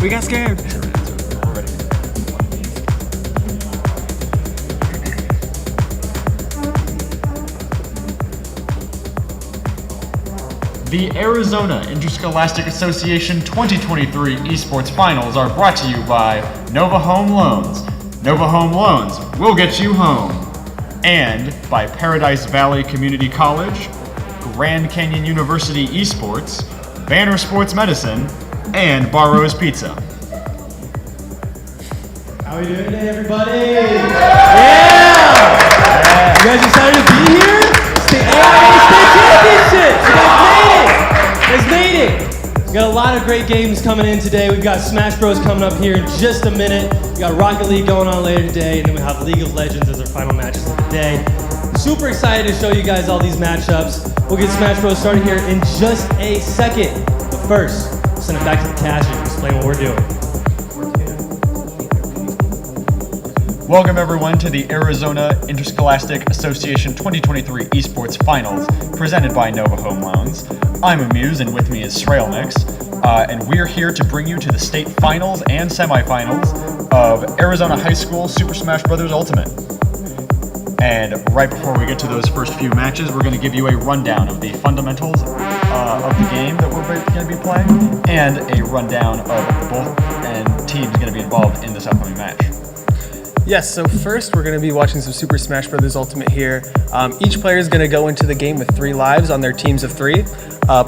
We got scared. The Arizona Interscholastic Association 2023 Esports Finals are brought to you by Nova Home Loans. Nova Home Loans will get you home. And by Paradise Valley Community College, Grand Canyon University Esports, Banner Sports Medicine, and Barro's Pizza. How are we doing today, everybody? Yeah! You guys excited to be here? It's the AIA State Championships! You guys made it! We got a lot of great games coming in today. We've got Smash Bros coming up here in just a minute. We got Rocket League going on later today, and then we have League of Legends as our final matches of the day. Super excited to show you guys all these matchups. We'll get Smash Bros started here in just a second. But first, send it back to the cash and explain what we're doing. Welcome everyone to the Arizona Interscholastic Association 2023 Esports Finals, presented by Nova Home Loans. I'm Amuse, and with me is Srailnix, and we're here to bring you to the state finals and semifinals of Arizona High School Super Smash Bros. Ultimate. And right before we get to those first few matches, we're going to give you a rundown of the fundamentals of the game that we're going to be playing, and a rundown of both teams going to be involved in this upcoming match. Yes, so first we're going to be watching some Super Smash Bros. Ultimate here. Each player is going to go into the game with 3 lives on their teams of 3.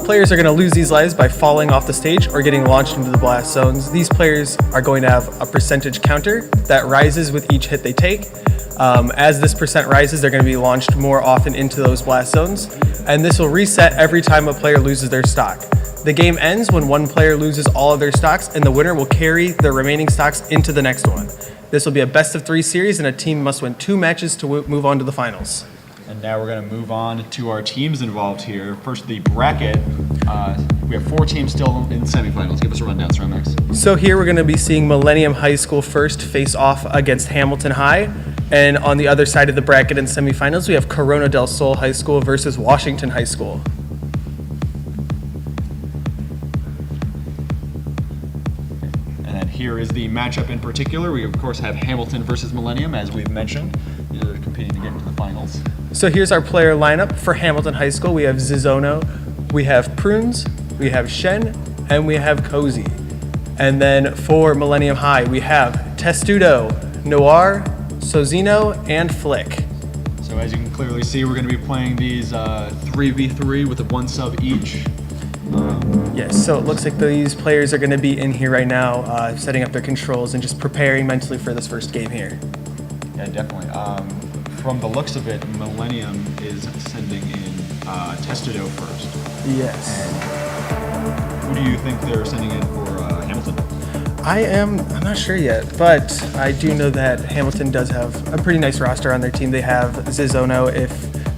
Players are going to lose these lives by falling off the stage or getting launched into the blast zones. These players are going to have a percentage counter that rises with each hit they take. As this percent rises, they're going to be launched more often into those blast zones, and this will reset every time a player loses their stock. The game ends when one player loses all of their stocks, and the winner will carry the remaining stocks into the next one. This will be a best-of-3 series, and a team must win 2 matches to move on to the finals. And now we're going to move on to our teams involved here. First, the bracket. We have 4 teams still in semifinals. Give us a rundown, Srailnix. So here we're going to be seeing Millennium High School first face off against Hamilton High. And on the other side of the bracket in semifinals, we have Corona del Sol High School versus Washington High School. Here is the matchup in particular. We, of course, have Hamilton versus Millennium, as we've mentioned. They're competing to get into the finals. So here's our player lineup. For Hamilton High School, we have Zizono, we have Prunes, we have Shen, and we have Cozy. And then for Millennium High, we have Testudo, Noir, Sozino, and Flick. So as you can clearly see, we're going to be playing these 3v3 with a 1 sub each. Yes, so it looks like these players are going to be in here right now, setting up their controls and just preparing mentally for this first game here. Yeah, definitely. From the looks of it, Millennium is sending in Testudo first. Yes. Who do you think they're sending in for Hamilton? I'm not sure yet, but I do know that Hamilton does have a pretty nice roster on their team. They have Zizono.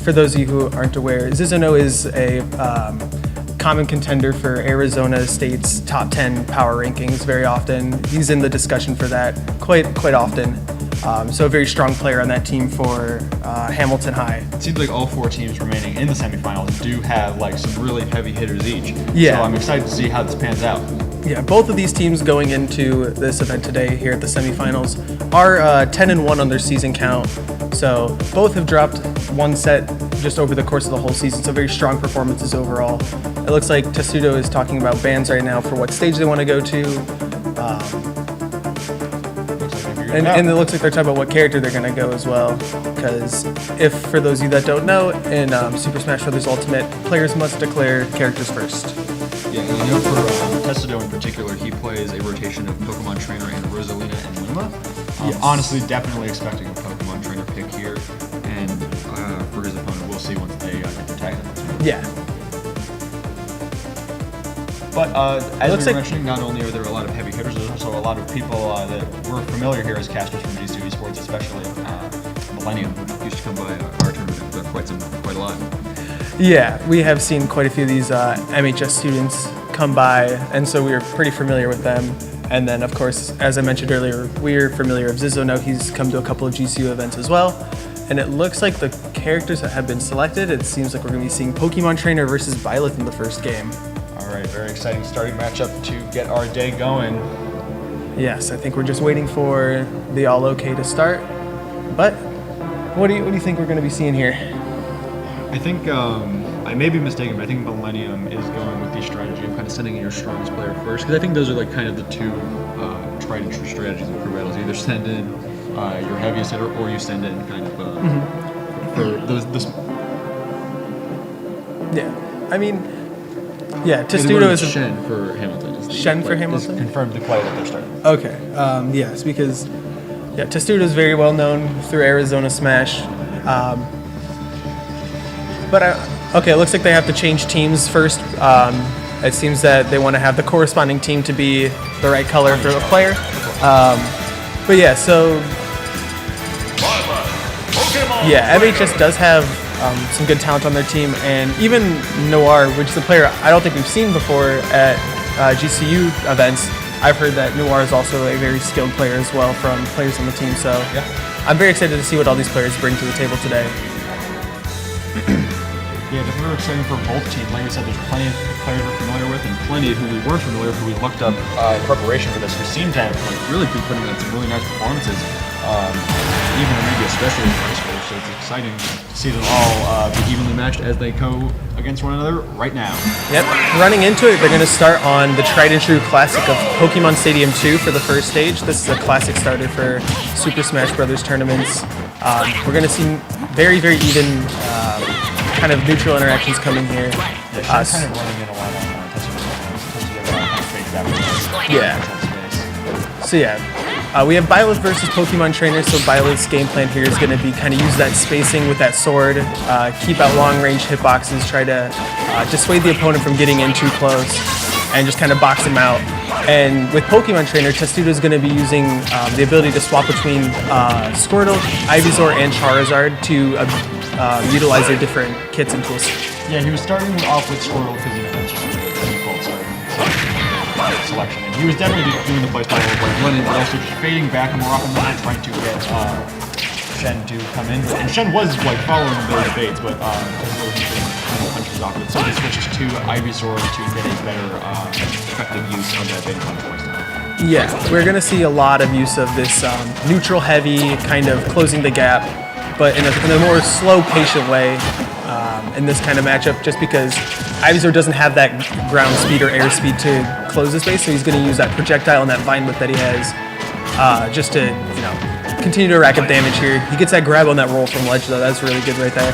For those of you who aren't aware, Zizono is a common contender for Arizona State's top 10 power rankings very often. He's in the discussion for that quite often. So a very strong player on that team for Hamilton High. It seems like all 4 teams remaining in the semifinals do have like some really heavy hitters each. Yeah. So I'm excited to see how this pans out. Yeah, both of these teams going into this event today here at the semifinals are 10-1 on their season count. So both have dropped 1 set just over the course of the whole season. So very strong performances overall. It looks like Testudo is talking about bans right now for what stage they want to go to. And it looks like they're talking about what character they're going to go as well. Because for those of you that don't know, in Super Smash Bros. Ultimate, players must declare characters first. Yeah, and I know for Testudo in particular, he plays a rotation of Pokemon Trainer and Rosalina and Luma. Yes. Honestly, definitely expecting a Pokemon Trainer pick here. And for his opponent, we'll see once they get their tag. Yeah. But as we were like- mentioning, not only are there a lot of heavy hitters, there's also a lot of people that we're familiar here as casters from G2 Esports, especially Millennium, who used to come by our tournament quite a lot. Yeah, we have seen quite a few of these MHS students come by, and so we are pretty familiar with them. And then, of course, as I mentioned earlier, we're familiar with Zizono. He's come to a couple of GCU events as well. And it looks like the characters that have been selected, it seems like we're going to be seeing Pokemon Trainer versus Byleth in the first game. All right, very exciting starting matchup to get our day going. Yes, I think we're just waiting for the all okay to start. But what do you think we're going to be seeing here? I think, I may be mistaken, but I think Millennium is going with the strategy of kind of sending in your strongest player first, because I think those are like kind of the 2 tried and true strategies in pro battles. You either send in your heaviest hitter, or you send in kind of for those. Yeah, I mean, yeah, Testudo Testudo is Shen for Hamilton. Shen for Hamilton? Is confirmed to play that they're starting. Okay, yes, because Testudo is very well known through Arizona Smash. Okay, it looks like they have to change teams first. It seems that they want to have the corresponding team to be the right color for the player. But yeah, so yeah, MHS does have some good talent on their team, and even Noir, which is a player I don't think we've seen before at GCU events. I've heard that Noir is also a very skilled player as well from players on the team. So yeah, I'm very excited to see what all these players bring to the table today. Yeah, definitely exciting for both teams. Like we said, there's plenty of players we're familiar with, and plenty who we weren't familiar with, who we looked up in preparation for this, who seem to have really been putting out some really nice performances, even maybe especially in high school. So it's exciting to see them all be evenly matched as they go against one another right now. Yep. Running into it, they're going to start on the tried and true classic of Pokemon Stadium 2 for the first stage. This is a classic starter for Super Smash Bros. Tournaments. We're going to see very, very even kind of neutral interactions coming here. Yeah, she's kind of running in a lot on touching Yeah. So yeah, we have Byleth versus Pokemon Trainer. So Byleth's game plan here is going to be kind of use that spacing with that sword, keep out long range hitboxes, try to dissuade the opponent from getting in too close, and just kind of box him out. And with Pokemon Trainer, Testudo is going to be using the ability to swap between Squirtle, Ivysaur, and Charizard to utilize their different kits and tools. Yeah, he was starting off with Squirtle because that's just a default selection. And he was definitely doing the playstyle of like running, but also just fading back more often than not, trying to get Shen to come in. And Shen was like following those baits, but punches off it. So he switched to Ivysaur to get a better effective use of that bait punch playstyle. Yeah, we're going to see a lot of use of this neutral heavy kind of closing the gap, but in a more slow, patient way. in this kind of matchup, just because Ivysaur doesn't have that ground speed or air speed to close the space, so he's going to use that projectile and that vine whip that he has just to, continue to rack up damage here. He gets that grab on that roll from ledge, though. That's really good right there.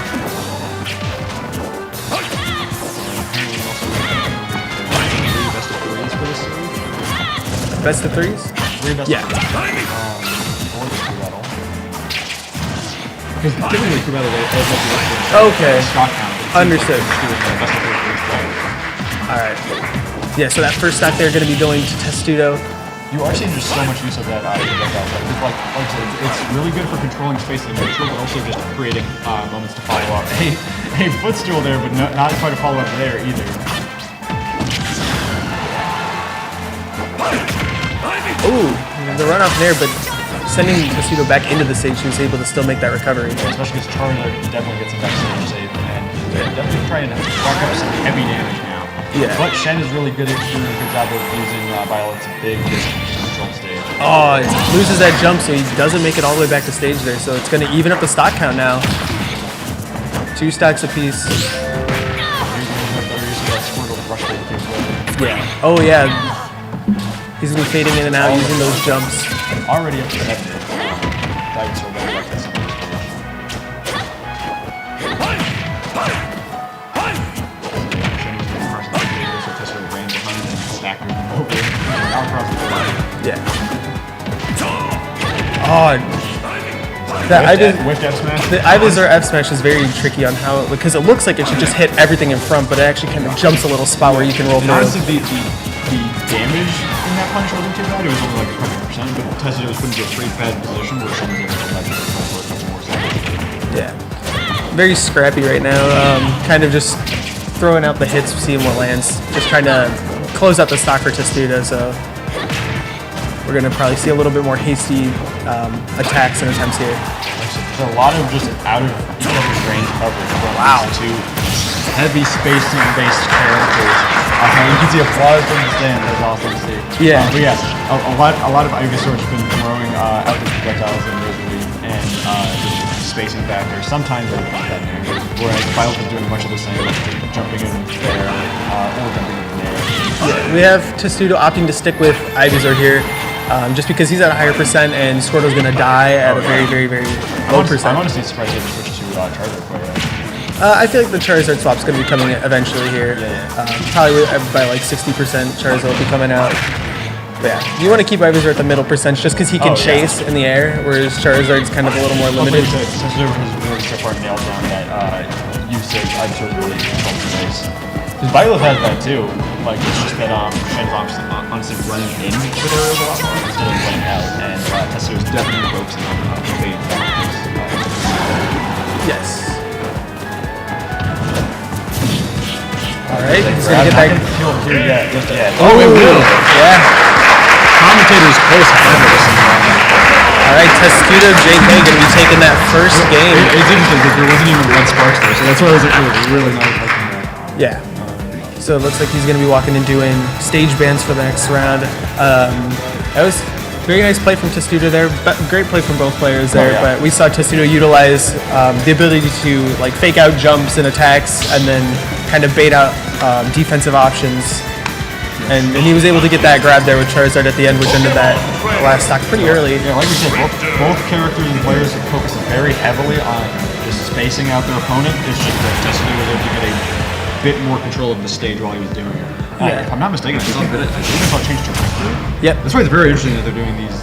Best of threes? Yeah. Typically, crew battle Okay. stock count. Understood. All right. Yeah, so that first stock they're going to be going to Testudo. You are seeing just so much use of that projectile. Like I said, it's really good for controlling space in the neutral, but also just creating moments to follow up. A footstool there, but not quite a follow up there either. Ooh, the run off there, but sending Testudo back into the stage, he was able to still make that recovery. Yeah, especially because Charizard definitely gets some backstage save, and definitely trying to rack up some heavy damage now. Yeah. But Shen is really good at doing a good job of using Violet's big control stage. Oh, it loses that jump, so he doesn't make it all the way back to stage there. So it's going to even up the stock count now. 2 stocks apiece. Yeah. Oh, yeah. He's going to be fading in and out using those jumps. Already up to 70. Dinosaur better back to some of this Yeah. Oh. That the Ivysaur F smash is very tricky on how, because it looks like it should just hit everything in front, but it actually kind of jumps a little spot where you can roll through. Honestly, the damage in that punch wasn't too bad. It was only like a couple percent, but Testudo was put into a pretty bad position where someone's able to like for a couple more seconds. Yeah. Very scrappy right now. Kind of just throwing out the hits, seeing what lands. Just trying to close out the stock for Testudo, so we're going to probably see a little bit more hasty attacks and attempts here. There's a lot of just out of each other's range coverage from these two heavy spacing-based characters. You can see applause from the stand. That's awesome to see. Yeah. But yeah, a lot of Ivysaur has been throwing out the projectiles in Rosalie and just spacing factors. Sometimes they're not that near. Whereas Violet is doing much of the same, jumping in there or jumping in there. Yeah, we have Testudo opting to stick with Ivysaur here. Just because he's at a higher percent and Squirtle's going to die at a very, very, very low percent. I'm honestly surprised they didn't switch to Charizard for it. I feel like the Charizard swap's going to be coming eventually here. Probably by like 60% Charizard will be coming out. But yeah, you want to keep Ivysaur at the middle percent just because he can chase in the air, whereas Charizard's kind of a little more limited. Testudo has really so far nailed down that usage. Ivysaur really controls space. Because Violet has that too. Like, it's just that Shen's honestly running in with areas a lot more instead of running out, and Testudo's definitely focusing on fading back. Yes. Alright, he's gonna get that. Oh, it will! Yeah. Commentator's close Alright, Testudo JK gonna be taking that first game. It's interesting because there wasn't even red sparks there, so that's why it was really nice liking that. Yeah. So it looks like he's going to be walking and doing stage bans for the next round. That was a very nice play from Testudo there. Great play from both players there. But we saw Testudo utilize the ability to like fake out jumps and attacks and then kind of bait out defensive options. And he was able to get that grab there with Charizard at the end, which ended that last stock pretty early. Yeah, like we said, both characters and players focus very heavily on just spacing out their opponent. It's just that Testudo was able to get a bit more control of the stage while he was doing it. If I'm not mistaken, it's a bit of change trajectory. Yep. That's why it's very interesting that they're doing this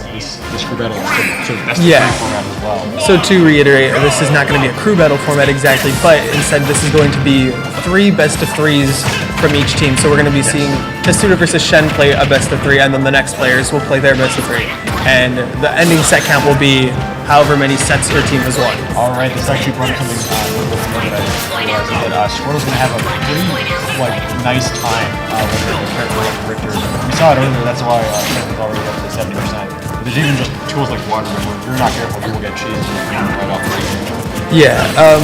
crew battle sort of best of three format as well. So to reiterate, this is not going to be a crew battle format exactly, but instead this is going to be 3 best of 3s from each team. So we're going to be seeing Testudo versus Shen play a best of 3, and then the next players will play their best of 3. And the ending set count will be however many sets your team has won. Alright, this actually brought up something that I realized that Squirtle's going to have a pretty nice time with Richter. We saw it earlier, that's why Shen is already up to 70%. But there's even just tools like water, where if you're not careful, you will get cheesed right off the Yeah,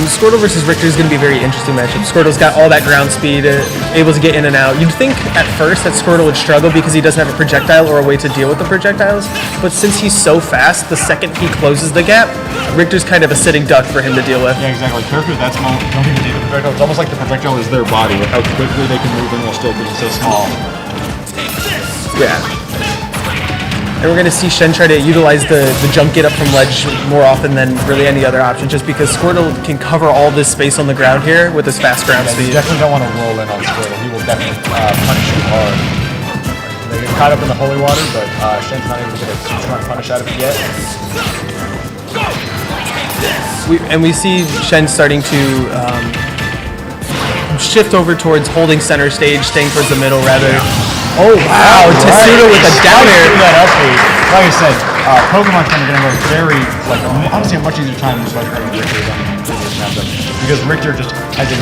Squirtle versus Richter is going to be a very interesting matchup. Squirtle's got all that ground speed, able to get in and out. You'd think at first that Squirtle would struggle because he doesn't have a projectile or a way to deal with the projectiles, but since he's so fast, the second he closes the gap, Richter's kind of a sitting duck for him to deal with. Yeah, exactly. Characters that small don't even need the projectile. It's almost like the projectile is their body with how quickly they can move in while still being so small. Yeah. And we're going to see Shen try to utilize the jump get up from ledge more often than really any other option, just because Squirtle can cover all this space on the ground here with his fast ground You speed. definitely don't want to roll in on Squirtle. He will definitely punish you hard. They get caught up in the holy water, but Shen's not able to get a strong punish out of it yet. We see Shen starting to shift over towards holding center stage, staying towards the middle rather. Oh wow, Tetsudo with a down air. Like I said, Pokemon Trainer are going to have a very, honestly, a much easier time with Richter than this matchup because Richter just has a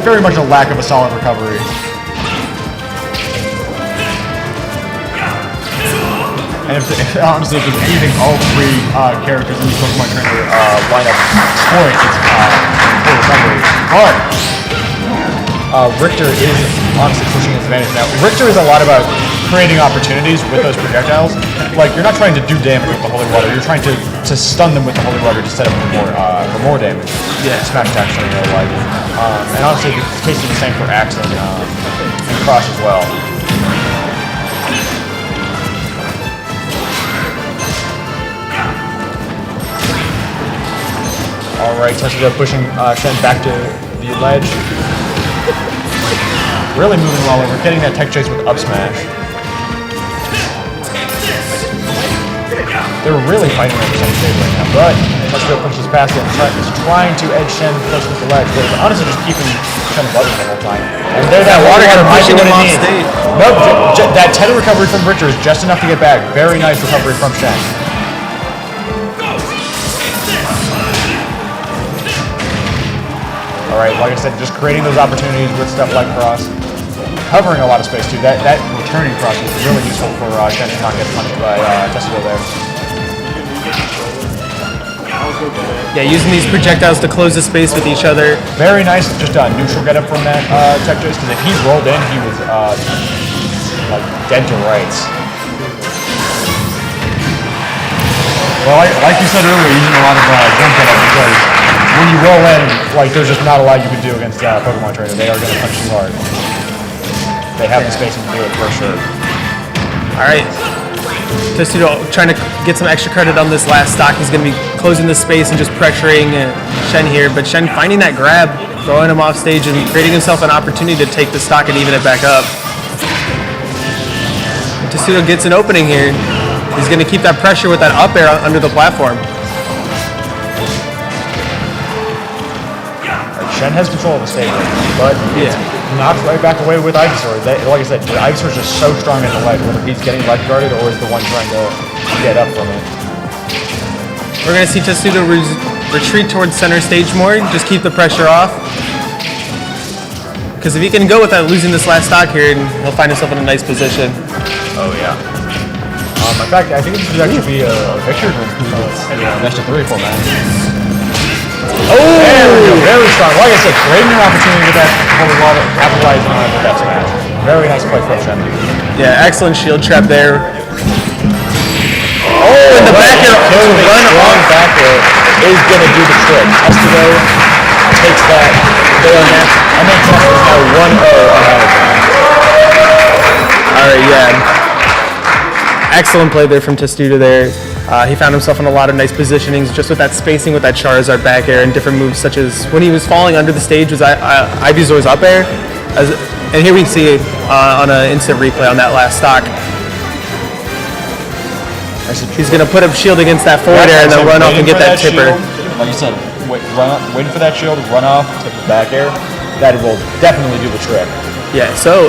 very much a lack of a solid recovery. And honestly, if there's anything all three characters in the Pokemon Trainer lineup scoring, it's full recovery. But Richter is honestly pushing his advantage now. Richter is a lot about creating opportunities with those projectiles. Like, you're not trying to do damage with the holy water, you're trying to stun them with the holy water to set up for more damage. Yeah. Smash attacks in real life. And honestly, the case is the same for Axe and Cross as well. Alright, Tetsudo pushing Shen back to the ledge. Really moving well over, getting that tech chase with up smash. They're really fighting over some stage right now, but Tetsudo pushes past it and is trying to edge Shen close to the ledge, but it's honestly just keeping Shen above him the whole time. And there that water gun pushing him off stage. Nope, that tether recovery from Richter is just enough to get back. Very nice recovery from Shen. Alright, like I said, just creating those opportunities with stuff like Cross. Covering a lot of space too. That returning Cross is really useful for Shen to not get punished by Tetsudo there. Yeah, using these projectiles to close the space with each other. Very nice, just a neutral get up from that tech chase, because if he rolled in, he was like dead to rights. Well, like you said earlier, using a lot of jump get up because when you roll in, like there's just not a lot you can do against Pokemon Trainer. They are going to punch you hard. They have the spacing to do it for sure. All right. Tetsudo trying to get some extra credit on this last stock. He's going to be closing the space and just pressuring Shen here. But Shen finding that grab, throwing him off stage and creating himself an opportunity to take the stock and even it back up. Tetsudo gets an opening here. He's going to keep that pressure with that up air under the platform. Shen has control of the stage, but it's knocked right back away with Ivysaur. Like I said, Ivysaur is just so strong at the ledge, whether he's getting ledge guarded or is the one trying to get up from it. We're going to see Tetsudo retreat towards center stage more, just keep the pressure off. Because if he can go without losing this last stock here, he'll find himself in a nice position. Oh yeah. In fact, I think this would actually be a victory best of 3 format. Oh! There we go, very strong. Like I said, creating an opportunity with that holy water, capitalizing on it with that smash. Very nice play from Shen. Yeah, excellent shield trap there. Oh, and the back air strong back air is going to do the trick. Tetsudo takes that bayonet, and then Tetsudo is now 1-0 ahead. Alright, yeah. Excellent play there from Tetsudo there. He found himself in a lot of nice positionings just with that spacing with that Charizard back air and different moves such as when he was falling under the stage was Ivysaur's up air. And here we see on an instant replay on that last stock. He's going to put up shield against that forward air and then run off and get that tipper. Like you said, waiting for that shield, run off, tip the back air. That will definitely do the trick. Yeah, so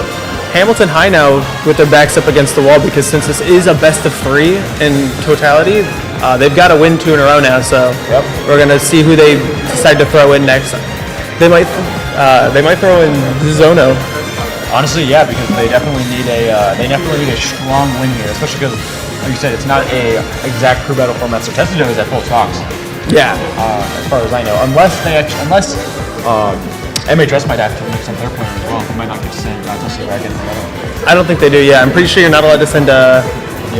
Hamilton High now with their backs up against the wall because since this is a best of 3 in totality, they've got to win 2 in a row now. So we're gonna see who they decide to throw in next. They might throw in Zono. Honestly, yeah, because they definitely need a strong win here, especially because, like you said, it's not a exact crew battle format. So Tetsudo is at full stocks. Yeah. As far as I know, unless MHS might have to mix up their player as well. They might not get to send Dusty back in. I don't think they do. Yeah, I'm pretty sure you're not allowed to send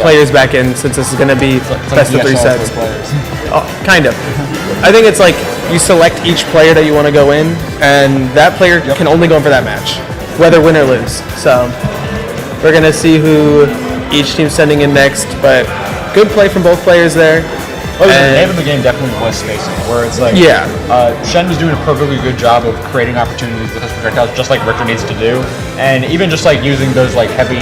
players back in since this is going to be best of 3 sets. Oh, kind of. I think it's like you select each player that you want to go in, and that player can only go in for that match, whether win or lose. So we're going to see who each team's sending in next, but good play from both players there. The name of the game definitely was spacing, where it's like Shen was doing a perfectly good job of creating opportunities with his projectiles, just like Richter needs to do, and even just like using those like heavy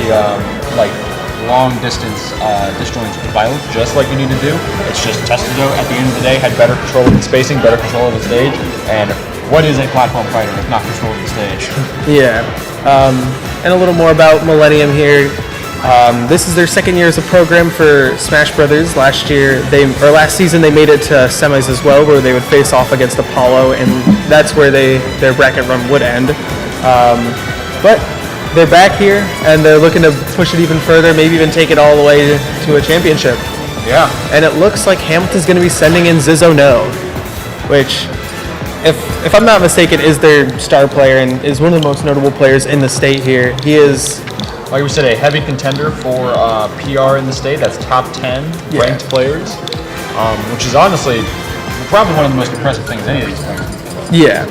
long distance disjoints with violence, just like you need to do. It's just Testudo at the end of the day had better control of the spacing, better control of the stage, and what is a platform fighter if not control of the stage? Yeah, and a little more about Millennium here. This is their second year as a program for Smash Brothers. Last season they made it to semis as well, where they would face off against Apollo, and that's where their bracket run would end. But they're back here, and they're looking to push it even further, maybe even take it all the way to a championship. Yeah. And it looks like Hamilton's going to be sending in Zizzo No, which, if I'm not mistaken, is their star player and is one of the most notable players in the state here. He is, like we said, a heavy contender for PR in the state. That's top 10 ranked players, which is honestly probably one of the most impressive things any of these players can do. Yeah,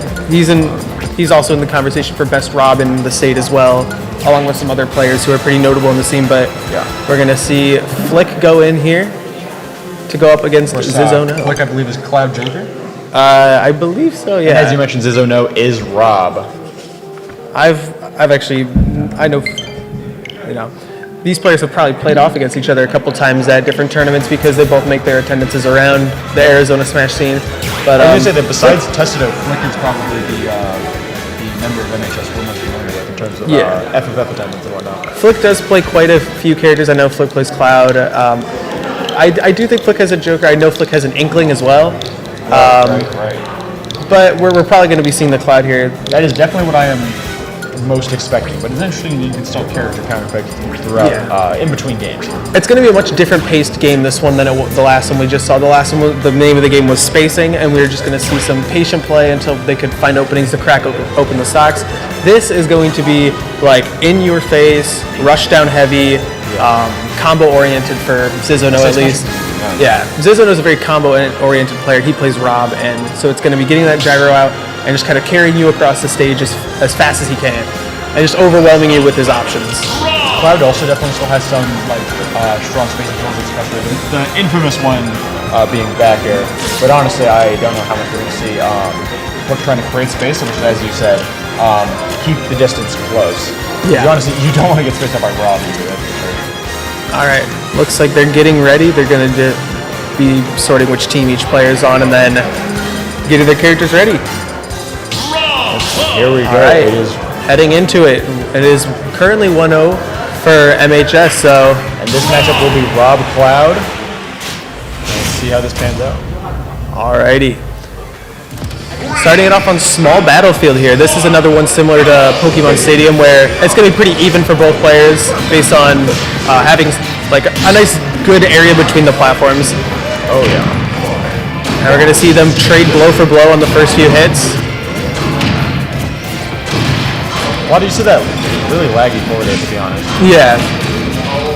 he's also in the conversation for best Rob in the state as well, along with some other players who are pretty notable in the scene. But we're going to see Flick go in here to go up against Zizzo No. Flick, I believe, is Cloud Joker. I believe so, yeah. And as you mentioned, Zizzo No is Rob. I've actually, I know, these players have probably played off against each other a couple times at different tournaments because they both make their attendances around the Arizona Smash scene. But I was going to say that besides Testudo, Flick is probably the member of MHS we're most familiar with in terms of FFF attendance and whatnot. Flick does play quite a few characters. I know Flick plays Cloud. I do think Flick has a Joker. I know Flick has an Inkling as well. Right. But we're probably going to be seeing the Cloud here. That is definitely what I am most expecting, but it's interesting you can still character counterpicks throughout in between games. It's going to be a much different paced game, this one, than the last one we just saw. The last one, the name of the game was Spacing, and we were just going to see some patient play until they could find openings to crack open the stocks. This is going to be like in your face, rush down heavy, combo oriented for Zizzo No at least. Yeah, Zizzo No is a very combo oriented player. He plays Rob, and so it's going to be getting that gyro out and just kind of carrying you across the stage as fast as he can, and just overwhelming you with his options. Cloud also definitely still has some strong spacing tools, especially the infamous one being back air. But honestly, I don't know how much we're going to see. We're trying to create space, which, as you said, keep the distance close. Yeah. Honestly, you don't want to get spaced up by Rob either. That's for sure. All right, looks like they're getting ready. They're going to be sorting which team each player is on, and then getting their characters ready. Here we go. Right. It is heading into it. It is currently 1-0 for MHS. So, and this matchup will be Rob Cloud. Let's see how this pans out. Alrighty. Starting it off on small battlefield here. This is another one similar to Pokemon Stadium, where it's going to be pretty even for both players based on having like a nice good area between the platforms. Oh yeah. And we're going to see them trade blow for blow on the first few hits. Why do you see that really laggy forward air, to be honest? Yeah.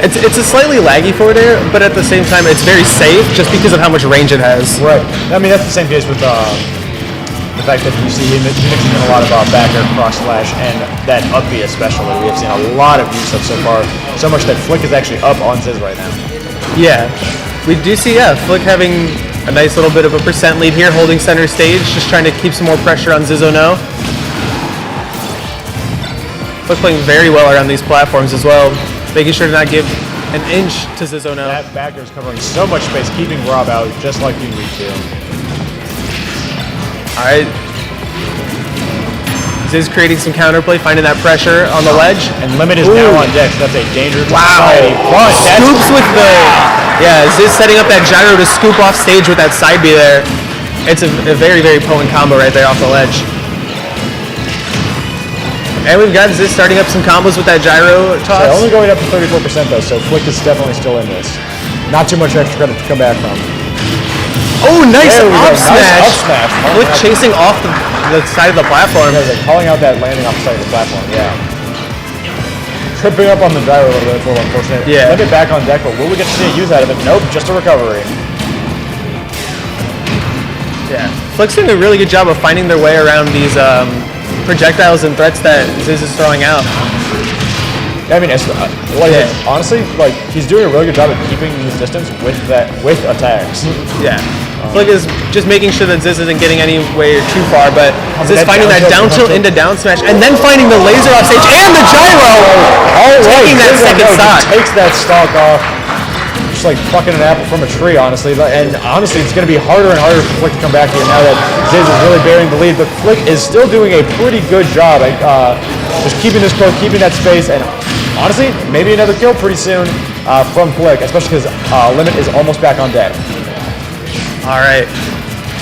It's a slightly laggy forward air, but at the same time, it's very safe just because of how much range it has. Right. I mean, that's the same case with the fact that you see him mixing in a lot of back air, cross slash, and that up B especially. We have seen a lot of use of so far. So much that Flick is actually up on Ziz right now. Yeah. We do see, Flick having a nice little bit of a percent lead here, holding center stage, just trying to keep some more pressure on Zizzo No. Flick playing very well around these platforms as well, making sure to not give an inch to Zizzo No. That back air is covering so much space, keeping Rob out just like you need to. All right. Ziz creating some counterplay, finding that pressure on the ledge. And Limit is now on deck, so that's a danger to society. But scoops with the... Yeah, Ziz setting up that gyro to scoop off stage with that side B there. It's a very, very potent combo right there off the ledge. And we've got Ziz starting up some combos with that gyro toss. So only going up to 34% though, so Flick is definitely still in this. Not too much extra credit to come back from. Oh, nice There we go. up Nice smash. up smash. Flick chasing off the side of the platform. Yeah, like calling out that landing off the side of the platform, yeah. Tripping up on the gyro a little bit, it's a little unfortunate. Yeah. Let it back on deck, but will we get to see a use out of it? Nope, just a recovery. Yeah. Flick's doing a really good job of finding their way around these projectiles and threats that Ziz is throwing out. I mean, it's, honestly, like he's doing a really good job of keeping his distance with attacks. Yeah. Flick is just making sure that Ziz isn't getting anywhere too far, but Ziz finding that down tilt into down smash, and then finding the laser off stage and the gyro. Taking that second stock. Takes that stock off. Just like plucking an apple from a tree, honestly. And honestly, it's going to be harder and harder for Flick to come back here now that Ziz is really bearing the lead. But Flick is still doing a pretty good job at just keeping this close, keeping that space, and honestly, maybe another kill pretty soon from Flick, especially because Limit is almost back on deck. All right.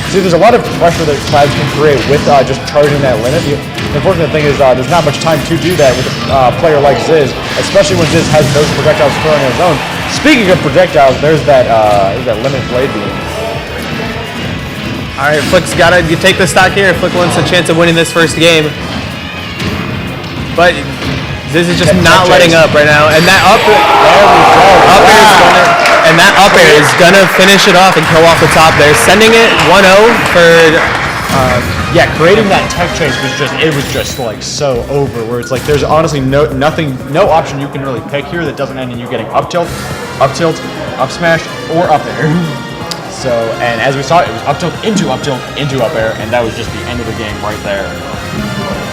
See, there's a lot of pressure that Clouds can create with just charging that Limit. The unfortunate thing is there's not much time to do that with a player like Ziz, especially when Ziz has those projectiles thrown in his own. Speaking of projectiles, there's that Limit blade beam. All right, Flick's got to take the stock here. Flick wants a chance of winning this first game. But Ziz is just not letting up right now, and that up air is gonna finish it off and kill off the top there, sending it 1-0 for. Creating that tech chase was just like so over. Where it's like there's honestly no option you can really pick here that doesn't end in you getting up tilt, up smash, or up air. So, and as we saw, it was up tilt, into up air, and that was just the end of the game right there.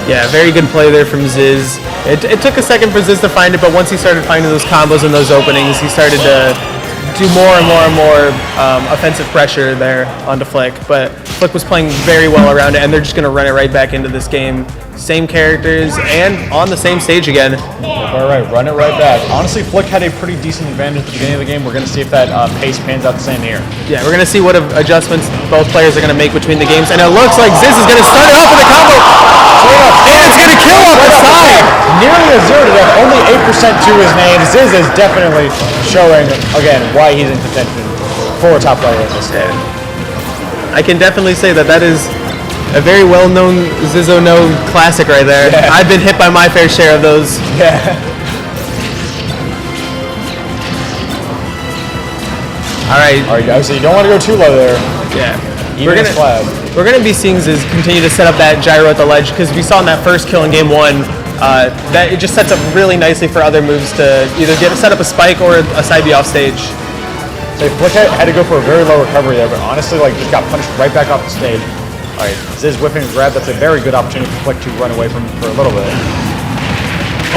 Yeah, very good play there from Ziz. It took a second for Ziz to find it, but once he started finding those combos and those openings, he started to do more and more offensive pressure there onto Flick. But Flick was playing very well around it, and they're just going to run it right back into this game. Same characters and on the same stage again. All right, run it right back. Honestly, Flick had a pretty decent advantage at the beginning of the game. We're going to see if that pace pans out the same here. Yeah, we're going to see what adjustments both players are going to make between the games. And it looks like Ziz is going to start it off with a combo. And it's going to kill off the side. Nearly a 0 to death, only 8% to his name. Ziz is definitely showing, again, why he's in contention for a top player in this game. I can definitely say that is a very well-known Zizzo No classic right there. Yeah. I've been hit by my fair share of those. Yeah. All right, so you don't want to go too low there. Yeah. Even We're gonna be seeing Ziz continue to set up that gyro at the ledge because we saw in that first kill in game one that it just sets up really nicely for other moves to either set up a spike or a side B off stage. So Flick had to go for a very low recovery there, but honestly, just got punched right back off the stage. All right, Ziz whipping a grab. That's a very good opportunity for Flick to run away from for a little bit.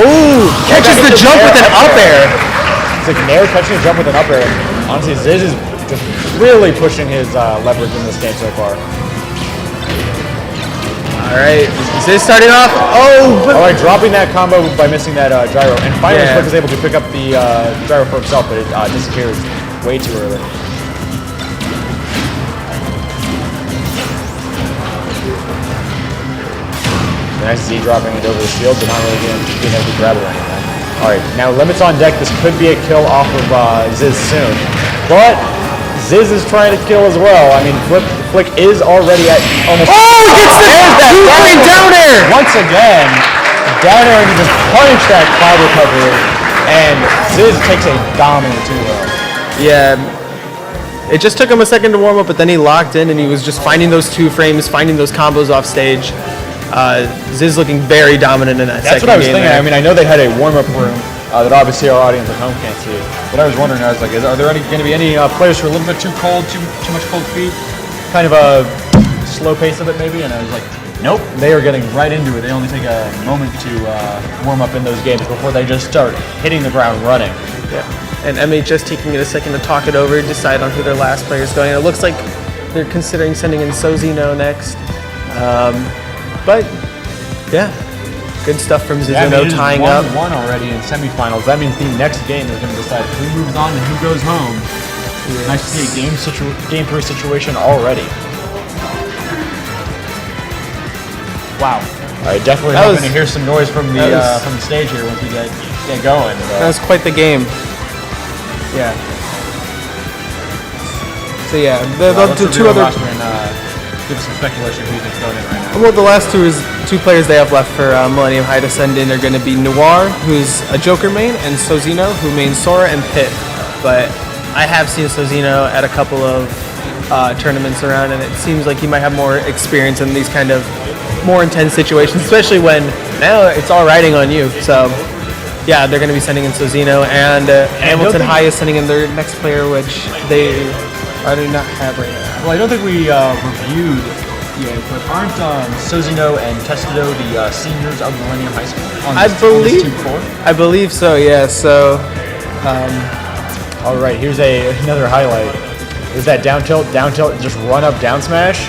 Oh, catches the jump with an up air. It's like Nair catching a jump with an up air. Honestly, Ziz is just really pushing his leverage in this game so far. All right, Ziz starting off. All right, dropping that combo by missing that gyro, and finally Flick is able to pick up the gyro for himself, but it disappears way too early. Nice Z dropping it over the shield, but not really being able to grab it or anything. Alright, now Limit's on deck. This could be a kill off of Ziz soon. But Ziz is trying to kill as well. I mean, Flick is already at almost... Oh, gets the two-frame down air! Once again, down air and he just punished that cloud recovery. And Ziz takes a dominant 2-0. Yeah. It just took him a second to warm up, but then he locked in and he was just finding those two frames, finding those combos off stage. Ziz looking very dominant in that second game. That's what I was thinking. There. I mean, I know they had a warm-up room that obviously our audience at home can't see. But I was wondering, I was like, are there going to be any players who are a little bit too cold, too much cold feet? Kind of a slow pace of it maybe? And I was like, nope. They are getting right into it. They only take a moment to warm up in those games before they just start hitting the ground running. Yeah. And MHS taking it a second to talk it over, decide on who their last player is going. And it looks like they're considering sending in Sozino next. But, yeah, good stuff from Zizzo tying up. 1-1 already in semifinals. That means the next game is going to decide who moves on and who goes home. Nice to see a game 3 situation already. Wow. All right, definitely hoping to hear some noise from the stage here once we get going. That was quite the game. Yeah. So yeah, Let's the review two our other. roster and give us some speculation who you think's going in right now. Well, the last two players they have left for Millennium High to send in are going to be Noir, who's a Joker main, and Sozino, who mains Sora and Pit. But I have seen Sozino at a couple of tournaments around, and it seems like he might have more experience in these kind of more intense situations, especially when now it's all riding on you. So yeah, they're going to be sending in Sozino, and Hamilton High is sending in their next player, which I do not have right now. Well, I don't think we reviewed yet, but aren't Sozino and Testado the seniors of Millennium High School? I believe so. Yeah. So. All right, here's another highlight. Is that down tilt, just run up, down smash.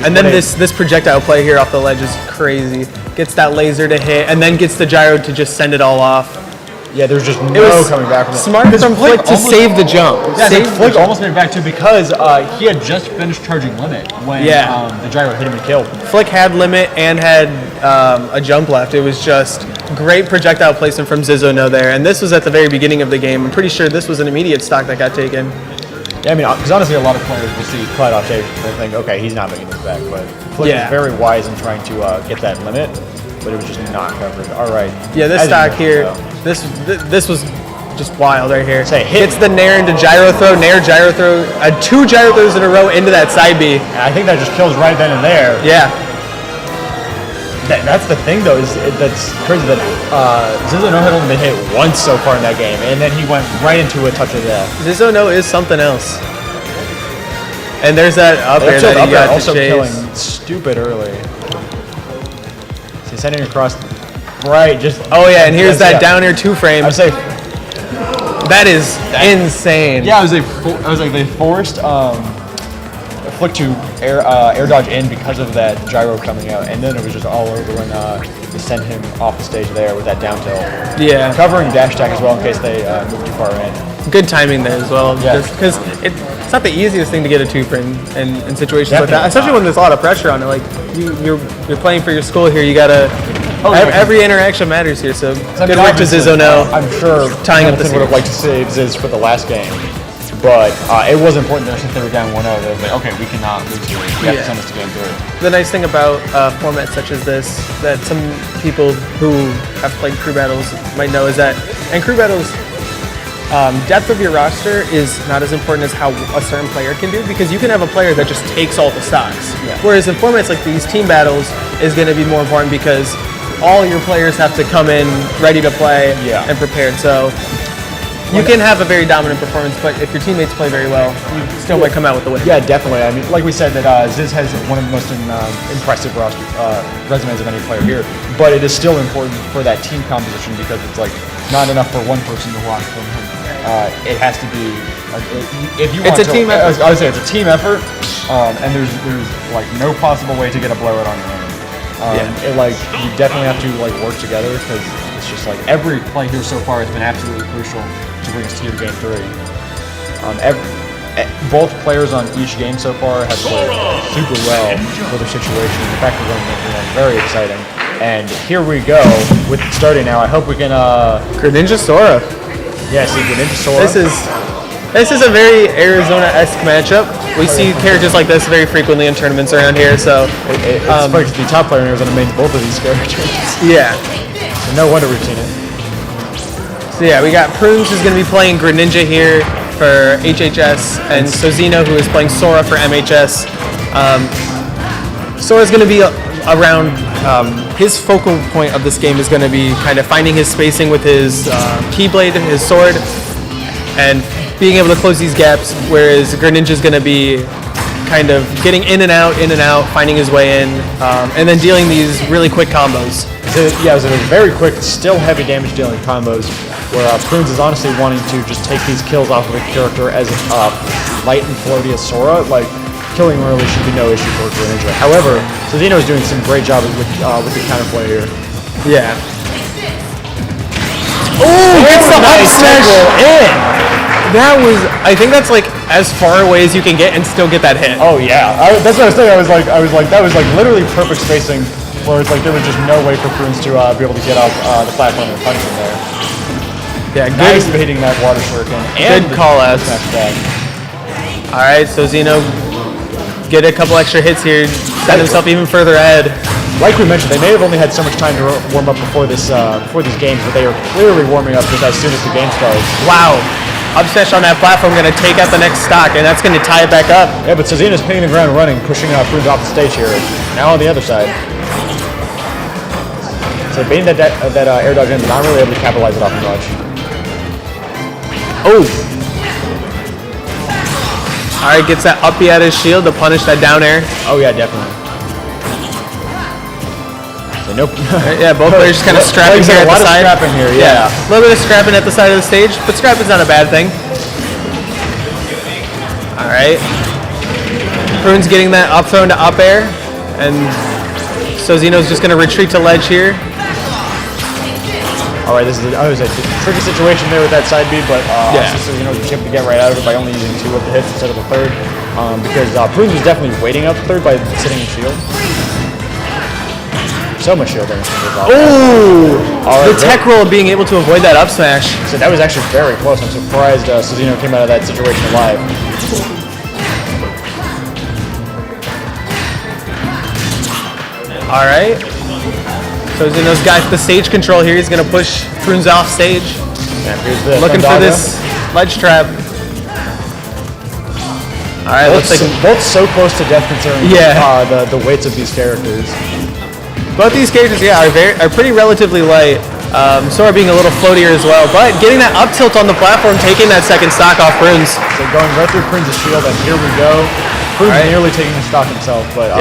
And then this projectile play here off the ledge is crazy. Gets that laser to hit, and then gets the gyro to just send it all off. Yeah, there's just no coming back from it. Smart from Flick to save the jump. Yeah, Flick almost made it back too because he had just finished charging limit when the gyro hit him and killed. Flick had limit and had a jump left. It was just great projectile placement from Zizono there, and this was at the very beginning of the game. I'm pretty sure this was an immediate stock that got taken. Yeah, I mean, because honestly, a lot of players will see Clyde off stage and think, okay, he's not making this back, but Flick was very wise in trying to get that limit, but it was just not covered. All right. Yeah, this stock here, this was just wild right here. Say hits the nair into gyro throw, gyro throw, 2 gyro throws in a row into that side B. And I think that just kills right then and there. Yeah. That's the thing, though, is that's crazy that Zizono had only been hit once so far in that game, and then he went right into a touch of death. Zizono is something else. And there's that up air that he got to also chase. Killing stupid early. So he's sending across right, just... Oh, yeah, and here's that down air 2-frame. I would say... That is insane. Yeah, I was like they forced Flick to air dodge in because of that gyro coming out, and then it was just all over when they sent him off the stage there with that down tilt. Yeah. Covering dash attack as well in case they move too far in. Good timing there as well. Yeah. Because it's not the easiest thing to get a 2-frame in situations like that, especially when there's a lot of pressure on it. Like you're playing for your school here, you gotta. Every interaction matters here, so good work to Zizono. I'm sure tying up the Hamilton would have liked to save Ziz for the last game. But it was important that since they were down 1-0, they were like, okay, we cannot lose here. We have to send this to game 3. The nice thing about formats such as this, that some people who have played crew battles might know, is that in crew battles, depth of your roster is not as important as how a certain player can do, because you can have a player that just takes all the stocks. Yeah. Whereas in formats like these, team battles is going to be more important because all your players have to come in ready to play and prepared. So you can have a very dominant performance, but if your teammates play very well, you still might come out with the win. Yeah, definitely. I mean, like we said, that Ziz has one of the most impressive resumes of any player here, but it is still important for that team composition because it's like not enough for one person to watch from him. It has to be if you want it's a team effort. I would say it's a team effort, and there's like no possible way to get a blowout on your own. You definitely have to like work together because it's just like every play here so far has been absolutely crucial to bring us to game 3. Both players on each game so far have played super well for their situation. The fact that we're very exciting. And here we go with starting now. I hope we can. Greninja Sora. Yeah, see Greninja Sora. This is a very Arizona-esque matchup. We see characters like this very frequently in tournaments around here, so... It's funny because the top player in Arizona mains both of these characters. Yeah. So no wonder we've seen it. So yeah, we got Prunes who's going to be playing Greninja here for HHS, and Sozino who is playing Sora for MHS. Sora's going to be around... his focal point of this game is going to be kind of finding his spacing with his Keyblade, his sword, and being able to close these gaps, whereas Greninja's going to be kind of getting in and out, finding his way in, and then dealing these really quick combos. So, yeah, it was a very quick, still heavy damage dealing combos, where Prunes is honestly wanting to just take these kills off of a character as light and floaty as Sora. Like, killing early should be no issue for Greninja. However, Sozino is doing some great job with the counterplay here. Yeah. Oh, gets the up smash in! That was, I think that's like as far away as you can get and still get that hit. Oh yeah, that's what I was saying. I was like, that was like literally perfect spacing, where it's like there was just no way for Prunes to be able to get off the platform and punch him there. Yeah, nice baiting that water shuriken. Good call out. All right, so Zeno get a couple extra hits here, set himself even further ahead. Like we mentioned, they may have only had so much time to warm up before these games, but they are clearly warming up just as soon as the game starts. Wow. Up smash on that platform, going to take out the next stock, and that's going to tie it back up. Yeah, but Zeno's hitting the ground running, pushing Prunes off the stage here. Now on the other side. So baiting that air dodge in, but not really able to capitalize it off much. Oh. All right, gets that up B out of his shield to punish that down air. Oh yeah, definitely. So nope. Yeah, both players just kind of scrapping here at the side. A lot of scrapping here, yeah. A little bit of scrapping at the side of the stage, but scrapping's not a bad thing. All right. Prune's getting that up thrown to up air, and so Zeno's just going to retreat to ledge here. All right, this is a tricky situation there with that side B, but Zeno was able to get right out of it by only using 2 of the hits instead of the third, because Prunes was definitely waiting up the third by sitting in shield. So much shield damage. Ooh! The tech roll of being able to avoid that up smash. So that was actually very close. I'm surprised Zeno came out of that situation alive. All right. So Zeno's got the stage control here. He's going to push Prunes off stage. Looking for this ledge trap. All right, looks like both so close to death considering the weights of these characters. Both these characters, are pretty relatively light. So are being a little floatier as well. But getting that up tilt on the platform, taking that second stock off Prunes. So going right through Prunes' shield, and here we go. Prunes nearly taking the stock himself, but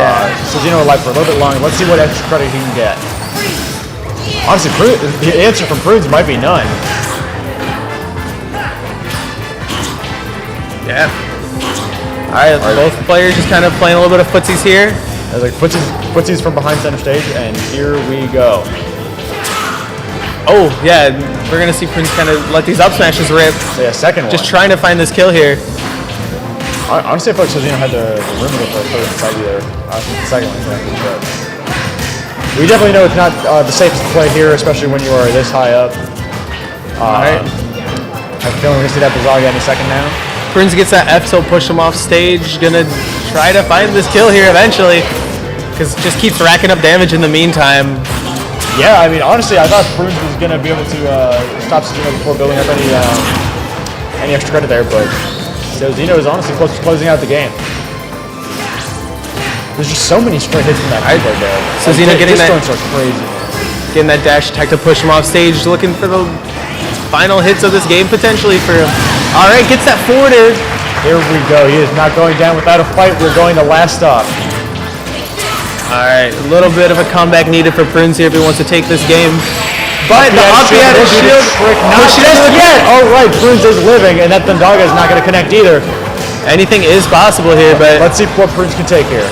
Zeno alive for a little bit longer. Let's see what extra credit he can get. Honestly, the answer from Prunes might be none. Yeah. All right, both players just kind of playing a little bit of footsies here. Like footsies from behind center stage, and here we go. Oh, yeah, we're going to see Prunes kind of let these up smashes rip. So yeah, second one. Just trying to find this kill here. Honestly, I feel like Zeno had the room to go for a third side either. I think the second one's actually, but we definitely know it's not the safest play here, especially when you are this high up. All right. I have a feeling we're going to see that Bazaga any second now. Prunes gets that F tilt, push him off stage. Gonna try to find this kill here eventually, because it just keeps racking up damage in the meantime. Yeah, I mean, honestly, I thought Prunes was gonna be able to stop Zeno before building up any extra credit there, but so Zeno is honestly close to closing out the game. There's just so many straight hits from that keyboard there. So Zeno getting that, are crazy. Getting that dash attack to push him off stage, looking for the final hits of this game potentially for him. All right, gets that forwarded. Here we go. He is not going down without a fight. We're going to last stop. All right, a little bit of a comeback needed for Prunes here if he wants to take this game. But the up B out of shield, not just yet. All right, Prunes is living, and that Thundaga is not going to connect either. Anything is possible here, but let's see what Prunes can take here.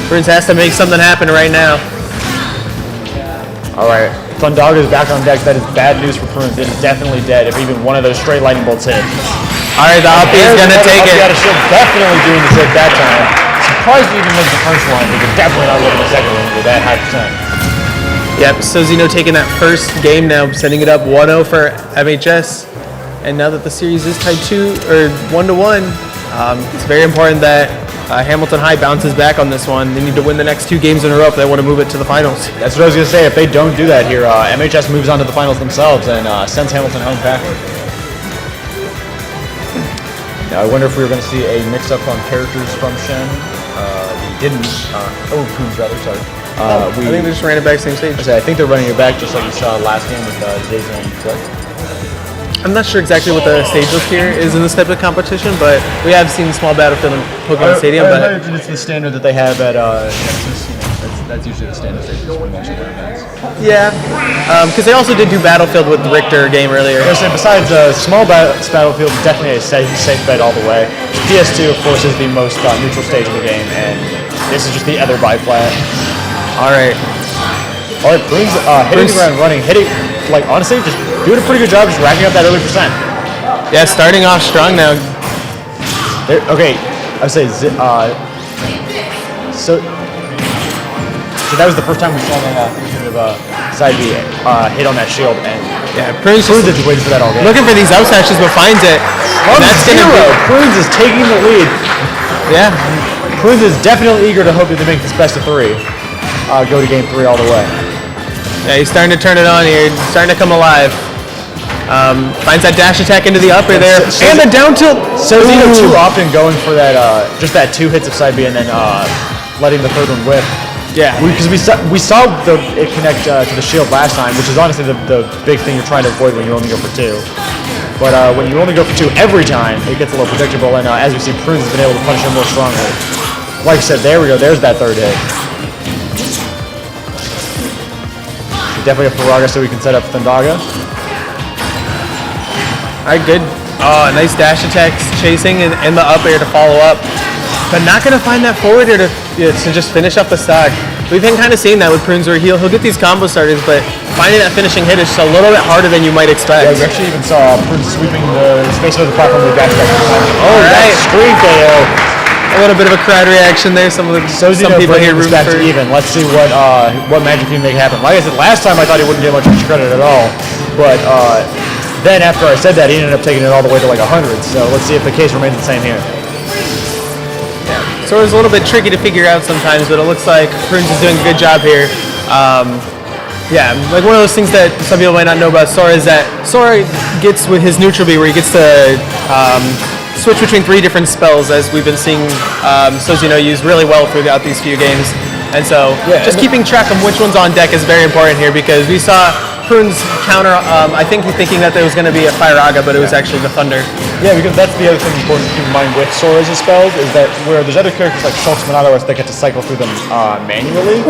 Prunes has to make something happen right now. All right. Thundaga is back on deck. That is bad news for Prunes. It is definitely dead if even one of those straight lightning bolts hit. All right, the up B is going to take it. Definitely doing the trick that time. Surprised he even missed the first one, but you're definitely not looking the second one with that high percent. Yep, so Zeno taking that first game now, sending it up 1-0 for MHS. And now that the series is tied 1-1, it's very important that Hamilton High bounces back on this one. They need to win the next 2 games in a row if they want to move it to the finals. That's what I was going to say. If they don't do that here, MHS moves on to the finals themselves and sends Hamilton home backward. Now, I wonder if we were going to see a mix-up on characters from Shen. We didn't. Prunes, rather, sorry. I think they just ran it back same stage. I think they're running it back just like you saw last game with Jason and Click. I'm not sure exactly what the stage list here is in this type of competition, but we have seen small battlefield in Pokemon Stadium. I imagine it's the standard that they have at Nexus. That's usually the standard stage for most of their events. Yeah, because they also did do Battlefield with the Richter game earlier. I was saying, besides small Battlefield, definitely a safe bet all the way. PS2, of course, is the most neutral stage of the game, and this is just the other biplat. All right, Prunes hitting the ground running, like honestly, just doing a pretty good job, just racking up that early percent. Yeah, starting off strong now. Okay, I would say so that was the first time we saw that side B hit on that shield, and Yeah, Prunes Prunes is waiting for that all game. looking for these up smashes, but finds it. And that's gonna be, Prunes is taking the lead. yeah. Prunes is definitely eager to hope that they make this best of 3. Go to game 3 all the way. Yeah, he's starting to turn it on here. He's starting to come alive. Finds that dash attack into the upper there, and the down tilt. Sozino too often going for that, just that 2 hits of side B and then letting the third one whip. Yeah. Because we saw it connect to the shield last time, which is honestly the big thing you're trying to avoid when you only go for 2. But when you only go for 2 every time, it gets a little predictable, and as we see, Prunes has been able to punish him more strongly. Like I said, there we go. There's that third hit. Definitely a Faraga so we can set up Thundaga. Alright, good. Oh, nice dash attacks, chasing in the up air to follow up. But not going to find that forward air to just finish up the stock. We've been kind of seeing that with Prunes where he'll get these combo starters, but finding that finishing hit is just a little bit harder than you might expect. Yeah, we actually even saw Prunes sweeping the space of the platform with dash attack. Oh, right. Screen KO. A little bit of a crowd reaction there. Some people here rooting back for to even. Let's see what magic he can make happen. Like I said, last time I thought he wouldn't get much extra credit at all, but then after I said that, he ended up taking it all the way to like 100. So let's see if the case remains the same here. So it's a little bit tricky to figure out sometimes, but it looks like Prunes is doing a good job here. Yeah, like one of those things that some people might not know about Sora is that Sora gets with his neutral B where he gets to switch between 3 different spells, as we've been seeing Sozino use really well throughout these few games. And so just keeping track of which one's on deck is very important here, because we saw Prunes counter, I think he's thinking that there was going to be a Firaga, but it was actually the Thunder. Yeah, because that's the other thing important to keep in mind with Sora's spells is that where there's other characters like Schultz and Minato that get to cycle through them manually,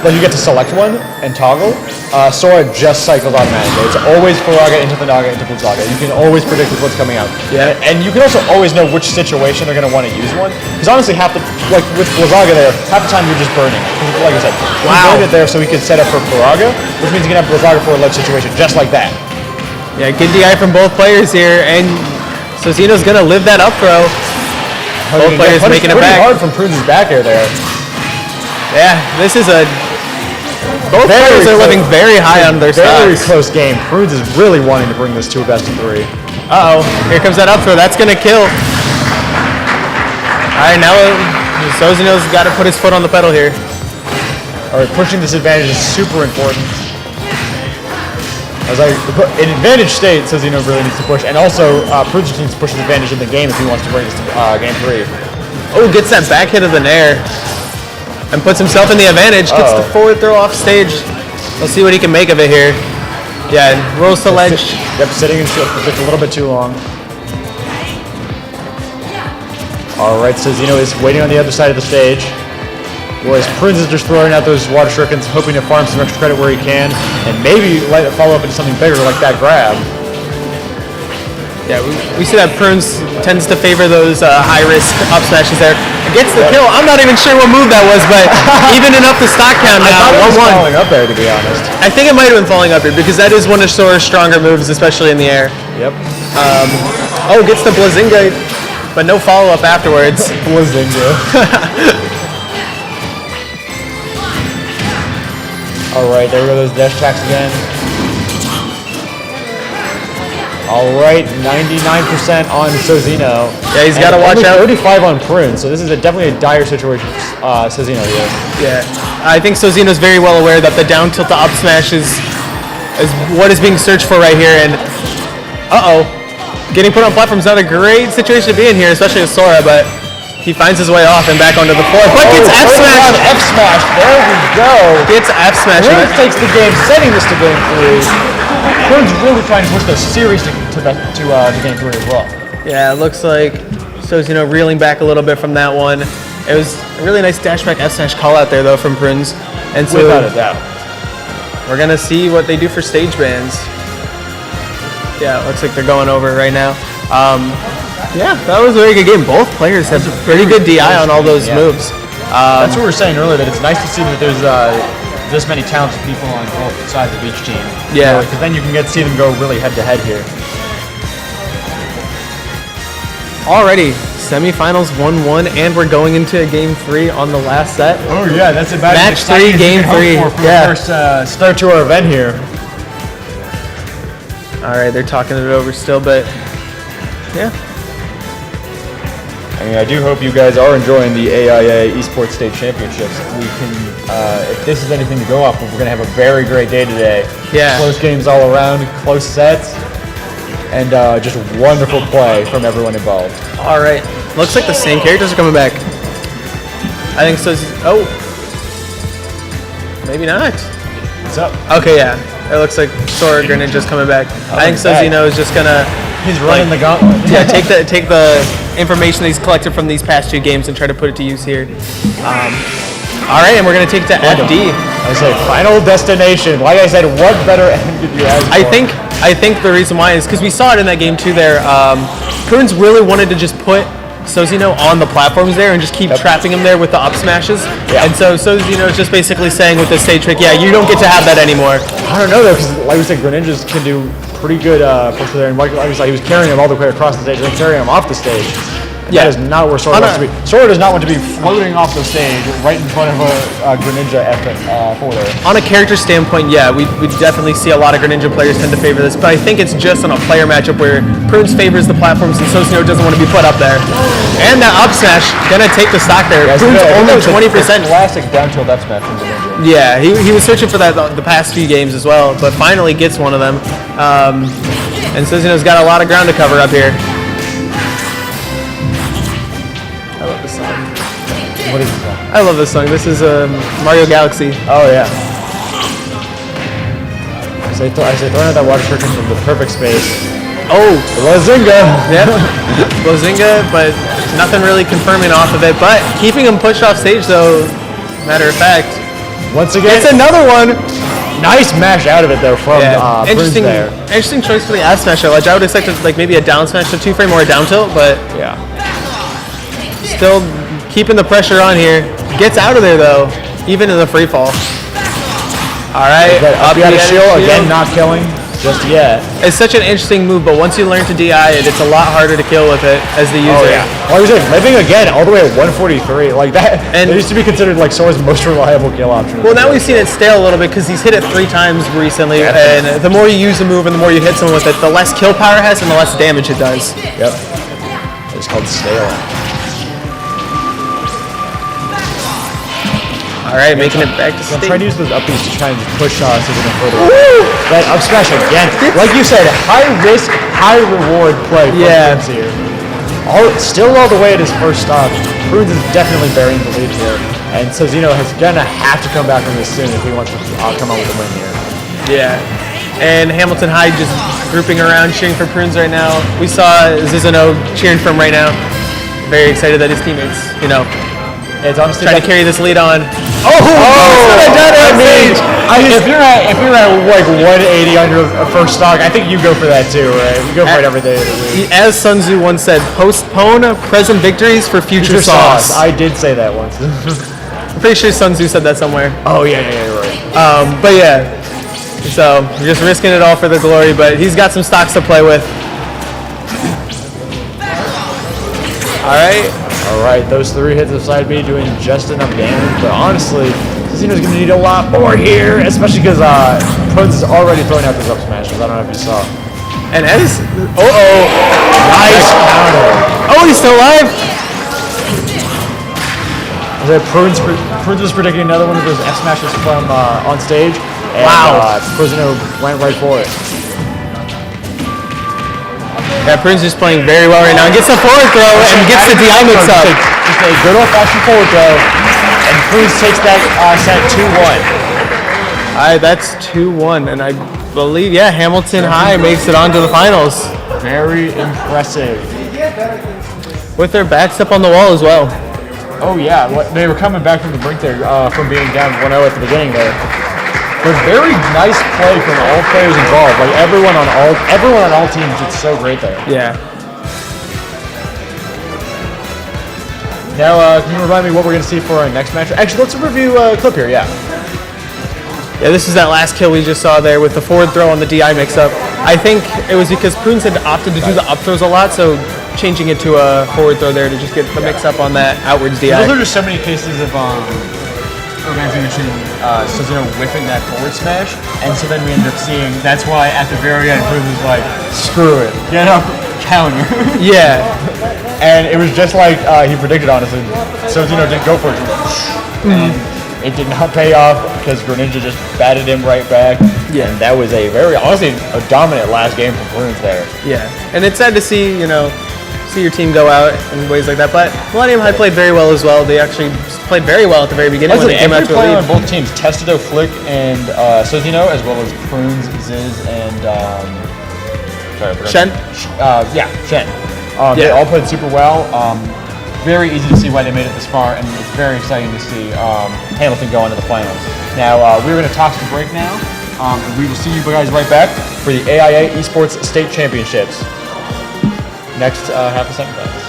like you get to select one and toggle, Sora just cycles automatically. It's always Firaga into Thundaga into Blizzaga. You can always predict what's coming out. Yeah. And you can also always know which situation they're going to want to use one. Because honestly, like with Blizzaga there, half the time you're just burning it. Like I said, he burned it there so he could set up for Firaga, which means you can have Blizzaga for a ledge situation just like that. Yeah, good DI from both players here, and Sozino's gonna live that up throw. Both players making it back. Pretty hard from Prunes' back air there. Yeah, this is both players are living very high on their stocks. Very close game. Prunes is really wanting to bring this to a best of 3. Uh-oh, here comes that up throw. That's gonna kill. All right, now Sozino's got to put his foot on the pedal here. All right, pushing this advantage is super important. As in advantage state, Sozino really needs to push, and also Prunes needs to push his advantage in the game if he wants to bring this to game 3. Oh, gets that back hit of the Nair, and puts himself in the advantage. Gets the forward throw off stage. We'll see what he can make of it here. Yeah, rolls to ledge. Yep, sitting in shield for just a little bit too long. All right, Sozino is waiting on the other side of the stage. Whereas Prunes is just throwing out those water shurikens, hoping to farm some extra credit where he can, and maybe let it follow up into something bigger like that grab. Yeah, we see that Prunes tends to favor those high-risk up smashes there. Gets the kill. I'm not even sure what move that was, but evening up the stock count now. I thought it was 1-1. falling up there, to be honest. I think it might have been falling up here, because that is one of Sora's stronger moves, especially in the air. Yep. Oh, gets the Blizzinga, but no follow-up afterwards. Blizzinga. All right, there we go, those dash attacks again. All right, 99% on Sozino. Yeah, he's got to watch out. 35 on Prunes, so this is definitely a dire situation for Sozino here. Yeah, I think Sozino's very well aware that the down tilt to up smash is what is being searched for right here, and getting put on platform is not a great situation to be in here, especially with Sora, but he finds his way off and back onto the floor, but gets F-smashed! F-smashed, there we go! Gets F-smashed. Prunes takes the game, setting this to game 3. Prunes really trying to push the series to game 3 as well. Yeah, it looks like Sozino reeling back a little bit from that one. It was a really nice dash back F-smash call out there, though, from Prunes. And so without a doubt. We're going to see what they do for stage bans. Yeah, it looks like they're going over right now. Yeah, that was a very good game. Both players have pretty good DI on all those moves. That's what we were saying earlier, that it's nice to see that there's this many talented people on both sides of each team. Yeah. Because then you can see them go really head-to-head here. Already, semifinals 1-1, and we're going into game 3 on the last set. Oh yeah, that's about Match 3, game 3. For the first start to our event here. All right, they're talking it over still, but yeah. I mean, I do hope you guys are enjoying the AIA Esports State Championships. We can, if this is anything to go off of, we're going to have a very great day today. Yeah. Close games all around, close sets, and just wonderful play from everyone involved. All right. Looks like the same characters are coming back. I think so. Oh. Maybe not. What's up? Okay, yeah. It looks like Sora Greninja's coming back. I think Sozino is just going to... He's running the gauntlet. Yeah, take the information that he's collected from these past 2 games and try to put it to use here. All right, and we're going to take it to FD. I say final destination. Like I said, what better end did you ask for? I think the reason why is because we saw it in that game too there. Prunes really wanted to just put Sozino on the platforms there and just keep trapping him there with the up smashes. Yeah. And so Sozino is just basically saying with this stage trick, yeah, you don't get to have that anymore. I don't know though, because like we said, Greninjas can do pretty good push there, and like I said, he was carrying him all the way across the stage, and then carrying him off the stage. Yeah. That is not where Sora wants to be. Sora does not want to be floating off the stage right in front of a Greninja folder. On a character standpoint, yeah, we definitely see a lot of Greninja players tend to favor this, but I think it's just on a player matchup where Prunes favors the platforms and Sozino doesn't want to be put up there. And that up smash, gonna take the stock there. Prunes only 20%. Classic down tilt up smash from Greninja. Yeah, he was searching for that the past few games as well, but finally gets one of them. And Sozino's got a lot of ground to cover up here. I love this song. What is this song? I love this song. This is Mario Galaxy. Oh yeah. I say throwing out that water shuriken from the perfect space. Oh, Blazinga! yep. Blazinga, but nothing really confirming off of it. But keeping him pushed off stage though, matter of fact. Once again, It's another one. nice mash out of it though from Prunes there. Interesting choice for the F smash. Like I would expect like maybe a down smash to 2-frame or a down tilt, but Yeah. still keeping the pressure on here. Gets out of there though, even in the free fall. All right, Up the the shield, shield. again not killing just yet. It's such an interesting move, but once you learn to DI it, it's a lot harder to kill with it as the user. Oh yeah. Like I was saying, living again all the way at 143. Like that, And- it used to be considered like Sora's most reliable kill option. Well, now we've seen it stale a little bit because he's hit it 3 times recently, and the more you use the move and the more you hit someone with it, the less kill power it has and the less damage it does. Yep. It's called stale. All right, making it back to I'm stage. trying to use those upbeats to try and push Suzino further. That up smash again. Like you said, high risk, high reward play from Prunes here. Still all the way at his first stop. Prunes is definitely burying the lead here. And Suzino is going to have to come back from this soon if he wants to come out with a win here. Yeah. And Hamilton High just grouping around, cheering for Prunes right now. We saw Zizano cheering for him right now. Very excited that his teammates, It's honestly trying to carry this lead on. If you're at like 180 on your first stock, I think you go for that too, right? You go for it every day of the week. As Sun Tzu once said, postpone present victories for future sauce. I did say that once. I'm pretty sure Sun Tzu said that somewhere. Oh yeah, you're right. But yeah, so we're just risking it all for the glory, but he's got some stocks to play with. All right, those 3 hits of side B doing just enough damage, but honestly, Suzino's going to need a lot more here, especially because Prunes is already throwing out those up smashes. I don't know if you saw. And Ed is, Nice counter. oh, he's still alive. Prunes was predicting another one of those F smashes from on stage, and Suzino went right for it. Yeah, Prunes is playing very well right now. And gets a forward throw and gets the DI mix up. Just a good old-fashioned forward throw, and Prunes takes that set 2-1. All right, that's 2-1, and I believe, Hamilton High makes it on to the finals. Very impressive. With their backs up on the wall as well. Oh yeah, they were coming back from the brink there, from being down 1-0 at the beginning there. But very nice play from all players involved. Like everyone on all teams did so great there. Yeah. Now, can you remind me what we're going to see for our next match? Actually, let's review a clip here. Yeah. Yeah, this is that last kill we just saw there with the forward throw on the DI mix-up. I think it was because Prunes had opted to do the up throws a lot, so changing it to a forward throw there to just get the mix-up on that outwards DI. Those are just so many cases of mentioned Sozino whiffing that forward smash, and so then we ended up seeing. That's why at the very end, Pueblo was like, "Screw it, get up, counter." Yeah. And it was just like he predicted, honestly. Sozino didn't go for it, and it did not pay off because Greninja just batted him right back. Yeah. And that was honestly a dominant last game from Bruins there. Yeah. And it's sad to see, see your team go out in ways like that. But Millennium High played very well as well. They actually played very well at the very beginning when they came out to a player lead. on both teams, Testato, Flick, and Sozino, as well as Prunes, Ziz, and sorry, I forgot. Shen? Shen. They all played super well. Very easy to see why they made it this far, and it's very exciting to see Hamilton go into the finals. Now, we're going to toss the break now, and we will see you guys right back for the AIA Esports State Championships. Next half of semifinals.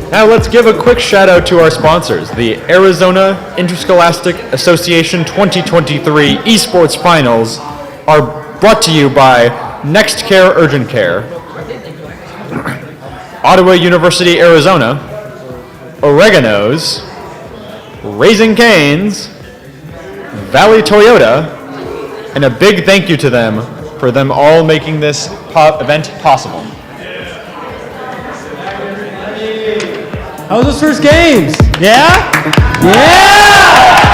Now let's give a quick shout out to our sponsors. The Arizona Interscholastic Association 2023 Esports Finals are brought to you by Next Care Urgent Care, Ottawa University, Arizona, Oregano's, Raising Cane's, Valley Toyota, and a big thank you to them for them all making this event possible. How was those first games? Yeah? Yeah!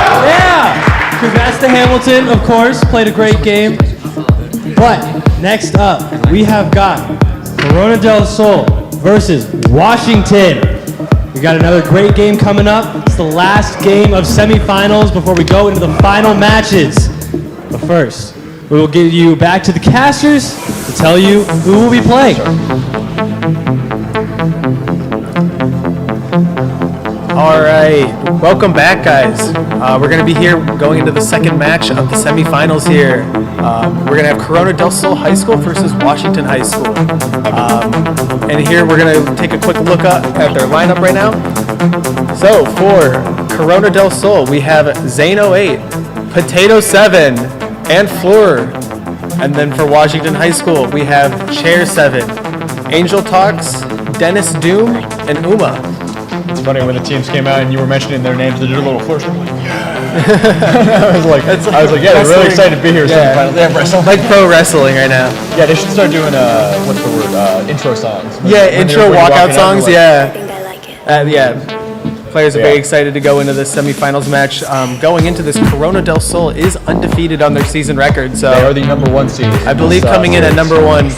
Congrats to Hamilton, of course. Played a great game. But next up, we have got Corona del Sol versus Washington. We got another great game coming up. It's the last game of semifinals before we go into the final matches. But first, we will give you back to the casters to tell you who will be playing. All right, welcome back, guys. We're going to be here going into the second match of the semifinals here. We're going to have Corona del Sol High School versus Washington High School. And here we're going to take a quick look at their lineup right now. So for Corona del Sol, we have Zane 08, Potato 7, and Floor. And then for Washington High School, we have Chair 7, Angel Talks, Dennis Doom, and Uma. It's funny when the teams came out and you were mentioning their names, they did a little flourish. I'm like, yeah. I was like, yeah, they're really excited to be here. Yeah, like pro wrestling right now. Yeah, they should start doing what's the word? Intro songs. Yeah, when intro when walkout songs. like, Yeah, I think I like it. yeah. Players are very excited to go into this semifinals match. Going into this, Corona del Sol is undefeated on their season record. So they are the #1 seed. I believe coming in at #1,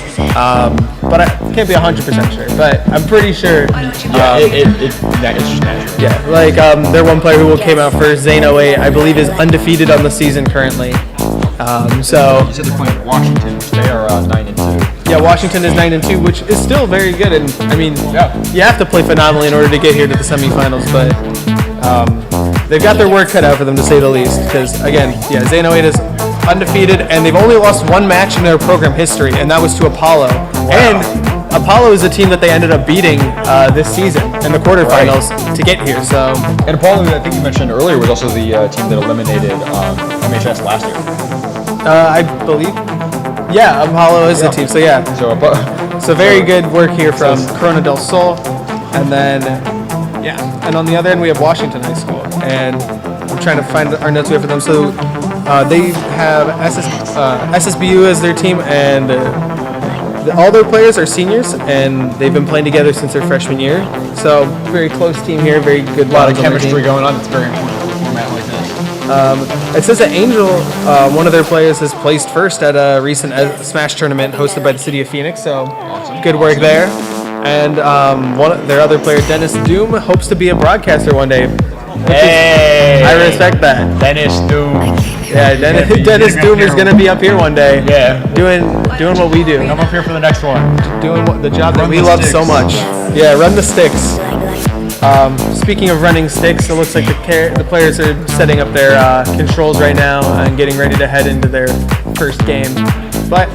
but I can't be 100% sure. But I'm pretty sure. Yeah, it's just natural. Yeah, like their one player who came out first, Zane 08, I believe is undefeated on the season currently. So You said they're playing Washington, which they are 9-2. yeah, Washington is 9-2, which is still very good. And I mean, Yeah. you have to play phenomenally in order to get here to the semifinals. But they've got their work cut out for them, to say the least. Because again, yeah, Zane 08 is undefeated, and they've only lost one match in their program history, and that was to Apollo. And Apollo is a team that they ended up beating this season in the quarterfinals to get here. So And Apollo, I think you mentioned earlier, was also the team that eliminated MHS last year. I believe, yeah, Apollo is the team. So yeah, so very good work here from Corona del Sol, and then and on the other end we have Washington High School, and I'm trying to find our notes here for them. So they have SSBU as their team, and all their players are seniors, and they've been playing together since their freshman year. So very close team here, very good. A lot of chemistry going on. It's very important for a format like this. It says that Angel, one of their players, has placed first at a recent Smash tournament hosted by the city of Phoenix. So good work there. And their other player, Dennis Doom, hopes to be a broadcaster one day. Hey! I respect that. Dennis Doom. Yeah, Dennis Doom is going to be up here one day. Yeah. Doing what we do. Come up here for the next one. Doing the job that Run we the love sticks. so much. Yeah, run the sticks. Speaking of running sticks, it looks like the players are setting up their controls right now and getting ready to head into their first game. But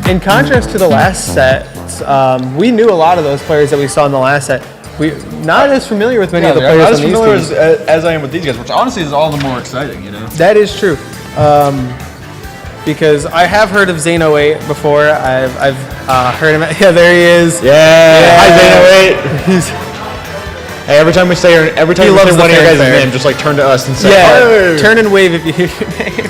in contrast to the last set, we knew a lot of those players that we saw in the last set. We're not as familiar with many of the players not on as these familiar teams. as I am with these guys, which honestly is all the more exciting, you know? That is true. Because I have heard of Zane 08 before. I've heard him. Yeah, there he is. Yeah. Hi, Zane 08. Hey, every time we say one of your guys' name, just like turn to us and say, Yeah, "Hey." turn and wave if you hear your name.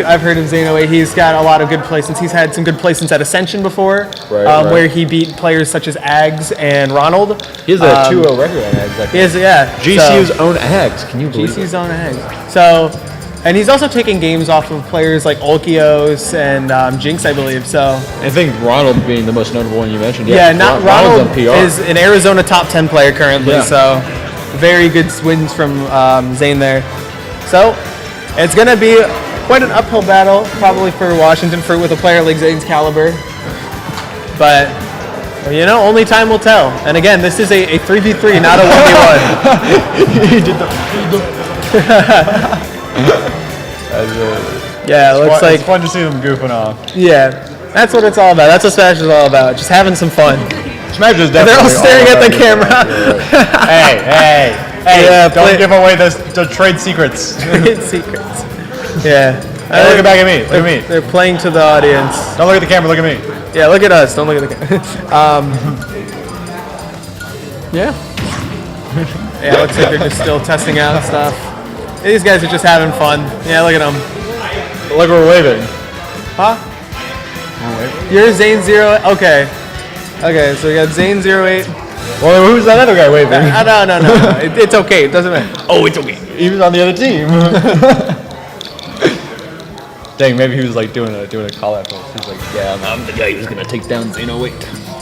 I've heard of Zane 08. He's got a lot of good placements. He's had some good placements at Ascension before, Right. where he beat players such as Ags and Ronald. He has a 2-0 record on Ags. He is, yeah. GCU's own Ags. Can you believe GCU's own Ags. So, And he's also taking games off of players like Olkios and Jinx, I believe. So I think Ronald being the most notable one you mentioned. yeah, not Ronald on PR. is an Arizona top 10 player currently. Yeah. So very good wins from Zane there. So it's going to be quite an uphill battle, probably for Washington with a player like Zane's caliber. But you know, only time will tell. And again, this is a 3v3, not a 1v1. He did the. Yeah, it looks like it's fun to see them goofing off. yeah. That's what it's all about. That's what Smash is all about. Just having some fun. Smash is definitely. They're all staring at the camera. Hey! Yeah, don't give away the trade secrets. Trade secrets. Yeah. Hey, look back at me. Look at me. They're playing to the audience. Don't look at the camera. Look at me. Yeah, look at us. Don't look at the camera. Yeah. Yeah, it looks like they're just still testing out stuff. These guys are just having fun. Yeah, look at them. Look, we're waving. Huh? You're Zane 08. Okay. Okay, so we got Zane 08. Well, who's that other guy waving? No. It's okay. It doesn't matter. Oh, it's okay. He was on the other team. Dang, maybe he was like doing a call out post. He's like, yeah, I'm the guy who's gonna take down Zane 08.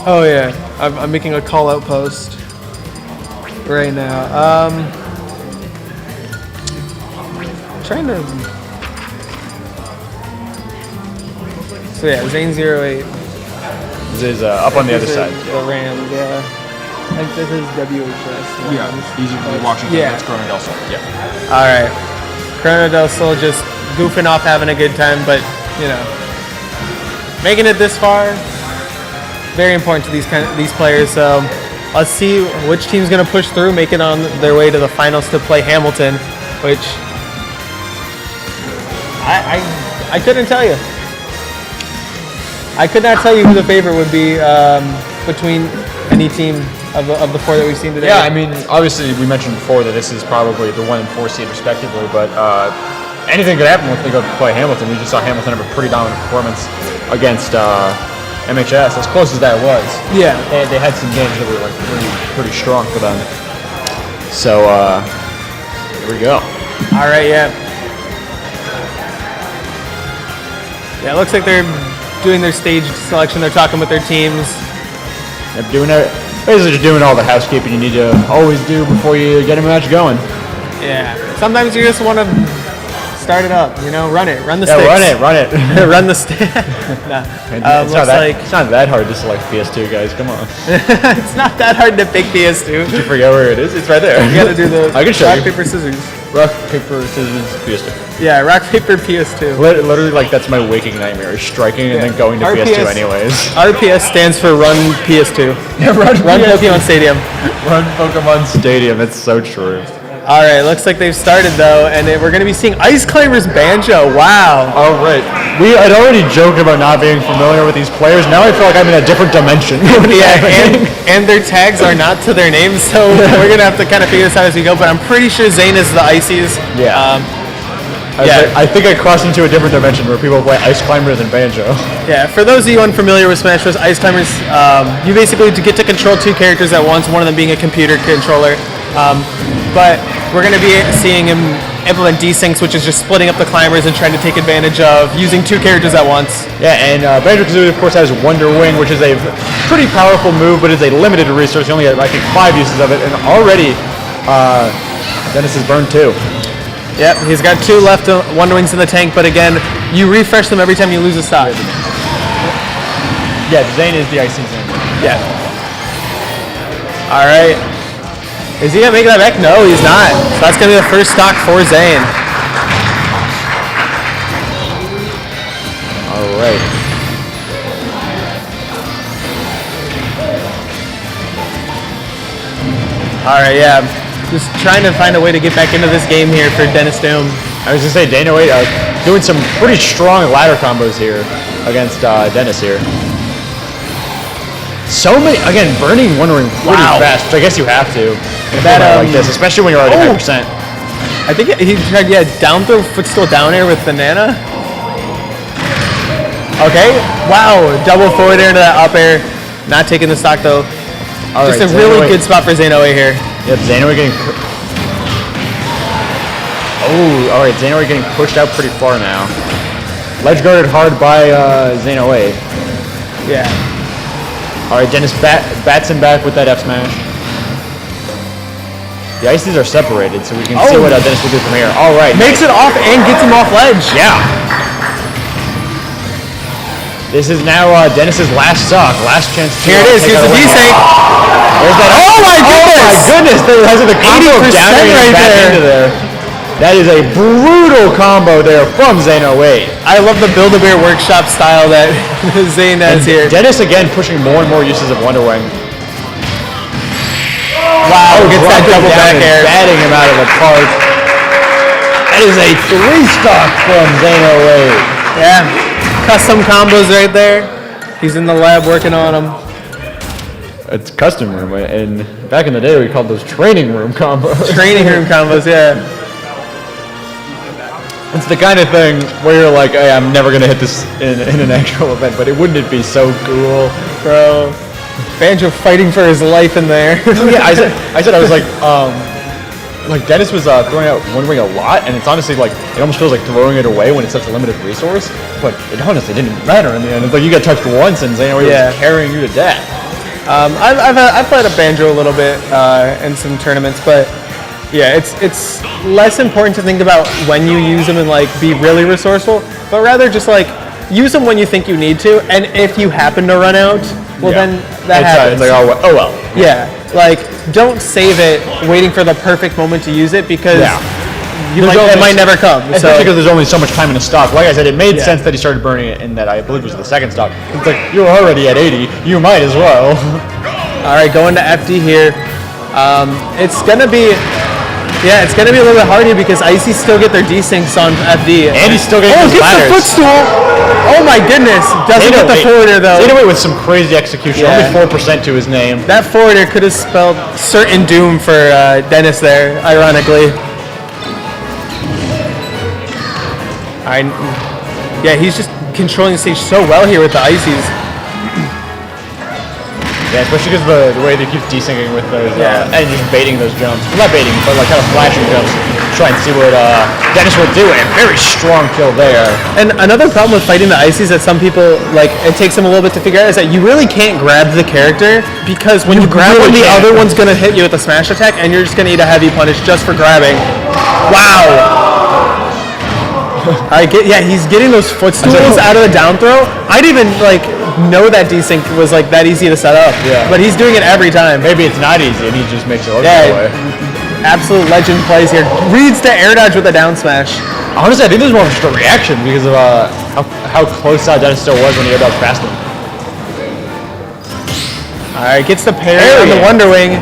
Oh yeah, I'm making a call out post right now. Trying to. So yeah, Zane 08. This is up on the other side. The Rams, yeah. I think this is WHS. He's Washington. Yeah. That's Corona Del Sol. Yeah. All right. Corona Del Sol just goofing off, having a good time, but you know, making it this far, very important to these players. So let's see which team's gonna push through, make it on their way to the finals to play Hamilton, which I couldn't tell you. I could not tell you who the favorite would be between any team of the four that we've seen today. Yeah, I mean, obviously we mentioned before that this is probably the 1 and 4 seed respectively, but anything could happen if they go play Hamilton. We just saw Hamilton have a pretty dominant performance against MHS, as close as that was. Yeah. They had some games that were like pretty strong for them. So here we go. All right, yeah. Yeah, it looks like they're doing their stage selection. They're talking with their teams. Yep, basically just doing all the housekeeping you need to always do before you get a match going. Yeah. Sometimes you just want to start it up, you know, run the sticks. Run it. Run the stick. Nah. It's not that hard to select PS2, guys. Come on. It's not that hard to pick PS2. Did you forget where it is? It's right there. You gotta do the I can show rock, you. paper, scissors. Rock, paper, scissors, PS2. Yeah, rock, paper, PS2. Literally, like, that's my waking nightmare, is striking and then going to PS2 anyways. RPS stands for Run PS2. Yeah, run Pokemon Stadium. Run Pokemon Stadium, it's so true. All right, looks like they've started though, and we're going to be seeing Ice Climbers Banjo. Wow. All right. We had already joked about not being familiar with these players. Now I feel like I'm in a different dimension. Yeah, and their tags are not to their names, so we're going to have to kind of figure this out as we go, but I'm pretty sure Zane is the Ices. Yeah. Yeah. I think I crossed into a different dimension where people play Ice Climbers and Banjo. Yeah, for those of you unfamiliar with Smash Bros. Ice Climbers, you basically get to control two characters at once, one of them being a computer controller. But we're going to be seeing him implement desyncs, which is just splitting up the climbers and trying to take advantage of using two characters at once. Yeah, and Banjo-Kazooie, of course, has Wonder Wing, which is a pretty powerful move, but is a limited resource. You only get, I think, 5 uses of it, and already Dennis has burned 2. Yep, he's got 2 left Wonder Wings in the tank, but again, you refresh them every time you lose a stock. Yeah, Zane is the icing Zane. Yeah. All right. Is he going to make that back? No, he's not. So that's going to be the first stock for Zane. All right. All right, yeah. Just trying to find a way to get back into this game here for Dennis Doom. I was going to say, Dana Wade doing some pretty strong ladder combos here against Dennis here. So many, again, burning Wonder Wing pretty fast, which I guess you have to in a format like this, especially when you're already 9%. I think he tried, down throw, footstool down air with the Nana. Okay, wow, double forward air into that up air. Not taking the stock though. Just a really good spot for Zane 08 here. Yep, Zane 08 getting... Oh, all right. Zeno getting pushed out pretty far now. Ledge guarded hard by Zeno 8. Yeah. All right, Dennis bats him back with that F smash. The ices are separated, so we can see what Dennis will do from here. All right. Makes it off and gets him off ledge. Yeah. This is now Dennis's last stock, last chance. Here it is. Here's the desync. There's that. Oh my goodness! There's the combo of down right back there. into there. That is a brutal combo there from Zeno 8. I love the Build-A-Bear workshop style that Zane has here. Dennis again pushing more and more uses of Wonder Wing. Wow, gets that double back air. Batting him out of the park. That is a 3-stock from Zeno 8. Yeah, custom combos right there. He's in the lab working on them. It's custom room, and back in the day we called those training room combos. Training room combos, yeah. It's the kind of thing where you're like, hey, I'm never gonna hit this in an actual event, but wouldn't it be so cool? Bro, Banjo fighting for his life in there. Yeah, I said I was like Dennis was throwing out Wonder Wing a lot, and it's honestly like, it almost feels like throwing it away when it's such a limited resource, but it honestly didn't matter in the end. It's like you got touched once and Zeno was carrying you to death. I've played a Banjo a little bit in some tournaments, but yeah, it's less important to think about when you use them and like be really resourceful, but rather just like use them when you think you need to, and if you happen to run out, well then that happens. It's like, oh well. Yeah, like don't save it waiting for the perfect moment to use it because it might never come. Especially because there's only so much time in a stock. Like I said, it made sense that he started burning it in that I believe was the second stock. It's like, you're already at 80, you might as well. All right, going to FD here. It's gonna be a little bit hard here because Icy still get their desyncs on FD. And he's still getting his gets ladders. the footstool. Oh my goodness. Doesn't get the forwarder though. Zeno with some crazy execution, only 4% to his name. That forwarder could have spelled certain doom for Dennis there, ironically. Yeah, he's just controlling the stage so well here with the Ices. Yeah, especially because the way they keep desyncing with those, and just baiting those jumps. Well, not baiting, but like kind of flashing jumps. Try and see what Dennis will do. And very strong kill there. And another problem with fighting the Ices that some people, like, it takes them a little bit to figure out is that you really can't grab the character because when you grab one, the other one's going to hit you with a smash attack and you're just going to eat a heavy punish just for grabbing. Wow! He's getting those footstools out of the down throw. I didn't even know that desync was like that easy to set up. Yeah. But he's doing it every time. Maybe it's not easy and he just makes it look that way. Absolute legend plays here. Reads the air dodge with a down smash. Honestly, I think this is more of just a reaction because of how close Dennis still was when he air dodged past him. Alright, gets the parry on the Wonder Wing.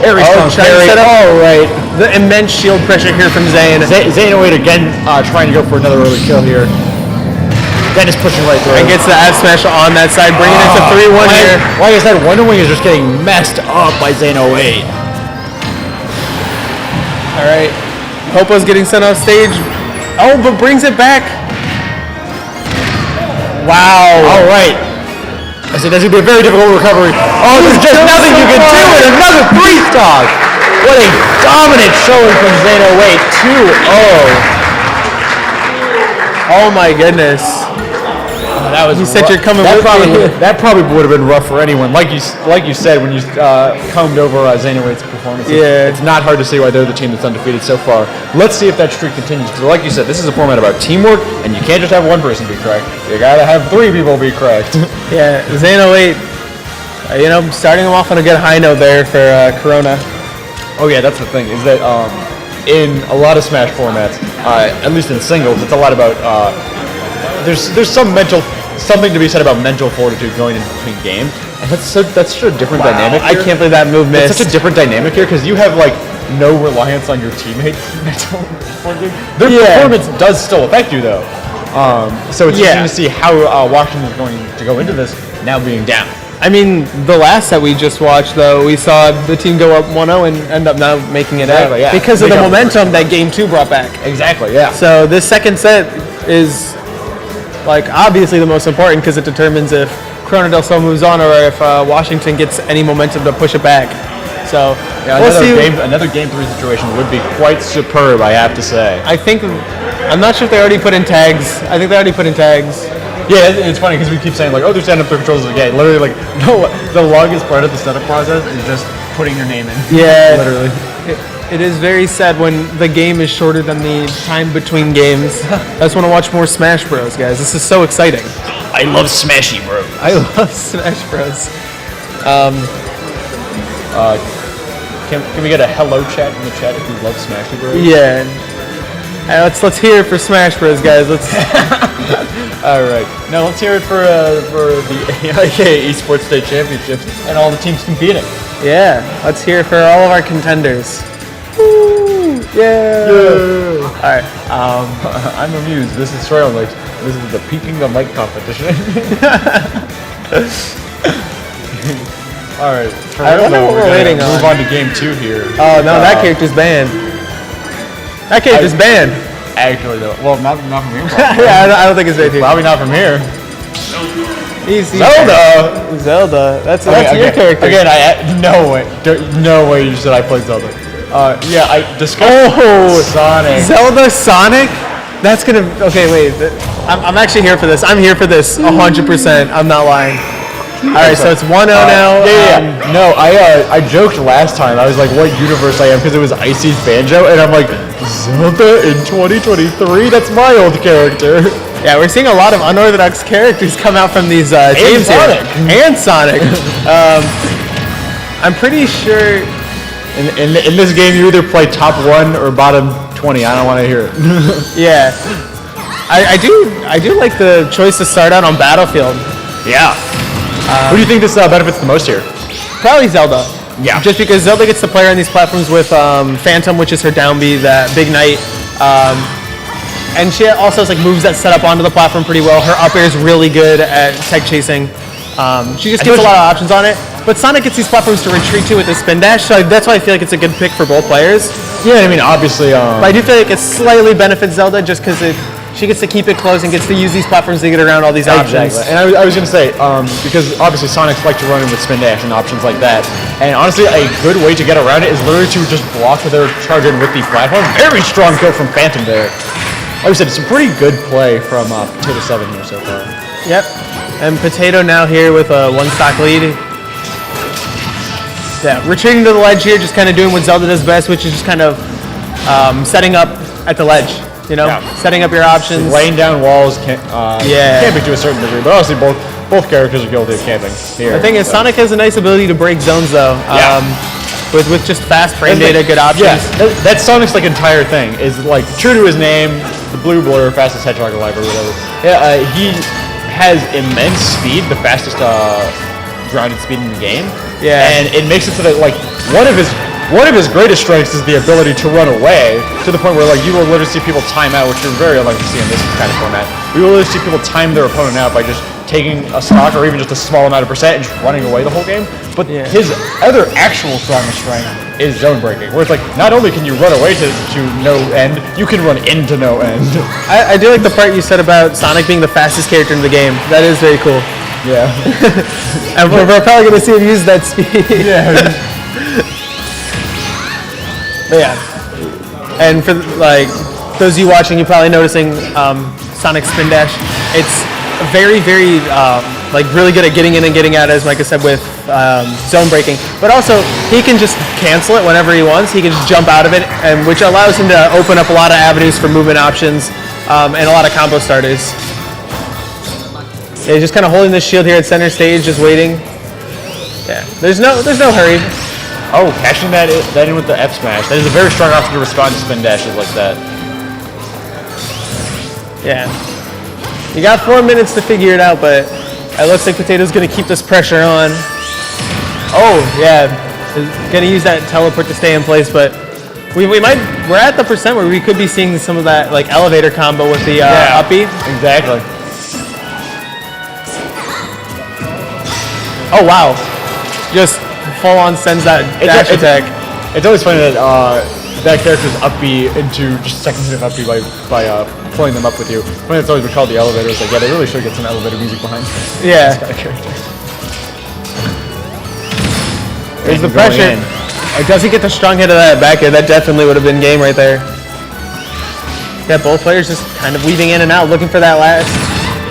Very strong parry. All right. The immense shield pressure here from Zane. Zane 8 again trying to go for another early kill here. Dennis pushing right through. And gets the F smash on that side, bringing it to 3-1 here. Like I said, Wonder Wing is just getting messed up by Zane 8. All right. Popo's getting sent off stage. Oh, but brings it back. Wow. All right. I said that's going to be a very difficult recovery. Oh, there's just nothing you can do with another 3-stock. What a dominant showing from Zane 8. 2-0. Oh my goodness. That was. You said you're coming that with me. That probably would have been rough for anyone. Like you said when you combed over Zane 8's performance. Yeah. It's not hard to see why they're the team that's undefeated so far. Let's see if that streak continues. Because like you said, this is a format about teamwork, and you can't just have one person be correct. You gotta have 3 people be correct. Yeah, Zane 8. Starting them off on a good high note there for Corona. Oh yeah, that's the thing, is that in a lot of Smash formats, at least in singles, it's a lot about there's something to be said about mental fortitude going in between games, and that's such a different dynamic here. I can't believe that move missed. It's such a different dynamic here because you have no reliance on your teammates' mental fortitude. Their performance does still affect you though, so it's interesting to see how Washington is going to go into this now being down. I mean, the last set we just watched, though, we saw the team go up 1-0 and end up not making it out because of the momentum that Game 2 brought back. Exactly, yeah. So this second set is, obviously the most important because it determines if Corona del Sol moves on or if Washington gets any momentum to push it back. So Yeah, we'll see. another game 3 situation would be quite superb, I have to say. I'm not sure if they already put in tags. I think they already put in tags. Yeah, it's funny because we keep saying like, oh, they're setting up their controls again. Literally, like, no, the longest part of the setup process is just putting your name in. Yeah, literally. It is very sad when the game is shorter than the time between games. I just want to watch more Smash Bros, guys. This is so exciting. I love Smashy, bro. I love Smash Bros. Can we get a hello chat in the chat if you love Smashy, bro? Yeah. Let's hear it for Smash Bros, guys. Let's. All right. Now let's hear it for the AIA Esports State Championships and all the teams competing. Yeah. Let's hear it for all of our contenders. Woo! Yeah. All right. I'm amused. This is Trail Mix. This is the Peeking the Mic competition. All right. I wonder what we're waiting on. Move on to game 2 here. Oh no, that character's banned. That character's banned. Actually, though, well, not from here. Yeah, I don't think it's right here. Probably not from here. Zelda. Zelda. That's your character. Again, no way. You said I played Zelda. Yeah, I discussed Sonic. Zelda Sonic. That's gonna. Okay, wait. I'm actually here for this. I'm here for this 100%. I'm not lying. All right, so it's 1-0 now. Yeah. No, I joked last time. I was like, what universe I am because it was Icy's Banjo, and I'm like, Zelda in 2023. That's my old character. Yeah, we're seeing a lot of unorthodox characters come out from these teams Sonic. here. And Sonic. I'm pretty sure. In this game, you either play top 1 or bottom 20. I don't want to hear it. Yeah. I do like the choice to start out on Battlefield. Yeah. Who do you think this benefits the most here? Probably Zelda. Yeah. Just because Zelda gets to play on these platforms with Phantom, which is her down B, that Big Knight. And she also has like moves that set up onto the platform pretty well. Her up air is really good at tech chasing. She just gets a lot of options on it. But Sonic gets these platforms to retreat to with the spin dash, so that's why I feel like it's a good pick for both players. Yeah, I mean, obviously. But I do feel like it slightly benefits Zelda just because she gets to keep it close and gets to use these platforms to get around all these options. Exactly. And I was going to say, because obviously Sonics like to run in with spin dash and options like that. And honestly, a good way to get around it is literally to just block their charge in with these platforms. Very strong kill from Phantom there. Like I said, it's a pretty good play from Potato 7 here so far. Yep. And Potato now here with a 1-stock lead. Yeah, retreating to the ledge here, just kind of doing what Zelda does best, which is just kind of setting up at the ledge. You know, setting up your options. Laying down walls, camping to a certain degree, but obviously both characters are guilty of camping here. The thing is, Sonic has a nice ability to break zones, though. With just fast frame data, good options. Yeah, that's Sonic's like entire thing is like true to his name, the blue blur, fastest hedgehog alive or whatever. Yeah, he has immense speed, the fastest grounded speed in the game. Yeah, and it makes it so that like one of his greatest strengths is the ability to run away to the point where like you will literally see people time out, which you're very unlikely to see in this kind of format. We will literally see people time their opponent out by just taking a stock or even just a small amount of percent and just running away the whole game. But his other actual strongest strength is zone breaking, where it's like not only can you run away to no end, you can run into no end. I do like the part you said about Sonic being the fastest character in the game. That is very cool. Yeah. And we're probably going to see him use that speed. Yeah. But yeah. And for like those of you watching, you're probably noticing Sonic's spin dash. It's very, very like really good at getting in and getting out, as Micah said, with zone breaking. But also, he can just cancel it whenever he wants. He can just jump out of it, and which allows him to open up a lot of avenues for movement options and a lot of combo starters. Yeah, he's just kind of holding this shield here at center stage, just waiting. Yeah, there's no hurry. Oh, cashing that in with the F smash. That is a very strong option to respond to spin dashes like that. Yeah. You got 4 minutes to figure it out, but it looks like Potato's going to keep this pressure on. Oh, yeah. Going to use that teleport to stay in place, but we're at the percent where we could be seeing some of that like elevator combo with the up B. Exactly. Oh, wow. Just full on sends that dash attack. It's always funny that that character's up B into just second hit up B by pulling them up with you. When it's always been called the elevator, it's like, yeah, they really should get some elevator music behind yeah. this kind of character. There's the pressure. Or does he get the strong hit of that back air? That definitely would have been game right there. Yeah, both players just kind of weaving in and out, looking for that last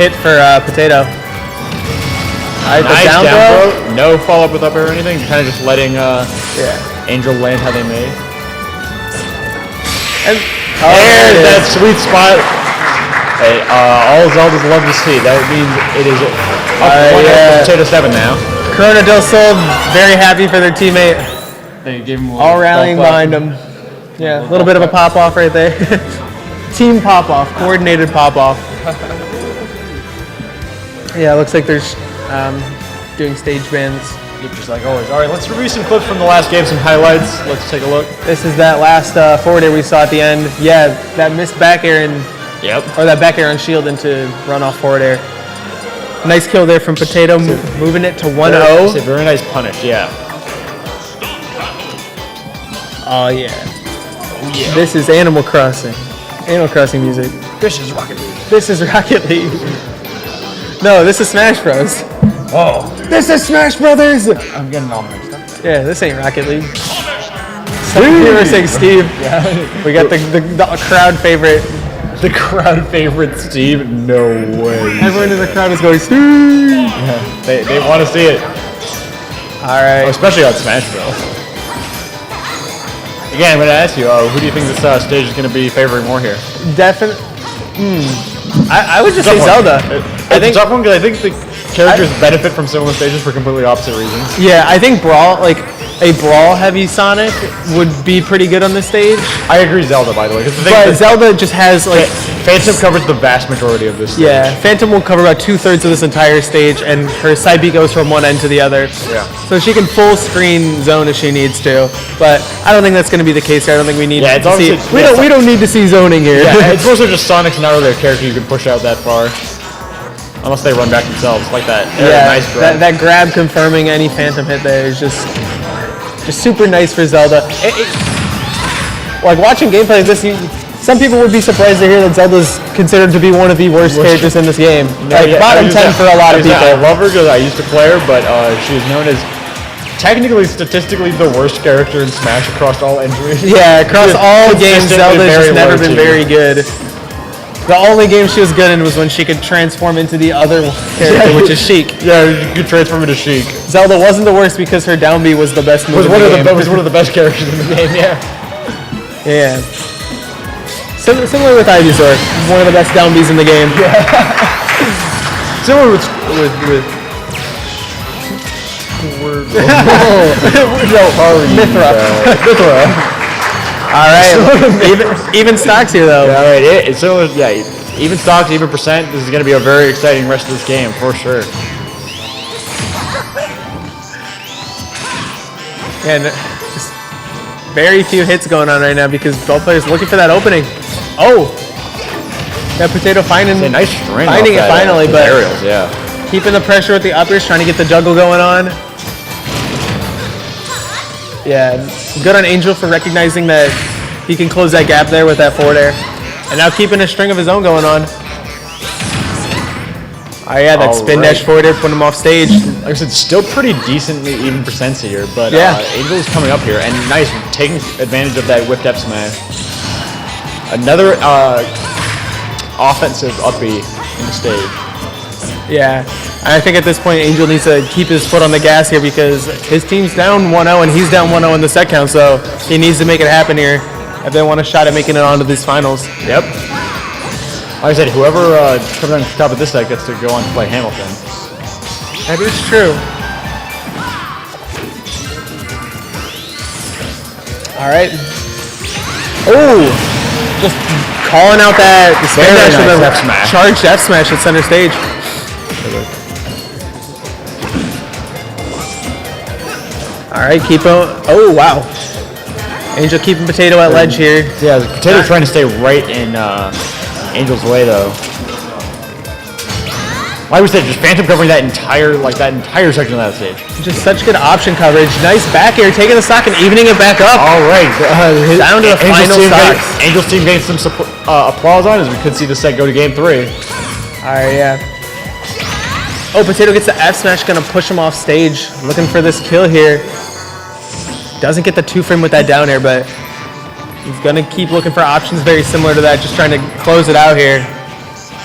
hit for Potato. All right, Nice the down throw. No follow-up with up air or anything. Kind of just letting Angel land how they may. And there's that sweet spot. Hey, all Zeldas love to see. That means it is up 1-0 Potato 7 now. Corona del Sol very happy for their teammate. They gave him all rallying behind him. Yeah, a little bit of a pop-off right there. Team pop-off, coordinated pop-off. Yeah, looks like they're doing stage bans. Just like always. All right, let's review some clips from the last game, some highlights. Let's take a look. This is that last forward air we saw at the end. Yeah, that missed back air or that back air on shield into runoff forward air. Nice kill there from Potato, moving it to 1-0. Very nice punish, yeah. Oh yeah. This is Animal Crossing. Animal Crossing music. This is Rocket League. This is Rocket League. No, this is Smash Bros. Oh. This is Smash Brothers! I'm getting all mixed up. Yeah, this ain't Rocket League. You were saying Steve. Yeah. We got the crowd favorite. The crowd favorite Steve? No way. Everyone in the crowd is going, Steve! Yeah, they want to see it. Alright. Especially on Smash Bros. Again, I'm going to ask you, who do you think this stage is going to be favoring more here? Definitely. I would just say Zelda. I think tough one because I think the characters benefit from similar stages for completely opposite reasons. Yeah, I think a brawl heavy Sonic would be pretty good on this stage. I agree, Zelda, by the way. But Zelda just has Phantom covers the vast majority of this stage. Yeah, Phantom will cover about 2/3 of this entire stage, and her side B goes from one end to the other. Yeah. So she can full screen zone if she needs to. But I don't think that's going to be the case here. I don't think we need to see. We don't need to see zoning here. Yeah, it's mostly just Sonic's not really a character you can push out that far. Unless they run back themselves, like that. Yeah, nice grab. That grab confirming any Phantom hit there is just super nice for Zelda. Like watching gameplay of this, some people would be surprised to hear that Zelda's considered to be one of the worst characters in this game. Bottom 10 for a lot of people. I love her because I used to play her, but she's known as technically, statistically, the worst character in Smash across all entries. Yeah, across all games, Zelda's just never been very good. The only game she was good in was when she could transform into the other character, which is Sheik. Yeah, you could transform into Sheik. Zelda wasn't the worst because her down B was the best move in the game. Was one of the best characters in the game, yeah. Yeah. Similar with Ivysaur, one of the best down Bs in the game. Yeah. Similar with Mithra. All right, even stocks here though. Yeah, all right. It's similar. Yeah, even stocks, even percent. This is going to be a very exciting rest of this game for sure. And just very few hits going on right now because both players looking for that opening. Oh, that Potato finding a nice string finding it finally, but aerials, yeah. Keeping the pressure with the uppers, trying to get the juggle going on. Yeah, good on Angel for recognizing that he can close that gap there with that forward air. And now keeping a string of his own going on. Oh yeah, that spin dash forward air putting him off stage. Like I said, still pretty decently even percents here, but Angel is coming up here and nice, taking advantage of that whipped up smash. Another offensive up B in the stage. Yeah, I think at this point Angel needs to keep his foot on the gas here because his team's down 1-0 and he's down 1-0 in the set count, so he needs to make it happen here if they want a shot at making it onto these finals. Yep. Like I said, whoever comes on top of this set gets to go on to play Hamilton. That is true. All right. Oh, just calling out that spin dash with a charged F smash at center stage. All right, keep on. Oh wow. Angel keeping Potato at ledge here. Yeah, Potato trying to stay right in Angel's way though. Like we said, just Phantom covering that entire section of that stage. Just such good option coverage. Nice back air, taking the stock and evening it back up. All right, down to the final stocks. Angel's team getting some applause on as we could see the set go to game 3. All right, yeah. Oh, Potato gets the F smash, gonna push him off stage. Looking for this kill here. Doesn't get the 2-frame with that down air, but he's going to keep looking for options very similar to that, just trying to close it out here.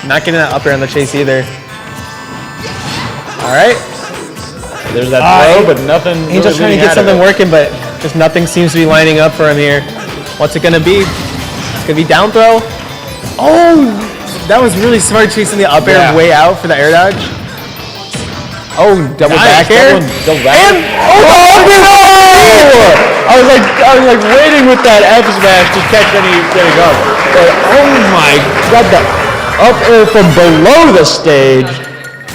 Not getting that up air on the chase either. All right. There's that throw, but nothing. Angel's trying to get something working, but just nothing seems to be lining up for him here. What's it going to be? It's going to be down throw. Oh, that was really smart chasing the up air way out for the air dodge. Oh, double back air. Double back air. I was like waiting with that F smash to catch anything up. But oh my god, the up air from below the stage.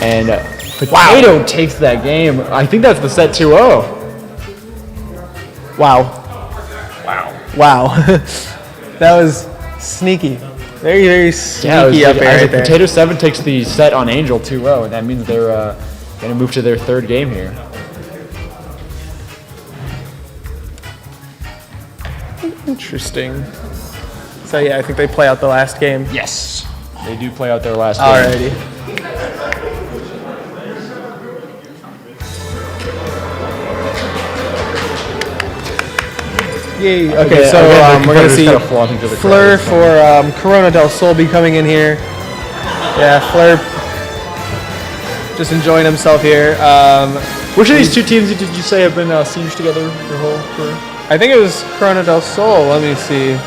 And Potato takes that game. I think that's the set 2-0. Wow. That was sneaky. Very, very sneaky up air right there. Potato 7 takes the set on Angel 2-0, and that means they're going to move to their third game here. Interesting. So yeah, I think they play out the last game. Yes, they do play out their last game. Alrighty. Yay. Okay, so we're going to see Fleur for Corona del Sol be coming in here. Yeah, Fleur just enjoying himself here. Which of these two teams did you say have been sieged together your whole career? I think it was Corona del Sol. Let me see.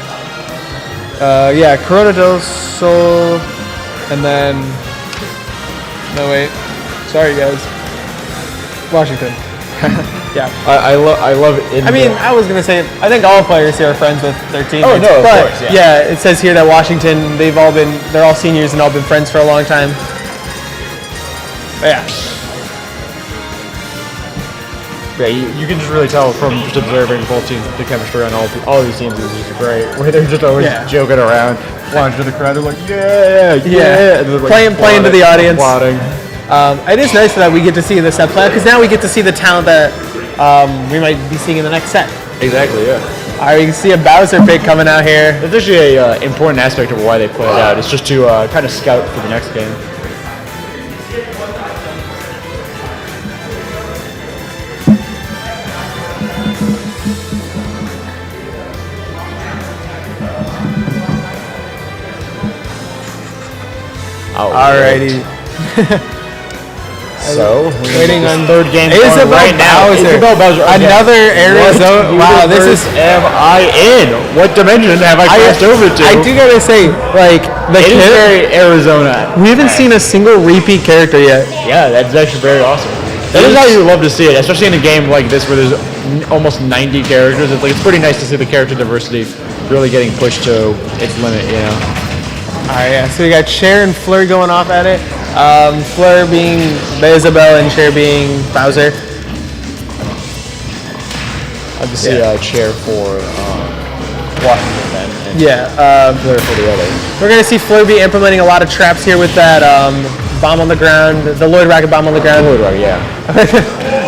Yeah, Corona del Sol, and then no wait, sorry guys, Washington. Yeah, I love it. I mean, I was gonna say I think all players here are friends with their teammates. Oh no, of but course, yeah, it says here that Washington, they're all seniors and all been friends for a long time. But yeah. Yeah, you can just really tell from just observing both teams, the chemistry on all these teams is just great. Where they're just always joking around, flying to the crowd. They're like, yeah. And they're like, playing to the audience. Applauding. It is nice that we get to see this set play because now we get to see the talent that we might be seeing in the next set. Exactly, yeah. All right, you can see a Bowser pick coming out here. That's actually an important aspect of why they play it out. It's just to kind of scout for the next game. Alrighty. So, waiting on third game Isabel right now. Isabel Bowser. Another Arizona. Wow, this is. Am I in? What dimension have I crossed over to? I do gotta say, like, it is very Arizona. We haven't seen a single repeat character yet. Yeah, that's actually very awesome. That is how you love to see it, especially in a game like this where there's almost 90 characters. It's pretty nice to see the character diversity really getting pushed to its limit, you know. Alright, yeah, so we got Cher and Fleur going off at it. Fleur being the Isabel and Cher being Bowser. I can see Cher for Washington then. And Fleur for the other. We're going to see Fleur be implementing a lot of traps here with that bomb on the ground, the Lloyd Rocket bomb on the ground. Lloyd Rocket, yeah.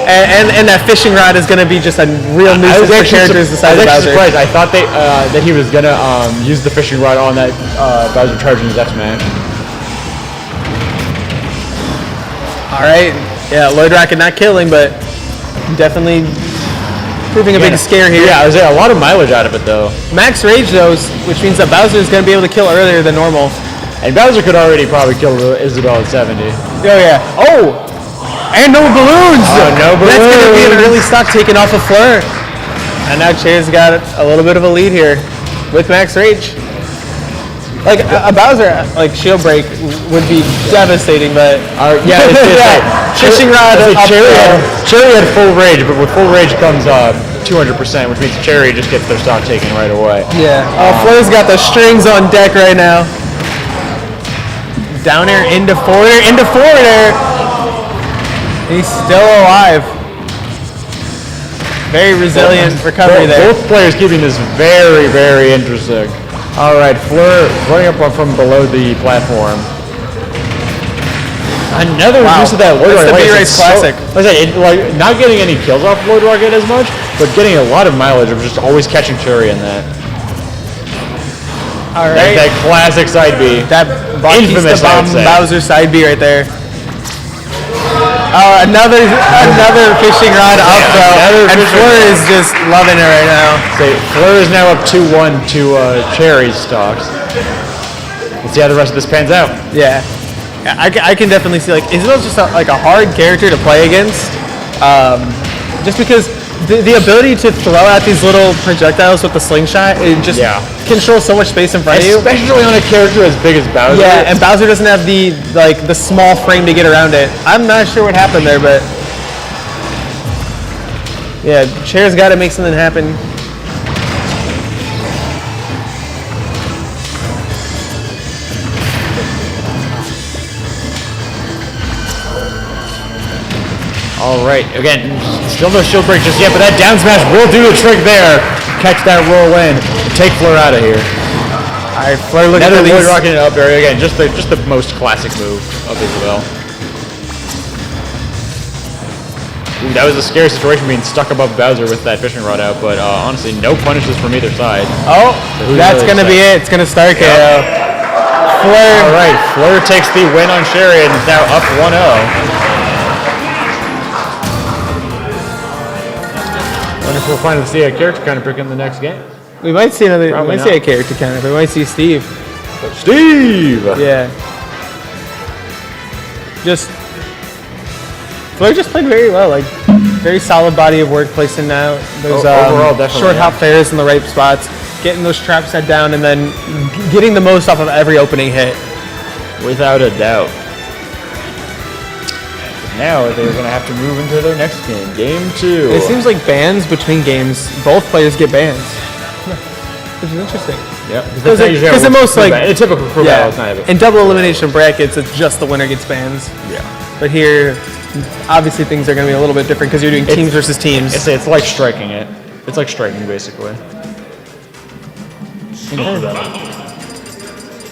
and that fishing rod is going to be just a real nuisance for characters the size of Bowser. I was actually surprised. I thought that he was going to use the fishing rod on that Bowser charging his F-Smash. Alright, yeah, Lloyd Rocket not killing, but definitely proving a big scare here. Yeah, I was a lot of mileage out of it though. Max Rage though, which means that Bowser is going to be able to kill earlier than normal. And Bowser could already probably kill Isabel at 70. Oh yeah. Oh! And no balloons! No balloons! That's going to be an early stock taken off of Fleur. And now Cher's got a little bit of a lead here with Max Rage. Like a Bowser, like shield break would be devastating, but fishing rod. Cherry had full rage, but with full rage comes 200%, which means Cherry just gets their stock taken right away. Yeah. Fleur's got the strings on deck right now. Down air into forward air. He's still alive. Very resilient recovery there. Both players keeping this very, very interesting. All right, Fleur running up from below the platform. Another use of that Lloyd Rocket. That's the B-Race classic. Not getting any kills off Lloyd Rocket as much, but getting a lot of mileage of just always catching Cherry in that. All right. That classic side B. That infamous Bowser side B right there. Another fishing rod up throw, and Fleur is just loving it right now. So Fleur is now up 2-1 to Cherry's stocks. Let's see how the rest of this pans out. Yeah, I can definitely see, like, Isabel's just like a hard character to play against, just because the ability to throw out these little projectiles with the slingshot, it just controls so much space in front of you. Especially on a character as big as Bowser. Yeah, and Bowser doesn't have the small frame to get around it. I'm not sure what happened there, but yeah, Chair's got to make something happen. All right, again, still no shield break just yet, but that down smash will do the trick there. Catch that roll in, take Fleur out of here. All right, Fleur looking for these. rocking it up area again, just the most classic move of Isabel. Ooh, that was a scary situation being stuck above Bowser with that fishing rod out, but honestly, no punishes from either side. Oh, so that's really gonna be it. It's gonna start KO. Fleur. All right, Fleur takes the win on Sherry and is now up 1-0. We'll finally see a character counter pick in the next game. We might see another. We might see a character counter. We might see Steve. Steve. Yeah. Fleur just played very well. Like, very solid body of work placing out those overall, definitely, short hop fairs in the right spots, getting those traps set down, and then getting the most off of every opening hit. Without a doubt. Now they're going to have to move into their next game, Game 2. It seems like bans between games, both players get bans, which is interesting. Yep. Because the most like a typical crew battle is not in double elimination brackets, it's just the winner gets bans. Yeah. But here, obviously things are going to be a little bit different because you're doing teams versus teams. It's like striking it. It's like striking basically.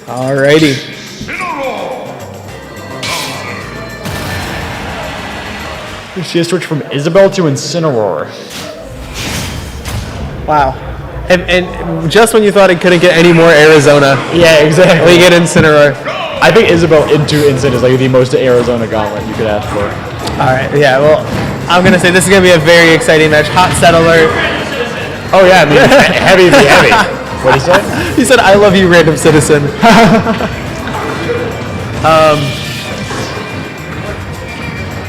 Alrighty. You see a switch from Isabel to Incineroar. Wow. And just when you thought it couldn't get any more Arizona. Yeah, exactly. We get Incineroar. I think Isabel into Incin is like the most Arizona gauntlet you could ask for. Alright, yeah, well, I'm going to say this is going to be a very exciting match. Hot set alert. Oh yeah, I mean, heavy be heavy. What did he say? He said, I love you, random citizen.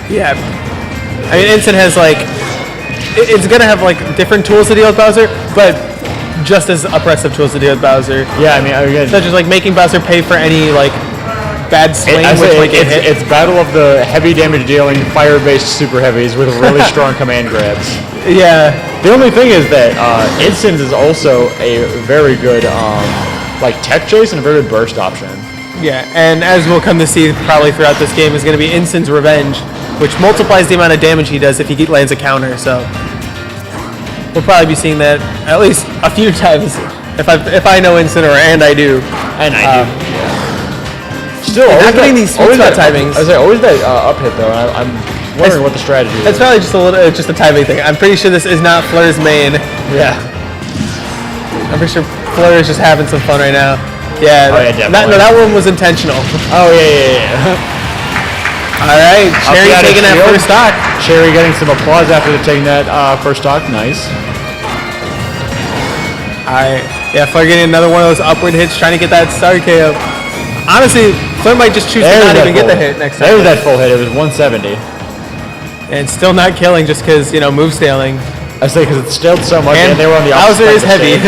Yeah. I mean, Incin has like, it's gonna have like different tools to deal with Bowser, but just as oppressive tools to deal with Bowser. Yeah, I mean, such as like making Bowser pay for any like bad swing, it's battle of the heavy damage dealing fire-based super heavies with really strong command grabs. Yeah. The only thing is that Incin's is also a very good like tech chase and a very good burst option. Yeah, and as we'll come to see probably throughout this game is going to be Incin's Revenge, which multiplies the amount of damage he does if he lands a counter. So we'll probably be seeing that at least a few times if I know Incineroar, and I do. And I do. Yeah. Still, not getting these sweet spot timings. I was like, always that up hit though. And I'm wondering what the strategy is. It's probably just a timing thing. I'm pretty sure this is not Fleur's main. Yeah. I'm pretty sure Fleur is just having some fun right now. Yeah. Oh, yeah, definitely. That one was intentional. Oh yeah. All right, Cherry taking that first stock. Cherry getting some applause after taking that first stock. Nice. All right. Yeah, Fleur getting another one of those upward hits, trying to get that star KO. Honestly, Fleur might just choose to not even get the hit next time. There was that full hit. It was 170. And still not killing just because, move scaling. I say because it scaled so much and they were on the opposite Bowser is heavy.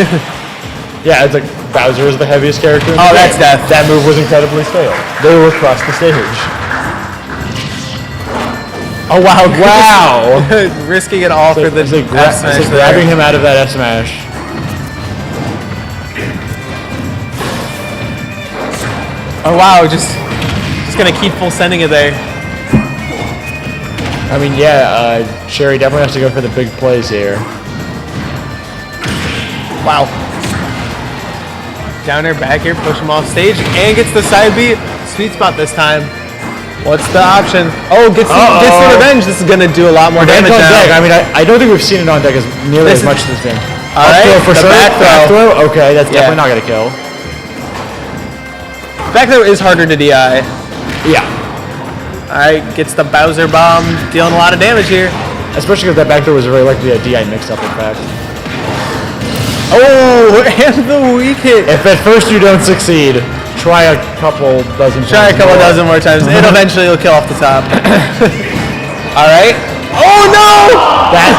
Yeah, it's like Bowser is the heaviest character in the game. That's death. That move was incredibly scaled. They were across the stage. Oh, wow. Wow. Risking it all for the F smash. Grabbing him out of that F smash. Oh, wow. Just going to keep full sending it there. I mean, yeah, Cherry definitely has to go for the big plays here. Wow. Down there, back here, push him off stage, and gets the side beat. Sweet spot this time. What's the option? Oh, gets the revenge. This is going to do a lot more damage now. Deck. I mean, I don't think we've seen it on deck as nearly as much as this game. All right, for the sure. back throw. Okay, that's definitely not going to kill. Back throw is harder to DI. Yeah. Alright, gets the Bowser bomb, dealing a lot of damage here. Especially because that back throw was very likely a DI mix-up, in fact. Oh, and the weak hit. If at first you don't succeed, try a couple dozen more times. It eventually will kill off the top. Alright. Oh no! That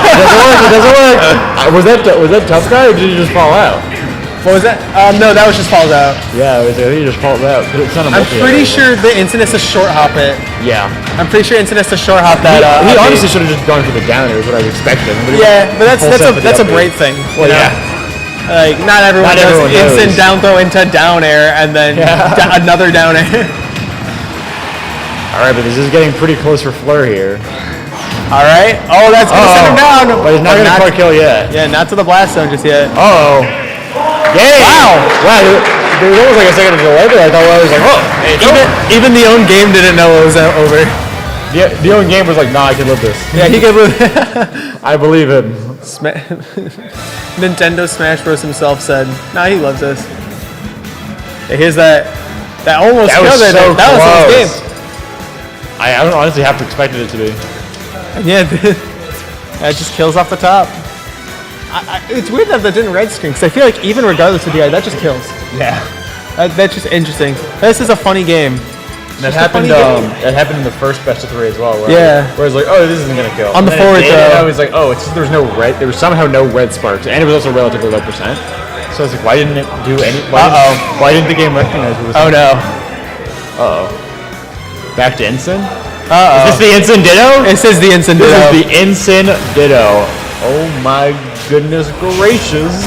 doesn't work. Was that tough guy or did he just fall out? What was that? No, that was just falls out. Yeah, I think he just fall out. I'm pretty sure the instant is a short hop it. Yeah. I'm pretty sure instant is a short hop that. He honestly should have just gone for the downer, is what I was expecting. But that's a great thing. Well, yeah. Like not everyone does instant down throw into down air and then another down air. All right, but this is getting pretty close for Fleur here. All right. Oh, that's gonna send him down. But he's not gonna quite kill yet. Yeah, not to the blast zone just yet. Uh-oh. Game! Wow. There was almost like a second of delay there. I thought I was like, oh. Even the own game didn't know it was over. The own game was like, nah, I can live this. Yeah, he could live. I believe him. Nintendo Smash Bros. Himself said, nah, he loves this. Yeah, here's that almost killed it. That was his game. I honestly have to expect it to be. Yeah, that just kills off the top. It's weird that didn't red screen because I feel like even regardless of DI, that just kills. Yeah. That's just interesting. This is a funny game. That happened. That happened in the first best of 3 as well. Where I was like, oh, this isn't gonna kill. On the forward though, I was like, oh, it's just, there was no red. There was somehow no red sparks, and it was also relatively low percent. So I was like, why didn't it do any? Why didn't the game recognize it was? Oh no. Back to Ensign. Is this the Ensign Ditto? This is the Ensign Ditto. This is the Ensign Ditto. Oh my goodness gracious.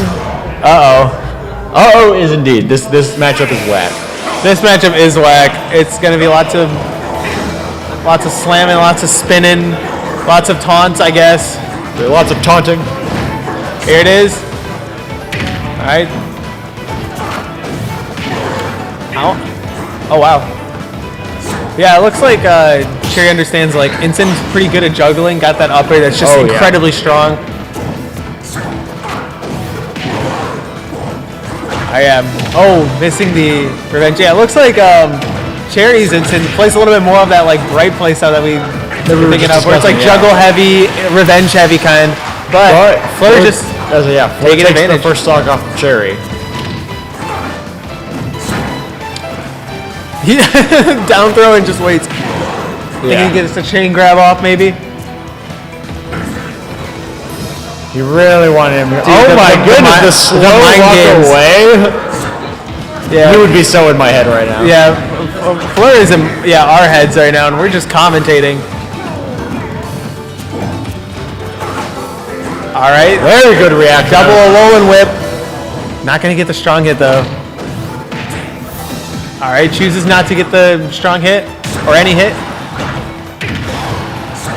Uh-oh is indeed. This matchup is whack. This matchup is whack. It's gonna be lots of slamming, lots of spinning, lots of taunts, I guess. Lots of taunting. Here it is. Alright. Oh wow. Yeah, it looks like Cherry understands like Ensign's pretty good at juggling, got that upper that's just incredibly strong. I am missing the revenge. Yeah, it looks like Cherry's Ensign plays a little bit more of that like bright play style that we were thinking of, where it's like juggle heavy, revenge heavy kind. But Fleur just taking advantage. The first stock off of Cherry. He down throw and just waits. Think he gets the chain grab off maybe? He really wanted him. Oh my goodness, the slow walk away. Yeah. He would be so in my head right now. Yeah, Fleur is in our heads right now, and we're just commentating. All right. Very good reaction. Double a rolling whip. Not gonna get the strong hit though. All right, chooses not to get the strong hit or any hit.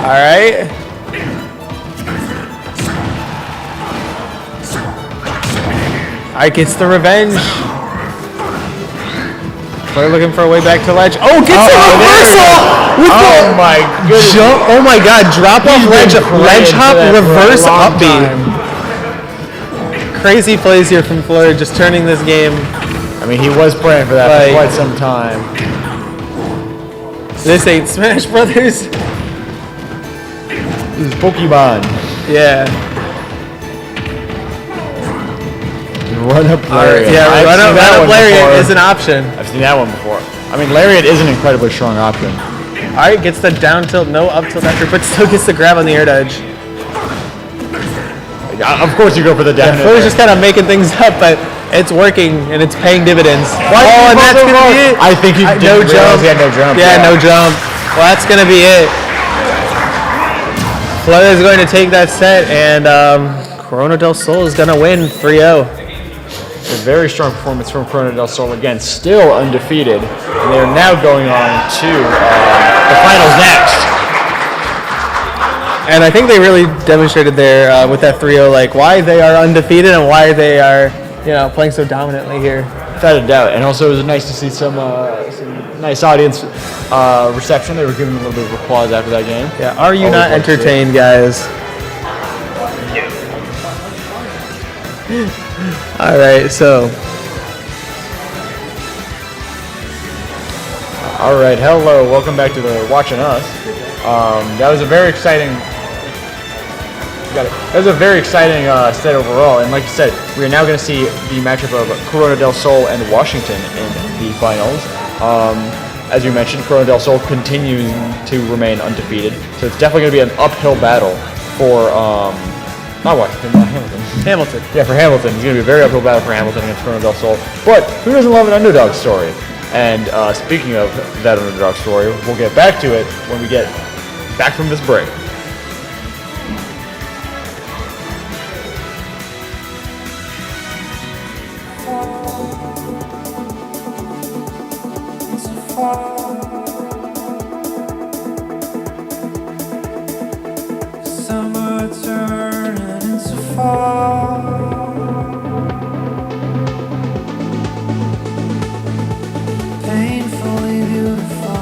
All right. All right, gets the revenge. We're looking for a way back to ledge. Oh, gets the reversal! My goodness. Oh my god, drop off ledge hop, reverse up B. Crazy plays here from Fleur, just turning this game. I mean, he was praying for that for quite some time. This ain't Smash Brothers. This is Pokemon. Yeah. Run up Lariat. Run up Lariat is an option. I've seen that one before. I mean, Lariat is an incredibly strong option. All right, gets the down tilt, no up tilt after, but still gets the grab on the air dodge. Of course you go for the down. Fleur's just kind of making things up, but it's working and it's paying dividends. And that's gonna be it. I think he no jump. He had no jump. Yeah, no jump. Well, that's gonna be it. Fleur is going to take that set, and Corona del Sol is gonna win 3-0. A very strong performance from Corona del Sol again, still undefeated. And they are now going on to the finals next. And I think they really demonstrated there with that 3-0, like why they are undefeated and why they are, playing so dominantly here. Without a doubt. And also it was nice to see some nice audience reception. They were giving a little bit of applause after that game. Yeah. Are you not entertained, guys? All right. So. All right, hello, welcome back to the Watching Us. That was a very exciting. That was a very exciting set overall, and like you said, we are now going to see the matchup of Corona del Sol and Washington in the finals. As you mentioned, Corona del Sol continues to remain undefeated, so it's definitely going to be an uphill battle for not Washington, Hamilton. Hamilton. Yeah, for Hamilton, it's going to be a very uphill battle for Hamilton against Corona del Sol. But who doesn't love an underdog story? And speaking of that underdog story, we'll get back to it when we get back from this break. Summer turning into fall. Painfully beautiful.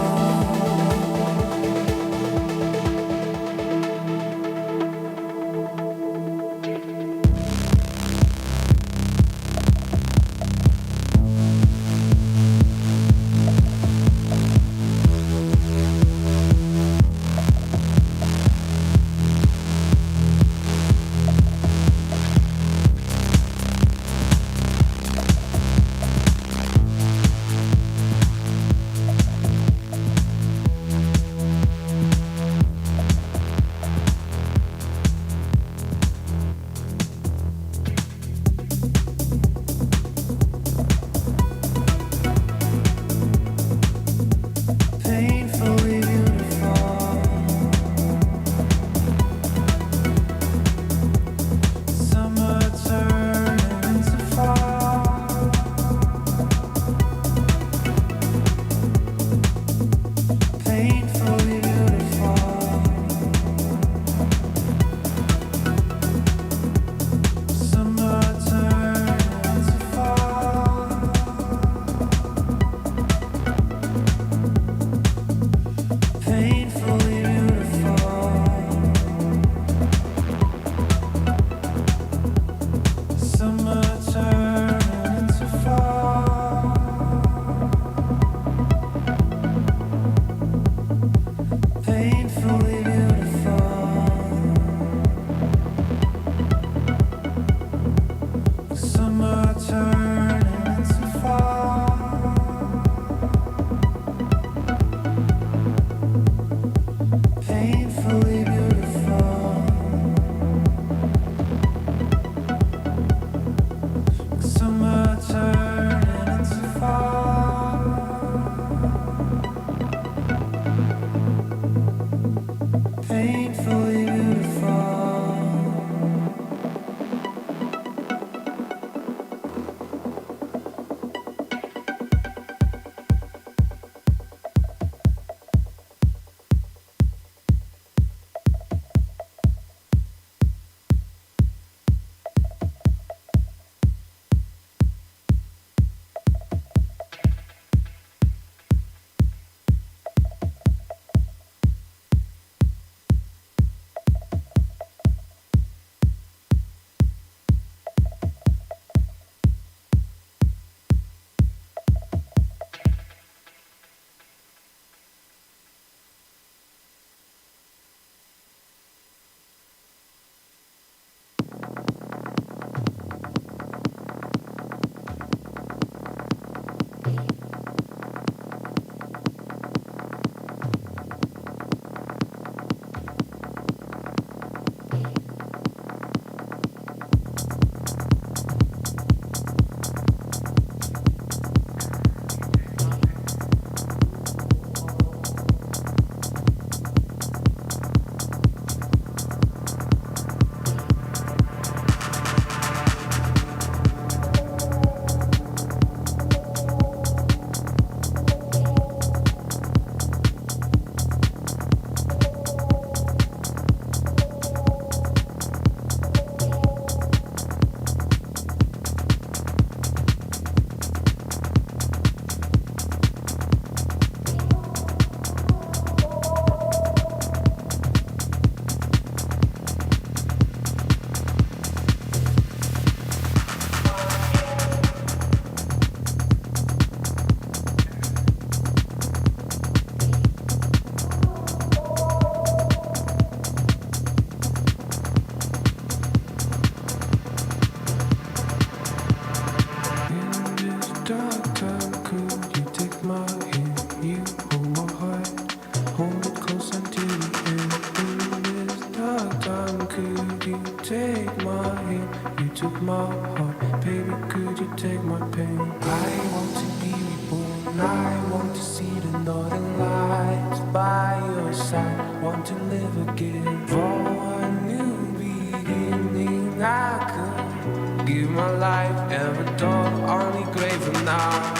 You hold my heart, hold it close until the end. In this dark time, could you take my hand? You took my heart, baby, could you take my pain? I want to be reborn, I want to see the northern lights by your side. Want to live again for a new beginning. I could give my life every dawn, only grave for now.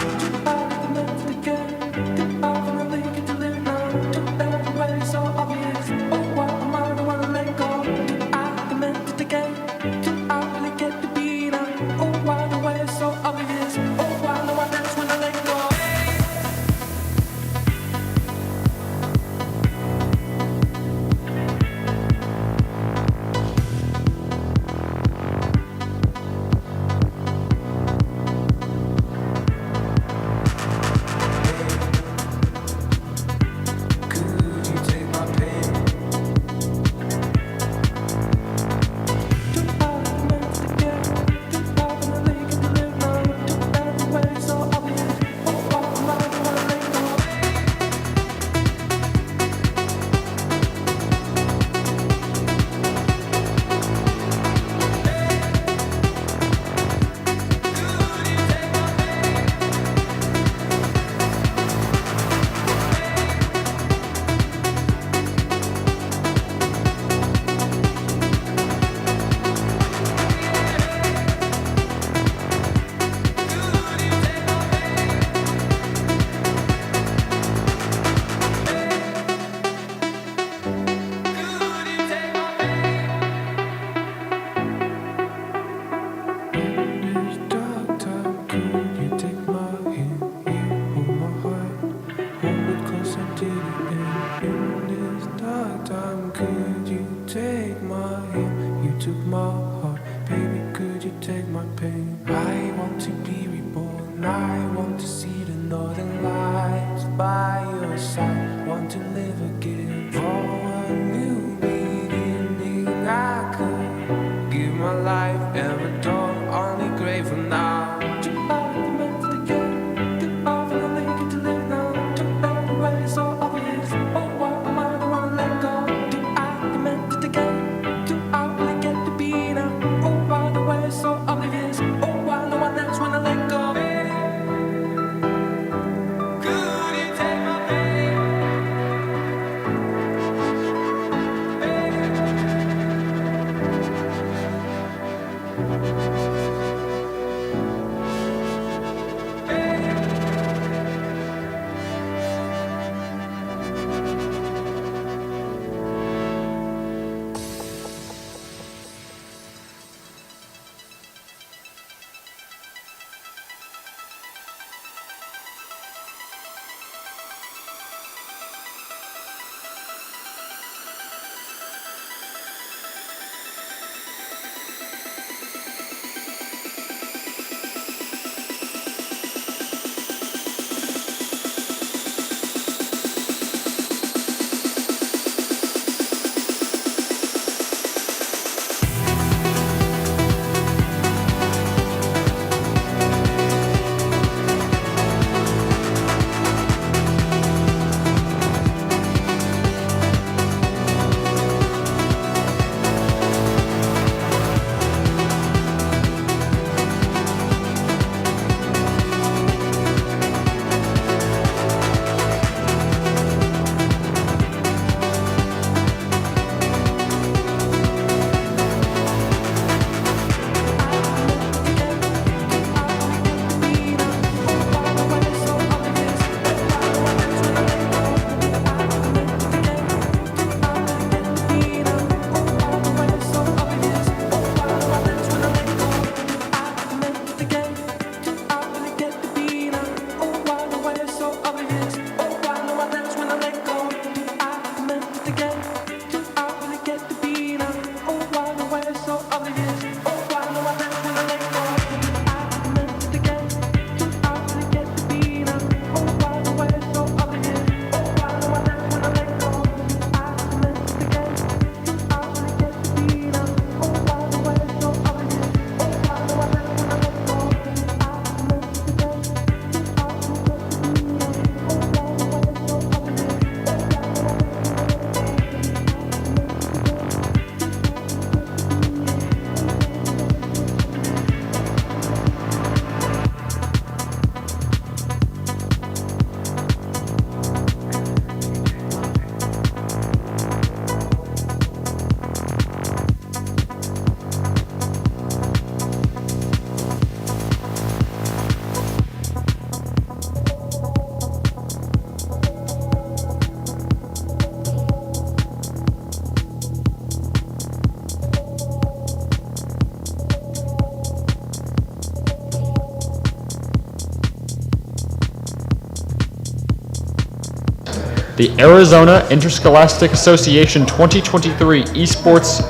The Arizona Interscholastic Association 2023 Esports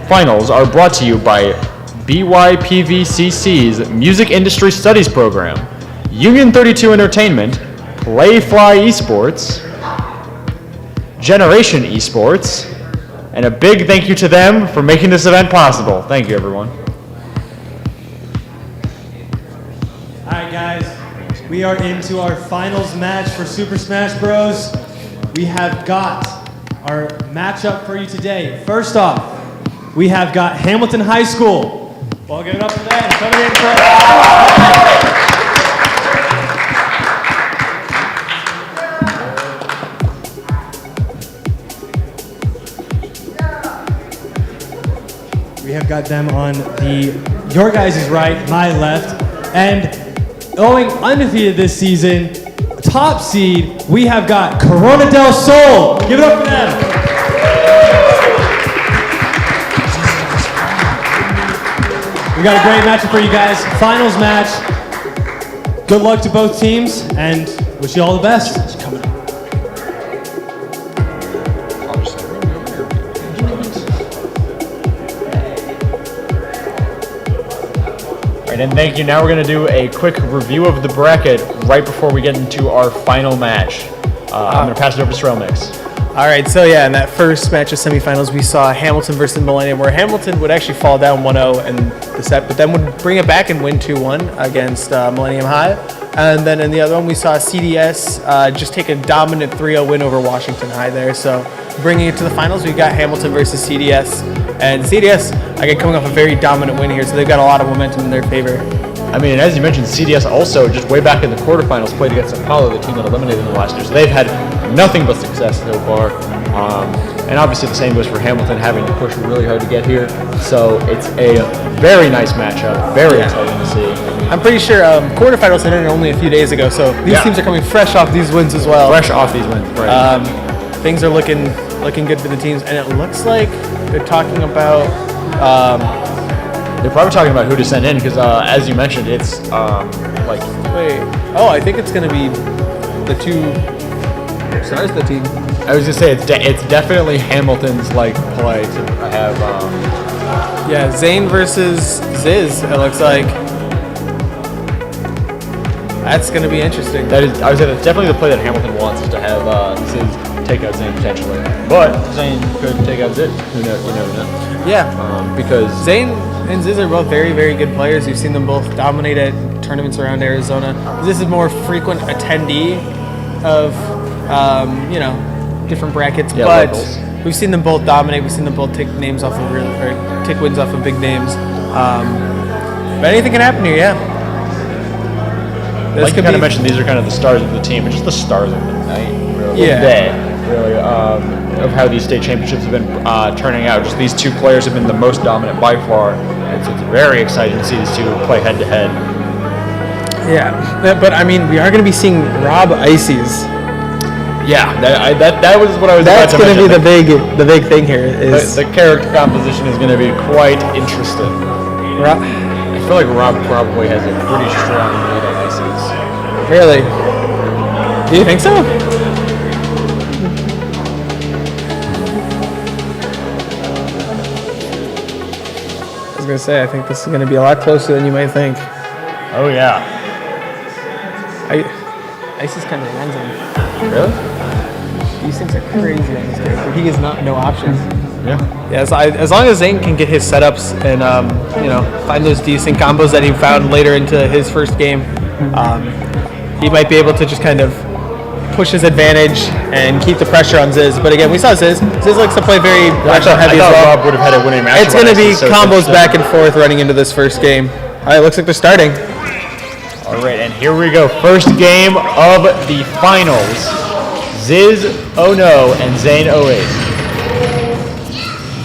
Finals are brought to you by BYPVCC's Music Industry Studies Program, Union 32 Entertainment, Playfly Esports, Generation Esports, and a big thank you to them for making this event possible. Thank you, everyone. All right, guys, we are into our finals match for Super Smash Bros. We have got our matchup for you today. First off, we have got Hamilton High School. Well, give it up for that. Coming in We have got them on your guys' right, my left, and going undefeated this season, top seed, we have got Corona del Sol. Give it up for them. We got a great matchup for you guys. Finals match. Good luck to both teams, and wish you all the best. It's coming up. All right, and thank you. Now we're going to do a quick review of the bracket right before we get into our final match. I'm going to pass it over to Srelmix. All right, so yeah, in that first match of semifinals, we saw Hamilton versus Millennium, where Hamilton would actually fall down 1-0 in the set, but then would bring it back and win 2-1 against Millennium High. And then in the other one, we saw CDS just take a dominant 3-0 win over Washington High there. So bringing it to the finals, we got Hamilton versus CDS. And CDS, again, coming off a very dominant win here, so they've got a lot of momentum in their favor. I mean, and as you mentioned, CDS also, just way back in the quarterfinals, played against Apollo, the team that eliminated them last year. So they've had nothing but success so far. And obviously the same goes for Hamilton, having to push really hard to get here. So it's a very nice matchup, very exciting to see. I'm pretty sure quarterfinals ended only a few days ago, so these teams are coming fresh off these wins as well. Fresh off these wins, right. Things are looking good for the teams, and it looks like they're talking about... they're probably talking about who to send in, because as you mentioned, it's I think it's going to be the two stars of the team. I was going to say, it's definitely Hamilton's play to have... Zane versus Ziz, it looks like. That's going to be interesting. I would say that's definitely the play that Hamilton wants, is to have Ziz take out Zane potentially. But Zane could take out Ziz. You never know. Yeah. Because Zane and Ziz are both very, very good players. You've seen them both dominate at tournaments around Arizona. This is more frequent attendee of, different brackets, but locals. We've seen them both dominate. We've seen them both take names off of take wins off of big names. But anything can happen here, yeah. Like you kind of mentioned, these are kind of the stars of the team, but just the stars of the night, really. Yeah. The day, really, of how these state championships have been turning out. Just these two players have been the most dominant by far, and so it's very exciting to see these two play head to head. Yeah, but I mean, we are going to be seeing Rob Ices. Yeah, that was what I was about to mention. That's going to be the big thing here. Is the character composition is going to be quite interesting. I feel like Rob probably has a pretty strong lead on Ices. Really? Do you think so? I was going to say, I think this is going to be a lot closer than you might think. Oh, yeah. Ices kind of runs him. Really? These things are crazy on this character. He has no options. Yeah. As long as Zane can get his setups and find those decent combos that he found later into his first game, he might be able to just kind of push his advantage and keep the pressure on Ziz. But again, we saw Ziz. Ziz likes to play very action heavy as well. Rob would have had a winning match. It's going to be combos back and forth running into this first game. All right, looks like they're starting. All right, and here we go. First game of the finals. Ziz Ono and Zane 08.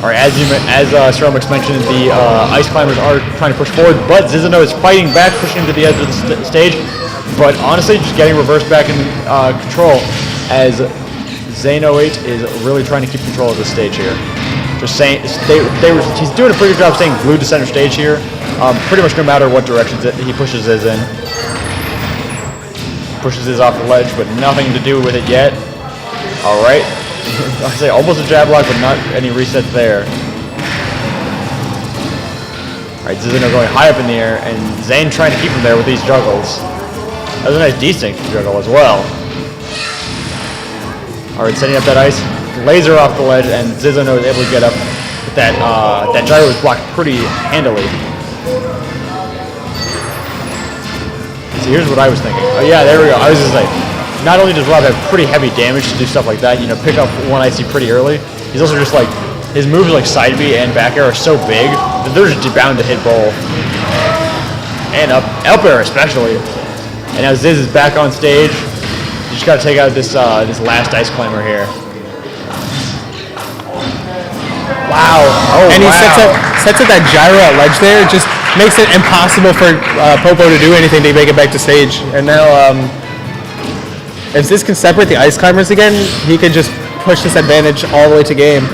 All right, as Srelmix mentioned, the Ice Climbers are trying to push forward, but Ziz Ono is fighting back, pushing to the edge of the stage. But honestly, just getting reversed back in control, as Zane 08 is really trying to keep control of the stage here. Just saying, he's doing a pretty good job staying glued to center stage here. Pretty much no matter what directions he pushes Ziz in. Pushes Ziz off the ledge, but nothing to do with it yet. All right. I say almost a jab block, but not any resets there. All right, Zizano going high up in the air, and Zane trying to keep him there with these juggles. That was a nice desync juggle as well. All right, setting up that ice, laser off the ledge, and Zizano is able to get up with that. That gyro was blocked pretty handily. So here's what I was thinking. Oh yeah, there we go. I was just like, not only does Rob have pretty heavy damage to do stuff like that, you know, pick up one icy pretty early, he's also just like, his moves like side B and back air are so big that they're just bound to hit both. And up air especially. And now Ziz is back on stage. You just gotta take out this this last ice climber here. Wow. Oh, And he wow. sets up that gyro at ledge there. It just makes it impossible for Popo to do anything to make it back to stage. And now, if Ziz can separate the ice climbers again, he could just push this advantage all the way to game.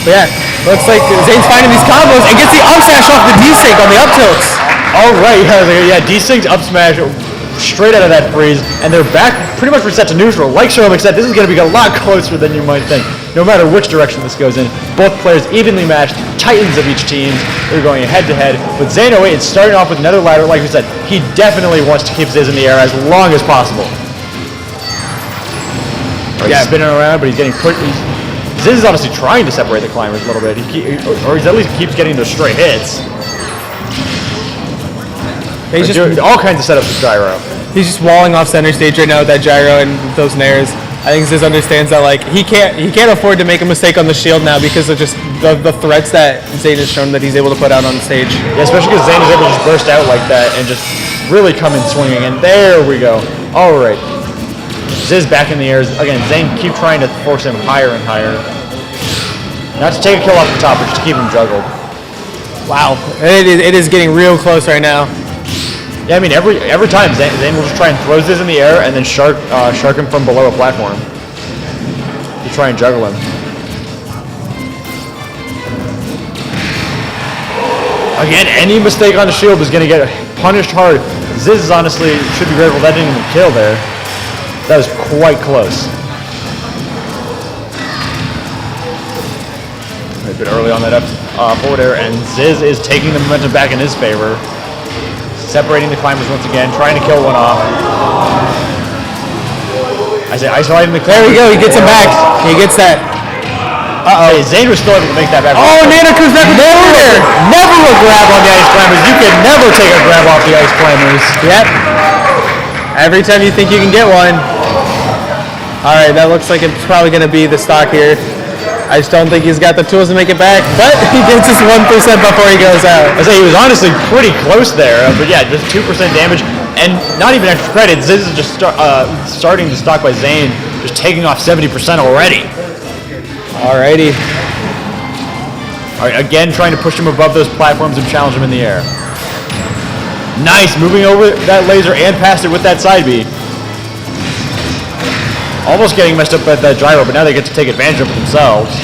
But yeah, looks like Zane's finding these combos and gets the up smash off the desync on the up tilts. All right, yeah, desynced up smash straight out of that freeze, and they're back pretty much reset to neutral. Like Sherlock said, this is going to be a lot closer than you might think. No matter which direction this goes in, both players evenly matched, titans of each team. They're going head to head. With Zane 08 starting off with another ladder, like we said, he definitely wants to keep Ziz in the air as long as possible. He's spinning around, but he's getting put. Ziz is obviously trying to separate the climbers a little bit, or he's at least keeps getting those straight hits. He's just doing all kinds of setups with gyro. He's just walling off center stage right now with that gyro and those nairs. I think Ziz understands that like he can't afford to make a mistake on the shield now because of just the threats that Zane has shown that he's able to put out on the stage. Yeah, especially because Zane is able to just burst out like that and just really come in swinging. And there we go. All right. Ziz back in the air. Again, Zane keep trying to force him higher and higher. Not to take a kill off the top, but just to keep him juggled. Wow, it is getting real close right now. Yeah, I mean every time Zane will just try and throw Ziz in the air and then shark him from below a platform to try and juggle him. Again, any mistake on the shield is going to get punished hard. Ziz honestly should be grateful that didn't even kill there. That was quite close. A bit early on that up forward air, and Ziz is taking the momentum back in his favor. Separating the climbers once again, trying to kill one off. I say isolating the climbers. There we go, he gets him back. He gets that. Hey, Zane was still able to make that back. Oh, Nana comes back with there. Never a grab on the ice climbers. You can never take a grab off the ice climbers. Yep. Every time you think you can get one. All right, that looks like it's probably going to be the stock here. I just don't think he's got the tools to make it back, but he gets his 1% before he goes out. I say he was honestly pretty close there, but yeah, just 2% damage, and not even extra credit. Ziz is just starting to stock by Zane, just taking off 70% already. Alrighty. All right, again trying to push him above those platforms and challenge him in the air. Nice, moving over that laser and past it with that side B. Almost getting messed up by that gyro, but now they get to take advantage of it themselves.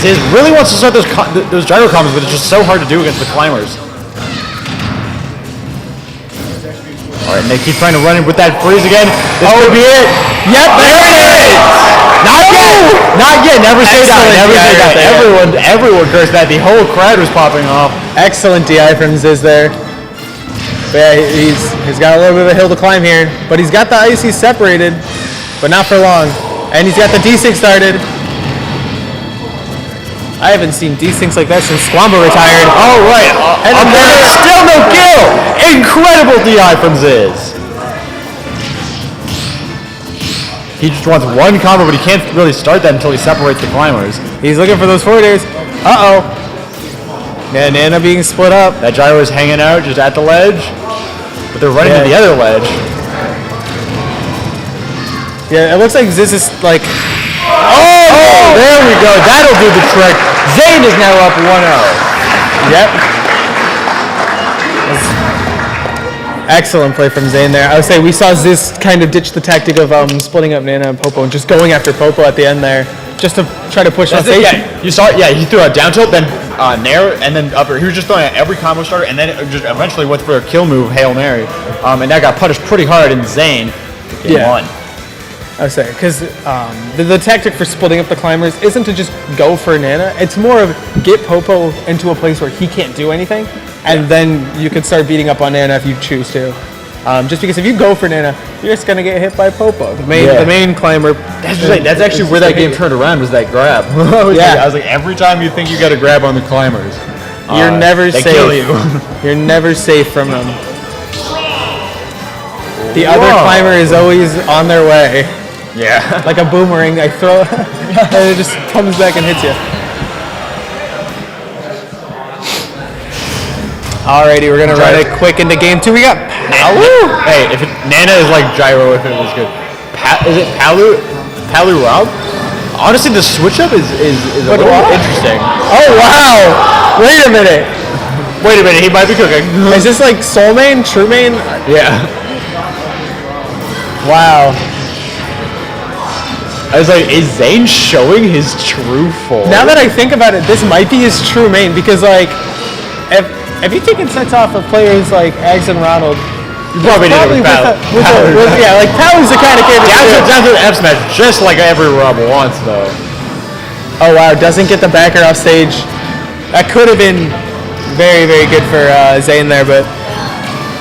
Ziz really wants to start those gyro combos, but it's just so hard to do against the climbers. All right, and they keep trying to run in with that freeze again. This could be it. Yep, there it is. Not yet. Not yet. Never say that. Never say that. Everyone cursed that. The whole crowd was popping off. Excellent DI from Ziz there. But yeah, he's got a little bit of a hill to climb here, but he's got the icy separated, but not for long. And he's got the desync started. I haven't seen desyncs like that since Squamba retired. All right, and there's still no kill. Incredible DI from Ziz. He just wants one combo, but he can't really start that until he separates the climbers. He's looking for those forward airs. Uh-oh. Yeah, Nana being split up. That gyro is hanging out just at the ledge, but they're running to the other ledge. Yeah, it looks like Ziz is like... Oh, there we go. That'll do the trick. Zane is now up 1-0. Yep. Excellent play from Zane there. I would say we saw Ziz kind of ditch the tactic of splitting up Nana and Popo and just going after Popo at the end there, just to try to push on stage. Yeah, you saw it. Yeah, he threw a down tilt, then nair, and then up. He was just throwing at every combo starter, and then it just eventually went for a kill move, Hail Mary, and that got punished pretty hard in Zane. Won. I would say, because the tactic for splitting up the climbers isn't to just go for Nana. It's more of get Popo into a place where he can't do anything, and then you can start beating up on Nana if you choose to. Just because if you go for Nana, you're just going to get hit by Popo, the main climber. That's actually where that game turned around, was that grab. I was like, every time you think you got a grab on the climbers, you're never they safe. kill you. You're never safe from them. The other climber is always on their way. Yeah. Like a boomerang, I throw it, and it just comes back and hits you. Alrighty, we're gonna run it quick into game 2. We got Palu. Hey, Nana is like gyro if it was good. Is it Palu Rob? Honestly, the switch up is a little interesting. Oh wow! Wait a minute. He might be cooking. Is this like soul main, true main? Yeah. Wow. I was like, is Zane showing his true form? Now that I think about it, this might be his true main because like, if you taken sets off of players like Ags and Ronald, you probably did it with Palu. Yeah, like Palu's the kind of kid. Down to the F smash, just like every Rob wants though. Oh wow, doesn't get the backer off stage. That could have been very, very good for Zane there, but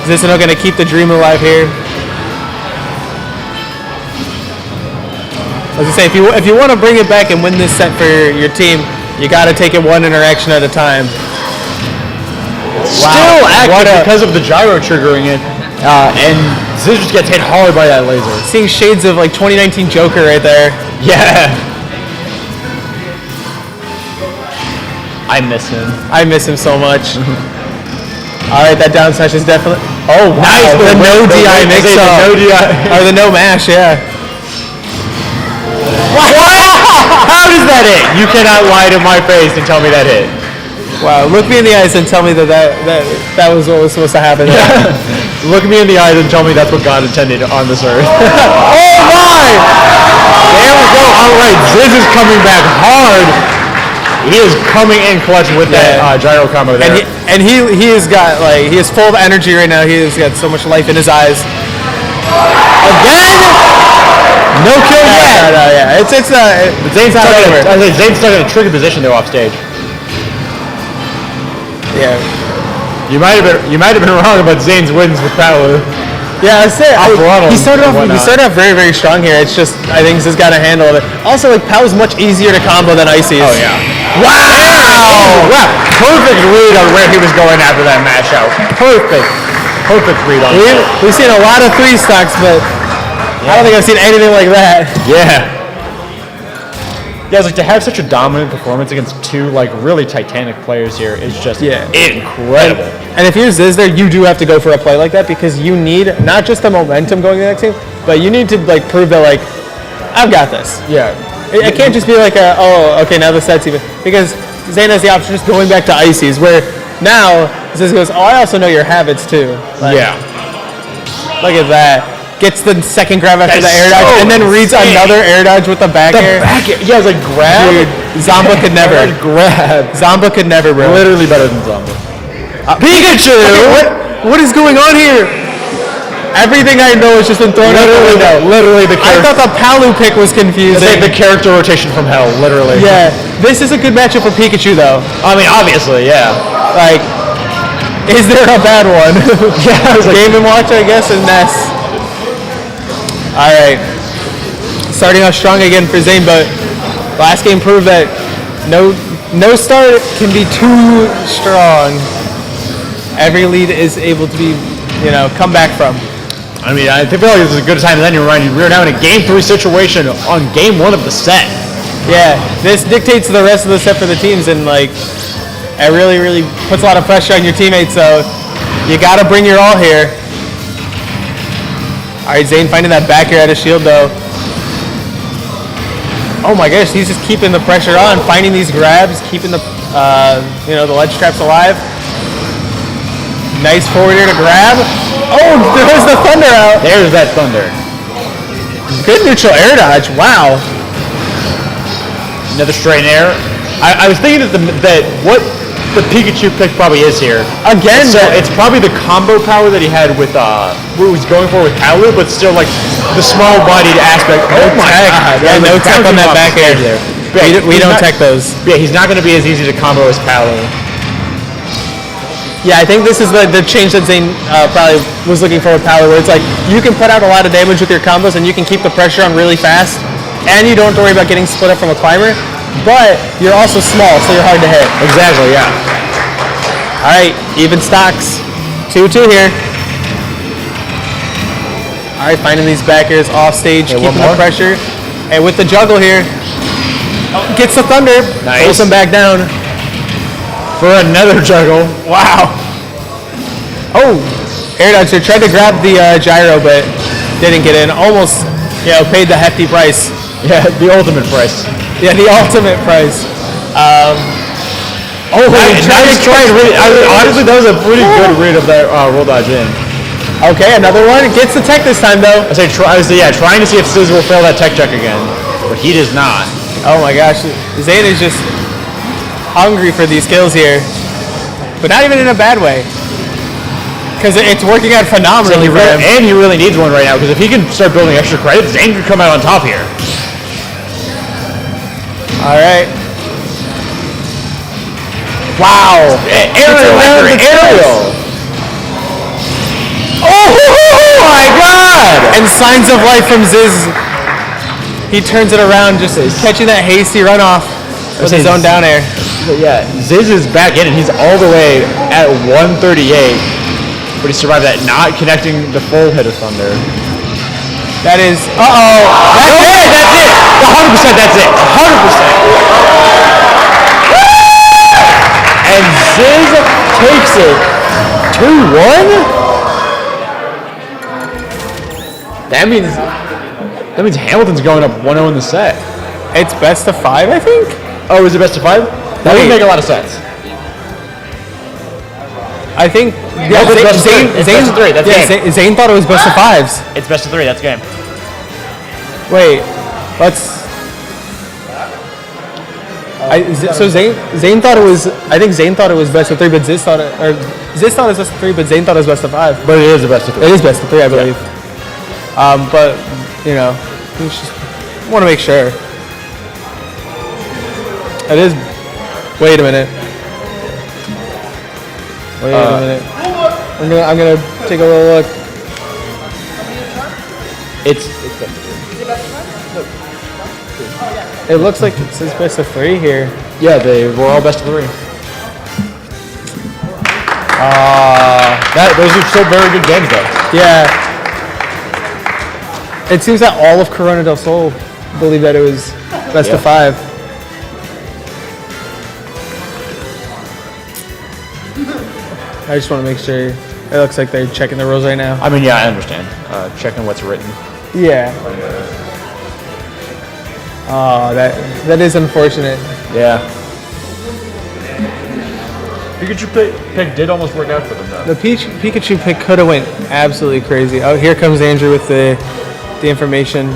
is this going to keep the dream alive here? As I say, if you want to bring it back and win this set for your team, you got to take it one interaction at a time. Still active because of the gyro triggering it, and Scissors gets hit hard by that laser. Seeing shades of like 2019 Joker right there. Yeah. I miss him so much. All right, that down smash is definitely. Oh wow! Nice, the no DI mix up. No DI. Or the no mash, yeah. What? How does that hit? You cannot lie to my face and tell me that hit. Wow, look me in the eyes and tell me that was what was supposed to happen. Look me in the eyes and tell me that's what God intended on this earth. Oh my! There we go. All right, Ziz is coming back hard. He is coming in clutch with that gyro combo there. And he has got like he is full of energy right now. He has got so much life in his eyes. Again, no kill yet. No, yeah. Zane's not over. Zane's stuck in a tricky position though off stage. Yeah. You might have been wrong about Zane's wins with Palu. Yeah, I said he started off very, very strong here. It's just I think he's got a handle of it. Also, like Palu's much easier to combo than Icy's. Oh yeah. Wow! Perfect read on where he was going after that mash out. Perfect read on that. We've seen a lot of 3 stocks, but I don't think I've seen anything like that. Yeah. Yeah, it's like to have such a dominant performance against 2 like really titanic players here is just incredible. And if you're Ziz there, you do have to go for a play like that because you need not just the momentum going to the next game, but you need to like prove that like I've got this. Yeah. It can't just be like okay, now the set's even because Zane has the option of just going back to Icy's where now Ziz goes, I also know your habits too. Like, yeah. Look at that. Gets the second grab after the air dodge, and then reads another air dodge with the back air. Yeah, I was like, grab? Dude, Zomba could never. Grab. Zomba could never, bro. Literally better than Zomba. Pikachu! Okay, what is going on here? Everything I know has just been thrown out the window. Literally the character. I thought the Palu pick was confusing. It's like the character rotation from hell, literally. Yeah. This is a good matchup for Pikachu, though. I mean, obviously, yeah. Like, is there a bad one? Yeah, Game & Watch, I guess, and Ness. All right, starting off strong again for Zane, but last game proved that no start can be too strong. Every lead is able to be, come back from. I mean, I feel like this is a good time. And then we're now in a game 3 situation on game 1 of the set. Yeah, this dictates the rest of the set for the teams, and like, it really, really puts a lot of pressure on your teammates. So you got to bring your all here. All right, Zane finding that back air at his shield, though. Oh my gosh, he's just keeping the pressure on, finding these grabs, keeping the, the ledge traps alive. Nice forward air to grab. Oh, there's the thunder out. There's that thunder. Good neutral air dodge. Wow. Another straight air. I was thinking that the Pikachu pick probably is here. Again, So it's probably the combo power that he had with what he was going for with Palu, but still like the small-bodied aspect. Oh my god! Yeah, no tech on that back air there. We don't tech those. Yeah, he's not going to be as easy to combo as Palu. Yeah, I think this is the change that Zane probably was looking for with Power, where it's like you can put out a lot of damage with your combos and you can keep the pressure on really fast, and you don't have to worry about getting split up from a climber, but you're also small, so you're hard to hit. Exactly. Yeah. All right, even stocks. 2-2 here. All right, finding these backers off stage, Okay, keeping one the more. pressure. And with the juggle here, gets the thunder, Nice. pulls him back down. For another juggle. Wow. Oh, air dodger tried to grab the gyro, but didn't get in. Almost, paid the hefty price. Yeah, the ultimate price. Yeah, the ultimate price. Nice try. Honestly, that was a pretty good read of that roll dodge in. Okay, another one. Gets the tech this time, though. I say trying to see if Sizz will fail that tech check again, but he does not. Oh my gosh, Zane is just hungry for these kills here, but not even in a bad way, because it's working out phenomenally for him. And he really needs one right now, because if he can start building extra credits, Zane could come out on top here. All right. Wow. Aerial. Oh my god! And signs of life from Ziz. He turns it around, just catching that hasty runoff with his own down air. Yeah, Ziz is back in, and he's all the way at 138, but he survived that, not connecting the full hit of Thunder. That is, That's it! 100% that's it! 100%! And Ziz takes it 2-1? That means Hamilton's going up 1-0 in the set. it's best of 5, I think. Oh, is it best of 5? That would make a lot of sense. I think. No, it's best of three. It's best of three. That's game. Zane thought it was best of 5s. It's best of 3. That's game. Wait, let's. So Zane thought it was. I think Zane thought it was best of 3, but Ziz thought it was best of 3, but Zane thought it was best of 5. But it is the best of 3. It is best of 3, I believe. But we just want to make sure. It is. Wait a minute. Wait a minute. I'm gonna take a little look. It's It looks like it says best of 3 here. yeah, they were all best of 3. Those are still very good games though. Yeah. It seems that all of Corona del Sol believe that it was best of 5. I just want to make sure. It looks like they're checking the rules right now. I mean, yeah, I understand. Checking what's written. Yeah. Oh, that is unfortunate. Yeah. Pikachu pick did almost work out for them though. The Pikachu pick could have went absolutely crazy. Oh, here comes Andrew with the information.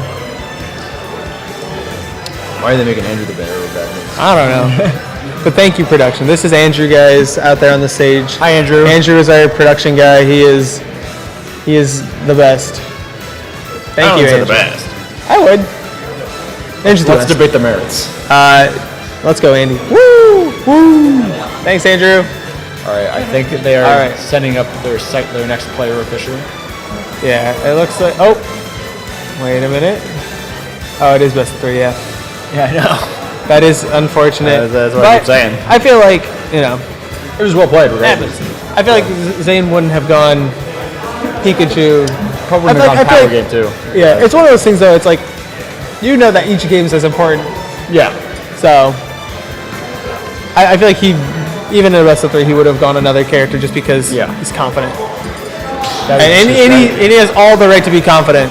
Why are they making Andrew the bearer of that news? I don't know. But thank you, production. This is Andrew, guys, out there on the stage. Hi, Andrew. Andrew is our production guy. He is the best. Thank you, Andrew. the best. I would. Andrew's the Let's best. debate the merits. Let's go, Andy. Woo! Woo! Thanks, Andrew. All right, I think they are All right. setting up their next player officially. Yeah, it looks like. Oh, wait a minute. Oh, it is best of 3. Yeah, Yeah, I know. that is unfortunate. That's what I keep But saying. I feel like It was well played, regardless. I feel like Zane wouldn't have gone Pikachu. Probably I feel like- on I feel power like- game too. Yeah, it's one of those things though. It's like that each game is as important. Yeah. So I feel like even in the best of 3, he would have gone another character just because Yeah. he's confident. That And is he has all the right to be confident.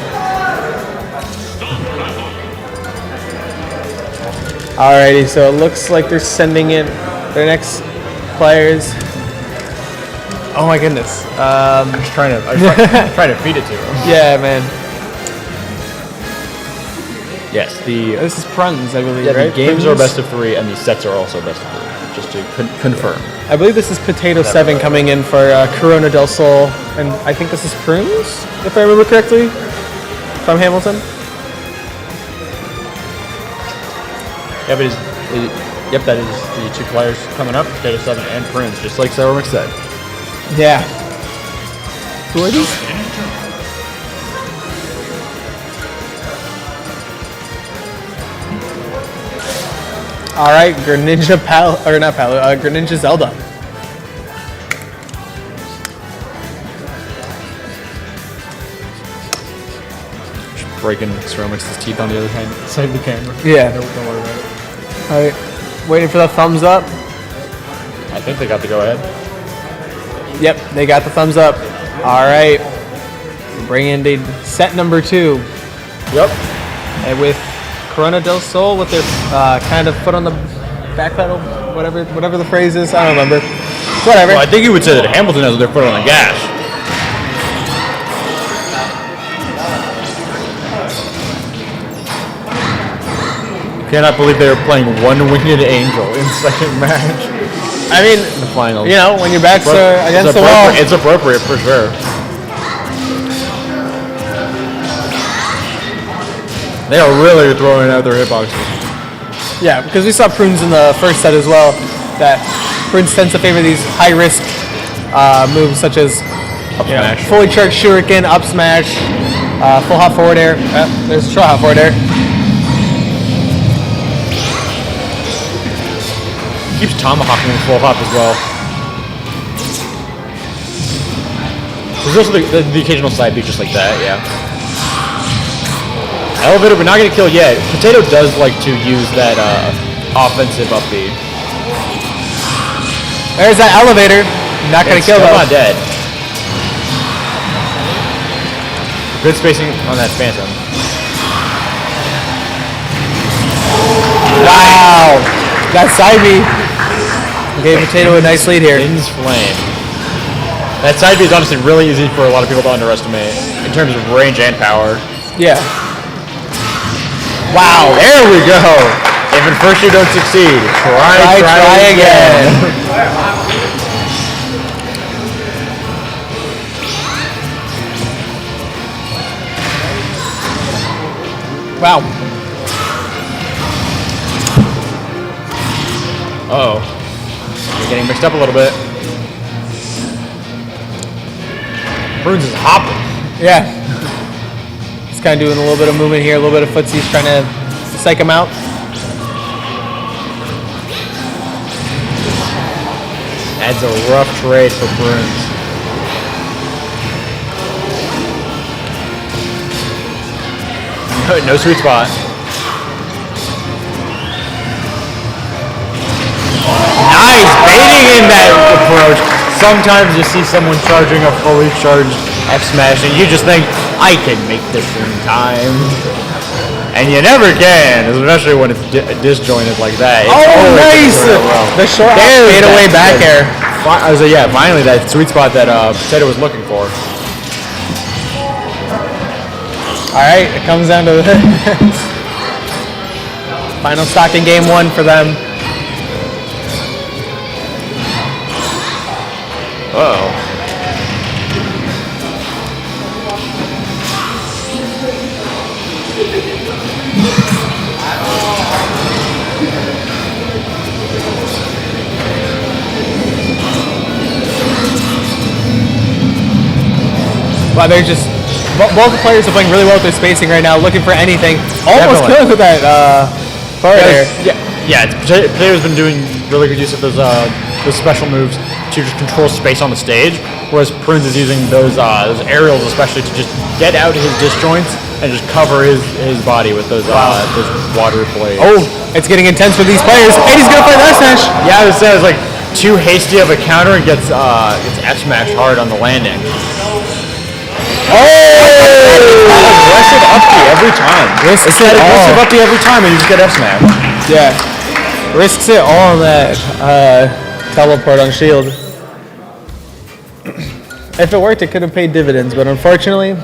Alrighty, so it looks like they're sending in their next players. Oh my goodness. I was trying to feed it to him. Yeah, man. Yes, the This is Pruns, I believe, yeah, right? the games are Pruns? best of 3, and the sets are also best of 3. Just to confirm. I believe this is Potato 7 coming in for Corona del Sol, and I think this is Prunes, if I remember correctly, from Hamilton. Yeah, but yep, that is the two players coming up, Potato 7 and Prince, just like Sarah said. Yeah. Who are these? All right, Greninja Greninja Zelda. Breaking Stromix's teeth on the other side of the camera. Yeah. Don't worry about it. All right, waiting for the thumbs up. I think they got the go ahead. Yep, they got the thumbs up. All right, bringing in set number 2. Yep. And with Corona del Sol with their kind of foot on the back pedal, whatever the phrase is, I don't remember. Whatever. Well, I think you would say that Hamilton has their foot on the gas. Cannot believe they were playing one-winged angel in second match. I mean, In the finals. you know, when your backs are against the wall. It's appropriate for sure. They are really throwing out their hitboxes. Yeah, because we saw Prunes in the first set as well. That Prunes tends to favor these high-risk moves such as Smash. fully charged shuriken, up smash, full hop forward air. There's a short hop forward air. Keeps tomahawking with full hop as well. There's also the occasional side beat just like that, yeah. Elevator, but not gonna kill yet. Potato does like to use that offensive up B. There's that elevator. Not gonna kill though. though. Not dead. Good spacing on that Phantom. Wow. That side B gave Potato a nice lead here. In's Flame. That side B is honestly really easy for a lot of people to underestimate in terms of range and power. Yeah. Wow, there we go. If at first you don't succeed, try again. Wow. Uh-oh. You're getting mixed up a little bit. Prunes is hopping. Yeah. He's kind of doing a little bit of movement here, a little bit of footsies, trying to psych him out. Adds a rough trade for Prunes. No sweet spot. Nice baiting in that approach. Sometimes you see someone charging a fully charged F smash and you just think, I can make this in time. And you never can, especially when it's disjointed like that. It's Nice! The short fade away back air. So yeah, finally that sweet spot that Potato was looking for. All right, it comes down to the final stock in game 1 for them. Uh-oh. Wow, they're just both the players are playing really well with their spacing right now, looking for anything. Almost Definitely. killing with that forward air. Potato's been doing really good use of those special moves to just control space on the stage, whereas Prunes is using those aerials especially to just get out his disjoints and just cover his body with those water blades. Oh, it's getting intense for these players, and he's gonna play that smash. Yeah, I would say it's like too hasty of a counter and gets F smashed hard on the landing. Aggressive up B every time. Risks It's that it aggressive all. up B every time and you just get F smashed. Yeah, risks it all on that teleport on shield. If it worked, it could have paid dividends, but unfortunately,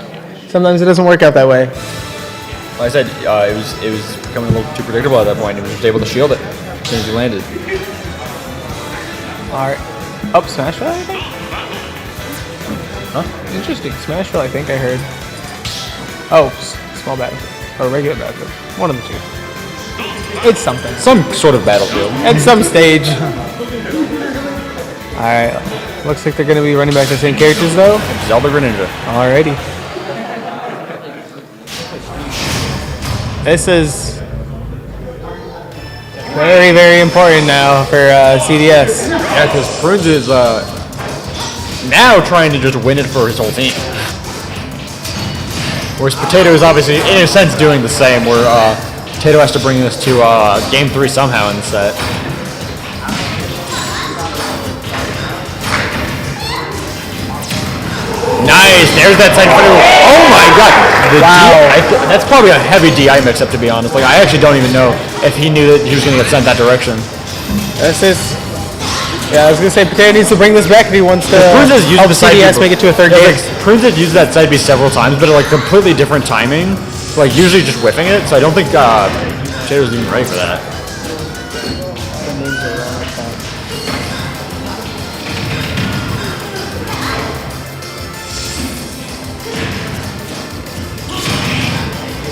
sometimes it doesn't work out that way. Like I said, it was becoming a little too predictable at that point. He was just able to shield it as soon as he landed. All right. Up Smashville, I think? Huh? Interesting. Smashville, I think I heard. Oh, small battlefield. Or regular battlefield. One of the two. It's something. Some sort of battlefield. At some stage. Alright. Looks like they're going to be running back the same characters, though. Zelda Greninja. Alrighty. This is very, very important now for CDS. Yeah, because Prunes is now trying to just win it for his whole team. Whereas Potato is obviously, in a sense, doing the same, where Potato has to bring this to Game 3 somehow in the set. Nice, there's that side through. Oh my god. That's probably a heavy DI mix-up, to be honest. Like, I actually don't even know if he knew that he was going to get sent that direction. This is... Yeah, I was going to say, Potato needs to bring this back if he wants to help CDS make it to a third game. Like, Prunes has used that side B several times, but at like completely different timing. Like, usually just whiffing it, so I don't think Potato's even ready for that.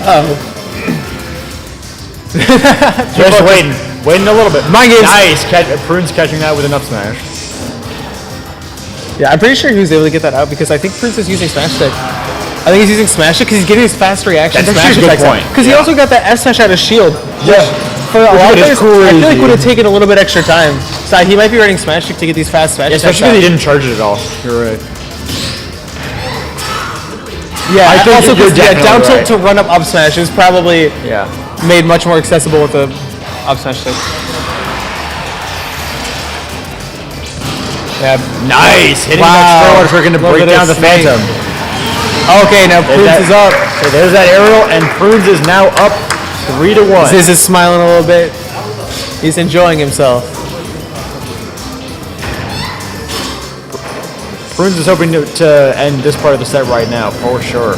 Oh. Just waiting a little bit. Mind games. Nice, Prunes catching that with an up smash. Yeah, I'm pretty sure he was able to get that out because I think Prunes is using Smash Stick. I think he's using Smash Stick because he's getting his fast reaction. That's actually a good point. Because he also got that S Smash out of Shield. Yeah. For a lot of players, I feel like crazy. would have taken a little bit extra time. So he might be running Smash Stick to get these fast Smash attacks Especially because out. he didn't charge it at all. You're right. Yeah, I think also you're down definitely tilt to run up smash is probably made much more accessible with the up smash stick. Yeah, nice, hitting that straight we're going to break down the Phantom. Okay, now Prunes is up. So there's that aerial, and Prunes is now up 3-1. Ziz is smiling a little bit. He's enjoying himself. Prunes is hoping to end this part of the set right now, for sure.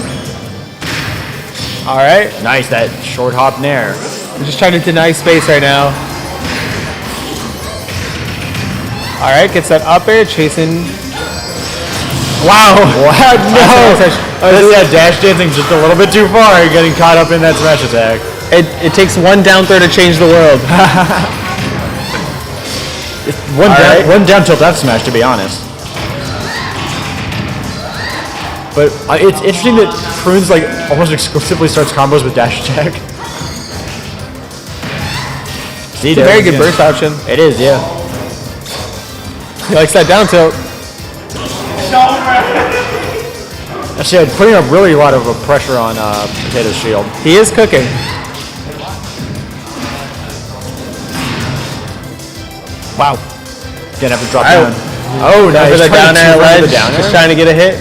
All right. Nice, that short hop nair. I'm just trying to deny space right now. All right, gets that up air, chasing. Wow. What? No. That dash dancing just a little bit too far, getting caught up in that smash attack. It takes one down throw to change the world. One down tilt F smash, to be honest. But it's interesting that Prunes like almost exclusively starts combos with dash attack. See, it's a very good burst option. It is, yeah. He likes that down tilt. Actually, putting up really a lot of pressure on Potato's shield. He is cooking. Wow. Gonna have to drop down. Oh, nice. For the down air ledge, just trying to get a hit.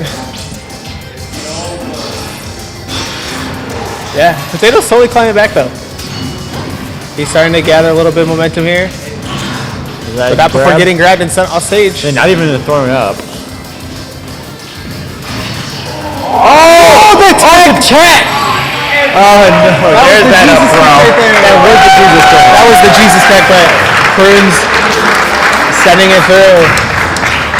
Yeah, Potato's slowly climbing back though. He's starting to gather a little bit of momentum here. But not before getting grabbed and sent off stage. And not even thrown up. Oh, the tech! Oh no, there's that up throw. That was the Jesus tech. That was the Jesus tech, but Prunes sending it through.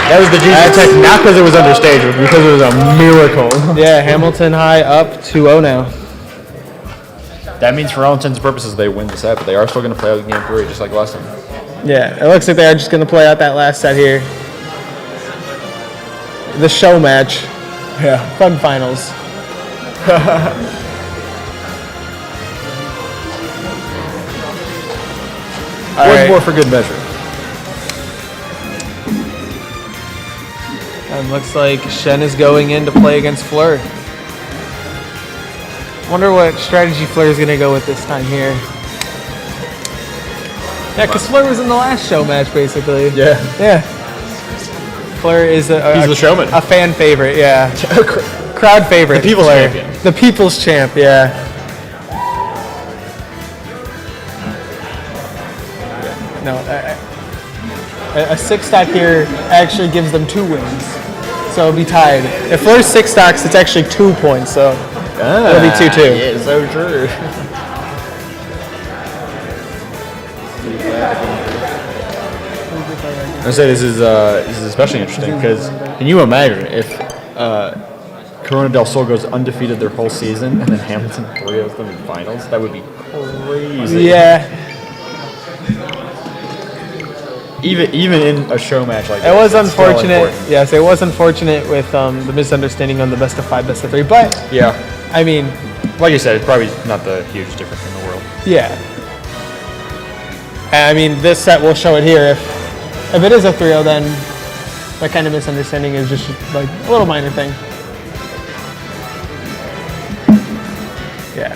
That was the Jesus tech, not because it was understage, but because it was a miracle. Yeah, Hamilton High up 2-0 now. That means for all intents and purposes they win the set, but they are still going to play out game 3 just like last time. Yeah, it looks like they're just going to play out that last set here. The show match. Yeah. Fun finals. One more for good measure. And looks like Shen is going in to play against Fleur. Wonder what strategy Fleur is going to go with this time here. Yeah, because Fleur was in the last show match, basically. Yeah. Yeah. Fleur is He's the showman. A fan favorite, yeah. Crowd favorite. The people's Fleur. champion. The people's champ, yeah. No, a 6-stock here actually gives them 2 wins. So it'll be tied. If Fleur's 6 stocks, it's actually 2 points, so it'll be 2-2. Yeah, so true. I say this is especially interesting because can you imagine if Corona del Sol goes undefeated their whole season and then Hamilton 3-0 them in finals? That would be crazy. Yeah. Even in a show match like It that. was it's still unfortunate. important. Yes, it was unfortunate with the misunderstanding on the best of 5, best of 3. But Yeah. I mean, Like you said, it's probably not the huge difference in the world. yeah. And I mean, this set will show it here. If it is a 3-0, then that kind of misunderstanding is just like a little minor thing. Yeah.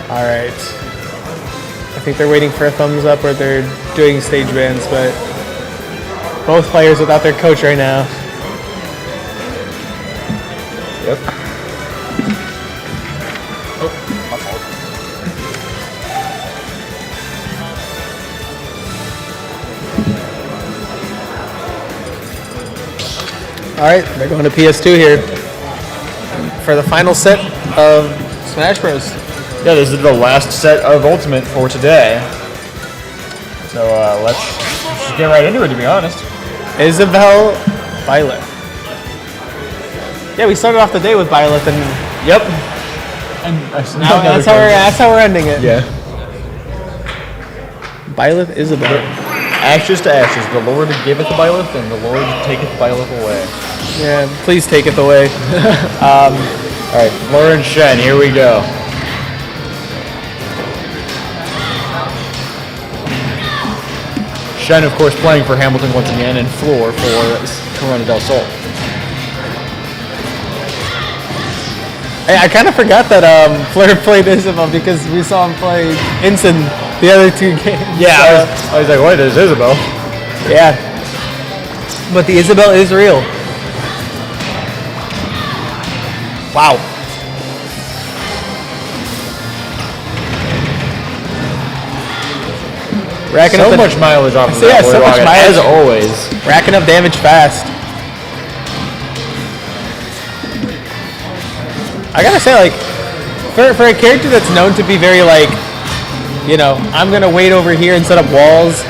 All right. I think they're waiting for a thumbs up or they're doing stage bans, but both players without their coach right now. Yep. All right, they're going to PS2 here for the final set of Smash Bros. Yeah, this is the last set of Ultimate for today. So let's just get right into it, to be honest. Isabel Violet. Yeah, we started off the day with Violet, and Yep. now that's how we're ending it. Yeah. Violet Isabel. Ashes to ashes. The Lord giveth Violet, and the Lord taketh Violet away. Yeah, please take it away. All right, Flora and Shen, here we go. Shen, of course, playing for Hamilton once again, and Floor for Corona del Sol. Hey, I kind of forgot that Flair played Isabel because we saw him play Ensign the other 2 games. Yeah, I was like, wait, there's Isabel. Yeah. But the Isabel is real. Wow. Racking So up much mileage off of Yeah, that so boy much rocket, mileage. as always. racking up damage fast. I gotta say, like, for a character that's known to be very like, you know, I'm gonna wait over here and set up walls.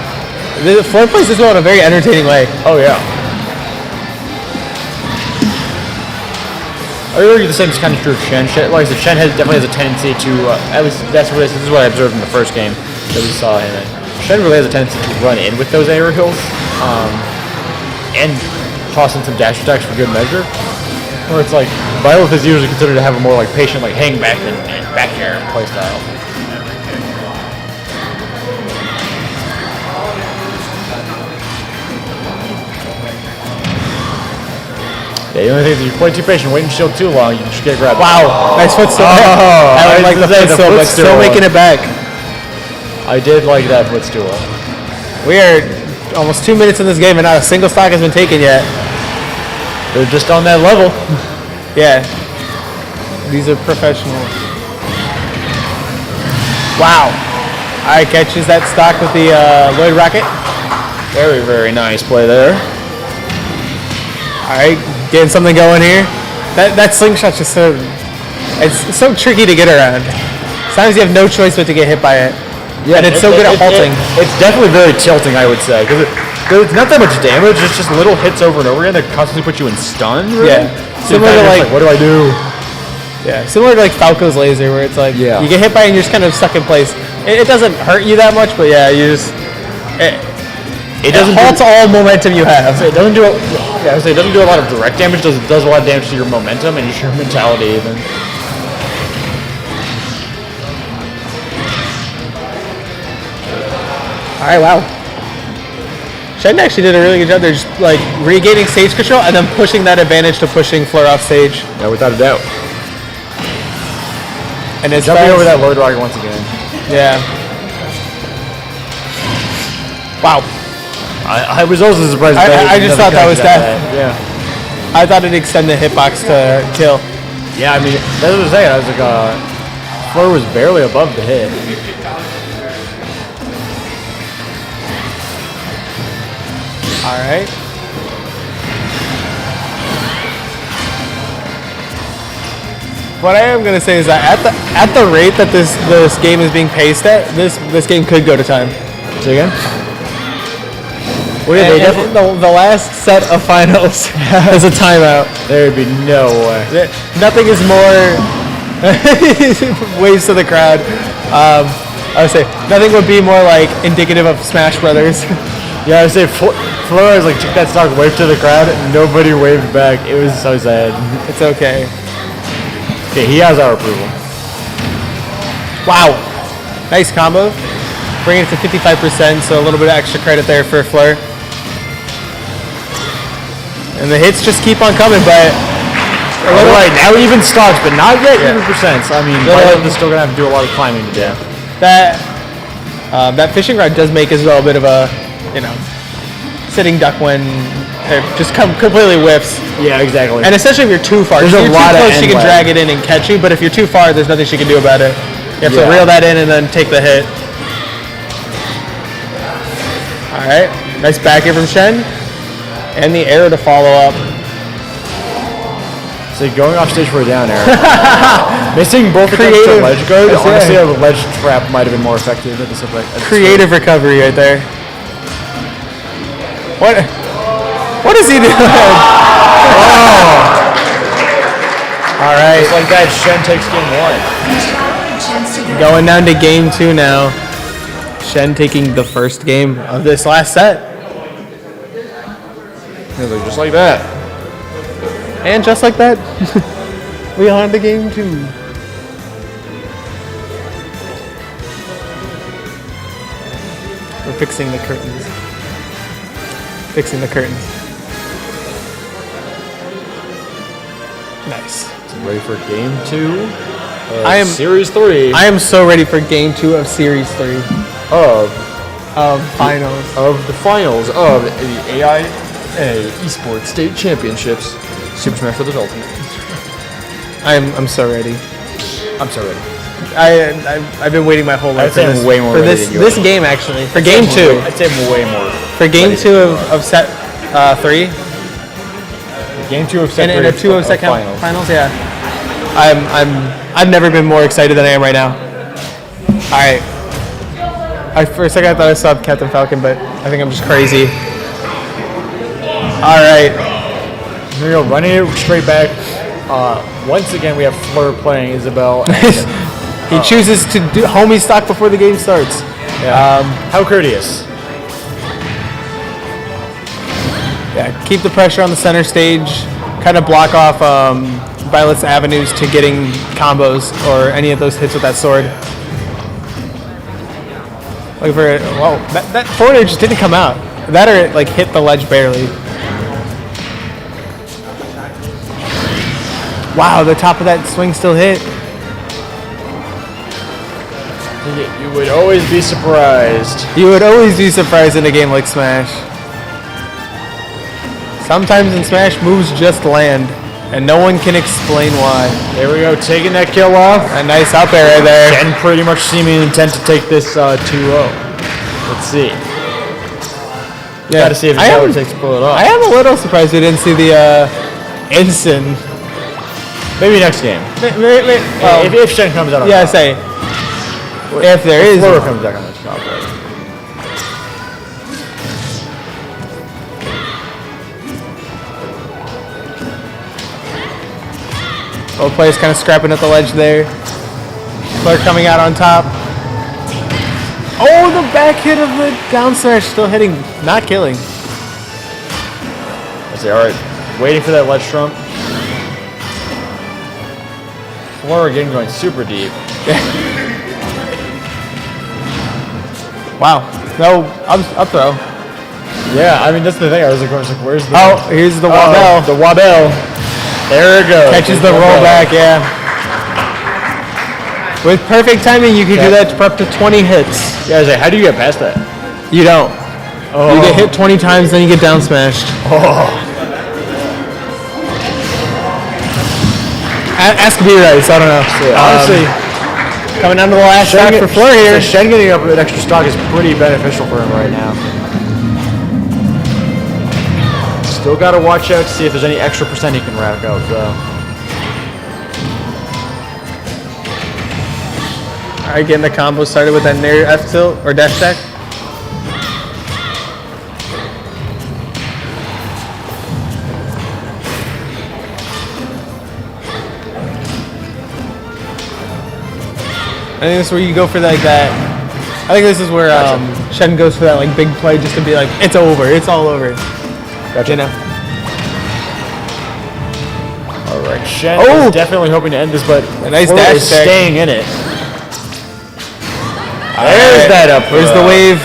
Floor plays this one in a very entertaining way. Oh, yeah. I really think the same is kind of true of Shen. Like I said, Shen definitely has a tendency to, at least this is what I observed in the first game that we saw him in. Shen really has a tendency to run in with those aerials and toss in some dash attacks for good measure. Where it's like, Violet is usually considered to have a more like patient, like hang back and back air playstyle. Yeah, the only thing is if you play too patient, wait and shield too long, you just get grabbed. Wow, nice footstool. Oh, I like the footstool, but still making it back. I did like that footstool. We are almost 2 minutes in this game and not a single stock has been taken yet. They're just on that level. Yeah. These are professionals. Wow. Alright, catches that stock with the Lloyd Rocket. Very, very nice play there. Alright, getting something going here. That slingshot's just it's so tricky to get around. Sometimes you have no choice but to get hit by it. Yeah, and it's so good at halting. It's definitely very tilting, I would say, because it's not that much damage. It's just little hits over and over again that constantly put you in stun. Really. Yeah, So similar to like what do I do? Yeah, similar to like Falco's laser, where it's like you get hit by it and you're just kind of stuck in place. It doesn't hurt you that much, but yeah, you just it doesn't halts all momentum you have. So it doesn't do it doesn't do a lot of direct damage. It does a lot of damage to your momentum and your mentality even. Alright, wow. Shen actually did a really good job there, just like regaining stage control and then pushing that advantage to pushing Fleur off stage. Yeah, without a doubt. And it's jumping over that Lloyd Rocket once again. Yeah. Wow. I was also surprised. I just thought that was death. Yeah. I thought it extended the hitbox to kill. Yeah, I mean, that's what I was saying. I was like, Fleur was barely above the hit. All right. What I am gonna say is that at the rate that this game is being paced at, this game could go to time. Say again? Well, yeah, they And the last set of finals is a timeout. There would be no way. Nothing is more waves to the crowd. I would say nothing would be more like indicative of Smash Brothers. Yeah, I would say Flores like took that stock, waved to the crowd, and nobody waved back. It was so sad. It's okay. Okay, he has our approval. Wow, nice combo. Bringing it to 55%, so a little bit of extra credit there for Fleur. And the hits just keep on coming, but Right now even stocks, but not yet even percents. I mean, Violet is still gonna have to do a lot of climbing to do. that fishing rod does make as well a bit of a, sitting duck when it just completely whiffs. Yeah, exactly. And especially if you're too far. There's If a you're lot too of close, she can end drag lag. it in and catch you, but if you're too far, there's nothing she can do about it. You have to Yeah. reel that in and then take the hit. All right, nice back air from Shen. And the arrow to follow up. So going off stage for a down air. Missing both attempts to Creative. ledge guard. That's Honestly, right. a ledge trap might have been more effective at this effect. Creative recovery right there. What is he doing? All right. Just like that, Shen takes game one. Going down to game 2 now. Shen taking the first game of this last set. Just like that. And just like that, we are on to game 2. We're fixing the curtains. Fixing the curtains. Nice. Ready for game 2. I am Series 3 I am so ready for game 2 of Series 3 of finals. the finals of the AIA Esports State Championships. Super Smash Bros. Ultimate. I'm so ready. I'm so ready. I've been waiting my whole life I'd say for I'm this, way more for ready this than you this are. game actually. For game 2. I'd say I'm way more. For game ready 2 than you of set 3 Game 2 of set and 3 a 2 of set finals. finals. Yeah. I've never been more excited than I am right now. All right. For a second I thought I saw Captain Falcon, but I think I'm just crazy. All right. Here we go, running it straight back. Once again, we have Fleur playing Isabel. He chooses to do homie stock before the game starts. How courteous. Yeah, keep the pressure on the center stage. Kind of block off Violet's avenues to getting combos or any of those hits with that sword. Look for it. Whoa, that forward air just didn't come out. That or it like hit the ledge barely. Wow, the top of that swing still hit. You would always be surprised. You would always be surprised in a game like Smash. Sometimes in Smash, moves just land, and no one can explain why. There we go, taking that kill off. A nice up air right there. And pretty much seeming intent to take this 2-0. Let's see. Yeah, Gotta see if Isabel takes to pull it off. I am a little surprised we didn't see the instant. Maybe next game. Wait. If Shen comes out on Yeah, top. say. If there is. Fleur comes back on the top, right? Both players kind of scrapping at the ledge there. Fleur coming out on top. Oh, the back hit of the down smash still hitting, not killing. Let's see, alright. Waiting for that ledge trump. Fleur again going super deep. Wow. No, up throw. Yeah, I mean, that's the thing. I was like, where's the... Oh, here's the wobble. The wobble. There it goes. Catches the rollback, yeah. With perfect timing, you could do that for up to 20 hits. Yeah, I was like, how do you get past that? You don't. Oh. You get hit 20 times, then you get down smashed. Ask B-Rice, I don't know. Honestly, Coming down to the last shot for Fleur here. Shen getting up with extra stock is pretty beneficial for him right now. Still got to watch out to see if there's any extra percent he can rack out, though. All right, getting the combo started with that near F tilt or dash attack. I think this is where you go for like that. I think this is where Shen goes for that like big play just to be like, it's over, it's all over. Gotcha. You know? All right, Shen is definitely hoping to end this, but a nice Pueblo dash is there. staying in it. There's that up. Where's the wave?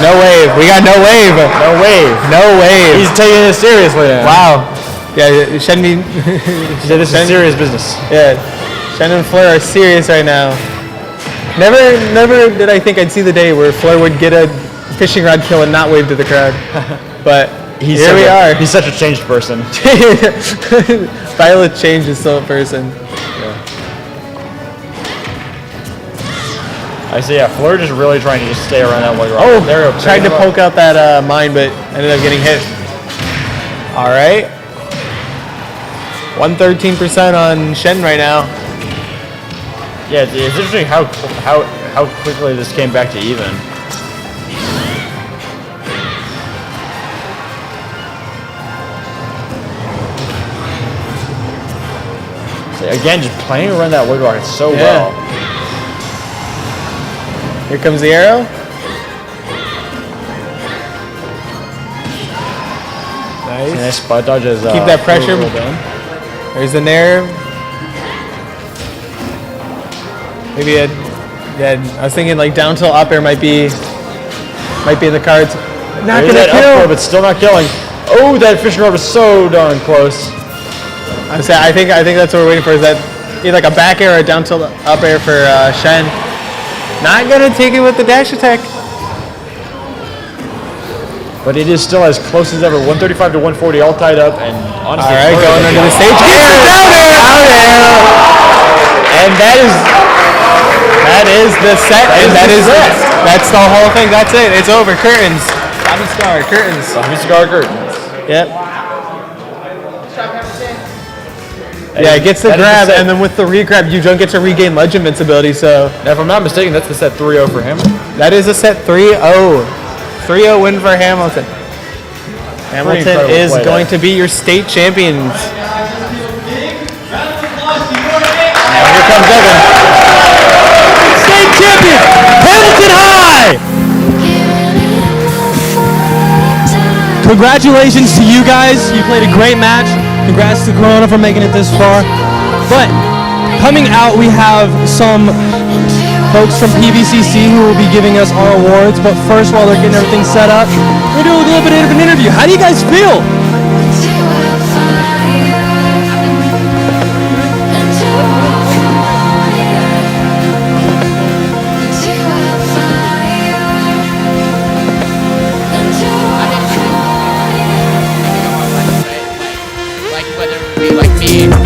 No wave. We got no wave. No wave. No wave. He's taking it seriously now. Wow. Yeah, Shen He said this is serious business. Yeah, Shen and Fleur are serious right now. Never did I think I'd see the day where Fleur would get a fishing rod kill and not wave to the crowd. But here we are. He's such a changed person. Violet Change is still a person. I see. Yeah, Fleur just really trying to just stay around that way. Oh, there we go. tried to poke out that mine, but ended up getting hit. All right. 113% on Shen right now. Yeah, it's interesting how quickly this came back to even. So again, just playing around that wood rocket so well. Here comes the arrow. Nice. Nice spot dodge as Keep that pressure. There's the nair. Maybe I was thinking like down tilt up air might be in the cards. Not There's gonna that kill. up throw, but still not killing. Oh, that fishing rod was so darn close. I think that's what we're waiting for. Is that either like a back air or a down tilt up air for Shen? Not gonna take it with the dash attack. But it is still as close as ever. 135 to 140, all tied up, and honestly, All right, going under the stage. Down air. And that is the set, and that's the whole thing. That's it. It's over. Curtains. Bobby Scar. Curtains. Bobby Scar curtains. Yep. Yeah, it gets the grab, and then with the re-grab, you don't get to regain ledge invincibility, so... Now, if I'm not mistaken, that's the set 3-0 for him. That is a set 3-0. 3-0 win for Hamilton. Hamilton is going to be your state champions. Now, here comes Evan. State champion, Hamilton High! Congratulations to you guys. You played a great match. Congrats to Corona for making it this far. But coming out, we have some folks from PVCC who will be giving us our awards. But first, while they're getting everything set up, we're doing a little bit of an interview. How do you guys feel?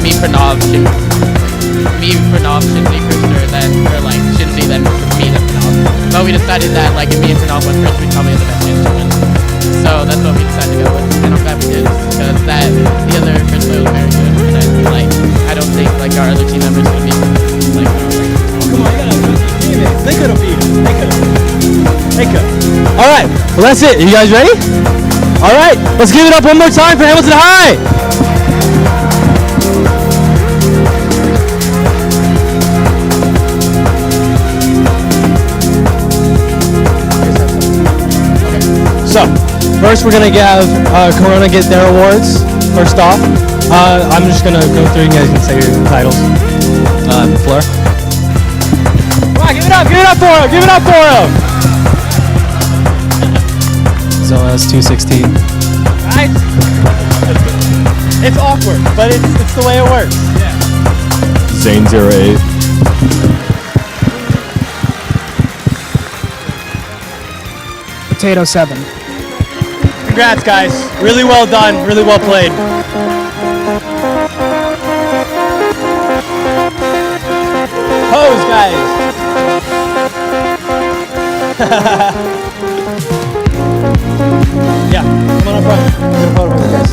Me for Nov, Shinzi for sure, then for like Shinzi, then for me, then for Nov. But we decided that like if me and Nov went first, we'd probably have the best chance to win. So that's what we decided to go with, and I'm glad we did because the other first player was very good, and I don't think like our other team members would be like. Come on, you gotta they could have beat him. They could. All right, well that's it. Are you guys ready? All right, let's give it up one more time for Hamilton High. So, first we're going to have Corona get their awards, first off. I'm just going to go through and you guys can say your titles. Fleur. Come on, give it up for him, give it up for him! Zoas 216. Right? It's awkward, but it's the way it works. Yeah. Zane 08. Potato 7. Congrats, guys. Really well done. Really well played. Pose, guys. Yeah, come on up front. Get a photo with you guys.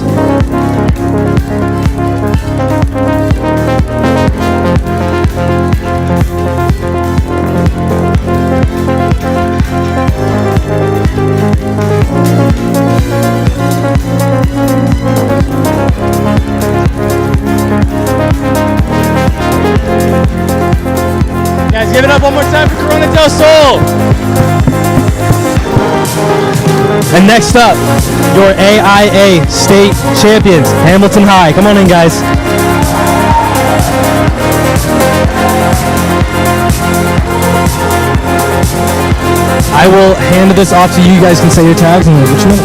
Guys, give it up one more time for Corona del Sol. And next up, your AIA state champions, Hamilton High. Come on in, guys. I will hand this off to you. You guys can say your tags and which one.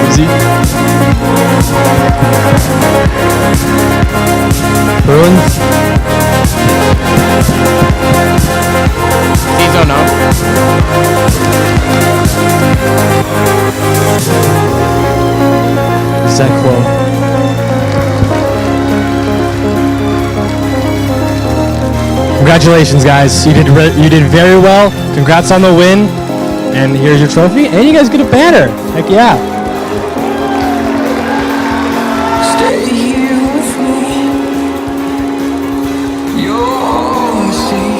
Easy. Bruins. These don't know. Zeklo. Congratulations, guys. You did very well. Congrats on the win. And here's your trophy. And you guys get a banner. Heck yeah. Stay here with me. You're all I see.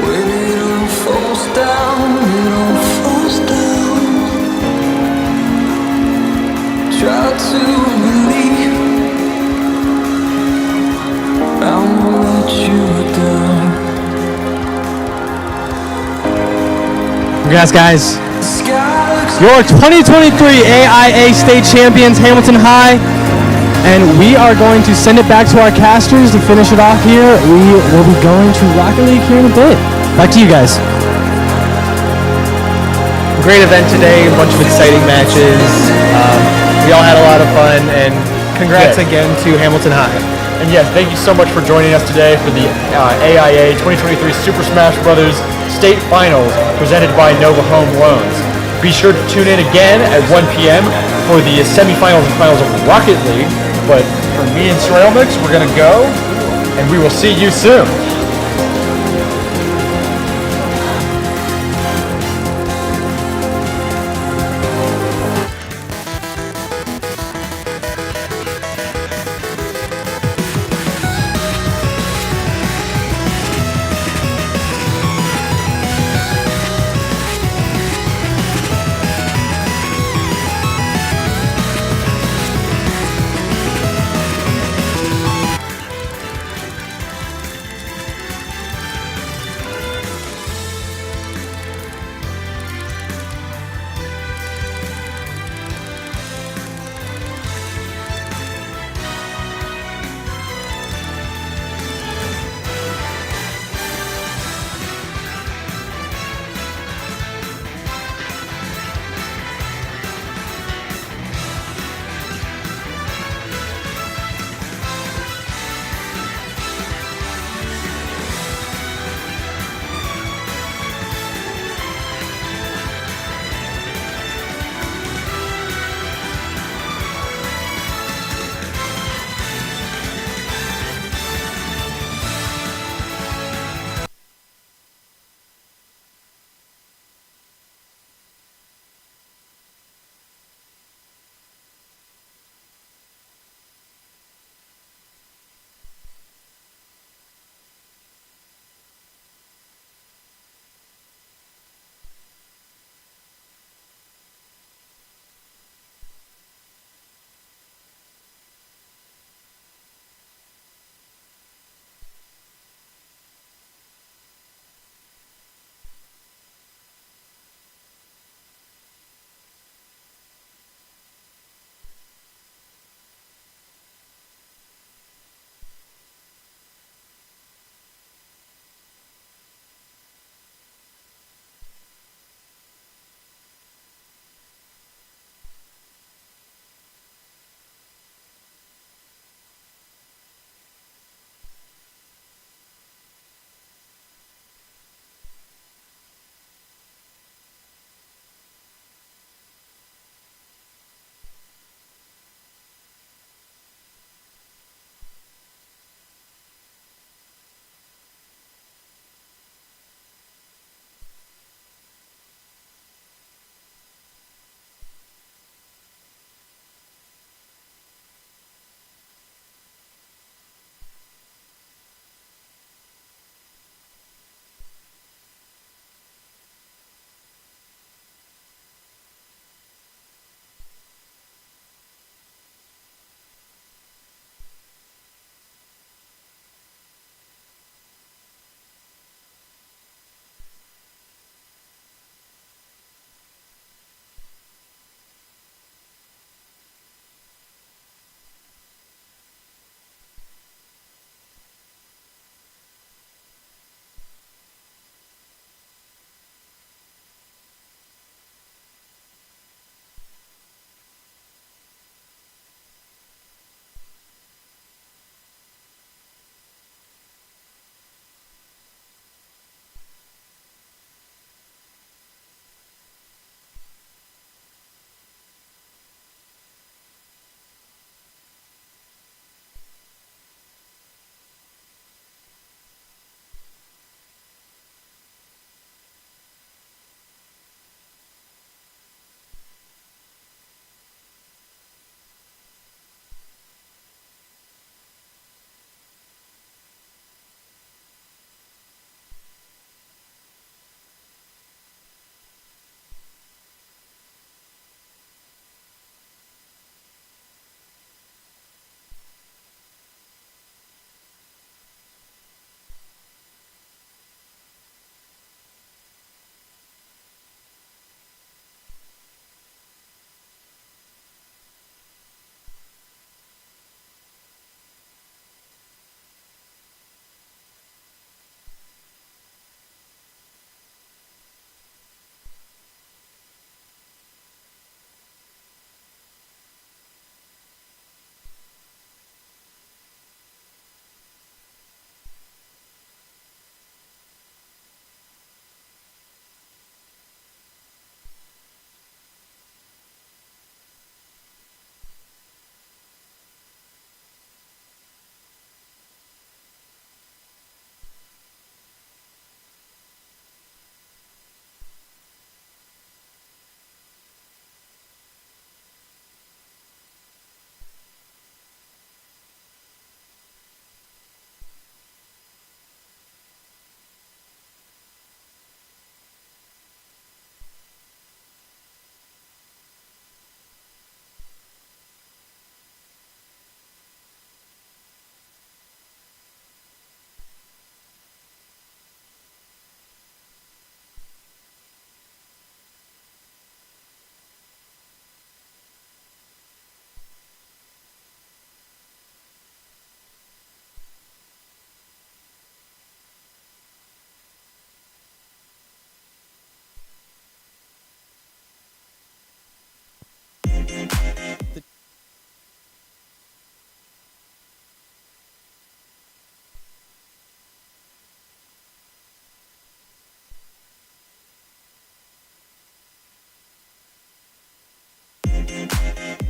When it all falls down, it all falls down. Try to believe I won't let you down. Congrats, guys. Your 2023 AIA State Champions, Hamilton High. And we are going to send it back to our casters to finish it off here. We will be going to Rocket League here in a bit. Back to you guys. Great event today, a bunch of exciting matches. We all had a lot of fun, and congrats again to Hamilton High. And yes, thank you so much for joining us today for the AIA 2023 Super Smash Bros. State Finals presented by Nova Home Loans. Be sure to tune in again at 1 p.m. for the semifinals and finals of Rocket League. But for me and Ceramics, we're going to go, and we will see you soon.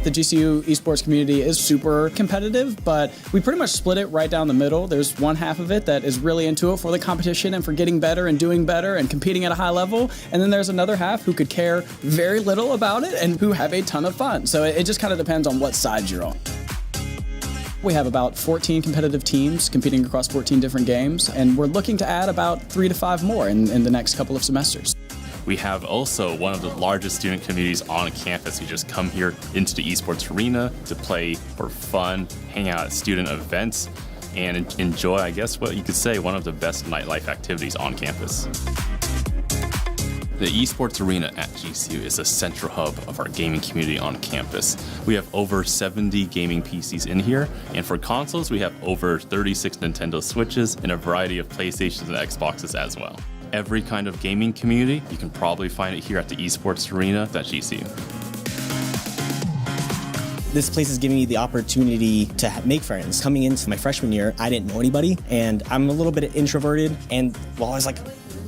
The GCU esports community is super competitive, but we pretty much split it right down the middle. There's one half of it that is really into it for the competition and for getting better and doing better and competing at a high level. And then there's another half who could care very little about it and who have a ton of fun. So it just kind of depends on what side you're on. We have about 14 competitive teams competing across 14 different games, and we're looking to add about 3 to 5 more in the next couple of semesters. We have also one of the largest student communities on campus who just come here into the esports arena to play for fun, hang out at student events, and enjoy, I guess what you could say, one of the best nightlife activities on campus. The esports arena at GCU is a central hub of our gaming community on campus. We have over 70 gaming PCs in here, and for consoles, we have over 36 Nintendo Switches and a variety of PlayStations and Xboxes as well. Every kind of gaming community, you can probably find it here at the esports arena at GCU. This place is giving me the opportunity to make friends. Coming into my freshman year, I didn't know anybody, and I'm a little bit introverted, and well, I was like,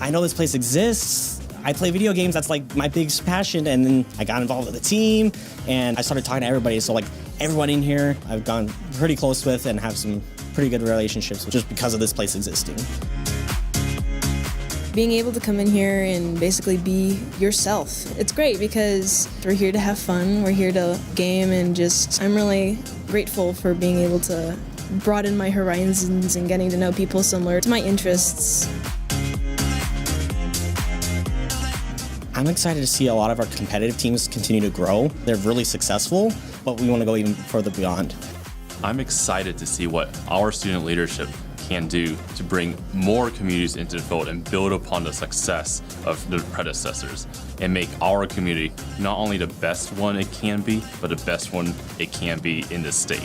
I know this place exists. I play video games, that's like my biggest passion, and then I got involved with the team, and I started talking to everybody, so like everyone in here I've gone pretty close with and have some pretty good relationships just because of this place existing. Being able to come in here and basically be yourself. It's great because we're here to have fun, we're here to game, and I'm really grateful for being able to broaden my horizons and getting to know people similar to my interests. I'm excited to see a lot of our competitive teams continue to grow. They're really successful, but we want to go even further beyond. I'm excited to see what our student leadership can do to bring more communities into the fold and build upon the success of the predecessors and make our community not only the best one it can be, but the best one it can be in this state.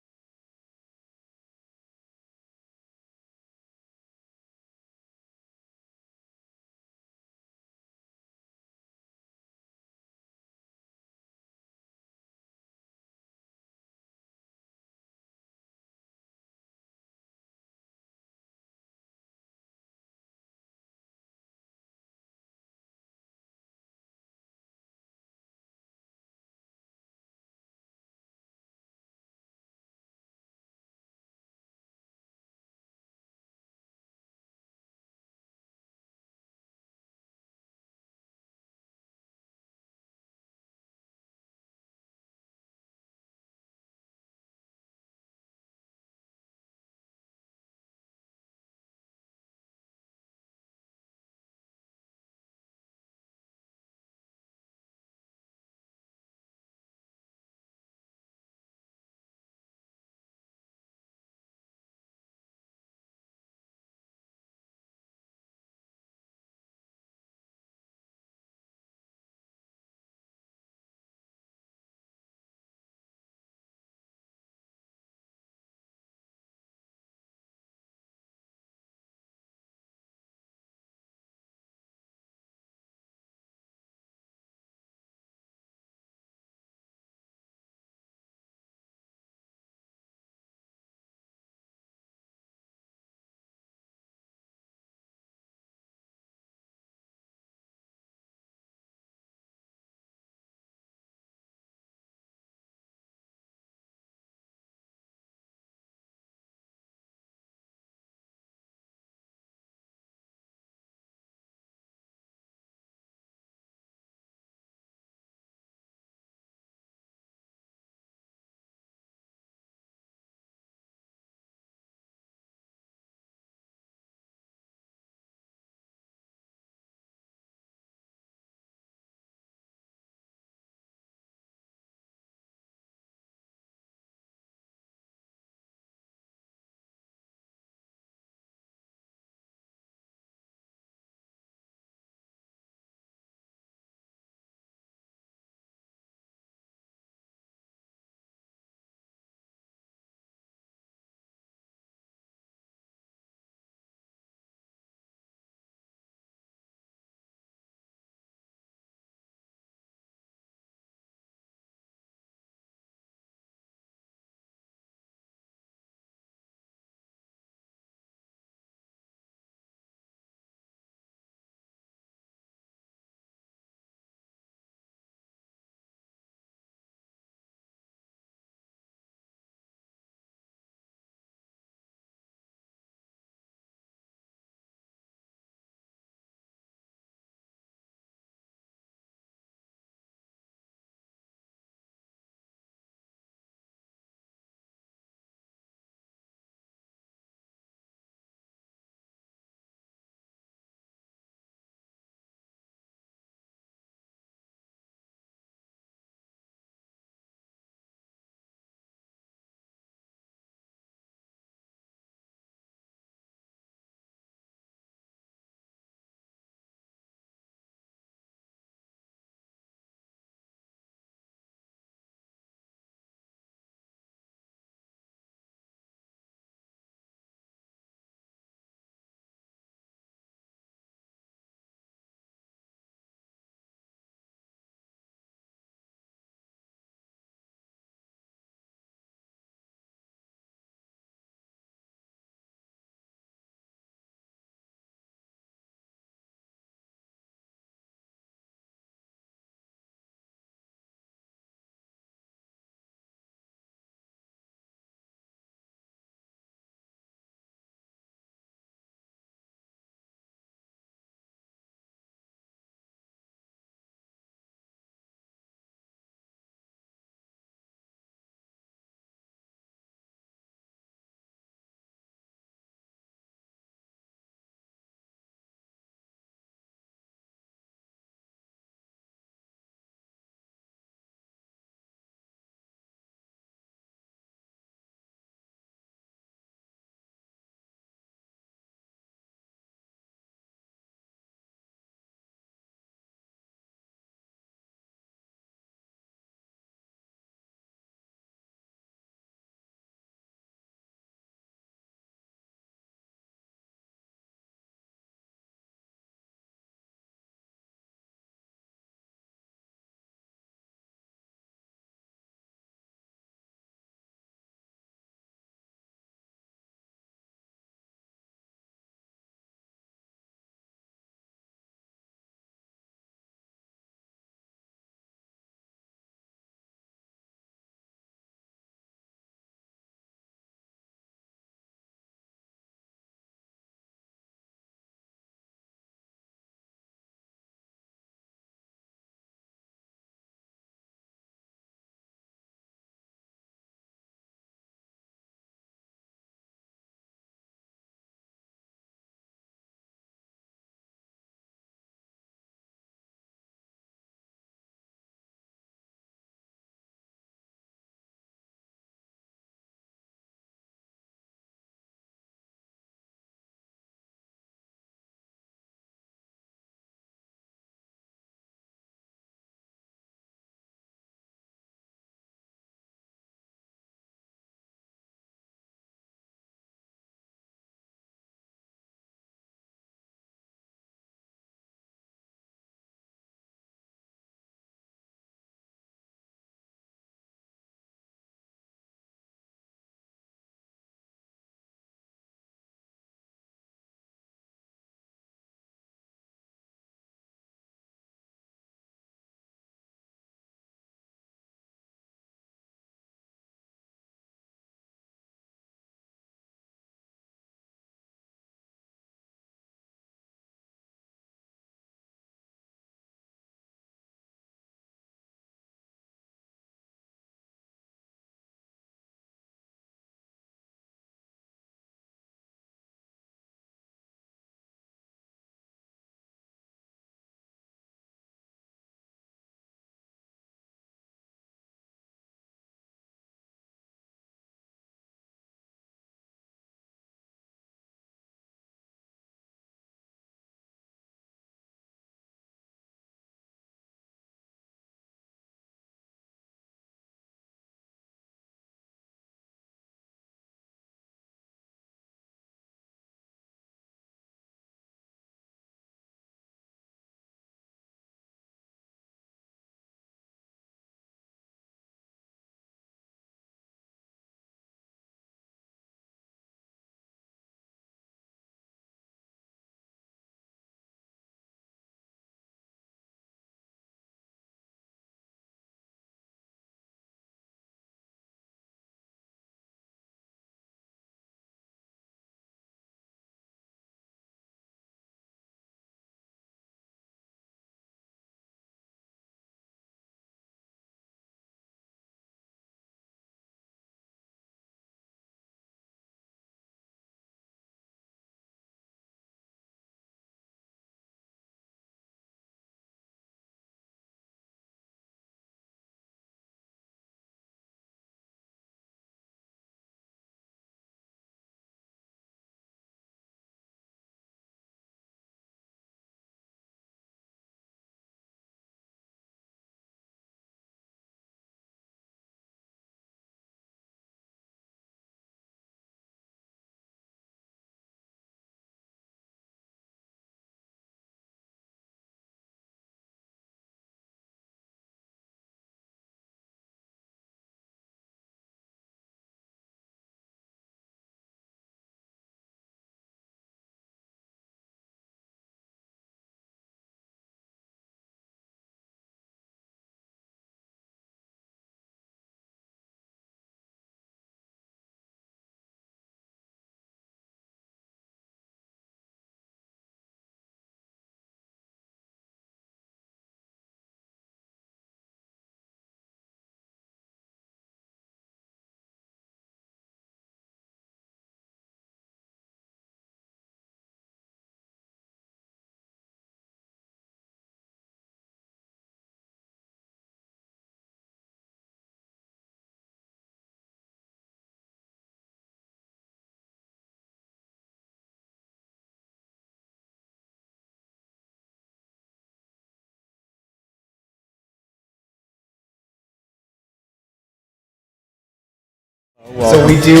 So we do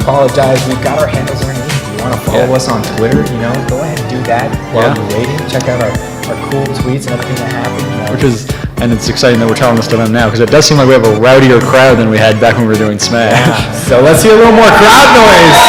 apologize. We've got our handles underneath. If you want to follow us on Twitter, go ahead and do that while you're waiting. Check out our cool tweets and everything that happened. And it's exciting that we're telling this to them now because it does seem like we have a rowdier crowd than we had back when we were doing Smash. Yeah. So let's hear a little more crowd noise.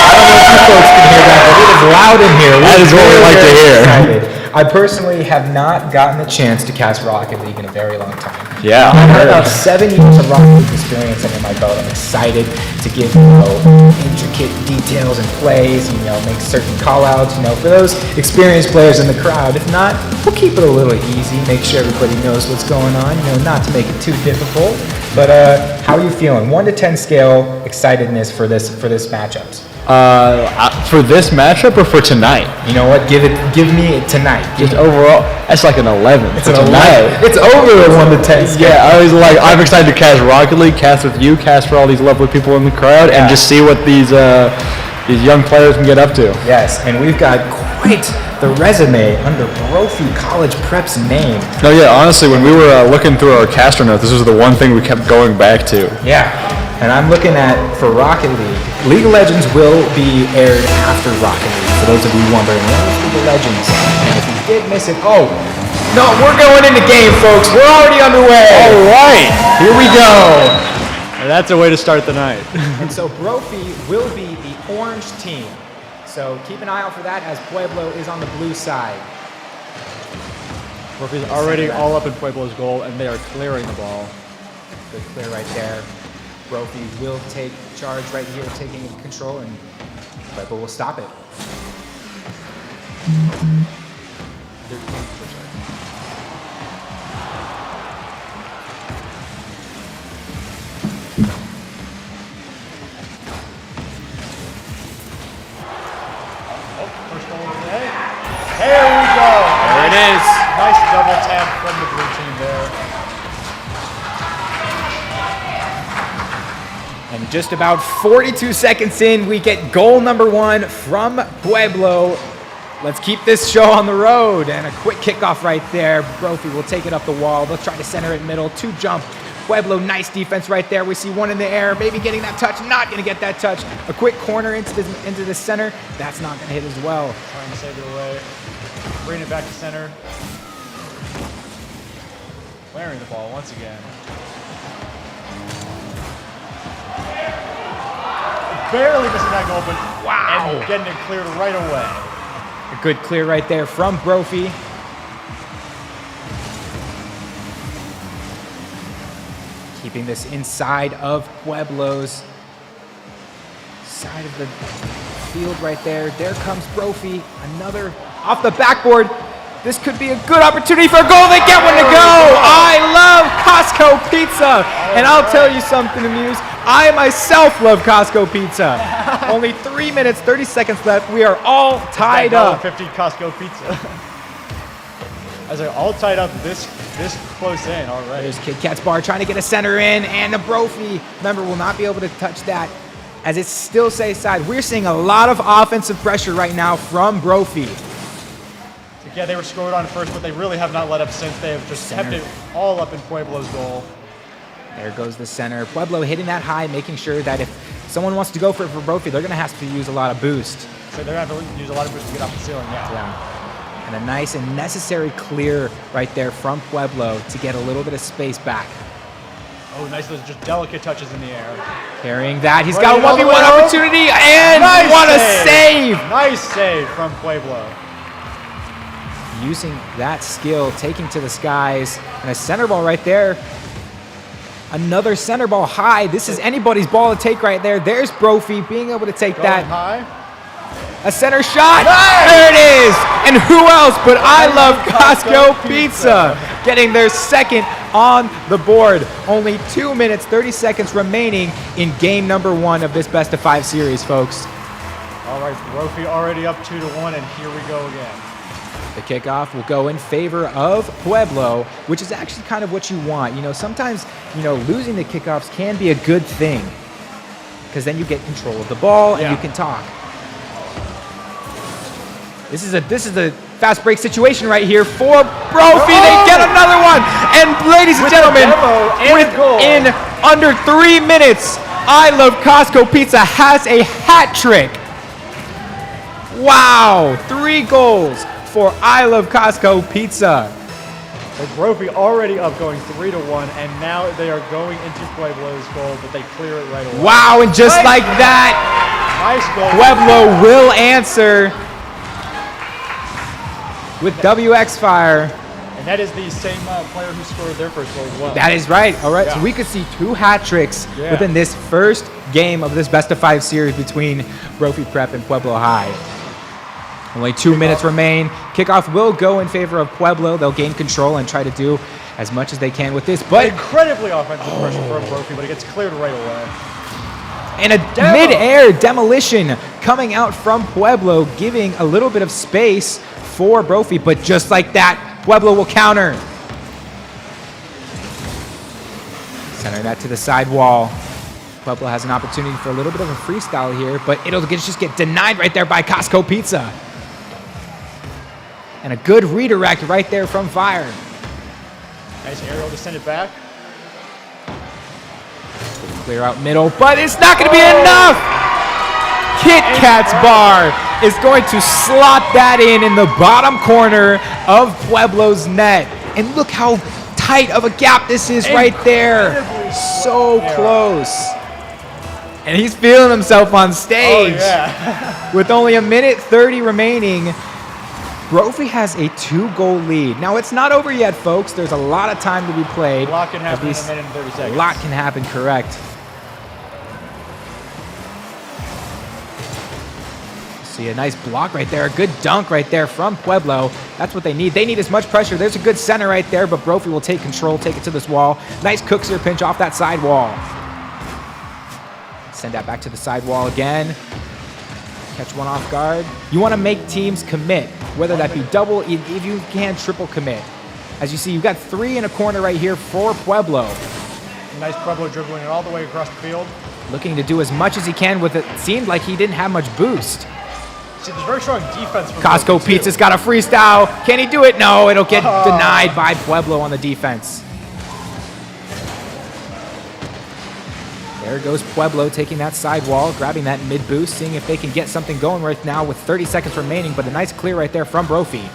I don't know if you folks can hear that, but it is loud in here. That is what we like to hear. Excited. I personally have not gotten a chance to cast Rocket League in a very long time. Yeah. I've had about 7 years of Rocket League experience under my belt. I'm excited to give intricate details and plays, make certain call-outs, for those experienced players in the crowd. If not, we'll keep it a little easy, make sure everybody knows what's going on, not to make it too difficult. But how are you feeling? 1 to 10 scale excitedness for this matchups. For this matchup or for tonight? You know what? Give me it tonight. Just overall, that's like an 11. It's an 11. It's over a 1 to 10 scale. Yeah, I'm excited to cast Rocket League, cast with you, cast for all these lovely people in the crowd, and just see what these young players can get up to. Yes, and we've got quite the resume under Brophy College Prep's name. No, yeah, honestly, when we were looking through our caster notes, this was the one thing we kept going back to. Yeah, and I'm looking at, for Rocket League, League of Legends will be aired after Rocket League, for those of you wondering, where's League of Legends? And if you did miss it, no, we're going into game, folks. We're already underway. All right, here we go. And that's a way to start the night. And so Brophy will be the orange team. So keep an eye out for that as Pueblo is on the blue side. Brophy's already all up in Pueblo's goal, and they are clearing the ball. Good clear right there. Brophy will take charge right here, taking control, and Pueblo will stop it. There we go. There it is. Nice double tap from the blue team there. And just about 42 seconds in, we get goal number 1 from Pueblo. Let's keep this show on the road. And a quick kickoff right there. Brophy will take it up the wall. They'll try to center it middle. 2 jump. Pueblo, nice defense right there. We see 1 in the air, maybe getting that touch, not going to get that touch. A quick corner into the center. That's not going to hit as well. Trying to save it away. Bring it back to center. Clearing the ball once again. Barely missing that goal, but wow! And getting it cleared right away. A good clear right there from Brophy. Keeping this inside of Pueblo's side of the field right there. There comes Brophy. Another off the backboard. This could be a good opportunity for a goal. They get one to go. I love Costco pizza. And I'll tell you something, Amuse. I myself love Costco pizza. Only 3 minutes, 30 seconds left. We are all tied up. $50 Costco pizza. I was like, all tied up this close in already. There's Kid Cat's bar trying to get a center in, and the Brophy, remember, will not be able to touch that as it still stays side. We're seeing a lot of offensive pressure right now from Brophy. Yeah, they were scored on first, but they really have not let up since. They have just kept it all up in Pueblo's goal. There goes the center. Pueblo hitting that high, making sure that if someone wants to go for it for Brophy, they're going to have to use a lot of boost. So they're going to have to use a lot of boost to get off the ceiling, yeah. And a nice and necessary clear right there from Pueblo to get a little bit of space back. Oh, nice, those just delicate touches in the air. Carrying that, he's got a 1v1 opportunity, and nice what a save! Nice save from Pueblo. Using that skill, taking to the skies, and a center ball right there. Another center ball high. This is anybody's ball to take right there. There's Brophy being able to take that. High. A center shot. Nice. There it is. And who else but I Love Costco Pizza getting their second on the board. Only 2 minutes, 30 seconds remaining in game number 1 of this best of 5 series, folks. All right, Brophy already up 2-1, and here we go again. The kickoff will go in favor of Pueblo, which is actually kind of what you want. You know, sometimes, losing the kickoffs can be a good thing because then you get control of the ball and you can talk. This is a fast break situation right here for Brophy. They get another one. And ladies and gentlemen, within under 3 minutes I Love Costco Pizza has a hat trick. Wow, 3 goals for I Love Costco Pizza. But Brophy already up going 3-1, and now they are going into Pueblo's goal, but they clear it right away. Wow, and just like that, Nice goal. Pueblo will answer with WX Fire. And that is the same player who scored their first goal as well. That is right. All right, Yeah. so we could see 2 hat tricks Yeah. within this first game of this best of 5 series between Brophy Prep and Pueblo High. Only 2 minutes remain. Kickoff will go in favor of Pueblo. They'll gain control and try to do as much as they can with this. But Incredibly offensive pressure from Brophy, but it gets cleared right away. and a mid-air demolition coming out from Pueblo, giving a little bit of space for Brophy. But just like that, Pueblo will counter. Center that to the side wall. Pueblo has an opportunity for a little bit of a freestyle here, but it'll just get denied right there by Costco Pizza. And a good redirect right there from Fire. Nice aerial to send it back. Clear out middle, but it's not going to be enough! Kit Kat's bar is going to slot that in the bottom corner of Pueblo's net. And look how tight of a gap this is right there. So close. And he's feeling himself on stage. Oh, yeah. With only 1:30 remaining, Brophy has a 2-goal lead. Now, it's not over yet, folks. There's a lot of time to be played. A lot can happen in At a minute and 30 least seconds. A lot can happen, correct. See a nice block right there, a good dunk right there from Pueblo. That's what they need. They need as much pressure. There's a good center right there, but Brophy will take control, take it to this wall. Nice Cookseer pinch off that side wall. Send that back to the side wall again. Catch one off guard. You want to make teams commit, whether that be double, if you can, triple commit. As you see, you've got 3 in a corner right here for Pueblo. Nice Pueblo dribbling it all the way across the field. Looking to do as much as he can with it. Seemed like he didn't have much boost. See, there's very strong defense from Costco Brophy, too. Pizza's got a freestyle. Can he do it? No, it'll get denied by Pueblo on the defense. There goes Pueblo taking that side wall, grabbing that mid boost, seeing if they can get something going right now with 30 seconds remaining, but a nice clear right there from Brophy.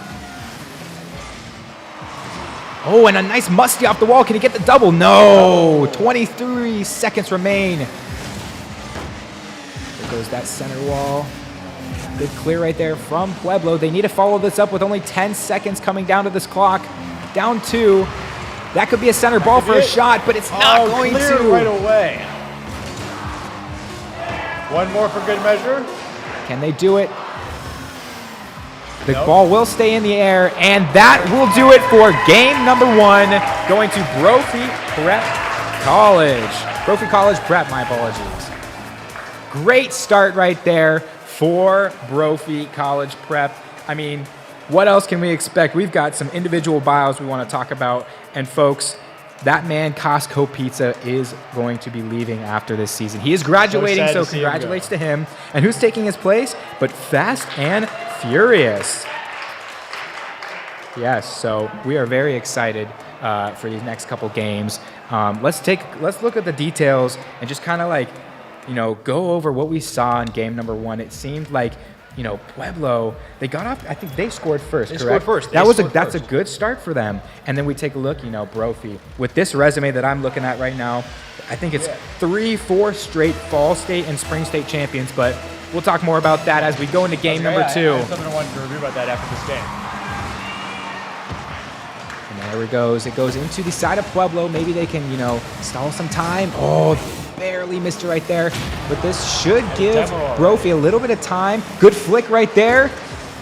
Oh, and a nice musty off the wall. Can he get the double? No, 23 seconds remain. There goes that center wall. Good clear right there from Pueblo. They need to follow this up with only 10 seconds coming down to this clock. Down 2. That could be a center ball for a shot, but it's not going cleared to. right away. One more for good measure. Can they do it? The ball will stay in the air, and that will do it for game number 1, going to Brophy Prep College. Brophy College Prep, my apologies. Great start right there for Brophy College Prep. I mean, what else can we expect? We've got some individual bios we want to talk about, and folks, that man Costco Pizza is going to be leaving after this season. He is graduating, so congratulations to him. And who's taking his place? But Fast and Furious. Yes, so we are very excited for these next couple games. Let's look at the details and just kind of like, go over what we saw in game number 1. It seemed like, Pueblo, they got off, I think they scored first, correct? Scored first. That's a good start for them. And then we take a look, Brophy. With this resume that I'm looking at right now, I think it's 3-4 straight fall state and spring state champions, but we'll talk more about that as we go into game number 2. I have something I wanted to review about that after this game. And there it goes. It goes into the side of Pueblo. Maybe they can, stall some time. Oh, barely missed it right there. But this should give Brophy a little bit of time. Good flick right there.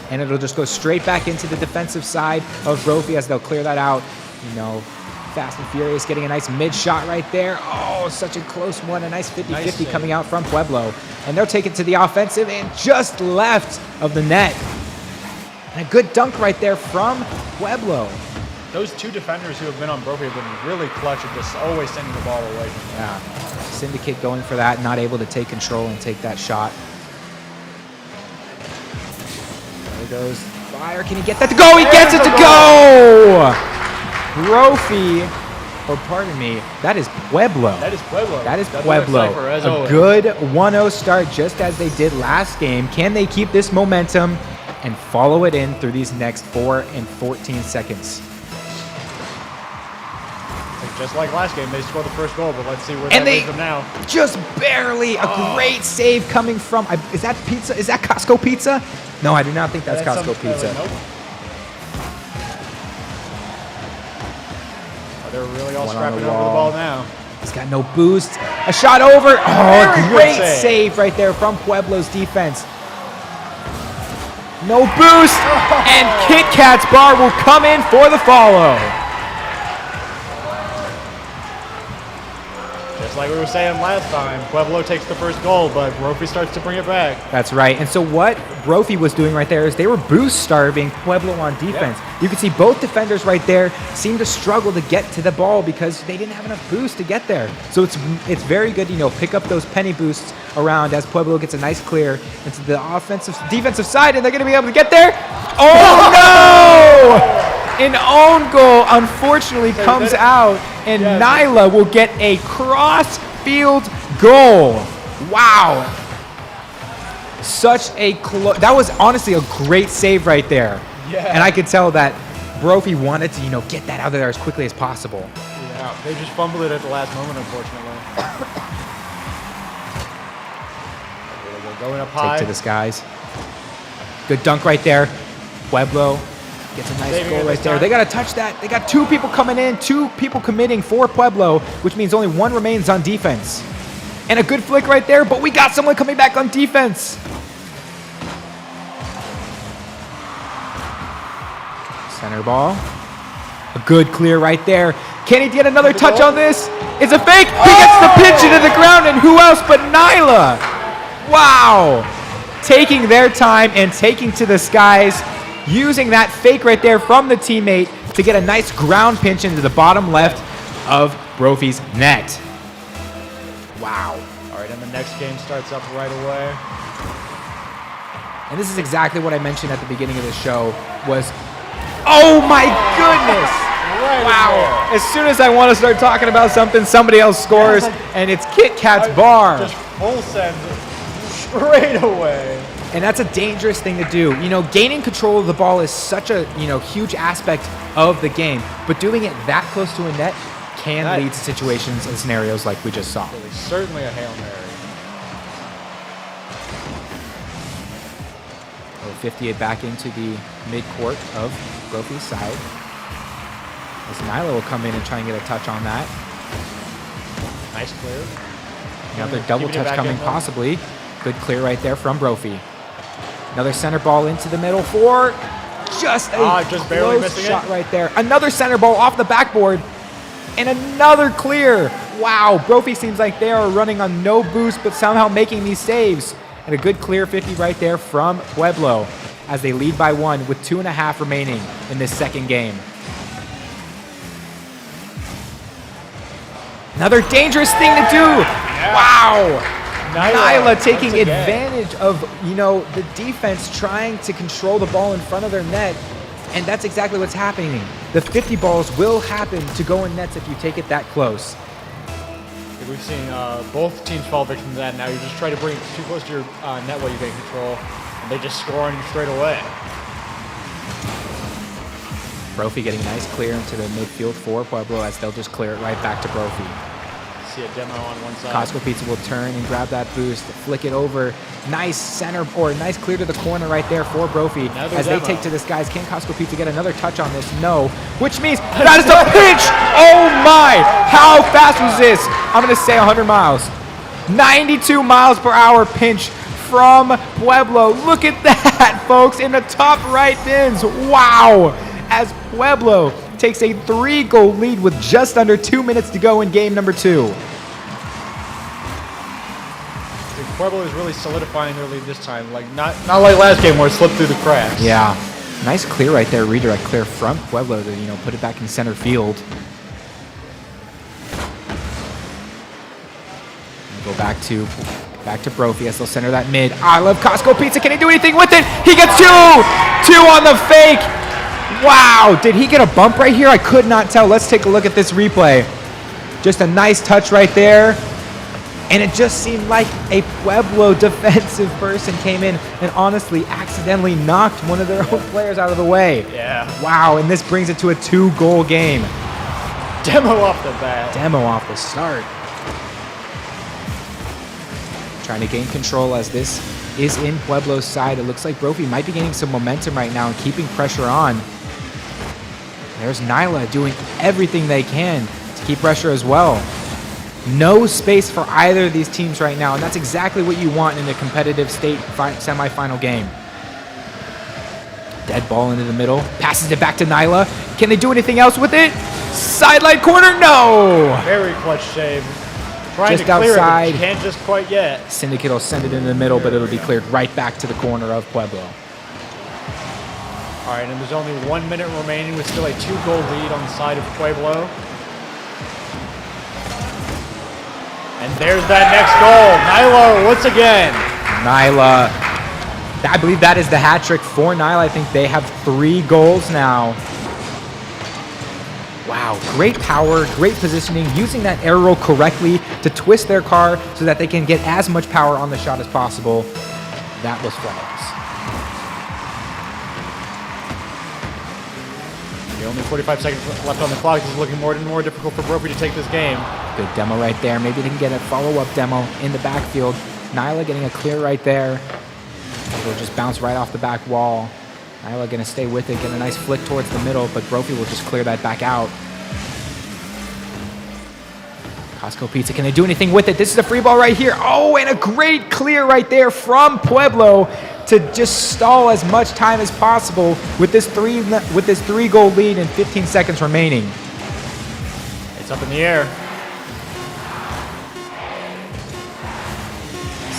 And it'll just go straight back into the defensive side of Brophy as they'll clear that out. Fast and Furious getting a nice mid shot right there. Oh, such a close one. A nice 50-50 coming out from Pueblo. And they'll take it to the offensive and just left of the net. And a good dunk right there from Pueblo. Those 2 defenders who have been on Brophy have been really clutch at just always sending the ball away from them. Yeah. Syndicate going for that, not able to take control and take that shot. There goes Fire. Can he get that to go? He gets it to go! Brophy or pardon me, that is Pueblo. That is Pueblo. That is That's Pueblo. Cypher, as A always. good 1-0 start just as they did last game. Can they keep this momentum and follow it in through these next 4 and 14 seconds? Just like last game, they scored the first goal, but let's see where And that leads them now. Just barely a great save coming from, is that pizza? Is that Costco pizza? No, I do not think that's Costco pizza. Nope. Oh, they're really all One on scrapping the over the wall. ball now. He's got no boost. A shot over. Oh, Very good great save. save right there from Pueblo's defense. No boost, and Kit Kat's bar will come in for the follow. Just like we were saying last time, Pueblo takes the first goal, but Brophy starts to bring it back. That's right. And so what Brophy was doing right there is they were boost starving Pueblo on defense. You can see both defenders right there seem to struggle to get to the ball because they didn't have enough boost to get there. So it's very good, pick up those penny boosts around as Pueblo gets a nice clear into the defensive side, and they're going to be able to get there. Oh no! An own goal unfortunately comes out, and Nyla will get a cross-field goal. Wow. Such a that was honestly a great save right there. Yeah. And I could tell that Brophy wanted to, get that out of there as quickly as possible. Yeah, they just fumbled it at the last moment, unfortunately. They're going up high. Take to the skies. Good dunk right there. Pueblo gets a nice Saving goal it right this there. time. They got to touch that. They got 2 people coming in, 2 people committing for Pueblo, which means only 1 remains on defense. And a good flick right there, but we got someone coming back on defense. Center ball. A good clear right there. Can he get another touch on this? It's a fake. He gets the pitch into the ground, and who else but Nyla? Wow. Taking their time and taking to the skies, using that fake right there from the teammate to get a nice ground pinch into the bottom left of Brophy's net. Wow. All right, and the next game starts up right away. And this is exactly what I mentioned at the beginning of the show was, oh my goodness. Wow. As soon as I want to start talking about something, somebody else scores, and it's Kit Kat's bar. Just full send straight away. And that's a dangerous thing to do. Gaining control of the ball is such a, huge aspect of the game, but doing it that close to a net can lead to situations and scenarios like we just saw. Certainly a Hail Mary. 58 back into the mid-court of Brophy's side. As Nyla will come in and try and get a touch on that. Nice clear. Another double Keeping it touch back coming in. possibly. Good clear right there from Brophy. Another center ball into the middle for just a just barely close missing shot it. right there. Another center ball off the backboard. And another clear. Wow, Brophy seems like they are running on no boost, but somehow making these saves. And a good clear 50 right there from Pueblo as they lead by 1 with 2.5 remaining in this second game. Another dangerous thing to do. Wow. Nyla taking once again. advantage of, the defense trying to control the ball in front of their net. And that's exactly what's happening. The 50 balls will happen to go in nets if you take it that close. We've seen both teams fall victim to that. Now you just try to bring it too close to your net while you gain control, and they just score on you straight away. Brophy getting a nice clear into the midfield for Pueblo as they'll just clear it right back to Brophy. See a demo on one side. Costco Pizza will turn and grab that boost, flick it over. Nice center, or nice clear to the corner right there for Brophy. Another As demo. they take to the skies. Can Costco Pizza get another touch on this? No. Which means that is a pitch! Oh my! How fast was this? I'm going to say 100 miles. 92 miles per hour pinch from Pueblo. Look at that, folks, in the top right bins. Wow! As Pueblo takes a 3-goal lead with just under 2 minutes to go in game number 2. Pueblo is really solidifying their lead this time. Like not like last game where it slipped through the cracks. Yeah. Nice clear right there, redirect clear from Pueblo to, put it back in center field. And go back to Brophy as they'll center that mid. I love Costco Pizza. Can he do anything with it? He gets 2! 2 on the fake. Wow, did he get a bump right here? I could not tell. Let's take a look at this replay. Just a nice touch right there. And it just seemed like a Pueblo defensive person came in and honestly accidentally knocked one of their own players out of the way. Yeah. Wow, and this brings it to a 2-goal game. Demo off the bat. Demo off the start. Trying to gain control as this is in Pueblo's side. It looks like Brophy might be gaining some momentum right now and keeping pressure on. There's Nyla doing everything they can to keep pressure as well. No space for either of these teams right now, and that's exactly what you want in a competitive state semifinal game. Dead ball into the middle, passes it back to Nyla. Can they do anything else with it? Sideline corner, no! Very clutch save. Trying Just to clear outside. it, but can't just quite yet. Syndicate will send it in the middle, but it'll be cleared right back to the corner of Pueblo. All right, and there's only 1 minute remaining with still a 2-goal lead on the side of Pueblo. And there's that next goal. Nyla once again. Nyla, I believe that is the hat trick for Nyla. I think they have 3 goals now. Wow, great power, great positioning, using that air roll correctly to twist their car so that they can get as much power on the shot as possible. That was flawless. Only 45 seconds left on the clock. This is looking more and more difficult for Brophy to take this game. Good demo right there. Maybe they can get a follow-up demo in the backfield. Nyla getting a clear right there. It'll just bounce right off the back wall. Nyla going to stay with it, get a nice flick towards the middle, but Brophy will just clear that back out. Costco Pizza, can they do anything with it? This is a free ball right here. Oh, and a great clear right there from Pueblo to just stall as much time as possible with this 3-goal lead and 15 seconds remaining. It's up in the air.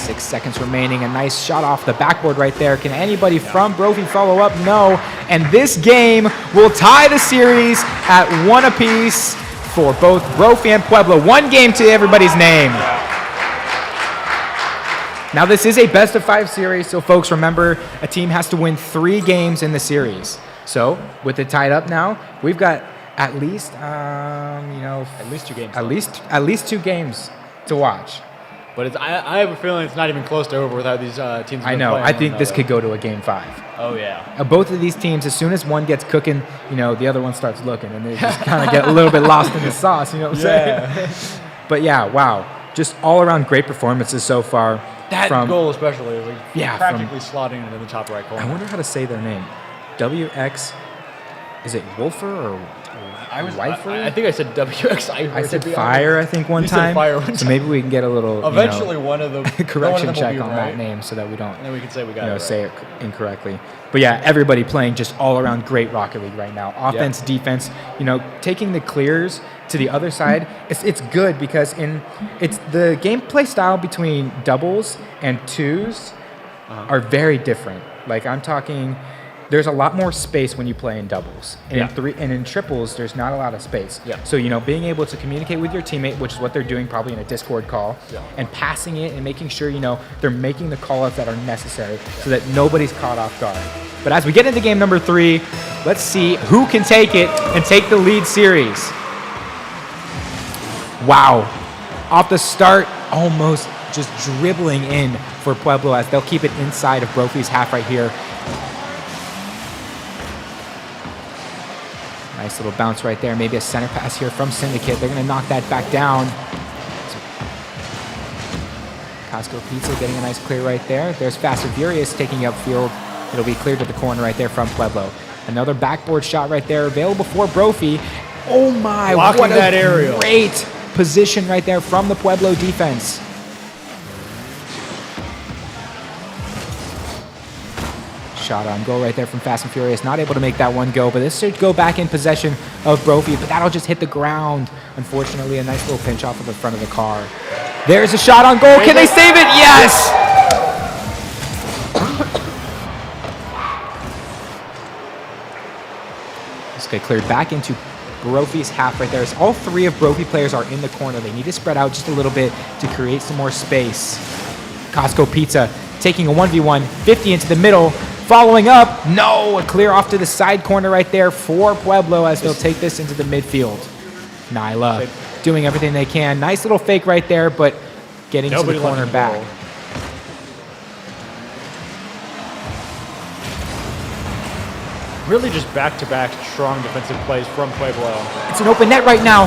6 seconds remaining. A nice shot off the backboard right there. Can anybody from Brophy follow up? No. And this game will tie the series at 1 apiece for both Brophy and Pueblo. 1 game to everybody's name. Now this is a best-of-5 series, so folks remember a team has to win 3 games in the series. So with it tied up now, we've got at least, at least 2 games. At least 2 games to watch. But I have a feeling it's not even close to over with how these teams. I know. I think this could go to a game 5. Oh yeah. Both of these teams, as soon as one gets cooking, the other one starts looking, and they just kind of get a little bit lost in the sauce. You know what I'm saying? But yeah, wow, just all around great performances so far. That goal especially is practically slotting into the top right corner. I wonder how to say their name. WX, is it Wolfer or Wifer? I think I said WX. I said Fire, I think, one time. So maybe we can get a little eventually one of them correction check on that name so that we don't and then we can say we got say it incorrectly. But yeah, everybody playing just all around great Rocket League right now. Offense, defense, taking the clears to the other side. It's good because it's the gameplay style between doubles and 2s are very different. Like I'm talking, there's a lot more space when you play in doubles. And in triples, there's not a lot of space. So, being able to communicate with your teammate, which is what they're doing probably in a Discord call, and passing it and making sure, they're making the call-outs that are necessary so that nobody's caught off guard. But as we get into game number 3, let's see who can take it and take the lead series. Wow. Off the start, almost just dribbling in for Pueblo as they'll keep it inside of Brophy's half right here. Nice little bounce right there. Maybe a center pass here from Syndicate. They're going to knock that back down. Costco Pizza getting a nice clear right there. There's Fast and Furious taking upfield. It'll be cleared to the corner right there from Pueblo. Another backboard shot right there available for Brophy. Oh my, blocking what that a aerial. Great position right there from the Pueblo defense. Shot on goal right there from Fast and Furious. Not able to make that one go, but this should go back in possession of Brophy, but that'll just hit the ground. Unfortunately, a nice little pinch off of the front of the car. There's a shot on goal. Can they save it? Yes! This get cleared back into Brophy's half right there. As all 3 of Brophy players are in the corner. They need to spread out just a little bit to create some more space. Costco Pizza taking a 1v1, 50 into the middle. Following up, no, a clear off to the side corner right there for Pueblo as they'll take this into the midfield. Nyla doing everything they can. Nice little fake right there, but getting to the corner back. Really just back-to-back strong defensive plays from Pueblo. It's an open net right now.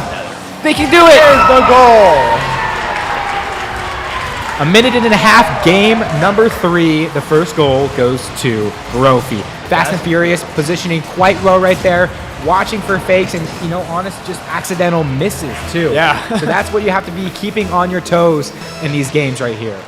They can do it. There's the goal. A minute and a half, game number 3. The first goal goes to Brophy. Fast and furious, positioning quite low right there, watching for fakes and, honest, just accidental misses too. Yeah. So that's what you have to be keeping on your toes in these games right here.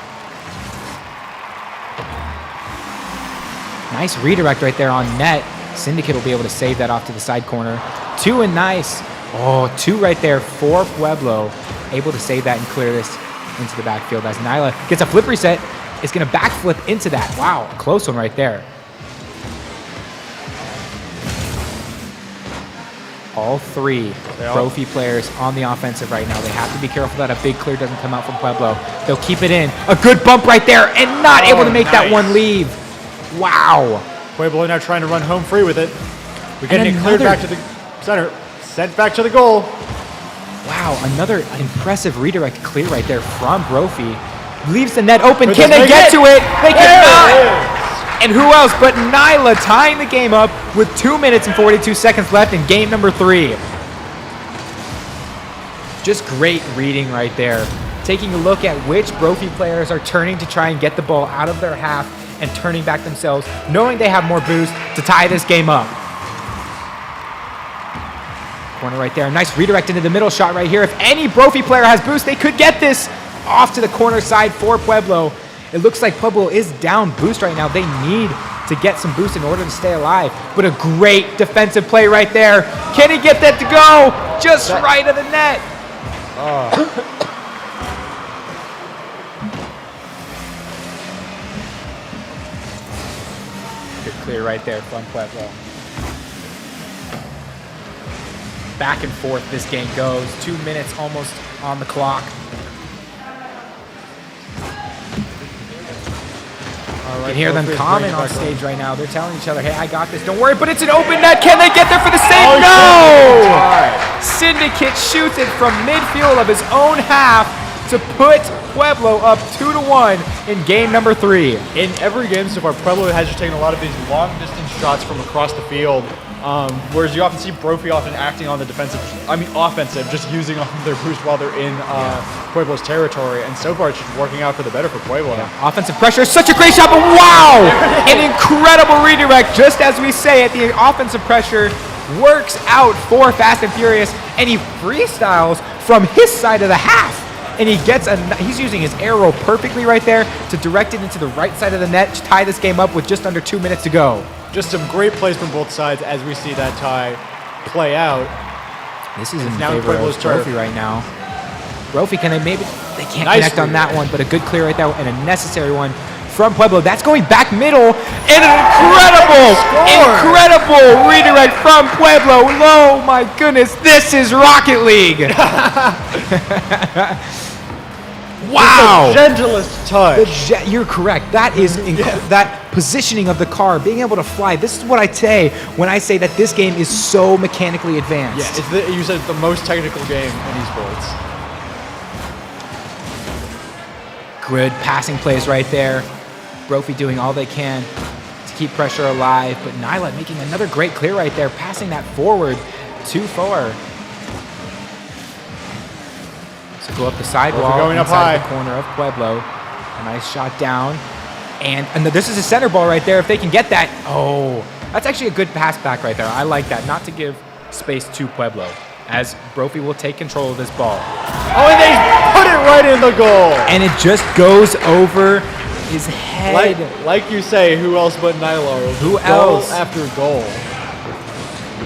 Nice redirect right there on net. Syndicate will be able to save that off to the side corner. 2 and nice. Oh, 2 right there for Pueblo. Able to save that and clear this into the backfield as Nyla gets a flip reset. Is going to backflip into that. Wow, a close one right there. All 3 Brophy players on the offensive right now. They have to be careful that a big clear doesn't come out from Pueblo. They'll keep it in. A good bump right there and not able to make that one leave. Wow. Pueblo now trying to run home free with it. We're getting it cleared back to the center. Sent back to the goal. Wow, another impressive redirect clear right there from Brophy. Leaves the net open. Can they get to it? They cannot. And who else but Nyla tying the game up with 2 minutes and 42 seconds left in game number 3. Just great reading right there. Taking a look at which Brophy players are turning to try and get the ball out of their half and turning back themselves, knowing they have more boost to tie this game up. Corner right there. Nice redirect into the middle shot right here. If any Brophy player has boost, they could get this off to the corner side for Pueblo. It looks like Pueblo is down boost right now. They need to get some boost in order to stay alive. But a great defensive play right there. Can he get that to go? Just right of the net. Good clear right there from Pueblo. Back and forth this game goes. 2 minutes almost on the clock. You can hear them comment on stage right now. They're telling each other, hey, I got this. Don't worry, but it's an open net. Can they get there for the save? No! Syndicate shoots it from midfield of his own half to put Pueblo up 2-1 in game number 3. In every game so far, Pueblo has just taken a lot of these long-distance shots from across the field. Whereas you often see Brophy often acting on the offensive, just using their boost while they're in Pueblo's territory. And so far, it's just working out for the better for Pueblo. Yeah. Offensive pressure, such a great shot, but wow! An incredible redirect, just as we say it. The offensive pressure works out for Fast and Furious, and he freestyles from his side of the half. And he's using his arrow perfectly right there to direct it into the right side of the net to tie this game up with just under 2 minutes to go. Just some great plays from both sides as we see that tie play out. This is in favor of Brophy right now. Brophy, they can't connect on that one, but a good clear right there and a necessary one from Pueblo. That's going back middle, and an incredible redirect from Pueblo. Oh my goodness, this is Rocket League. Wow! The gentlest touch. You're correct. That is that positioning of the car, being able to fly. This is what I say when I say that this game is so mechanically advanced. Yeah, you said it's the most technical game in esports. Good passing plays right there. Brophy doing all they can to keep pressure alive, but Nyla making another great clear right there, passing that forward to 4. Go up the sidewall inside the corner of Pueblo. A nice shot down. And this is a center ball right there. If they can get that. Oh, that's actually a good pass back right there. I like that. Not to give space to Pueblo, as Brophy will take control of this ball. Oh, and they put it right in the goal. And it just goes over his head. Like you say, who else but Nyla? Who else? Goal after goal.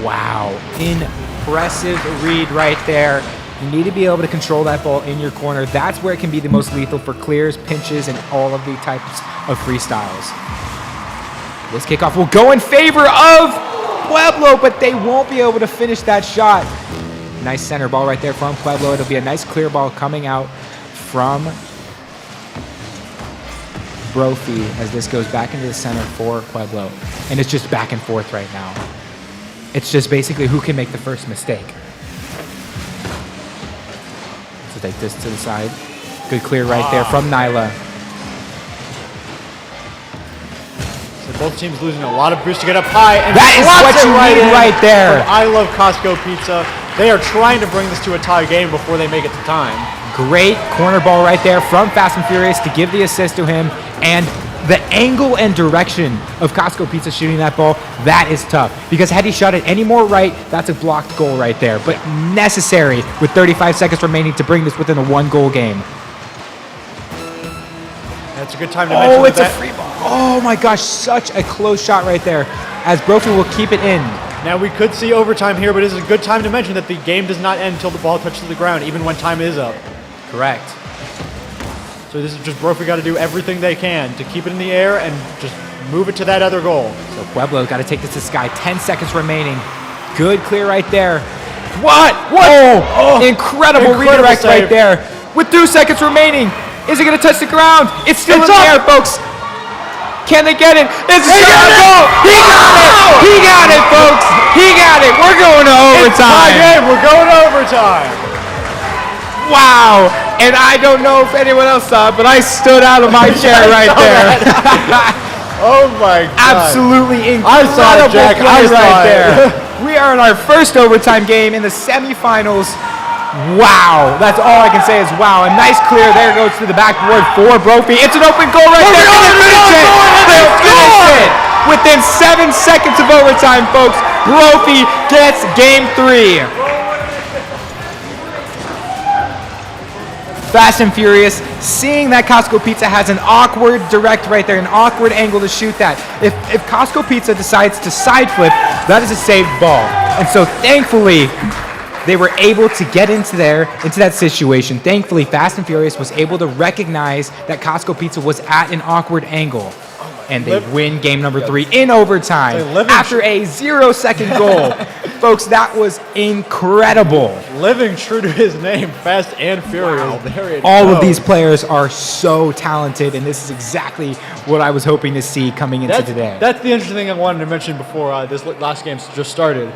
Wow. Impressive read right there. You need to be able to control that ball in your corner. That's where it can be the most lethal for clears, pinches, and all of the types of freestyles. This kickoff will go in favor of Pueblo, but they won't be able to finish that shot. Nice center ball right there from Pueblo. It'll be a nice clear ball coming out from Brophy as this goes back into the center for Pueblo. And it's just back and forth right now. It's just basically who can make the first mistake. So take this to the side. Good clear right there from Nyla. So both teams losing a lot of boost to get up high. And That is what you need right there. I love Costco Pizza. They are trying to bring this to a tie game before they make it to time. Great corner ball right there from Fast and Furious to give the assist to him. And the angle and direction of Costco Pizza shooting that ball, that is tough. Because had he shot it any more right, that's a blocked goal right there. But necessary with 35 seconds remaining to bring this within a 1-goal game. That's a good time to mention Oh, it's a free ball. Oh my gosh, such a close shot right there. As Brophy will keep it in. Now we could see overtime here, but this is a good time to mention that the game does not end until the ball touches the ground, even when time is up. Correct. So this is just Brophy got to do everything they can to keep it in the air and just move it to that other goal. So Pueblo got to take this to Sky. 10 seconds remaining. Good clear right there. What? Oh, incredible redirect save right there. With 2 seconds remaining. Is it going to touch the ground? It's still in the air, folks. Can they get it? It's a goal. He got it. He got it, folks. He got it. We're going to overtime. It's tie game. We're going to overtime. Wow. And I don't know if anyone else saw it, but I stood out of my chair right there. Oh my God. Absolutely incredible. I saw it, Jack. I saw right it. there. We are in our first overtime game in the semifinals. Wow. That's all I can say is wow. A nice clear there goes to the backboard for Brophy. It's an open goal right there. They'll finish it. Within 7 seconds of overtime, folks, Brophy gets game 3. Fast and Furious, seeing that Costco Pizza has an awkward direct right there, an awkward angle to shoot that. If Costco Pizza decides to side flip, that is a saved ball. And so thankfully, they were able to get into that situation. Thankfully, Fast and Furious was able to recognize that Costco Pizza was at an awkward angle. And they win game number 3 in overtime after a 0-second goal. Folks, that was incredible. Living true to his name, Fast and Furious. Wow. All of these players are so talented, and this is exactly what I was hoping to see coming into today. That's the interesting thing I wanted to mention before this last game just started.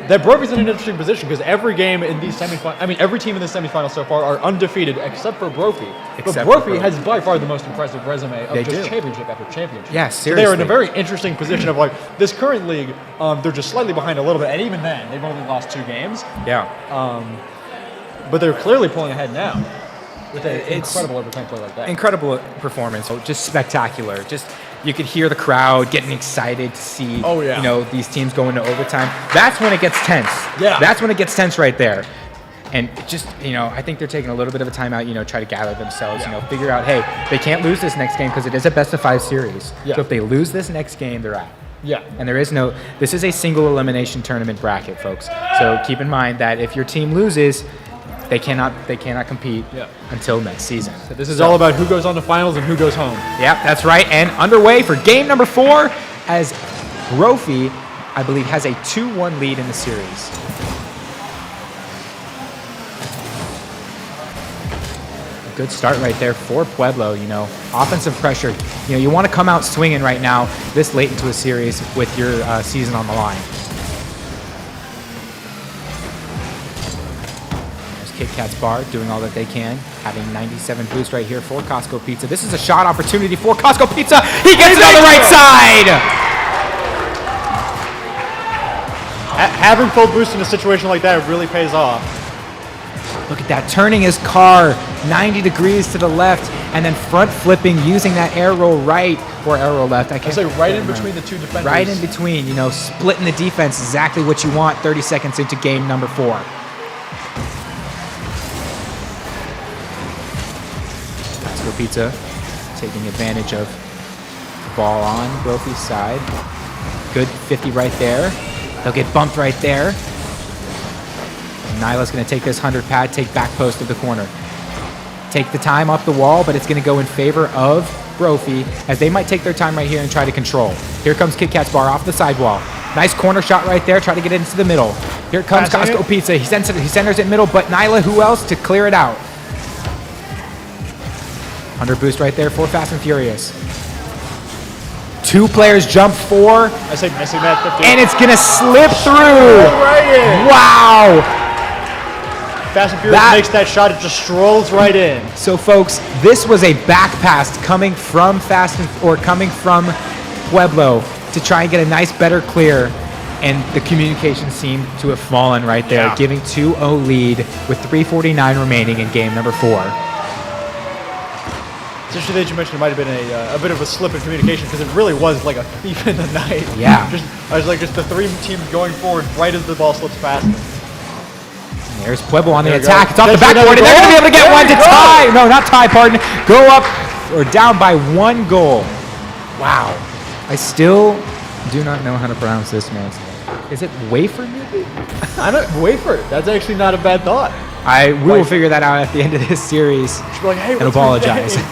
That Brophy's in an interesting position because every game in these semifinals, I mean, every team in the semifinals so far are undefeated except for Brophy. But Brophy has by far the most impressive resume of championship after championship. Yeah, seriously. So they're in a very interesting position of like this current league. They're just slightly behind a little bit, and even then, they've only lost 2 games. Yeah. But they're clearly pulling ahead now with an incredible overtime play like that. Incredible performance. Just spectacular. You could hear the crowd getting excited to see, you know, these teams go into overtime. That's when it gets tense. Yeah. That's when it gets tense right there. And just, you know, I think they're taking a little bit of a timeout, you know, try to gather themselves, you know, figure out, hey, they can't lose this next game because it is a best-of-5 series. Yeah. So if they lose this next game, they're out. Yeah. And this is a single elimination tournament bracket, folks. So keep in mind that if your team loses, they cannot compete until next season. So this is all about who goes on to finals and who goes home. Yep, that's right. And underway for game number 4 as Brophy, I believe, has a 2-1 lead in the series. A good start right there for Pueblo, you know. Offensive pressure. You know, you want to come out swinging right now this late into a series with your season on the line. Kit Kat's Bar doing all that they can, having 97 boost right here for Costco Pizza. This is a shot opportunity for Costco Pizza. He gets it on the right side. Having full boost in a situation like that really pays off. Look at that, turning his car 90 degrees to the left and then front flipping using that air roll right or air roll left. I say right in between the two defenders. Right in between, you know, splitting the defense, exactly what you want 30 seconds into game number 4. Pizza taking advantage of ball on Brophy's side. Good 50 right there. They'll get bumped right there. And Nyla's going to take this 100 pad, take back post of the corner. Take the time up the wall, but it's going to go in favor of Brophy as they might take their time right here and try to control. Here comes Kit Kat's Bar off the sidewall. Nice corner shot right there. Try to get it into the middle. Here comes Costco Pizza. He centers it middle, but Nyla, who else to clear it out? 100 boost right there for Fast and Furious. 2 players jump 4. I say missing that 50. And it's gonna slip through. Right in. Wow. Fast and Furious makes that shot. It just strolls right in. So folks, this was a back pass coming from coming from Pueblo to try and get a nice better clear. And the communication seemed to have fallen right there, giving 2-0 lead with 3:49 remaining in game number 4. It's interesting that you mentioned it might have been a bit of a slip in communication because it really was like a thief in the night. Yeah. I was like just the 3 teams going forward right as the ball slips past them. There's Pueblo on the There we attack. go. It's off the That's backboard, and they're going to be able to get There one we to go. tie. No, not tie, pardon. Go up or down by 1 goal. Wow. I still do not know how to pronounce this man's name. Is it Wafer, maybe? I don't wafer. That's actually not a bad thought. We will figure that out at the end of this series Be like, hey, and what's your apologize. name?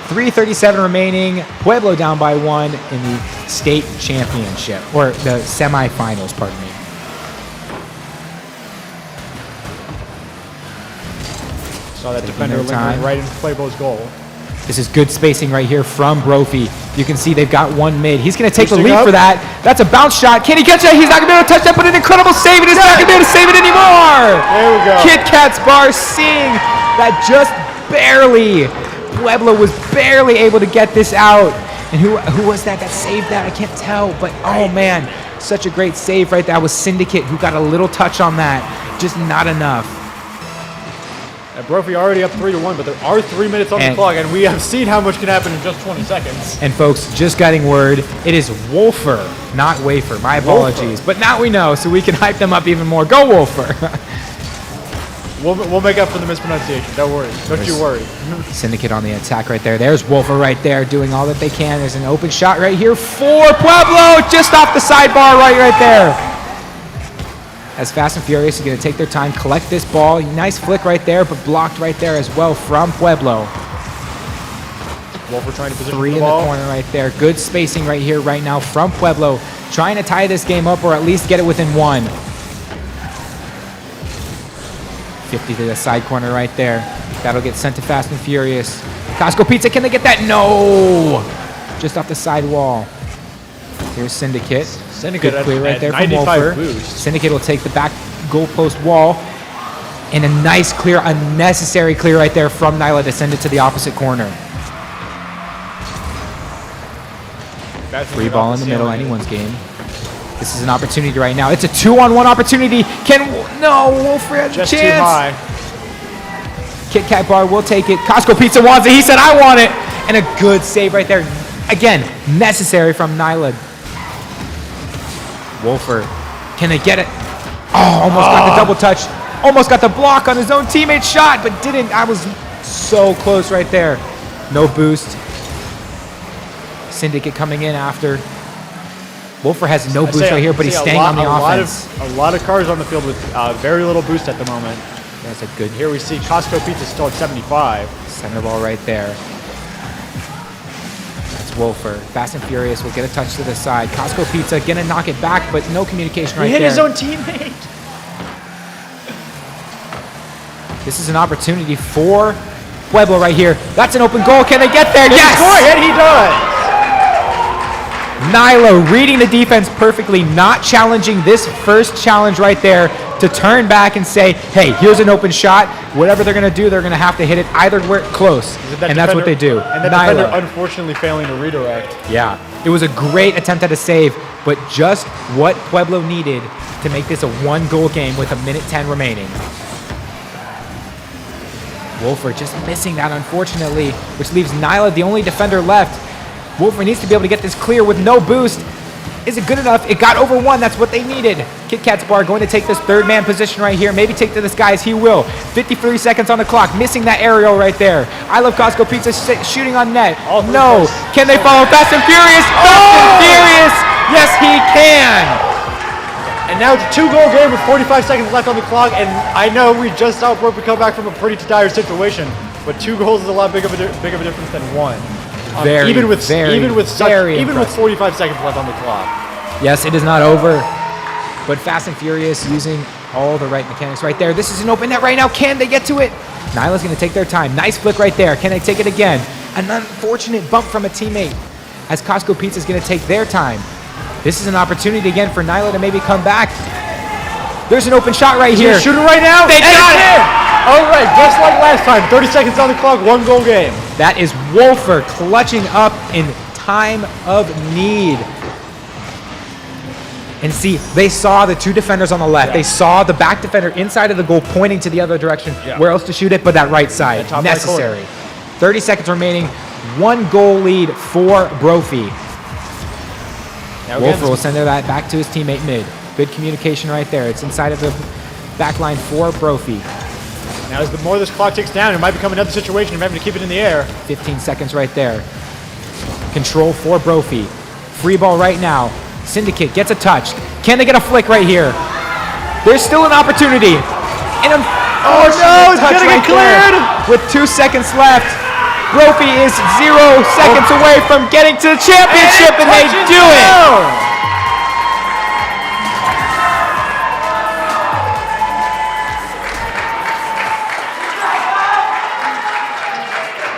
3:37 remaining. Pueblo down by 1 in the state championship, or the semifinals, pardon me. Saw that Taking defender their lingering time. right into Pueblo's goal. This is good spacing right here from Brophy. You can see they've got 1 mid. He's going to take the Boosting lead up. for that. That's a bounce shot. Can he catch it? He's not going to be able to touch that, but an incredible save, and he's not going to be able to save it anymore. There we go. Kit Kat's bar seeing that just barely. Pueblo was barely able to get this out. And who was that saved that? I can't tell, but oh man, such a great save right there. That was Syndicate who got a little touch on that. Just not enough. And Brophy already up 3-1, but there are 3 minutes on the clock, and we have seen how much can happen in just 20 seconds. And folks, just getting word, it is Wolfer, not Wafer. My apologies. But now we know, so we can hype them up even more. Go Wolfer! We'll make up for the mispronunciation. Don't worry. Don't you worry. Syndicate on the attack right there. There's Wolfer right there doing all that they can. There's an open shot right here for Pueblo, just off the sidebar right there. As Fast and Furious is going to take their time, collect this ball. Nice flick right there, but blocked right there as well from Pueblo. Wolfer trying to position 3 the in ball. the corner right there. Good spacing right here, right now from Pueblo. Trying to tie this game up or at least get it within 1. 50 to the side corner right there. That'll get sent to Fast and Furious. Costco Pizza, can they get that? No! Just off the side wall. Here's Syndicate. Syndicate Good clear at right there from 95 Wolfer. boost. Syndicate will take the back goalpost wall. And a nice clear, unnecessary clear right there from Nyla to send it to the opposite corner. Free ball in the middle, anyone's game. This is an opportunity right now. It's a 2-on-1 opportunity. No, Wolfer has a Just chance. too high. Kit Kat Bar will take it. Costco Pizza wants it. He said, I want it. And a good save right there. Again, necessary from Nyla. Wolfer, can they get it? Oh, almost got the double touch. Almost got the block on his own teammate's shot, but didn't. I was so close right there. No boost. Syndicate coming in after. Wolfer has no boost right here, but he's staying on the offense. A lot of cars on the field with very little boost at the moment. That's a good. Here we see Costco Pizza still at 75. Center ball right there. That's Wolfer. Fast and Furious will get a touch to the side. Costco Pizza gonna knock it back, but no communication right He hit there. his own teammate. This is an opportunity for Pueblo right here. That's an open goal. Can they get there? Yes! Score, and he does. Nyla reading the defense perfectly, not challenging this first challenge right there to turn back and say, hey, here's an open shot. Whatever they're going to do, they're going to have to hit it either where close. And that's what they do. And the defender unfortunately failing to redirect. Yeah, it was a great attempt at a save, but just what Pueblo needed to make this a 1-goal game with 1:10 remaining. Wolfer just missing that, unfortunately, which leaves Nyla the only defender left. Wolfer needs to be able to get this clear with no boost. Is it good enough? It got over 1. That's what they needed. Kit Kat's Bar going to take this third-man position right here. Maybe take to the skies. He will. 53 seconds on the clock. Missing that aerial right there. I Love Costco Pizza shooting on net. No. Can they follow Fast and Furious? Fast and Furious! Yes, he can! And now it's a 2-goal game with 45 seconds left on the clock. And I know we just saw Brophy come back from a pretty dire situation, but 2 goals is a lot big of a difference than 1. Even with 45 seconds left on the clock. Yes, it is not over. But Fast and Furious using All the right mechanics right there. This is an open net right now. Can they get to it? Nyla's going to take their time. Nice flick right there. Can they take it again? An unfortunate bump from a teammate as Costco Pizza is going to take their time. This is an opportunity again for Nyla to maybe come back. There's an open shot right here. Shoot it right now. They got it! All right, just like last time. 30 seconds on the clock, 1 goal game. That is Wolfer clutching up in time of need. And see, they saw the 2 defenders on the left. Yeah. They saw the back defender inside of the goal pointing to the other direction. Yeah. Where else to shoot it but that right side? Top right necessary. 30 seconds remaining. 1 goal lead for Brophy. Wolfer will send that back to his teammate mid. Good communication right there. It's inside of the back line for Brophy. Now, as the more this clock ticks down, it might become another situation of having to keep it in the air. 15 seconds right there. Control for Brophy. Free ball right now. Syndicate gets a touch. Can they get a flick right here? There's still an opportunity. And oh no, it's gonna get cleared! With 2 seconds left. Brophy is 0 seconds away from getting to the championship, and they do it!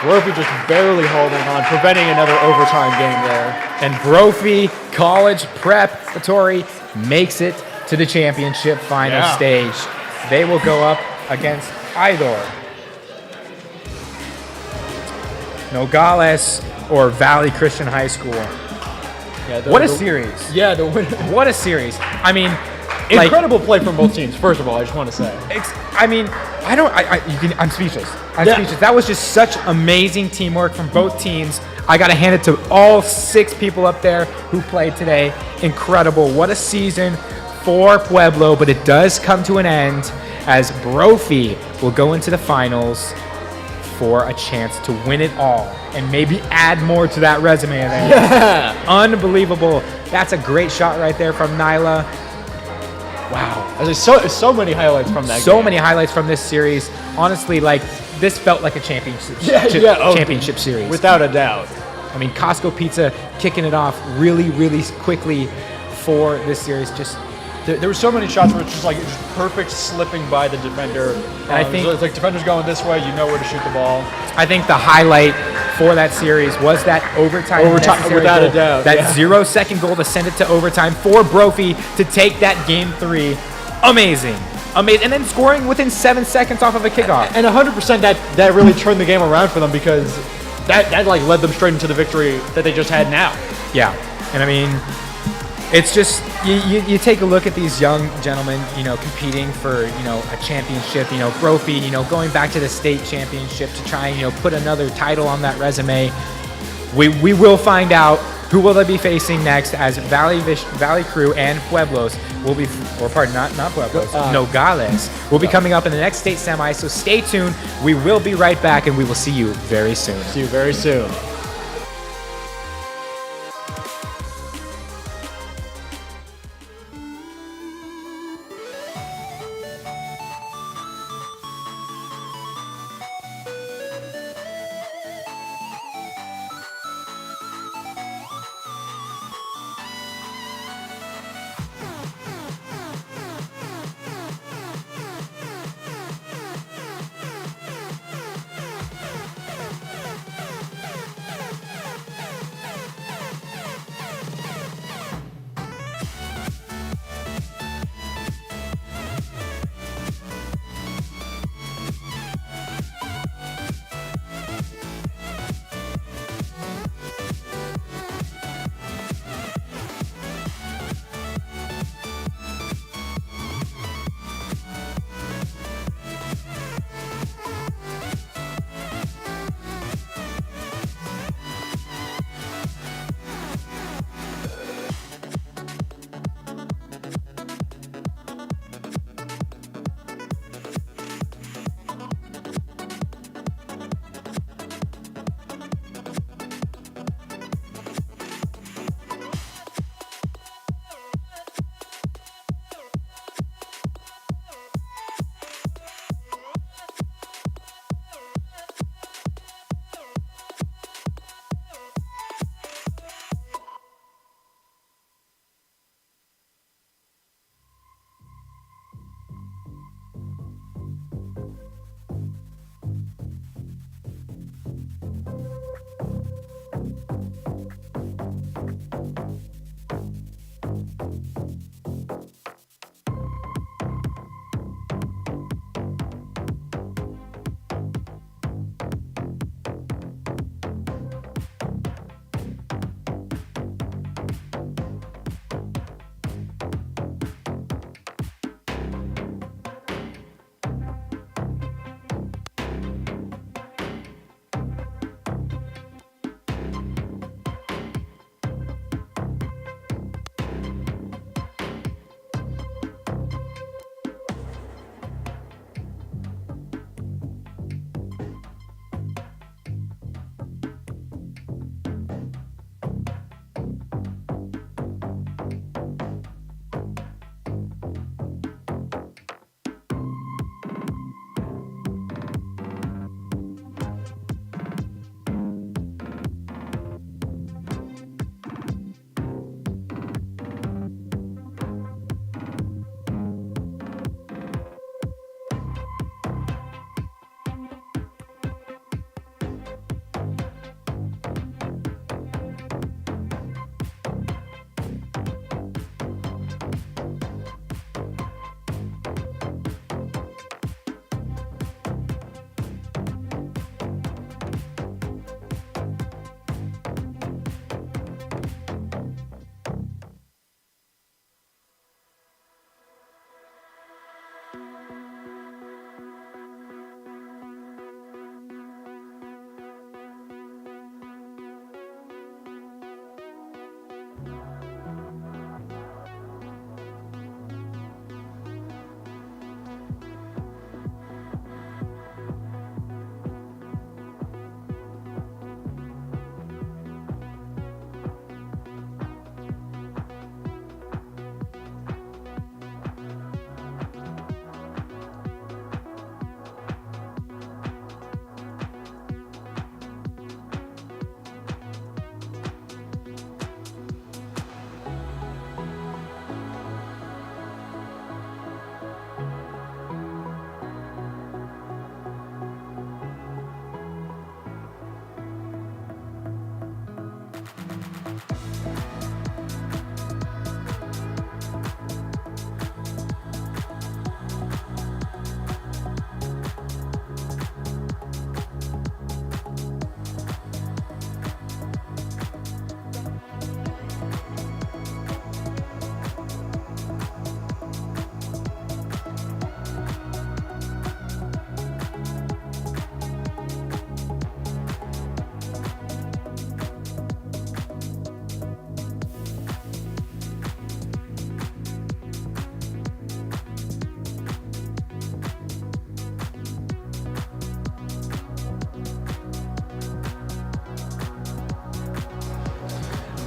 Brophy just barely holding on, preventing another overtime game there. And Brophy College Preparatory makes it to the championship final stage. They will go up against either Nogales or Valley Christian High School. Yeah, what a series. Yeah, the winner. What a series. I mean, incredible play from both teams, first of all, I just want to say. I'm speechless. I'm speechless. That was just such amazing teamwork from both teams. I got to hand it to all 6 people up there who played today. Incredible. What a season for Pueblo, but it does come to an end as Brophy will go into the finals for a chance to win it all and maybe add more to that resume there. Yeah. Unbelievable. That's a great shot right there from Nyla. Wow. There's so many highlights from that game. So many highlights from this series. Honestly, this felt like a championship series. Without a doubt. I mean, Costco Pizza kicking it off really, really quickly for this series. Just there were so many shots where it's just perfect slipping by the defender. And I think it's like defender's going this way, you know where to shoot the ball. I think the highlight for that series was that overtime without a doubt. That 0 second goal to send it to overtime for Brophy to take that game 3. Amazing. Amazing. And then scoring within 7 seconds off of a kickoff. And 100% that really turned the game around for them because that led them straight into the victory that they just had now. Yeah. And I mean, it's just you take a look at these young gentlemen, competing for, a championship, Brophy, going back to the state championship to try and, put another title on that resume. We will find out who will they be facing next as Valley Crew and Pueblos will be, not Pueblos, Nogales will be coming up in the next state semi. So stay tuned. We will be right back and we will see you very soon. See you very soon.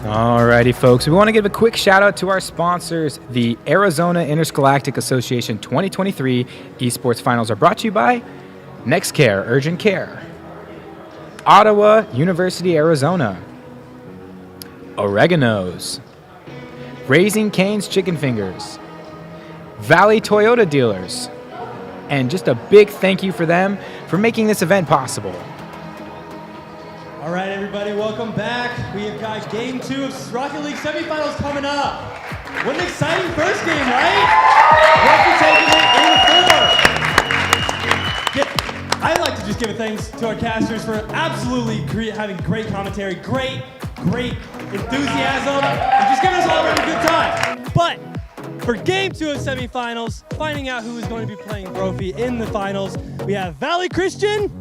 Alrighty, folks. We want to give a quick shout out to our sponsors. The Arizona Interscholastic Association 2023 Esports Finals are brought to you by NextCare Urgent Care, Ottawa University, Arizona, Oregano's, Raising Cane's Chicken Fingers, Valley Toyota Dealers, and just a big thank you for them for making this event possible. All right, everybody, welcome back. We have got Game 2 of Rocket League Semifinals coming up. What an exciting first game, right? Brophy taking it in 4. I'd like to just give a thanks to our casters for absolutely having great commentary, great enthusiasm, and just giving us all a really good time. But for Game 2 of Semifinals, finding out who is going to be playing Brophy in the finals, we have Valley Christian,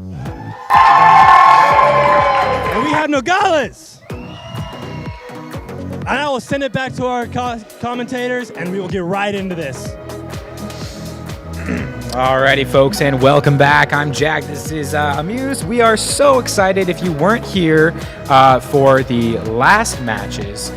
and we have Nogales. And I will send it back to our commentators, and we will get right into this. Alrighty, folks, and welcome back. I'm Jack. This is Amuse. We are so excited. If you weren't here for the last matches,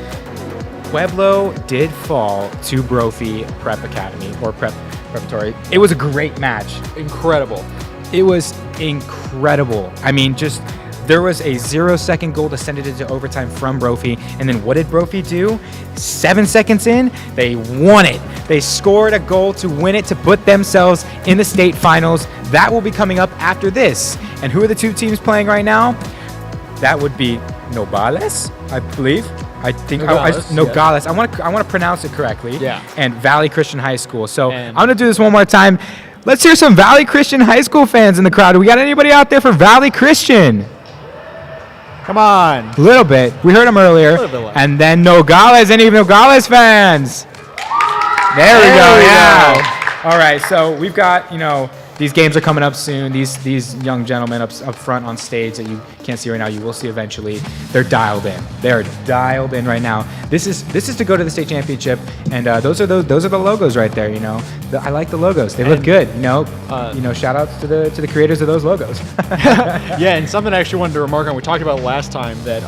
Pueblo did fall to Brophy Prep Academy, or Preparatory. It was a great match. Incredible. It was incredible. I mean, just there was a 0-second goal to send it into overtime from Brophy, and then what did Brophy do? 7 seconds in, they won it. They scored a goal to win it, to put themselves in the state finals. That will be coming up after this. And who are the two teams playing right now? That would be Nogales, I believe. I think Nogales. I want to pronounce it correctly. Yeah. And Valley Christian High School. So I'm gonna do this one more time. Let's hear some Valley Christian High School fans in the crowd. We got anybody out there for Valley Christian? Come on. A little bit. We heard them earlier. And then Nogales, any Nogales fans? There we go. Yeah. All right. So we've got, these games are coming up soon. These young gentlemen up front on stage that you can't see right now, you will see eventually. They're dialed in. They're dialed in right now. This is to go to the state championship, and those are the logos right there. I like the logos. They look good. Shout outs to the creators of those logos. Yeah, and something I actually wanted to remark on. We talked about last time that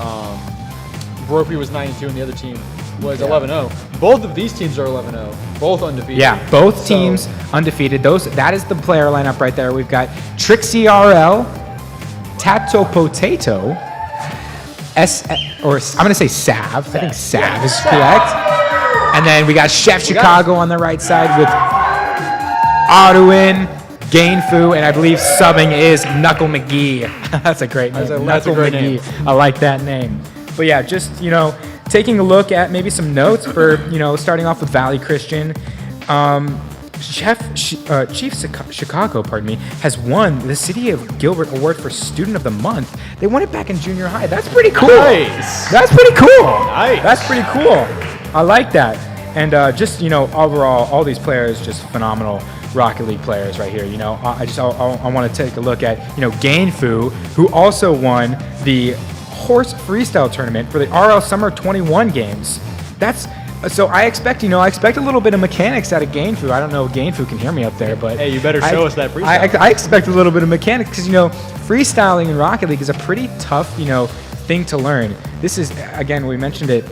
Brophy was 9-2 and the other team was 11-0. Both of these teams are 11-0, both undefeated. Yeah, both teams undefeated. That is the player lineup right there. We've got Trixie RL, Tato Potato, I'm going to say Sav. I think Sav is correct. And then we got Chef Chicago on the right side with Arduin, Gainfu, and I believe subbing is Knuckle McGee. That's a great name. That's a great name. I like that name. But yeah, just, taking a look at maybe some notes for, starting off with Valley Christian. Chief Chicago, has won the City of Gilbert Award for Student of the Month. They won it back in junior high. That's pretty cool. Nice. That's pretty cool. Nice. That's pretty cool. I like that. And overall, all these players, just phenomenal Rocket League players right here. I want to take a look at, Gainfu, who also won the horse freestyle tournament for the RL Summer 21 games. So I expect a little bit of mechanics out of Gainfu. I don't know if Gainfu can hear me up there, but hey, you better show us that freestyle. I expect a little bit of mechanics because freestyling in Rocket League is a pretty tough thing to learn. This is, again, we mentioned it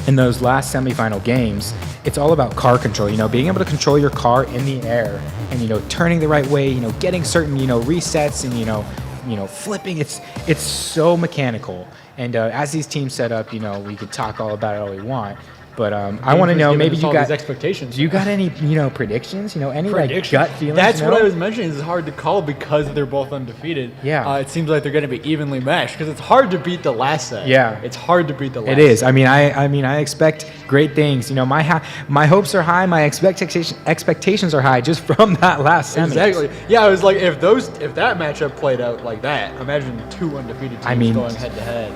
in those last semifinal games. It's all about car control. Being able to control your car in the air and turning the right way. Getting certain resets and flipping. It's so mechanical. And as these teams set up, we could talk all about it all we want. But I want to know, maybe you got expectations. Do you got any predictions? Any gut feelings? That's what I was mentioning. It's hard to call because they're both undefeated. Yeah. It seems like they're going to be evenly matched because it's hard to beat the last set. Yeah. It's hard to beat the last. It is. Set. I expect great things. My hopes are high. My expectations are high just from that last semi. Exactly. Yeah. I was like, if that matchup played out like that, imagine two undefeated teams going head to head.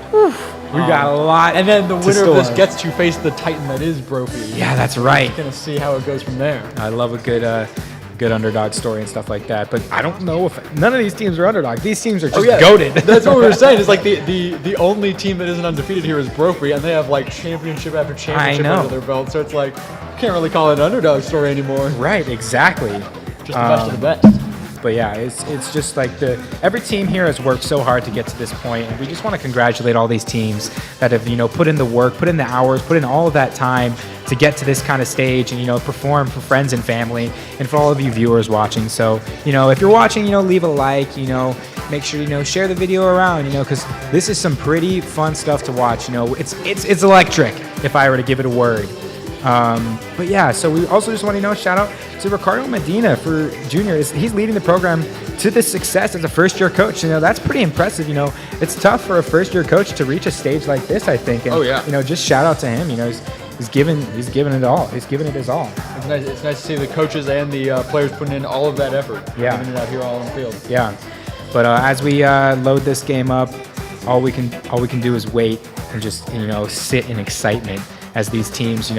We got a lot. And then the to winner of this store. gets to face the Titan that is Brophy. Yeah, that's right. We're gonna see how it goes from there. I love a good underdog story and stuff like that. But I don't know if none of these teams are underdogs. These teams are just goated. That's what we were saying. It's like the only team that isn't undefeated here is Brophy, and they have like championship after championship under their belt. So it's like can't really call it an underdog story anymore. Right, exactly. Just the best of the best. But yeah, it's just like every team here has worked so hard to get to this point, and we just want to congratulate all these teams that have put in the work, put in the hours, put in all of that time to get to this kind of stage and perform for friends and family and for all of you viewers watching. So if you're watching, leave a like, make sure share the video around, because this is some pretty fun stuff to watch. It's electric if I were to give it a word. But yeah, so we also just want to shout out to Ricardo Medina for Junior. He's leading the program to this success as a first-year coach. That's pretty impressive. It's tough for a first-year coach to reach a stage like this, I think. And, just shout out to him. He's given it all. He's given it his all. It's nice to see the coaches and the players putting in all of that effort. Yeah. Giving it out here all on the field. Yeah. But as we load this game up, all we can do is wait and just sit in excitement as these teams,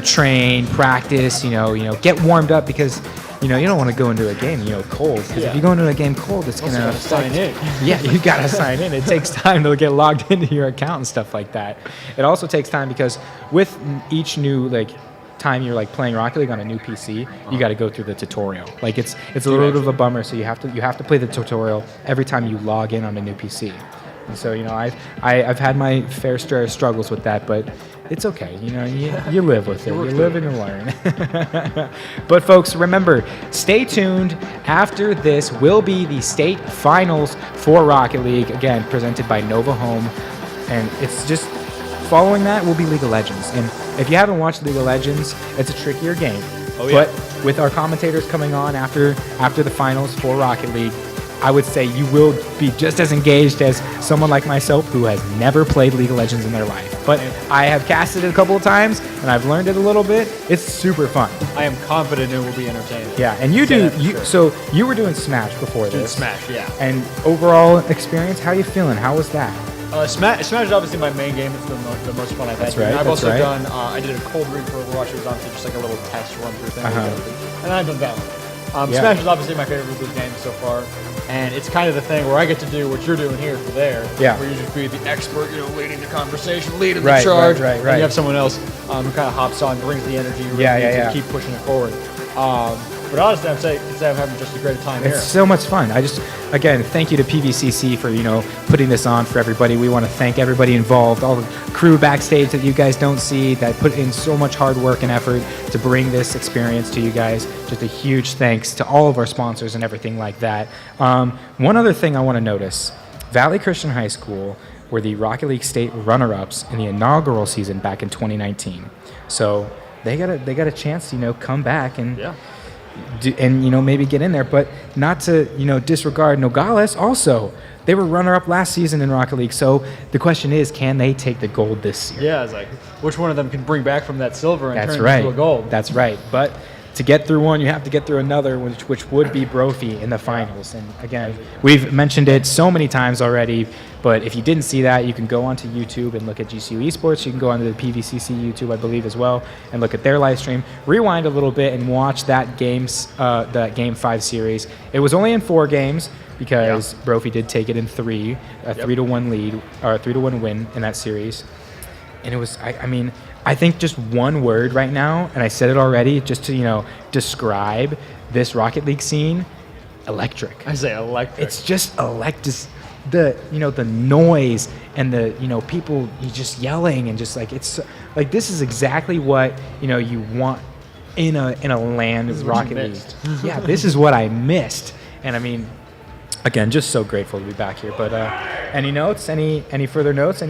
train, practice, get warmed up because, you don't want to go into a game, cold. Because if you go into a game cold, it's gonna sign in. Yeah, you gotta sign in. It takes time to get logged into your account and stuff like that. It also takes time because with each new time you're playing Rocket League on a new PC, you got to go through the tutorial. It's a little bit of a bummer. So you have to play the tutorial every time you log in on a new PC. And so I've had my fair share of struggles with that, but it's okay. You live with it. You live and you learn. But folks, remember, stay tuned. After this will be the state finals for Rocket League, again presented by Nova Home, and it's just following that will be League of Legends. And if you haven't watched League of Legends, it's a trickier game. Oh yeah. But with our commentators coming on after the finals for Rocket League, I would say you will be just as engaged as someone like myself who has never played League of Legends in their life. But I have casted it a couple of times, and I've learned it a little bit. It's super fun. I am confident it will be entertaining. Yeah, and so you were doing Smash before this. Smash, yeah. And overall experience, how are you feeling? How was that? Smash is obviously my main game. It's the most fun I've had. That's right. I've also done. I did a cold read for Overwatch. It was honestly just like a little test run through thing. And I've done Valorant. Smash is obviously my favorite League game so far, and it's kind of the thing where I get to do what you're doing here for there. Yeah. Where you just be the expert, leading the conversation, leading the charge. Right. And you have someone else who kind of hops on, brings the energy, to keep pushing it forward. But honestly, I'm having just a great time here. It's so much fun. Again, thank you to PVCC for, putting this on for everybody. We want to thank everybody involved, all the crew backstage that you guys don't see, that put in so much hard work and effort to bring this experience to you guys. Just a huge thanks to all of our sponsors and everything like that. One other thing I want to notice, Valley Christian High School were the Rocket League State runner-ups in the inaugural season back in 2019. So they got a chance to, come back and... Yeah. And maybe get in there, but not to disregard Nogales. Also, they were runner-up last season in Rocket League. So the question is, can they take the gold this year? Yeah, it's like which one of them can bring back from that silver and turn it into a gold? That's right. But to get through one, you have to get through another, which would be Brophy in the finals. And again, we've mentioned it so many times already. But if you didn't see that, you can go onto YouTube and look at GCU Esports. You can go onto the PVCC YouTube, I believe, as well, and look at their live stream. Rewind a little bit and watch that Game 5 series. It was only in 4 games because Brophy did take it in 3, a 3-1 lead, or a 3-1 win in that series. And it was, I think just one word right now, and I said it already, just to describe this Rocket League scene: electric. I say electric. It's just electric. The noise and the people just yelling and just it's like this is exactly what you want in a land of Rocket League. Yeah, this is what I missed. And again, just so grateful to be back here. But any notes? Any further notes?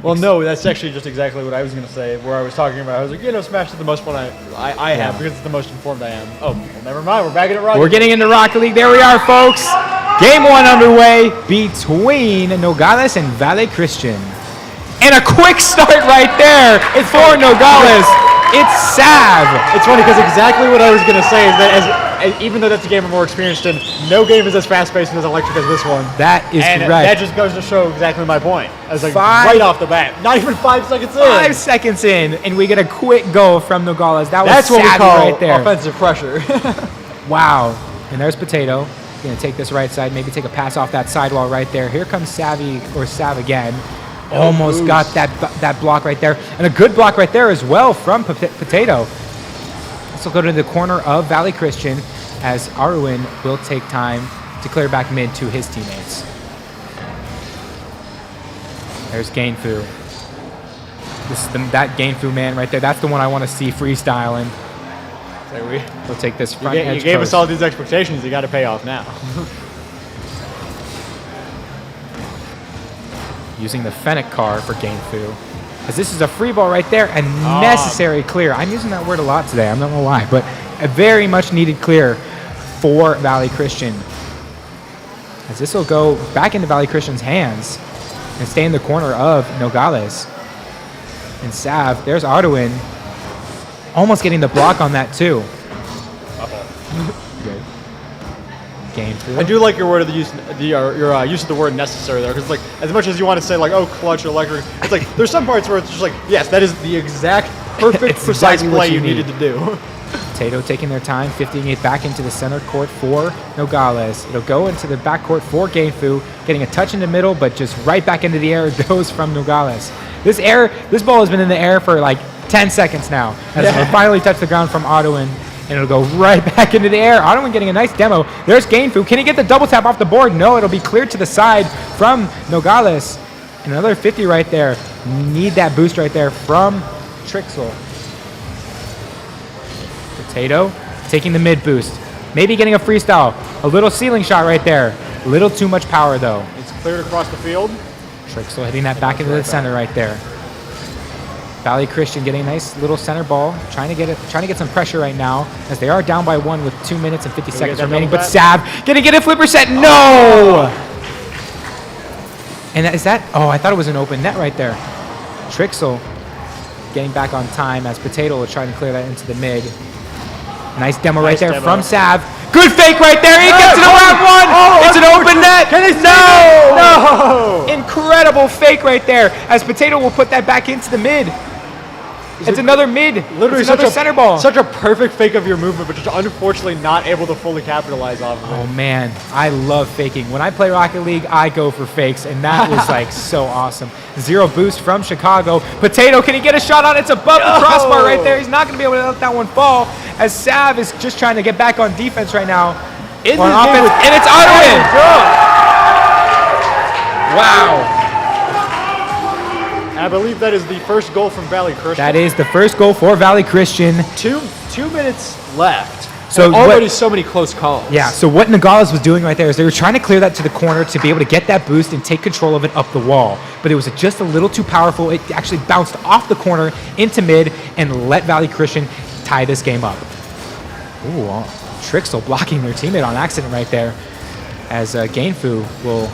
Well, no, that's actually just exactly what I was going to say. Where I was talking about, I was like, Smash is the most fun I have because it's the most informed I am. Oh, well, never mind. We're back into Rocket League. We're getting into Rocket League. There we are, folks. Game 1 underway between Nogales and Valley Christian. And a quick start right there for Nogales. It's Sav. It's funny because exactly what I was going to say is that even though that's a game I'm more experienced in, no game is as fast-paced and as electric as this one. That is and correct. That just goes to show exactly my point. I was like, right off the bat. Not even 5 seconds in. 5 seconds in, and we get a quick goal from Nogales. That's what we savvy call right there. offensive pressure. Wow. And there's Potato. He's going to take this right side, maybe take a pass off that sidewall right there. Here comes Sav again. Almost got that block right there. And a good block right there as well from Potato. This will go to the corner of Valley Christian as Arwin will take time to clear back mid to his teammates. There's Gainfu. This is that Gainfu man right there. That's the one I want to see freestyling. We'll take this front edge You gave post. us all these expectations. You got to pay off now. Using the Fennec car for Gainfu. As this is a free ball right there, a necessary clear. I'm using that word a lot today. I don't know why, but a very much needed clear for Valley Christian. As this will go back into Valley Christian's hands and stay in the corner of Nogales. And Sav, there's Arduin. Almost getting the block on that too. Good. Gainfu. I do like your word of the use, your use of the word necessary there, because like as much as you want to say like clutch or electric, it's like there's some parts where it's just like yes, that is the exact perfect precise exactly what play you you need. needed to do. Potato taking their time, 50ing it back into the center court for Nogales. It'll go into the back court for Gainfu, getting a touch in the middle, but just right back into the air it goes from Nogales. This ball has been in the air for like 10 seconds now. As it'll finally touch the ground from Ottoin, and it'll go right back into the air. Ottoin getting a nice demo. There's Gainfu. Can he get the double tap off the board? No, it'll be cleared to the side from Nogales. And another 50 right there. Need that boost right there from Trixel. Potato taking the mid boost. Maybe getting a freestyle. A little ceiling shot right there. A little too much power though. It's cleared across the field. Trixel hitting that back into the center right there. Valley Christian getting a nice little center ball, trying to get some pressure right now as they are down by 1 with 2 minutes and 50 seconds remaining. But Sav gonna get a flipper set. No! And is that? Oh, I thought it was an open net right there. Trixel getting back on time as Potato will try to clear that into the mid. Nice demo right there from Sav. Good fake right there. He gets it around 1. It's an open net. Can he No! Incredible fake right there as Potato will put that back into the mid. It's another mid. Literally it's another center ball. Such a perfect fake of your movement, but just unfortunately not able to fully capitalize off of it. Oh man, I love faking. When I play Rocket League, I go for fakes, and that was like so awesome. 0 boost from Chicago. Potato, can he get a shot on it? It's above the crossbar right there. He's not going to be able to let that one fall as Sav is just trying to get back on defense right now. On offense, and it's Ottoin. Wow. I believe that is the first goal from Valley Christian. That is the first goal for Valley Christian. 2 minutes left. So already so many close calls. Yeah, so what Nogales was doing right there is they were trying to clear that to the corner to be able to get that boost and take control of it up the wall. But it was just a little too powerful. It actually bounced off the corner into mid and let Valley Christian tie this game up. Ooh, Trixel blocking their teammate on accident right there as Gainfu will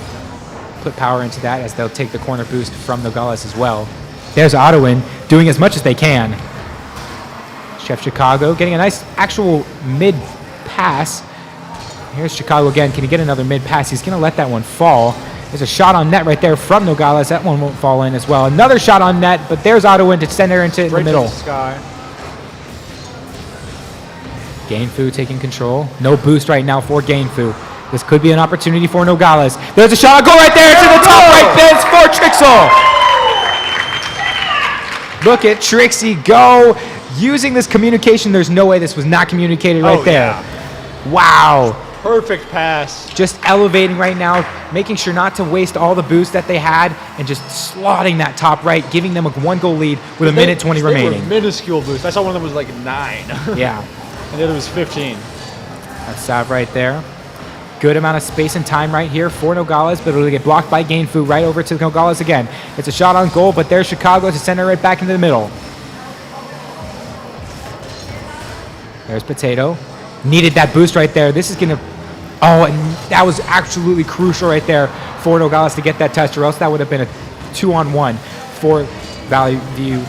put power into that as they'll take the corner boost from Nogales as well. There's Ottoin doing as much as they can. Chef Chicago getting a nice actual mid pass. Here's Chicago again. Can he get another mid pass? He's going to let that one fall. There's a shot on net right there from Nogales. That one won't fall in as well. Another shot on net, but there's Ottoin to send her into the middle. Gainfu taking control. No boost right now for Gainfu. This could be an opportunity for Nogales. There's a shot. Go right there to the top right fence for Trixel. Look at Trixie go. Using this communication, there's no way this was not communicated right there. Yeah. Wow. Perfect pass. Just elevating right now, making sure not to waste all the boost that they had, and just slotting that top right, giving them a 1-goal lead with a minute 20 remaining. Were minuscule boost. I saw one of them was like 9. Yeah. And the other was 15. That's Sav right there. Good amount of space and time right here for Nogales, but it'll get blocked by Gainfu right over to Nogales again. It's a shot on goal, but there's Chicago to send it right back into the middle. There's Potato. Needed that boost right there. This is going to... Oh, and that was absolutely crucial right there for Nogales to get that touch, or else that would have been a 2-on-1 for Valley View.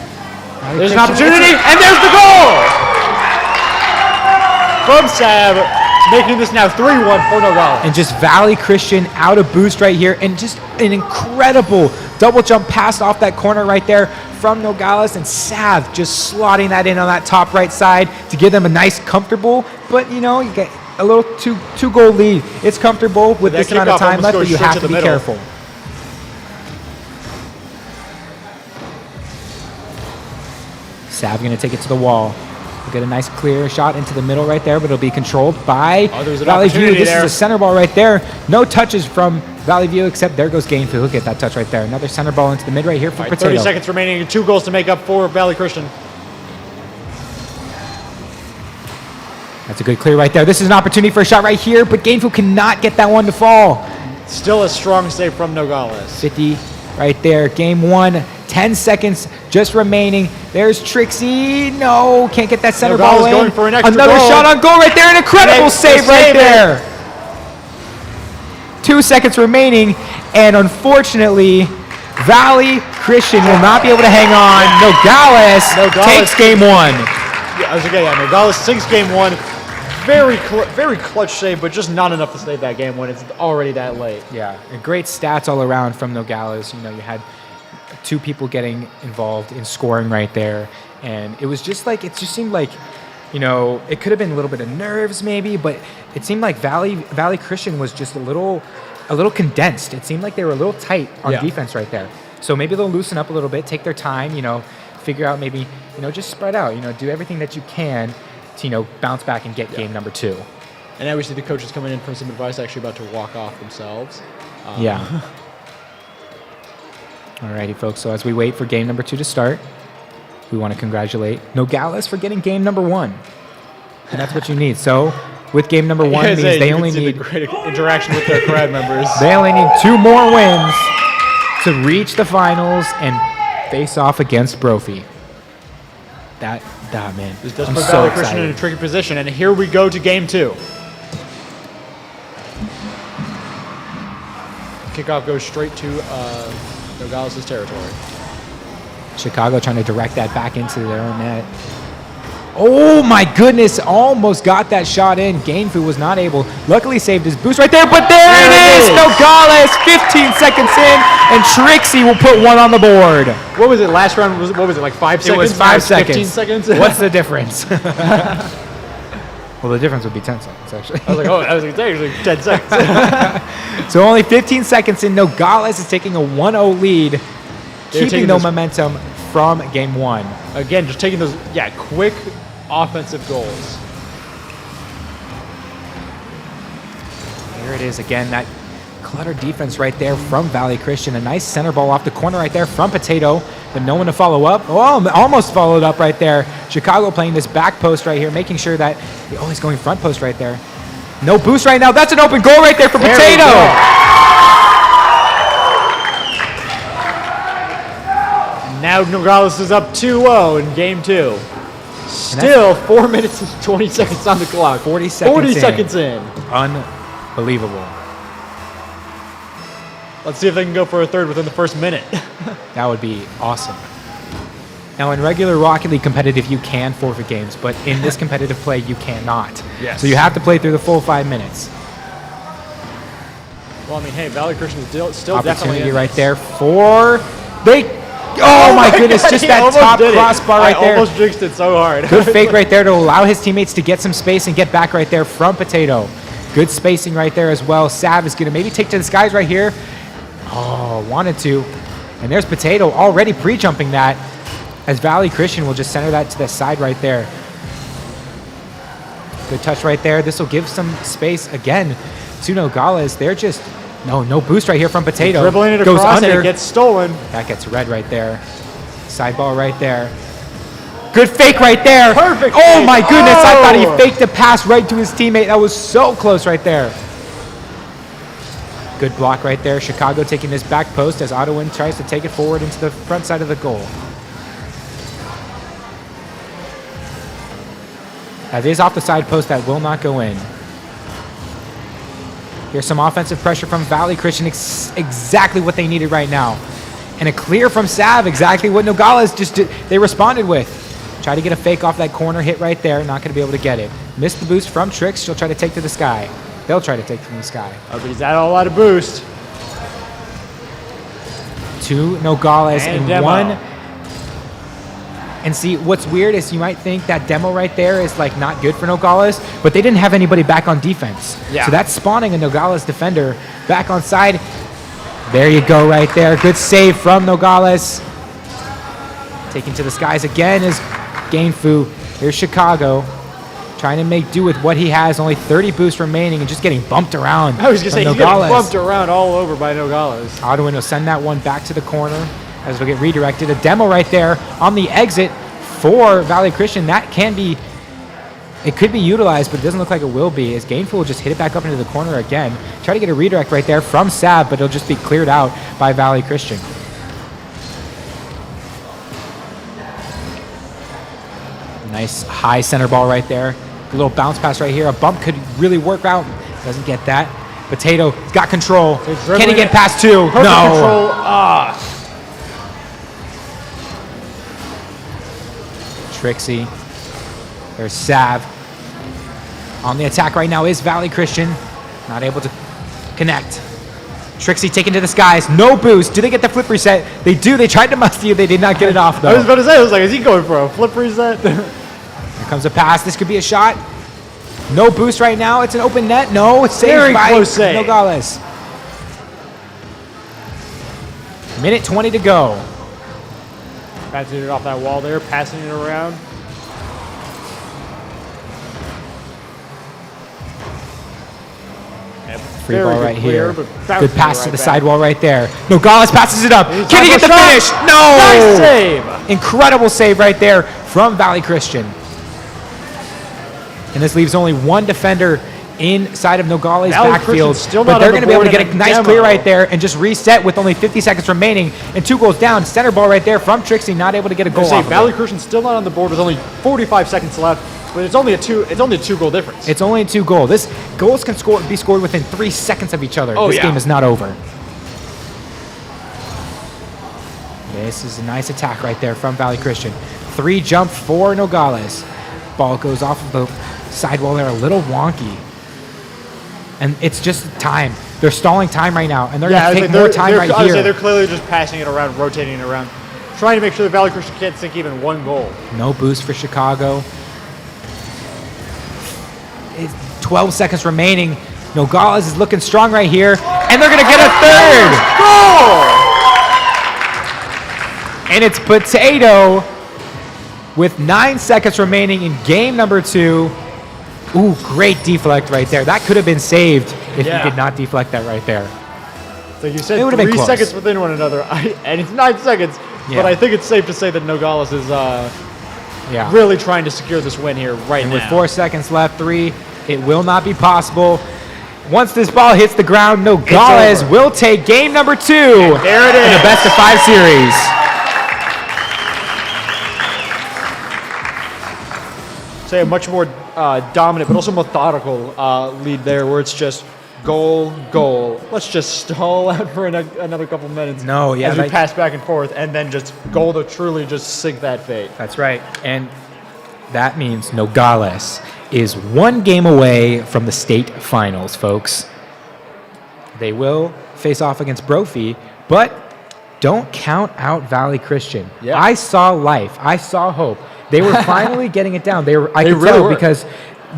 There's an opportunity, and there's the goal! From Sav. making this now 3-1 for Nogales. And just Valley Christian out of boost right here, and just an incredible double jump pass off that corner right there from Nogales, and Sav just slotting that in on that top right side to give them a nice comfortable, but you know, you get a little two goal lead. It's comfortable with this amount of time left, but you have to be careful. Sav going to take it to the wall. We'll get a nice clear shot into the middle right there, but it'll be controlled by Valley View. This is a center ball right there. No touches from Valley View, except there goes Gainfield. Look at that touch right there. Another center ball into the mid right here for Potato. 30 seconds remaining, 2 goals to make up for Valley Christian. That's a good clear right there. This is an opportunity for a shot right here, but Gainfield cannot get that one to fall. Still a strong save from Nogales. 50 right there. Game 1, 10 seconds just remaining. There's Trixie. No, can't get that center ball in. Going for an extra Another goal. shot on goal right there. An incredible save right there. 2 seconds remaining, and unfortunately, Valley Christian will not be able to hang on. Nogales takes game 1. Yeah, I was like, Nogales takes game 1. Very clutch save, but just not enough to save that game when it's already that late. Yeah, and great stats all around from Nogales. You know, you had 2 people getting involved in scoring right there, and it was just like, it just seemed like, you know, it could have been a little bit of nerves maybe, but it seemed like Valley Christian was just a little condensed. It seemed like they were a little tight on defense right there. So maybe they'll loosen up a little bit, take their time, you know, figure out maybe, you know, just spread out, you know, do everything that you can to, you know, bounce back and get game number 2. And now we see the coaches coming in for some advice, actually about to walk off themselves. Yeah. Alrighty, folks. So as we wait for game number 2 to start, we want to congratulate Nogales for getting game number 1. And that's what you need. So with game number 1 means they only need great interaction with their crowd members. They only need 2 more wins to reach the finals and face off against Brophy. That man. This does I'm put so Valley Christian in a excited. tricky position, and here we go to game 2. Kickoff goes straight to Nogales' territory. Chicago trying to direct that back into their own net. Oh my goodness, almost got that shot in. Gainfu was not able. Luckily saved his boost right there, but there it is! Nogales, 15 seconds in, and Trixie will put 1 on the board. What was it last round? What was it, like 5 seconds? It was 5 seconds. 15 seconds? What's the difference? Well, the difference would be 10 seconds, actually. I was like, I was like, actually 10 seconds. So only 15 seconds in, Nogales is taking a 1-0 lead, keeping the momentum from game 1. Again, just taking those, quick offensive goals. There it is again, that cluttered defense right there from Valley Christian. A nice center ball off the corner right there from Potato, but no one to follow up. Oh, almost followed up right there. Chicago playing this back post right here, making sure that he's going front post right there. No boost right now. That's an open goal right there for Potato. Now Nogales is up 2-0 in game 2. Still 4 minutes and 20 seconds on the clock. 40 seconds 40 seconds in. Unbelievable. Let's see if they can go for a third within the first minute. That would be awesome. Now, in regular Rocket League competitive, you can forfeit games, but in this competitive play, you cannot. Yes. So you have to play through the full 5 minutes. Well, I mean, hey, Valley Christian is still definitely Opportunity in right this. there for... Oh my goodness, just that top crossbar right there. I almost jinxed it so hard. Good fake right there to allow his teammates to get some space and get back right there from Potato. Good spacing right there as well. Sav is going to maybe take to the skies right here. Oh, wanted to. And there's Potato already pre-jumping that, as Valley Christian will just center that to the side right there. Good touch right there. This will give some space again to Nogales. They're just... No boost right here from Potato. Dribbling it Goes across under. and it gets stolen. That gets red right there. Side ball right there. Good fake right there. Perfect. Oh my goodness, I thought Oh! he faked a pass right to his teammate. That was so close right there. Good block right there. Chicago taking this back post as Ottawin tries to take it forward into the front side of the goal. That is off the side post, that will not go in. Here's some offensive pressure from Valley Christian, exactly what they needed right now. And a clear from Sav, exactly what Nogales just did, they responded with. Try to get a fake off that corner hit right there. Not going to be able to get it. Missed the boost from Trix. She'll try to take to the sky. They'll try to take from the sky. Oh, but he's out a lot of boost. 2 Nogales And in Demo. 1. And see, what's weird is you might think that demo right there is like not good for Nogales, but they didn't have anybody back on defense. Yeah. So that's spawning a Nogales defender back on side. There you go right there. Good save from Nogales. Taking to the skies again is Gainfu. Here's Chicago. Trying to make do with what he has. Only 30 boosts remaining and just getting bumped around. I was going to say, from he's getting Nogales. bumped around all over by Nogales. Odwin will send that one back to the corner as it'll get redirected. A demo right there on the exit for Valley Christian. That can be, it could be utilized, but it doesn't look like it will be, as Gainful will just hit it back up into the corner again. Try to get a redirect right there from Sav, but it'll just be cleared out by Valley Christian. Nice high center ball right there. A little bounce pass right here. A bump could really work out. Doesn't get that. Potato got control. Can he get past 2? Perfect No. control. Ah. Trixie. There's Sav. On the attack right now is Valley Christian. Not able to connect. Trixie taken to the skies. No boost. Do they get the flip reset? They do. They tried to must you. They did not get it off, though. I was about to say, I was like, is he going for a flip reset? Here comes a pass. This could be a shot. No boost right now. It's an open net. No, it's saved Very by close save. Nogales. Minute 20 to go. Passing it off that wall there, passing it around. Free Very ball good right clear, here. but Good bouncing pass it to right the back. sidewall right there. Nogales passes it up. Can he get the shot. finish? No! Nice save. Incredible save right there from Valley Christian. And this leaves only one defender inside of Nogales' Valley backfield. Christian's still But not they're on the going to be able to board get a in a nice demo. clear right there and just reset with only 50 seconds remaining and 2 goals down. Center ball right there from Trixie, not able to get a goal off of Valley it. Christian's still not on the board with only 45 seconds left, but it's only a 2-goal difference. It's only a 2 goal. This goals can be scored within 3 seconds of each other. Oh, This yeah. game is not over. This is a nice attack right there from Valley Christian. 3 jump for Nogales. Ball goes off of the sidewall there, a little wonky. And it's just time. They're stalling time right now, and they're going to take more time right I would say here. they're clearly just passing it around, rotating it around, trying to make sure that Valley Christian can't sink even 1 goal. No boost for Chicago. 12 seconds remaining. Nogales is looking strong right here, and they're going to get a 3rd. Goal! And it's Potato with 9 seconds remaining in game number 2. Ooh, great deflect right there. That could have been saved if Yeah. he did not deflect that right there. Like you said, It would've been 3 close. seconds within one another, and it's 9 seconds. Yeah. But I think it's safe to say that Nogales is Yeah. really trying to secure this win here right And now. with 4 seconds left, 3, it will not be possible. Once this ball hits the ground, Nogales over. will take game number 2 there it in is. the best of 5 series. Say a much more dominant, but also methodical lead there, where it's just goal, goal. Let's just stall out for another couple minutes. No, yeah, as we like- pass back and forth, and then just goal to truly just sink that fate. That's right. And that means Nogales is 1 game away from the state finals, folks. They will face off against Brophy, but don't count out Valley Christian. Yeah. I saw life. I saw hope. They were finally getting it down. I They could really tell were. because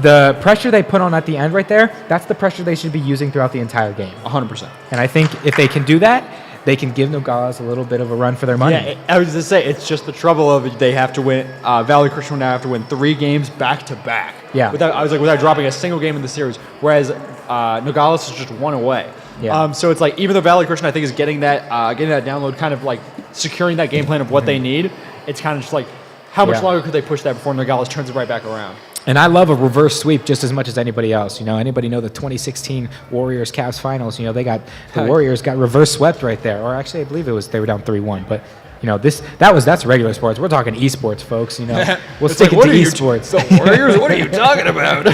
the pressure they put on at the end right there, that's the pressure they should be using throughout the entire game. 100%. And I think if they can do that, they can give Nogales a little bit of a run for their money. Yeah, I was going to say, it's just the trouble of they have to win. Valley Christian will now have to win 3 games back to back. Yeah. Without dropping a single game in the series, whereas Nogales is just 1 away. Yeah. So it's like even though Valley Christian I think is getting that download, kind of like securing that game plan of what they need. It's kind of just like how much Yeah. longer could they push that before Nogales turns it right back around? And I love a reverse sweep just as much as anybody else. You know, anybody know the 2016 Warriors Cavs finals? You know, the Warriors got reverse swept right there. Or actually, I believe they were down 3-1. But you know, that's regular sports. We're talking esports, folks. You know, we'll It's stick like, it what to are you- esports. The Warriors? What are you talking about?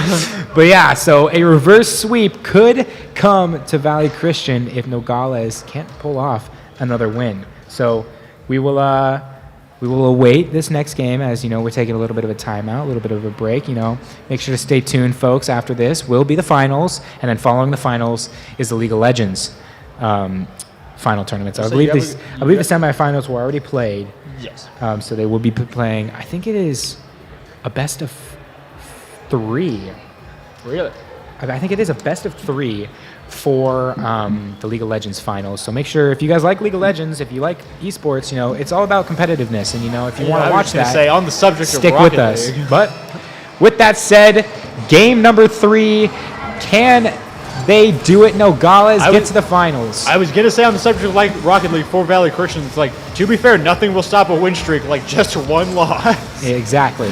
But yeah, so a reverse sweep could come to Valley Christian if Nogales can't pull off another win. So we will we will await this next game as, we're taking a little bit of a timeout, a little bit of a break, Make sure to stay tuned, folks. After this will be the finals, and then following the finals is the League of Legends final tournament. So I believe the semifinals were already played. Yes. So they will be playing, I think it is a best of 3. Really? I think it is a best of 3 for the League of Legends finals. So make sure, if you guys like League of Legends, if you like esports, it's all about competitiveness. And, if you want to watch that, say, on the subject stick of with Rocket us. League. But with that said, game number 3, can they do it? Nogales get to the finals. I was going to say, on the subject of Rocket League for Valley Christians, to be fair, nothing will stop a win streak, just one loss. Exactly.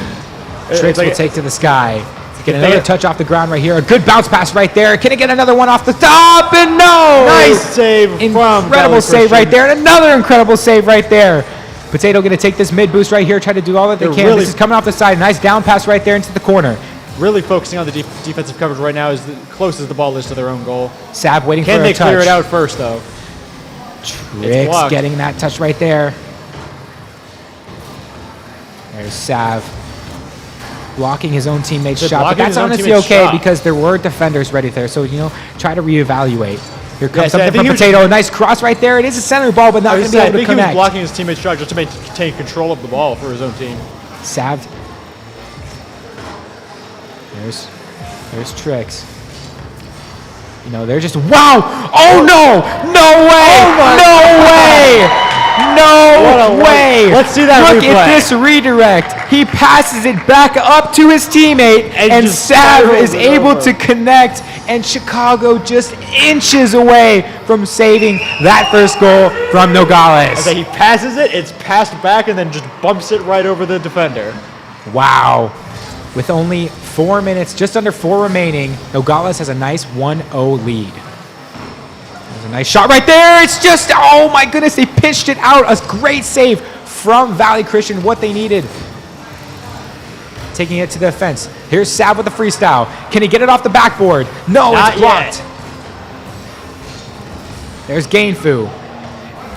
Tricks will take to the sky. Get If another they- touch off the ground right here. A good bounce pass right there. Can it get another one off the top? And no! Nice save from Incredible Valley save Christian. right there. And another incredible save right there. Potato going to take this mid boost right here. Try to do all that they They're can. really- This is coming off the side. Nice down pass right there into the corner. Really focusing on the defensive coverage right now as close as the ball is to their own goal. Sav waiting Can for they a touch. clear it out first, though? Tricks blocked. getting that touch right there. There's Sav blocking his own teammate's They're shot. But blocking that's his own honestly teammate's okay shot. because there were defenders right there. So, try to reevaluate. Here comes Yes, I something think from he was- Potato. A nice cross right there. It is a center ball, but not going to be I able to think he was connect. blocking his teammate's shot just to maintain control of the ball for his own team. Sav. There's Tricks. They're just, wow! Oh no! No way! No way! No way! Let's see that Look replay. at this redirect. He passes it back up to his teammate, and just Sav spirals is it able over. to connect, and Chicago just inches away from saving that first goal from Nogales. As he passes it, it's passed back and then just bumps it right over the defender. Wow. With only 4 minutes, just under 4 remaining, Nogales has a nice 1-0 lead. There's a nice shot right there. It's just, oh my goodness, they pitched it out. A great save from Valley Christian, what they needed. Taking it to the fence. Here's Sav with the freestyle. Can he get it off the backboard? No, Not it's blocked. yet. There's Gainfu.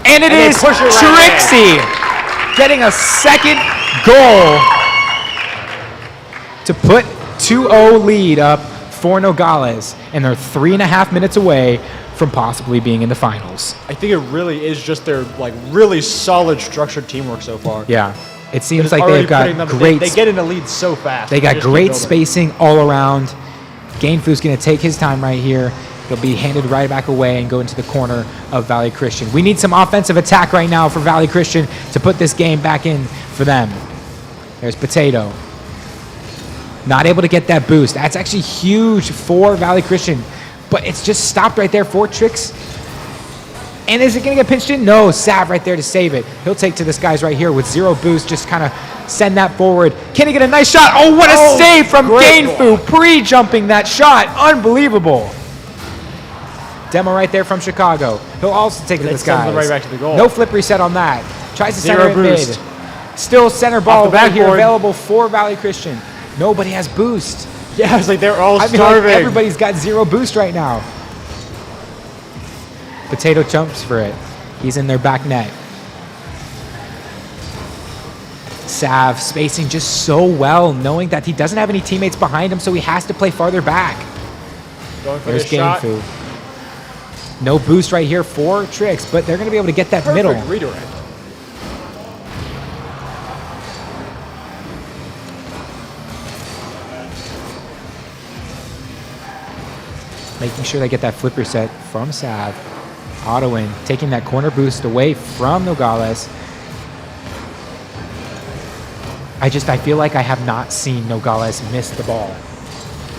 And it And they is push it right Trixie getting a second goal to put 2-0 lead up for Nogales, and they're 3.5 minutes away from possibly being in the finals. I think it really is just their really solid structured teamwork so far. Yeah, it seems It's like already they've got putting them- great. They get in the lead so fast. They got just keep great building. spacing all around. Gainfu's going to take his time right here. He'll be handed right back away and go into the corner of Valley Christian. We need some offensive attack right now for Valley Christian to put this game back in for them. There's Potato. Not able to get that boost. That's actually huge for Valley Christian. But it's just stopped right there for Trix. And is it going to get pinched in? No, Sav right there to save it. He'll take to this guy's right here with 0 boost. Just kind of send that forward. Can he get a nice shot? Oh, what a save from great Gainfu. Pre-jumping that shot. Unbelievable. Demo right there from Chicago. He'll also take it to That this sends guy. them right back to the goal. No flip reset on that. Tries to Zero center it boost. mid. Still center ball Off the right here backboard. available for Valley Christian. Nobody has boost. Yeah, it's like they're all I mean, starving. everybody's got 0 boost right now. Potato jumps for it. He's in their back net. Sav spacing just so well, knowing that he doesn't have any teammates behind him, so he has to play farther back. Going for There's this shot. Gainfu. No boost right here for Trix, but they're going to be able to get that Perfect middle. redirect. Making sure they get that flip reset from Sav. Autoing, taking that corner boost away from Nogales. I feel like I have not seen Nogales miss the ball.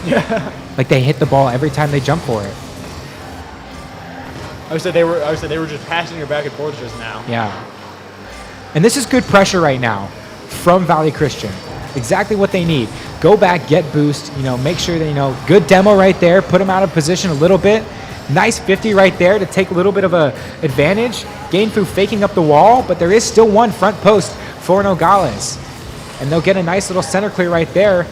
Yeah. Like they hit the ball every time they jump for it. I would say they were just passing it back and forth just now. Yeah. And this is good pressure right now from Valley Christian. Exactly what they need. Go back, get boost, make sure that, good demo right there, put them out of position a little bit. Nice 50 right there to take a little bit of a advantage. Gainfu faking up the wall, but there is still one front post for Nogales. And they'll get a nice little center clear right there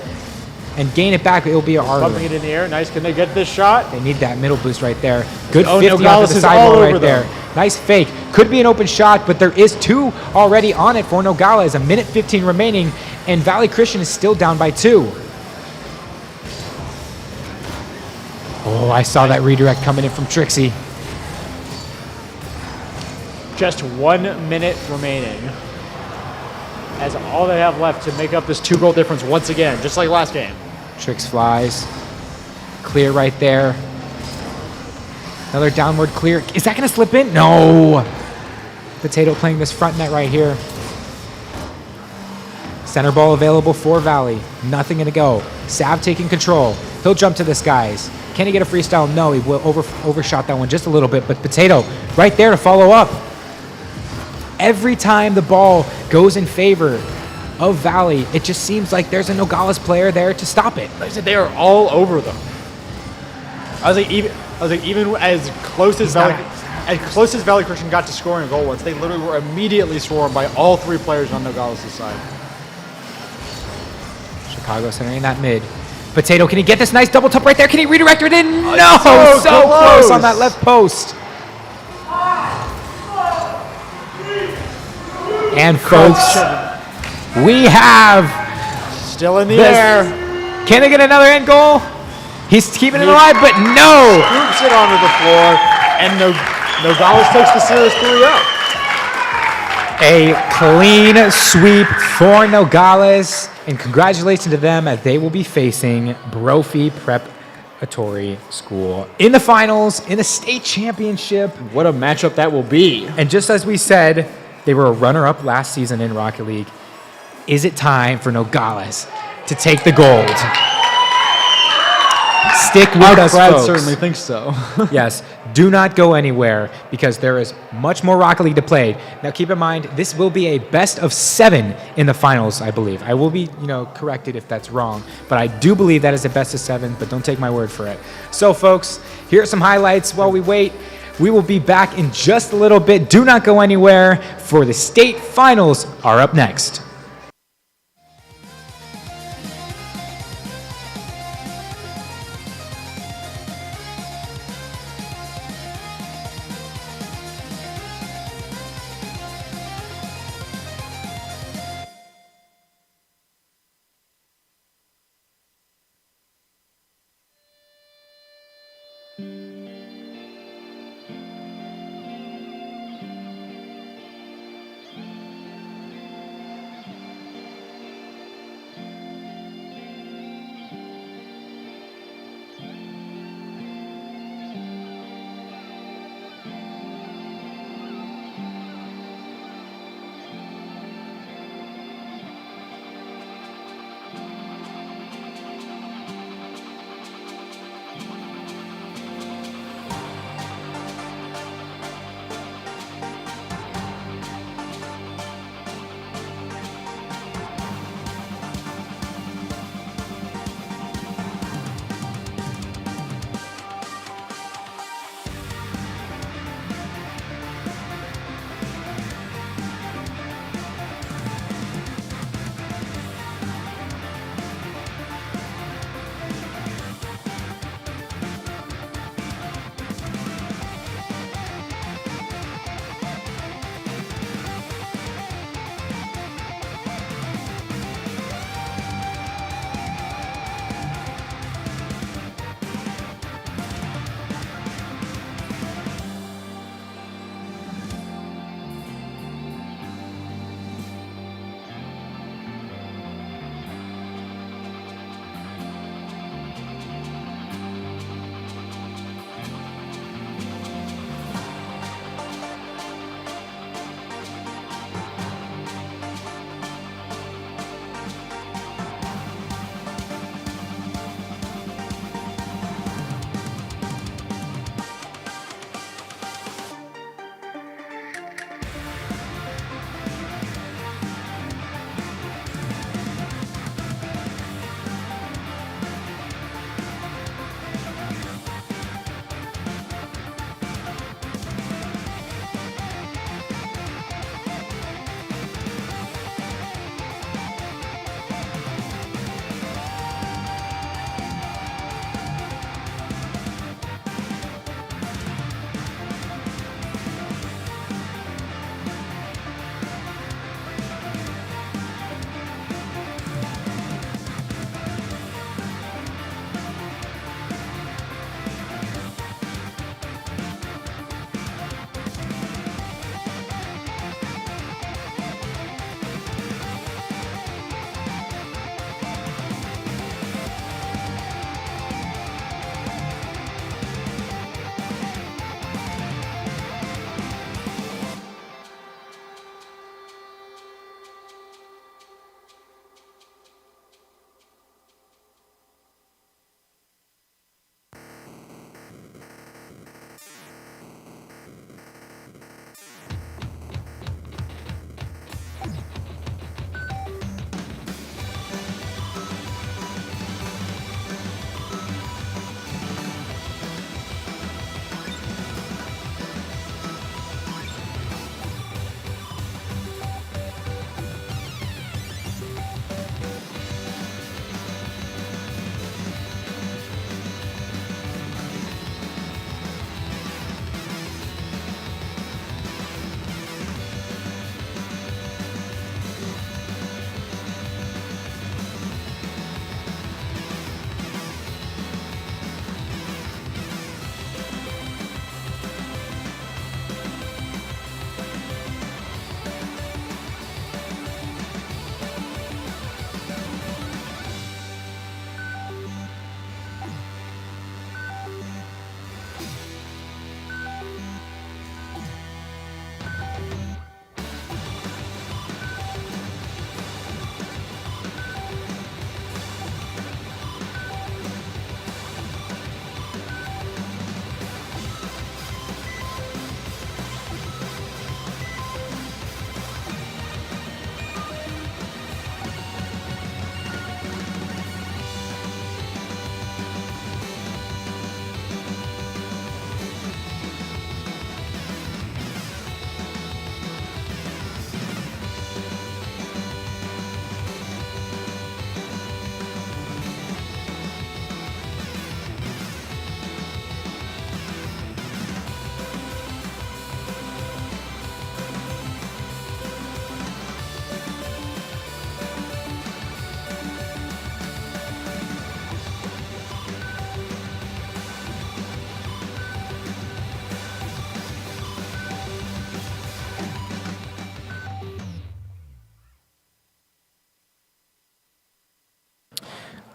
and gain it back. It will be a hard Bumping it in the air. Nice. Can they get this shot? They need that middle boost right there. Good Oh, 50 Nogales off the is all sidewall over right there. them. Nice fake. Could be an open shot, but there is 2 already on it for Nogales. A minute 15 remaining, and Valley Christian is still down by 2. Oh, I saw that redirect coming in from Trixie. Just 1 minute remaining. That's all they have left to make up this 2-goal difference once again, just like last game. Trix flies. Clear right there. Another downward clear. Is that going to slip in? No. Potato playing this front net right here. Center ball available for Valley. Nothing going to go. Sav taking control. He'll jump to the skies. Can he get a freestyle? No, he will overshot that one just a little bit, but Potato right there to follow up. Every time the ball goes in favor of Valley, it just seems like there's a Nogales player there to stop it. Like I said, they are all over them. I was like, even as close as Valley Christian got to scoring a goal once, they literally were immediately swarmed by all 3 players on Nogales' side. Chicago centering that mid. Potato, can he get this nice double top right there? Can he redirect it in? No, so so close on that left post. And folks, we have still in the air. Can they get another end goal? He's keeping it alive, but no. Scoops it onto the floor, and Nogales takes the series 3-0. A clean sweep for Nogales, and congratulations to them as they will be facing Brophy Preparatory School in the finals in the state championship. What a matchup that will be. And just as we said, they were a runner-up last season in Rocket League. Is it time for Nogales to take the gold? Stick with us, Brad folks. certainly thinks so. Yes, do not go anywhere because there is much more Rocket League to play. Now, keep in mind, this will be a best of 7 in the finals, I believe. I will be, corrected if that's wrong, but I do believe that is a best of 7, but don't take my word for it. So, folks, here are some highlights while we wait. We will be back in just a little bit. Do not go anywhere, for the state finals are up next.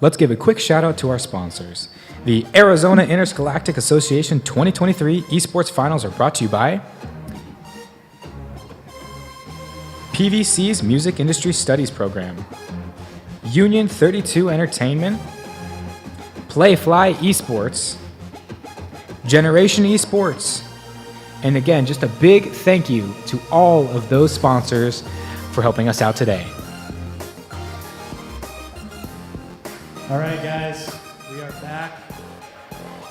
let's give a quick shout out to our sponsors. The Arizona Interscholastic Association 2023 Esports Finals are brought to you by PVC's Music Industry Studies Program, Union 32 Entertainment, Playfly Esports, Generation Esports, and again, just a big thank you to all of those sponsors for helping us out today. All right, guys, we are back.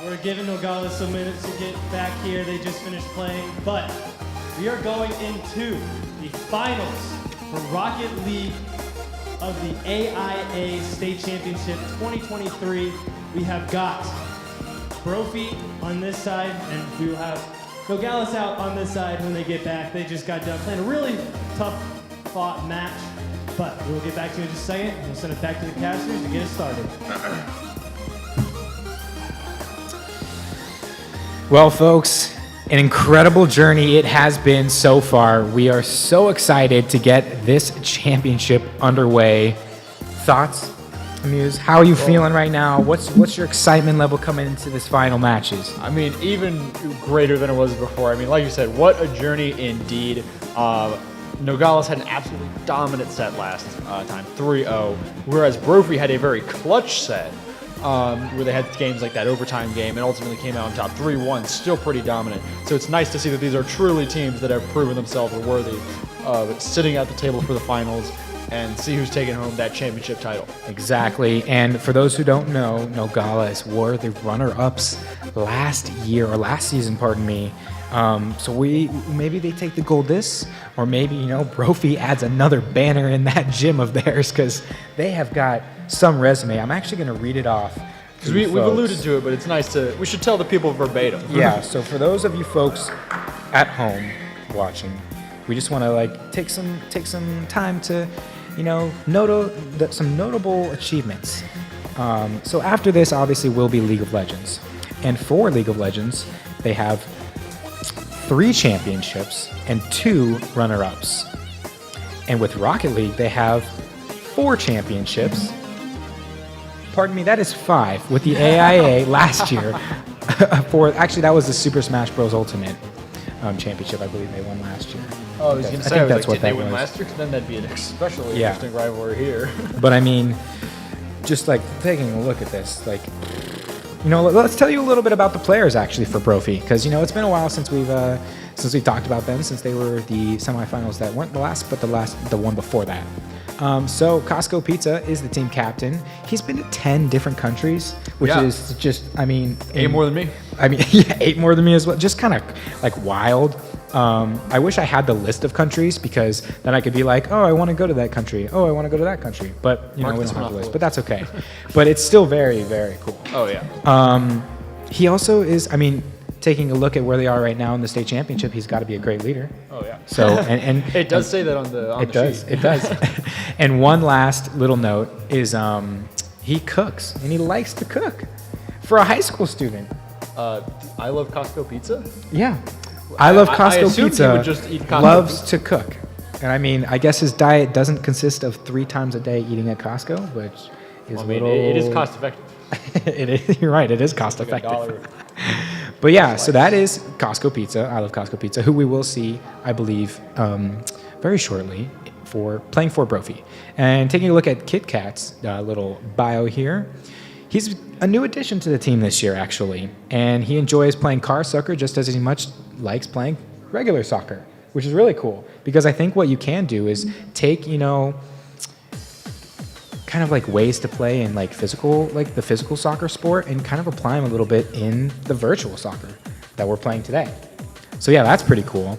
We're giving Nogales some minutes to get back here. They just finished playing, but we are going into the finals for Rocket League of the AIA State Championship 2023. We have got Brophy on this side, and we will have Nogales out on this side when they get back. They just got done playing a really tough fought match, but we'll get back to you in just a second. We'll send it back to the casters to get us started. Well, folks, an incredible journey it has been so far. We are so excited to get this championship underway. Thoughts, Muse? How are you feeling right now? What's your excitement level coming into this final matches? I mean, even greater than it was before. I mean, like you said, what a journey indeed. Nogales had an absolutely dominant set last time, 3-0, whereas Brophy had a very clutch set where they had games like that overtime game and ultimately came out on top 3-1, still pretty dominant. So it's nice to see that these are truly teams that have proven themselves worthy of sitting at the table for the finals and see who's taking home that championship title. Exactly. And for those who don't know, Nogales were the runner-ups last season, pardon me. So maybe they take the gold or maybe, Brophy adds another banner in that gym of theirs because they have got some resume. I'm actually going to read it off. Because we've alluded to it, but it's nice we should tell the people verbatim. Yeah, so for those of you folks at home watching, we just want to take some time to, some notable achievements. So after this, obviously, will be League of Legends. And for League of Legends, they have 3 championships and 2 runner-ups. And with Rocket League, they have 4 championships. Pardon me, that is 5 with the AIA last year. Actually, that was the Super Smash Bros. Ultimate championship, I believe they won last year. Oh, I was going to say, did they win last year? Because then that'd be an especially interesting rivalry here. But I mean, just taking a look at this, let's tell you a little bit about the players actually for Brophy, because it's been a while since we've talked about them, since they were the semifinals that weren't the last, but the one before that. So Costco Pizza is the team captain. He's been to 10 different countries, which is just, 8 more than me. 8 more than me as well. Just kind of wild. I wish I had the list of countries because then I could be like, oh, I want to go to that country. Oh, I want to go to that country. But, we don't have the list. But that's okay. But it's still very, very cool. Oh, yeah. He also is, taking a look at where they are right now in the state championship, he's got to be a great leader. Oh, yeah. So, and it does say that on the sheet. It does. And one last little note is he cooks, and he likes to cook for a high school student. I love Costco Pizza? Yeah. I love Costco Pizza. He would just eat Costco loves to cook. And I guess his diet doesn't consist of 3 times a day eating at Costco, which is it is cost effective. It is. You're right. It is cost effective. But yeah, so that is Costco Pizza. I love Costco Pizza, who we will see, I believe, very shortly playing for Brophy. And taking a look at Kit Kat's little bio here, he's a new addition to the team this year, actually. And he enjoys playing car soccer just as he much likes playing regular soccer, which is really cool. Because I think what you can do is take, kind of ways to play in the physical soccer sport and kind of apply them a little bit in the virtual soccer that we're playing today. So yeah, that's pretty cool.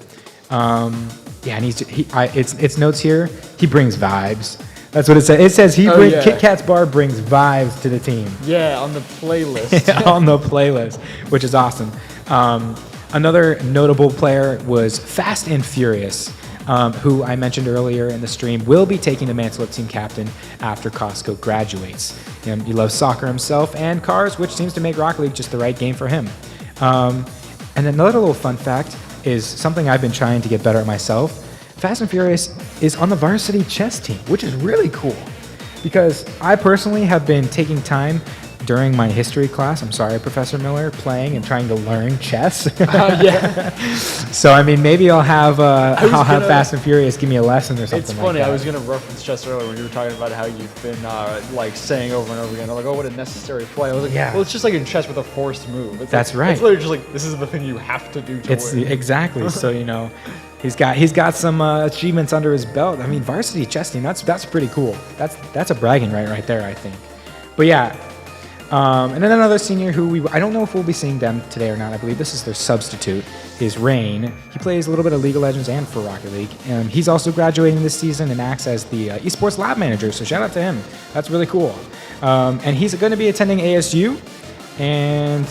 And it's notes here. He brings vibes. That's what it says. It says Kit Kat's bar brings vibes to the team. Yeah, on the playlist. On the playlist, which is awesome. Another notable player was Fast and Furious. Who I mentioned earlier in the stream, will be taking the mantle of team captain after Costco graduates. He loves soccer himself and cars, which seems to make Rocket League just the right game for him. And another little fun fact is something I've been trying to get better at myself. Fast and Furious is on the varsity chess team, which is really cool. because I personally have been taking time during my history class, I'm sorry, Professor Miller, playing and trying to learn chess. Yeah. So I mean, maybe I'll have Fast and Furious give me a lesson or something. It's funny. Like that. I was gonna reference chess earlier when you were talking about how you've been like saying over and over again, like, oh, what a necessary play. I was like, Yeah. well, it's just like in chess with a forced move. It's That's like, right. It's literally just like this is the thing you have to do to win. Exactly. So you know, he's got some achievements under his belt. I mean, varsity chess team. That's pretty cool. That's a bragging right there, I think. But yeah. And then another senior who I don't know if we'll be seeing them today or not. I believe this is their substitute, is Rain. He plays a little bit of League of Legends and for Rocket League. He's also graduating this season and acts as the Esports Lab Manager, so shout out to him. That's really cool. And he's going to be attending ASU, and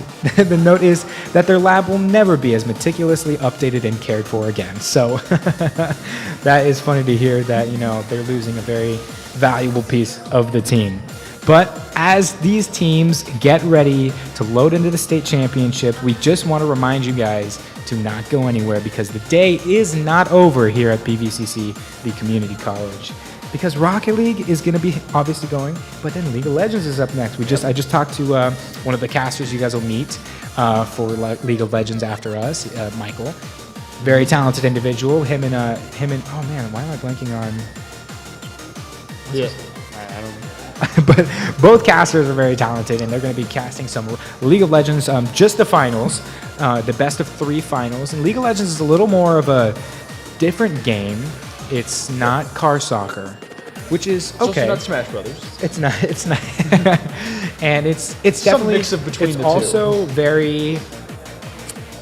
the note is that their lab will never be as meticulously updated and cared for again. So that is funny to hear that, you know, they're losing a very valuable piece of the team. But as these teams get ready to load into the state championship, we just want to remind you guys to not go anywhere because the day is not over here at PVCC, the community college. Because Rocket League is going to be obviously going, but then League of Legends is up next. I just talked to one of the casters you guys will meet for League of Legends after us, Michael. Very talented individual. Him and oh man, why am I blanking on? Yeah. I don't know. But both casters are very talented, and they're going to be casting some League of Legends, just the finals, the best of 3 finals. And League of Legends is a little more of a different game. It's not car soccer, which is okay. It's not Smash Brothers. It's not. And it's some definitely mix of between it's the two. also very.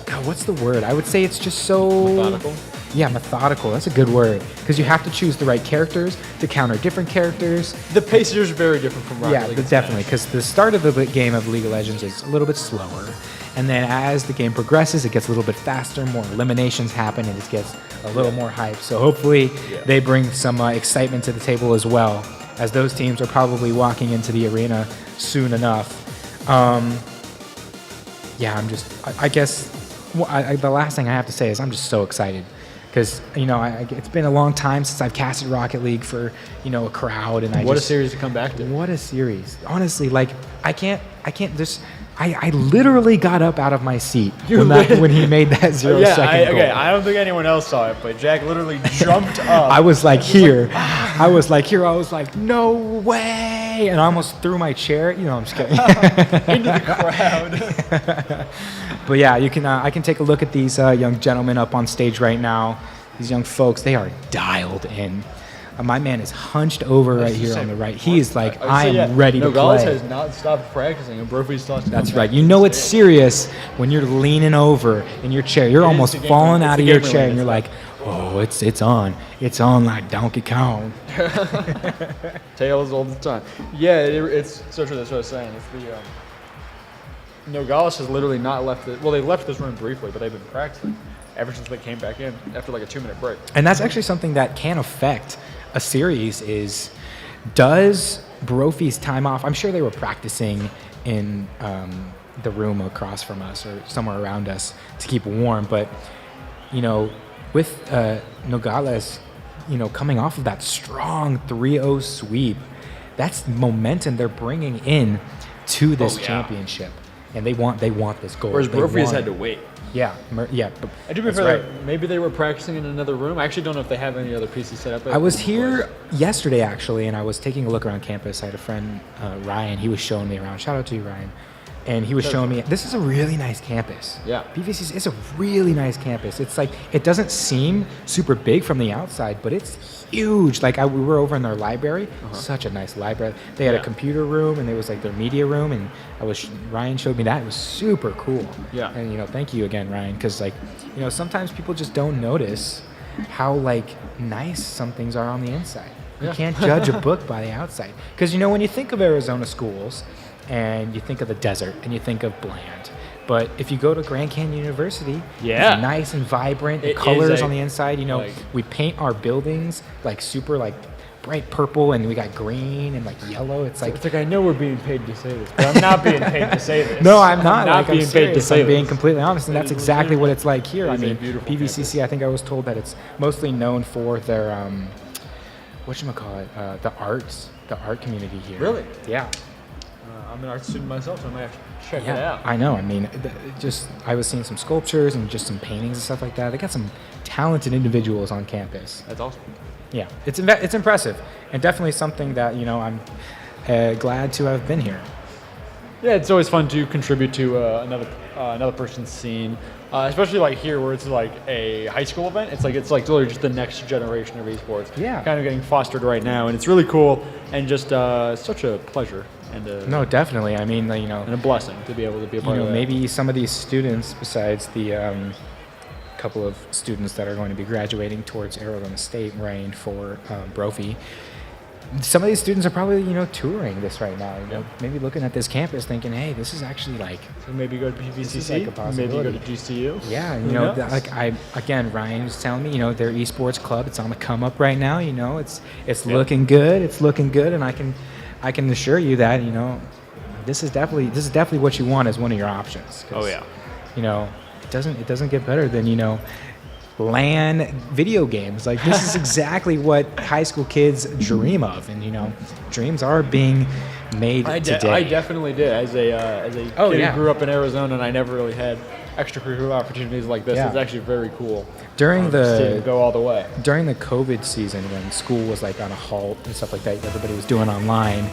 God, what's the word? I would say it's just so Methodical? Yeah, methodical. That's a good word because you have to choose the right characters to counter different characters. The pace is very different from Rocket Yeah, League. definitely, because the start of the game of League of Legends is a little bit slower, and then as the game progresses, it gets a little bit faster, more eliminations happen, and it gets a little more hype. So hopefully they bring some excitement to the table as well, as those teams are probably walking into the arena soon enough. Yeah, I guess the last thing I have to say is I'm just so excited. Because, you know, it's been a long time since I've casted Rocket League for, you know, a crowd. And What a series to come back to. What a series. Honestly, like, I literally got up out of my seat when he made that 0-second goal. I don't think anyone else saw it, but Jack literally jumped up. I was like here. I was like, no way. And I almost threw my chair. You know, I'm just kidding. Into the crowd. But yeah, you can. I can take a look at these young gentlemen up on stage right now. These young folks, they are dialed in. My man is hunched over right here on the right. He is like, I am ready to play. Nogales has not stopped practicing, and Brophy's talking. That's right. You know it's serious when you're leaning over in your chair. You're almost falling out of your chair, and you're like, oh, it's on. It's on like Donkey Kong. Tails all the time. Yeah, it's so true. That's what I was saying. It's the Nogales has literally not left it. Well, they left this room briefly, but they've been practicing ever since they came back in after like a 2-minute break. And that's actually something that can affect a series is, does Brophy's time off? I'm sure they were practicing in the room across from us or somewhere around us to keep warm. But, you know, with Nogales, you know, coming off of that strong 3-0 sweep, that's momentum they're bringing in to this championship. And they want this goal. Whereas Brophy has had to wait. Yeah. I do prefer that maybe they were practicing in another room. I actually don't know if they have any other pieces set up. I was here yesterday, actually, and I was taking a look around campus. I had a friend, Ryan. He was showing me around. Shout out to you, Ryan. And he was showing me, this is a really nice campus. Yeah. PVCC is a really nice campus. It's like, it doesn't seem super big from the outside, but it's huge. Like, we were over in their library. Such a nice library. They had a computer room, and it was like their media room, and Ryan showed me that. It was super cool. Yeah. And, you know, thank you again, Ryan, because, like, you know, sometimes people just don't notice how, like, nice some things are on the inside. You can't judge a book by the outside. Because, you know, when you think of Arizona schools, and you think of the desert, and you think of bland. But if you go to Grand Canyon University, it's nice and vibrant. The colors on the inside, you know, we paint our buildings like super like bright purple, and we got green and like yellow. It's like I know we're being paid to say this, but I'm not being paid to say this. No, I'm not. I'm being paid to say this. I'm being completely honest, and that's exactly what it's like here. I mean, PVCC. I think I was told that it's mostly known for their whatchamacallit, the arts. the art community here. Really? Yeah. I'm an art student myself, so I might have to check it Yeah, out. I know. I mean, I was seeing some sculptures and just some paintings and stuff like that. They got some talented individuals on campus. That's awesome. Yeah, it's impressive, and definitely something that I'm glad to have been here. Yeah, it's always fun to contribute to another person's scene, especially like here where it's like a high school event. It's like literally just the next generation of esports. Yeah. Kind of getting fostered right now, and it's really cool and just such a pleasure and No, definitely. I mean, and a blessing to be able to be a part of that. Maybe some of these students, besides the couple of students that are going to be graduating towards Arizona State, Rain for Brophy. Some of these students are probably, touring this right now. Maybe looking at this campus, thinking, "Hey, this is actually like." So maybe go to PVCC. Like a possibility. Maybe go to GCU. Yeah, Ryan was telling me, their esports club, it's on the come up right now. It's looking good. It's looking good, and I can assure you that this is definitely what you want as one of your options. Oh yeah. It doesn't get better than LAN video games. Like, this is exactly what high school kids dream of, and dreams are being made today. I definitely did as a kid who grew up in Arizona, and I never really had extracurricular opportunities like this. Yeah. It's actually very cool. During to go all the way. During the COVID season, when school was like on a halt and stuff like that, everybody was doing online.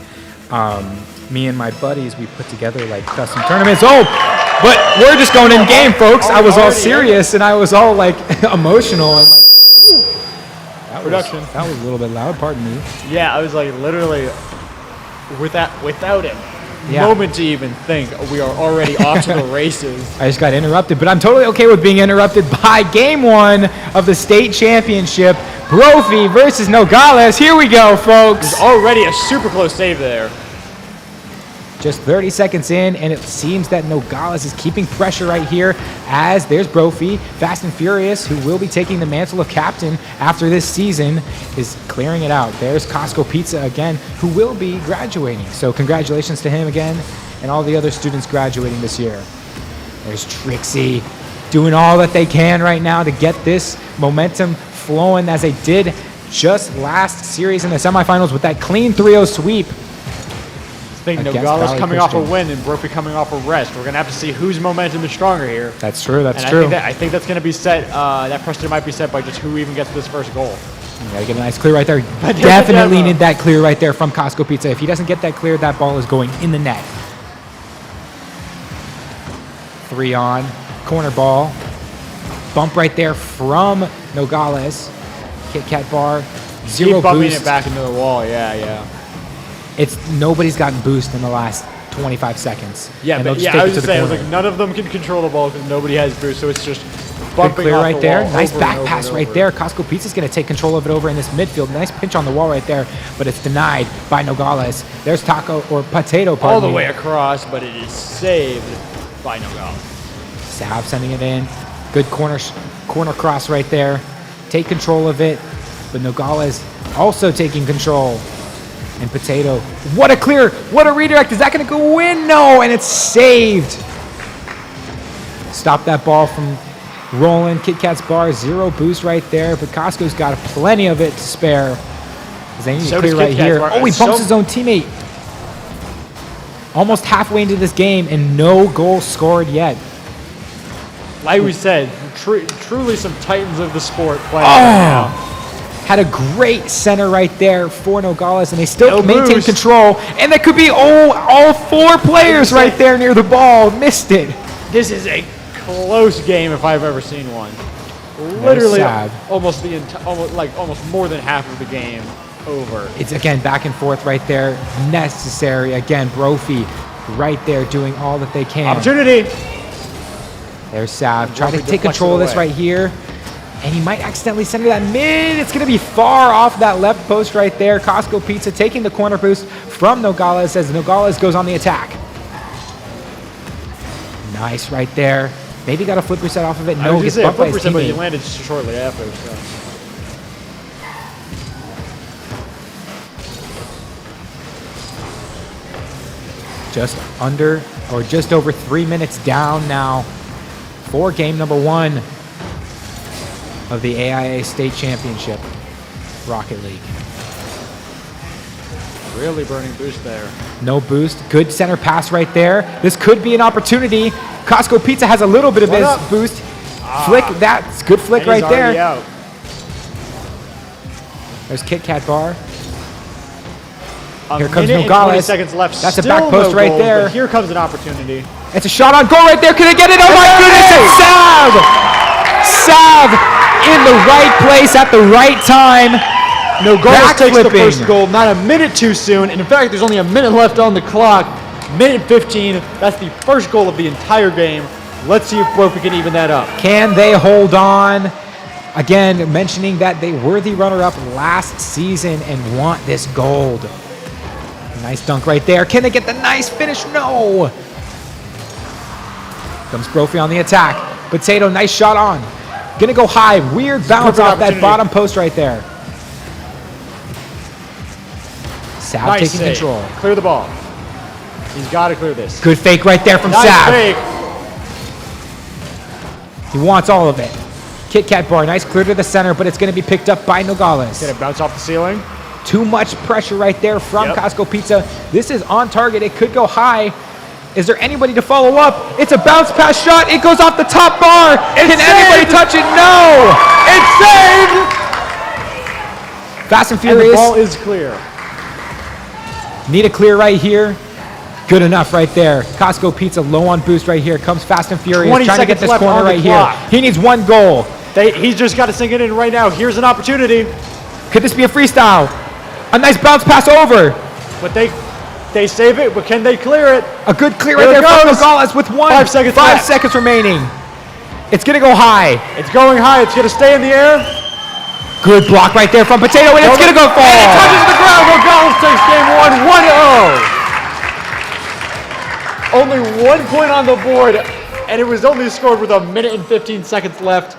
Me and my buddies, we put together like custom tournaments. But we're just going in game, folks. I was all serious and I was all like emotional and like. Production. That was a little bit loud. Pardon me. Yeah, I was like literally without it. Yeah. Moment to even think, we are already off to the races. I just got interrupted, but I'm totally okay with being interrupted by game one of the state championship. Brophy versus Nogales. Here we go, folks. There's already a super close save there. Just 30 seconds in, and it seems that Nogales is keeping pressure right here as there's Brophy, fast and furious, who will be taking the mantle of captain after this season, is clearing it out. There's Costco Pizza again, who will be graduating. So congratulations to him again and all the other students graduating this year. There's Trixie doing all that they can right now to get this momentum flowing as they did just last series in the semifinals with that clean 3-0 sweep. Nogales coming off a win and Brophy coming off a rest. We're going to have to see whose momentum is stronger here. That's true. That's and true. I think that's going to be set. That precedent might be set by just who even gets this first goal. You got to get a nice clear right there. Definitely need that clear right there from Costco Pizza. If he doesn't get that clear, that ball is going in the net. 3 on. Corner ball. Bump right there from Nogales. Kit Kat bar. Zero Keep bumping boost. it back into the wall. Yeah. Nobody's gotten boost in the last 25 seconds. Yeah, but I was just saying, like, none of them can control the ball because nobody has boost, so it's just bumping clear off right the there. wall Nice over back and pass over right and there. over. Costco Pizza's going to take control of it over in this midfield. Nice pinch on the wall right there, but it's denied by Nogales. There's Potato. All the way across, but it is saved by Nogales. Saab sending it in. Good corner cross right there. Take control of it, but Nogales also taking control. And Potato, what a clear, what a redirect. Is that going to go in? No, and it's saved. Stop that ball from rolling. Kit Kat's bar, 0 boost right there, but Costco's got plenty of it to spare. They need to clear right here. Oh, he bumps his own teammate. Almost halfway into this game and no goal scored yet. Like we said, truly some titans of the sport playing right now. Had a great center right there for Nogales, and they still maintain boost. control. And that could be all 4 players right there near the ball. Missed it. This is a close game if I've ever seen one. Literally, almost more than half of the game over. It's again back and forth right there. Necessary again. Brophy right there doing all that they can. Opportunity. There's Sav. Trying to take control of this right here. And he might accidentally send it that mid. It's going to be far off that left post right there. Costco Pizza taking the corner boost from Nogales as Nogales goes on the attack. Nice right there. Maybe got a flip reset off of it. No, gets bumped by his teammate. But he landed shortly after. So. Just over 3 minutes down now for game number 1 of the AIA State Championship Rocket League. Really burning boost there. No boost. Good center pass right there. This could be an opportunity. Costco Pizza has a little bit of What his up? boost. Flick, that's good flick And he's right there. already out. There's Kit Kat Bar. A Here comes minute and 20 Nogales. seconds left. That's a Still back post no right goals, there. but here comes an opportunity. It's a shot on goal right there. Can they get it? Oh my goodness, it's Sav! Sav in the right place at the right time. Nogales takes the Backflipping. first goal, not a minute too soon. And in fact, there's only a minute left on the clock. Minute 15. That's the first goal of the entire game. Let's see if Brophy can even that up. Can they hold on? Again, mentioning that they were the runner-up last season and want this gold. Nice dunk right there. Can they get the nice finish? No. Comes Brophy on the attack. Potato, nice shot on. Gonna go high. Weird bounce Perfect off that opportunity. bottom post right there. Sav Nice taking save. control. Clear the ball. He's got to clear this. Good fake right there from Nice Sav. fake. He wants all of it. Kit Kat Bar, nice clear to the center, but it's going to be picked up by Nogales. Gonna bounce off the ceiling. Too much pressure right there from Yep. Costco Pizza. This is on target. It could go high. Is there anybody to follow up? It's a bounce pass shot. It goes off the top bar. Can anybody touch it? No. It's saved. Fast and And the Furious. ball is clear. Need a clear right here. Good enough right there. Costco Pizza low on boost right here. Comes Fast and Furious 20 trying to get seconds this left corner on the right here. clock. He needs one goal. He's just got to sink it in right now. Here's an opportunity. Could this be a freestyle? A nice bounce pass over. But they save it, but can they clear it? A good clear Here right it there from goes. Nogales with 5 seconds five left. seconds remaining. It's going to go high. It's going high. It's going to stay in the air. Good block right there from Potato, and it's going to go far. And it touches the ground. Nogales takes game 1, 1-0. Only 1 point on the board, and it was only scored with a minute and 15 seconds left.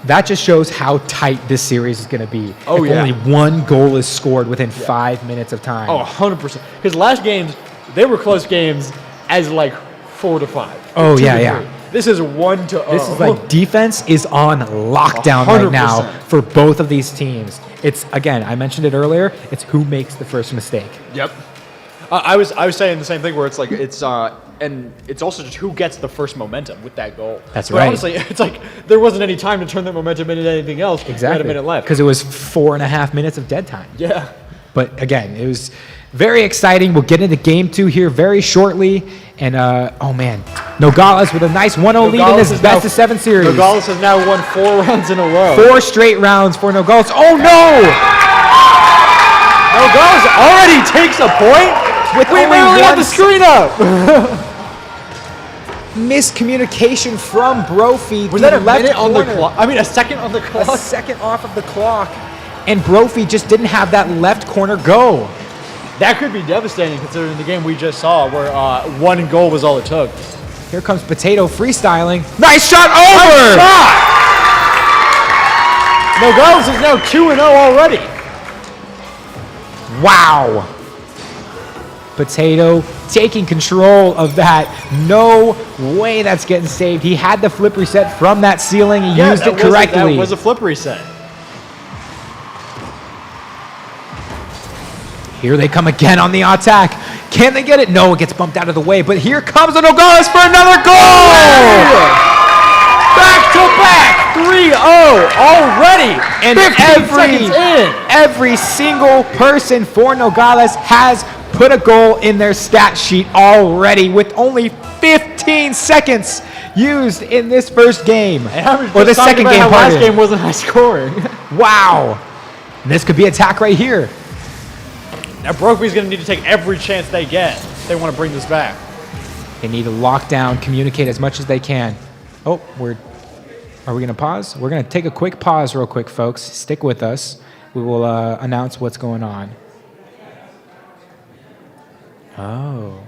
That just shows how tight this series is going to be. Oh, if yeah. only one goal is scored within 5 minutes of time. Oh, 100%. Because last games, they were close games as like 4-5. Oh, 2-3. yeah. This is 1-0. This is like defense is on lockdown right 100%. now for both of these teams. It's, again, I mentioned it earlier, it's who makes the first mistake. Yep. I was saying the same thing where it's like and it's also just who gets the first momentum with that goal. That's but right. Honestly, it's like there wasn't any time to turn that momentum into anything else. We had a minute left. Because it was 4.5 minutes of dead time. Yeah. But again, it was very exciting. We'll get into game 2 here very shortly. And, oh man, Nogales with a nice 1-0 lead in this best of 7 series. Nogales has now won 4 rounds in a row. 4 straight rounds for Nogales. Oh no! Nogales already takes a point? With We only barely have one the screen up. miscommunication from Brophy. Was the that a left minute on the corner. clock? I mean, a second on the A clock? second off of the clock. And Brophy just didn't have that left corner go. That could be devastating considering the game we just saw where 1 goal was all it took. Here comes Potato freestyling. Nice shot over! Nogales is now 2-0 already. Wow. Potato taking control of that. No way that's getting saved. He had the flip reset from that ceiling. He used it correctly. That was a flip reset. Here they come again on the attack. Can they get it? No, it gets bumped out of the way. But here comes a Nogales for another goal! Back to back, 3-0 already. And 15 seconds in. every single person for Nogales has put a goal in their stat sheet already with only 15 seconds used in this first game. Or the second game, last pardon. game wasn't high scoring. Wow. And this could be attack right here. Now Brophy's going to need to take every chance they get if they want to bring this back. They need to lock down, communicate as much as they can. Oh, are we going to pause? We're going to take a quick pause real quick, folks. Stick with us. We will announce what's going on. Oh.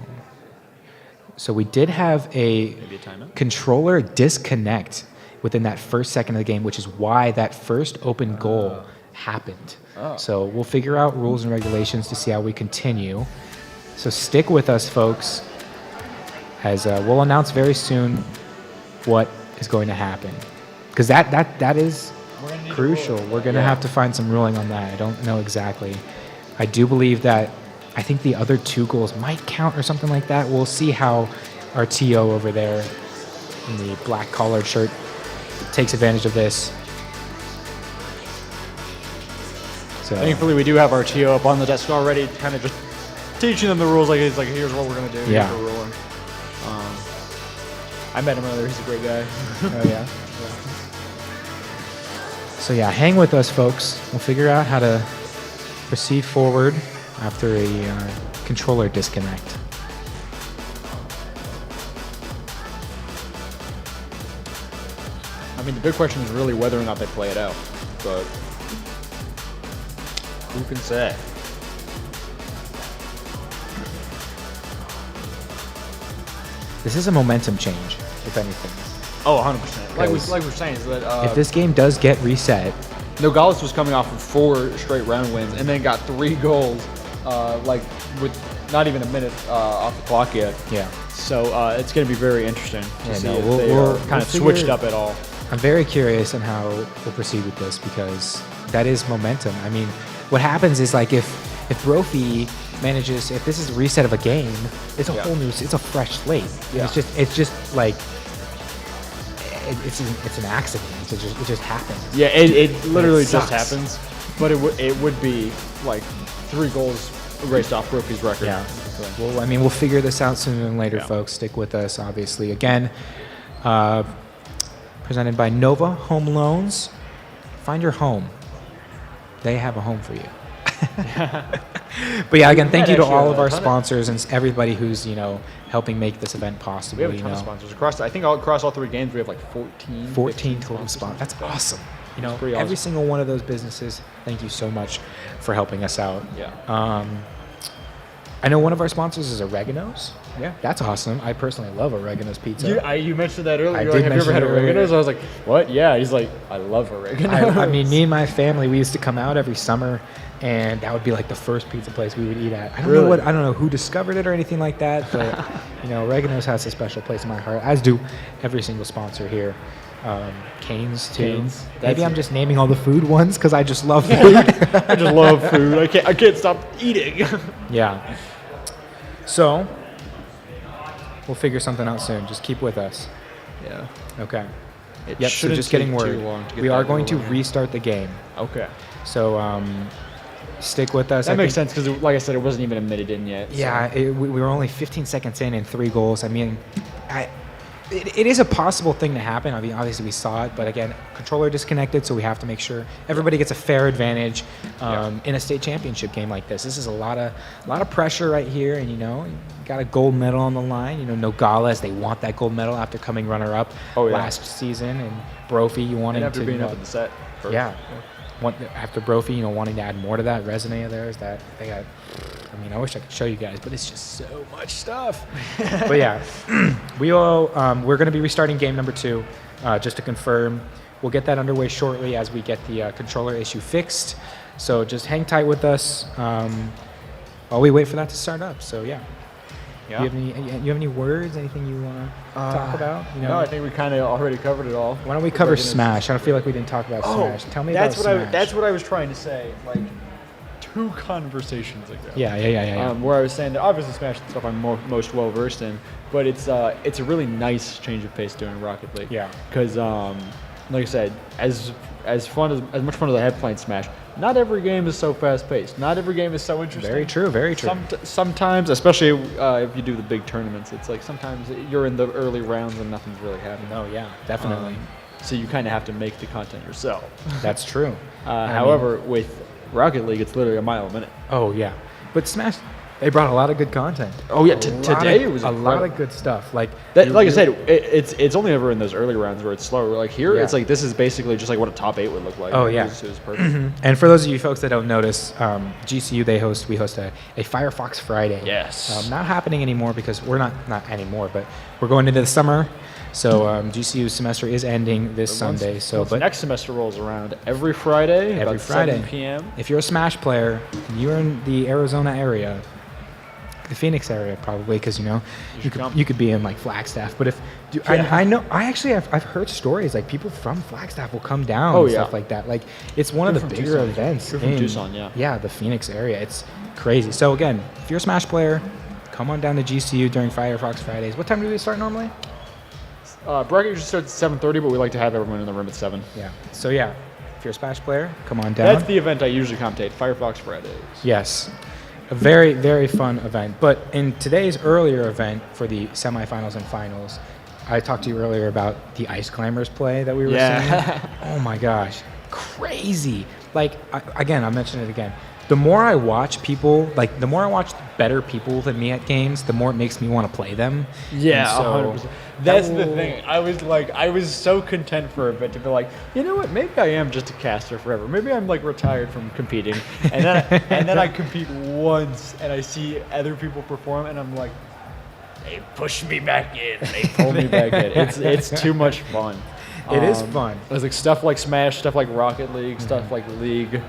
So we did have a controller disconnect within that first second of the game, which is why that first open goal happened. So we'll figure out rules and regulations to see how we continue. So stick with us, folks, as we'll announce very soon what is going to happen. Because that is crucial. We're going to have to find some ruling on that. I don't know exactly. I do believe that I think the other 2 goals might count or something like that. We'll see how our TO over there in the black collared shirt takes advantage of this. So Thankfully, we do have our TO up on the desk already, kind of just teaching them the rules. Like he's like, here's what we're gonna do. Yeah. Here's the rule. I met him earlier. He's a great guy. Oh yeah. So yeah, hang with us, folks. We'll figure out how to proceed forward after a controller disconnect. I mean, the big question is really whether or not they play it out. But who can say? This is a momentum change, if anything. Oh, 100%. Like we're saying, is that If this game does get reset, Nogales was coming off of 4 straight round wins and then got 3 goals, like with not even a minute off the clock yet. yeah. So it's going to be very interesting to see if we'll they kind of switched figure- up at all. I'm very curious on how we'll proceed with this because that is momentum. I mean, what happens is like if Brophy manages, if this is a reset of a game, it's a whole new, it's a fresh slate. Yeah. It's just like it's an accident. It just happens. Yeah, it literally It just sucks. happens. But it would be like 3 goals erased off Brophy's record. Yeah. Well, I mean, we'll figure this out sooner than later, Yeah. folks. Stick with us, obviously. Again, presented by Nova Home Loans. Find your home. They have a home for you. But yeah, again, thank you to all of our sponsors and everybody who's, helping make this event possible. We have a ton of sponsors across. I think across all 3 games we have like 14. 14 total sponsors. That's awesome. pretty Every awesome. single one of those businesses, thank you so much for helping us out. Yeah. I know one of our sponsors is Oregano's. Yeah. That's awesome. I personally love Oregano's pizza. You mentioned that earlier. I You're did like, have you ever mention had it earlier. oregano's? I was like, what? Yeah. He's like, I love oregano. I mean, me and my family, we used to come out every summer, and that would be like the first pizza place we would eat at. I don't know who discovered it or anything like that, but Oregano's has a special place in my heart, as do every single sponsor here. Cane's too. Cane's. Maybe I'm just naming all the food ones because I just love food. I just love food. I can't stop eating. Yeah. So we'll figure something out soon. Just keep with us. Yeah. Okay. It Yep. So shouldn't just getting take word. too long to get We that are going to rolling. restart the game. Okay. So stick with us. That I makes think- sense because, like I said, it wasn't even a minute in yet. so- Yeah, we were only 15 seconds in and 3 goals. I mean, it is a possible thing to happen. I mean, obviously we saw it, but again, controller disconnected, so we have to make sure everybody gets a fair advantage in a state championship game like this. This is a lot of pressure right here, and you got a gold medal on the line. Nogales, they want that gold medal after coming runner-up last season, and Brophy, you wanted And after to being up in the set. First. yeah. After Brophy, wanting to add more to that resume of theirs, that they got. I mean, I wish I could show you guys, but it's just so much stuff. But yeah, we're going to be restarting game number 2, just to confirm. We'll get that underway shortly as we get the controller issue fixed. So just hang tight with us while we wait for that to start up. So yeah. Yeah. Do you have any words? Anything you want to talk about? No, I think we kind of already covered it all. Why don't we cover Smash? I don't feel like we didn't talk about Smash. Tell me about Smash. That's what I was trying to say. Like 2 conversations ago. Yeah. Where I was saying that obviously Smash is the stuff I'm most well versed in, but it's a really nice change of pace doing Rocket League. Yeah. Because like I said, as much fun as I had playing Smash, not every game is so fast paced. Not every game is so interesting. Very true. Very true. Sometimes, especially if you do the big tournaments, it's like sometimes you're in the early rounds and nothing's really happening. Oh yeah, definitely. So you kind of have to make the content yourself. That's true. However, with Rocket League, it's literally a mile a minute. Oh yeah, but Smash, they brought a lot of good content. Oh yeah, today it was a lot incredible. of good stuff. Like I said, it's only ever in those early rounds where it's slower. Like here, Yeah. it's like this is basically just like what a top 8 would look like. Oh yeah, it was perfect. And for those of you folks that don't notice, GCU we host a Firefox Friday. Yes. Not happening anymore because we're not anymore, but we're going into the summer. So GCU's semester is ending this Sunday. Once next semester rolls around, every Friday, Every about Friday, 7 p.m. If you're a Smash player and you're in the Arizona area, the Phoenix area probably, because you could be in like Flagstaff. But if I know. I've heard stories like people from Flagstaff will come down Oh, and yeah. stuff like that. Like it's one of the bigger Tucson. events They're from in Tucson, yeah. Yeah, the Phoenix area. It's crazy. So again, if you're a Smash player, come on down to GCU during Firefox Fridays. What time do we start normally? Bracket usually starts at 7:30, but we like to have everyone in the room at 7. Yeah. So yeah, if you're a Smash player, come on down. That's the event I usually commentate, Firefox Fridays. Yes. A very, very fun event. But in today's earlier event for the semifinals and finals, I talked to you earlier about the Ice Climbers play that we were seeing. Oh my gosh. Crazy. Like, I mentioned it again. The more I watch people, like the more I watch better people than me at games, the more it makes me want to play them. Yeah, And 100%. That's the thing. I was so content for a bit to be like, you know what? Maybe I am just a caster forever. Maybe I'm like retired from competing, and then I compete once, and I see other people perform, and I'm like, they push me back in, they pull me back in. It's too much fun. It is fun. It's like stuff like Smash, stuff like Rocket League, stuff like League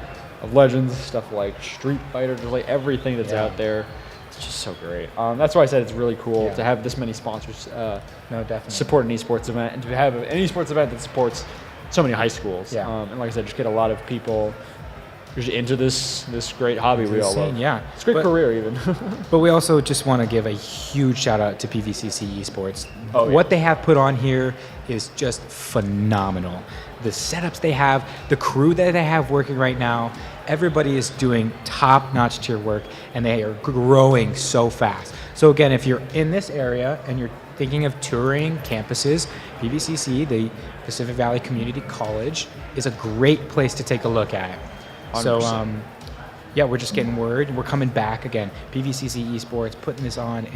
of Legends, stuff like Street Fighter, just like everything that's out there. It's just so great. That's why I said it's really cool to have this many sponsors support an esports event, and to have an esports event that supports so many high schools. And like I said, just get a lot of people who's into this great hobby we all love. Yeah. It's a great career even. But we also just want to give a huge shout out to PVCC Esports. Oh, yeah. What they have put on here is just phenomenal. The setups they have, the crew that they have working right now, everybody is doing top-notch tier work, and they are growing so fast. So again, if you're in this area and you're thinking of touring campuses, PVCC, the Pacific Valley Community College, is a great place to take a look at. 100%. So yeah, we're just getting word. We're coming back again. PVCC Esports, putting this on.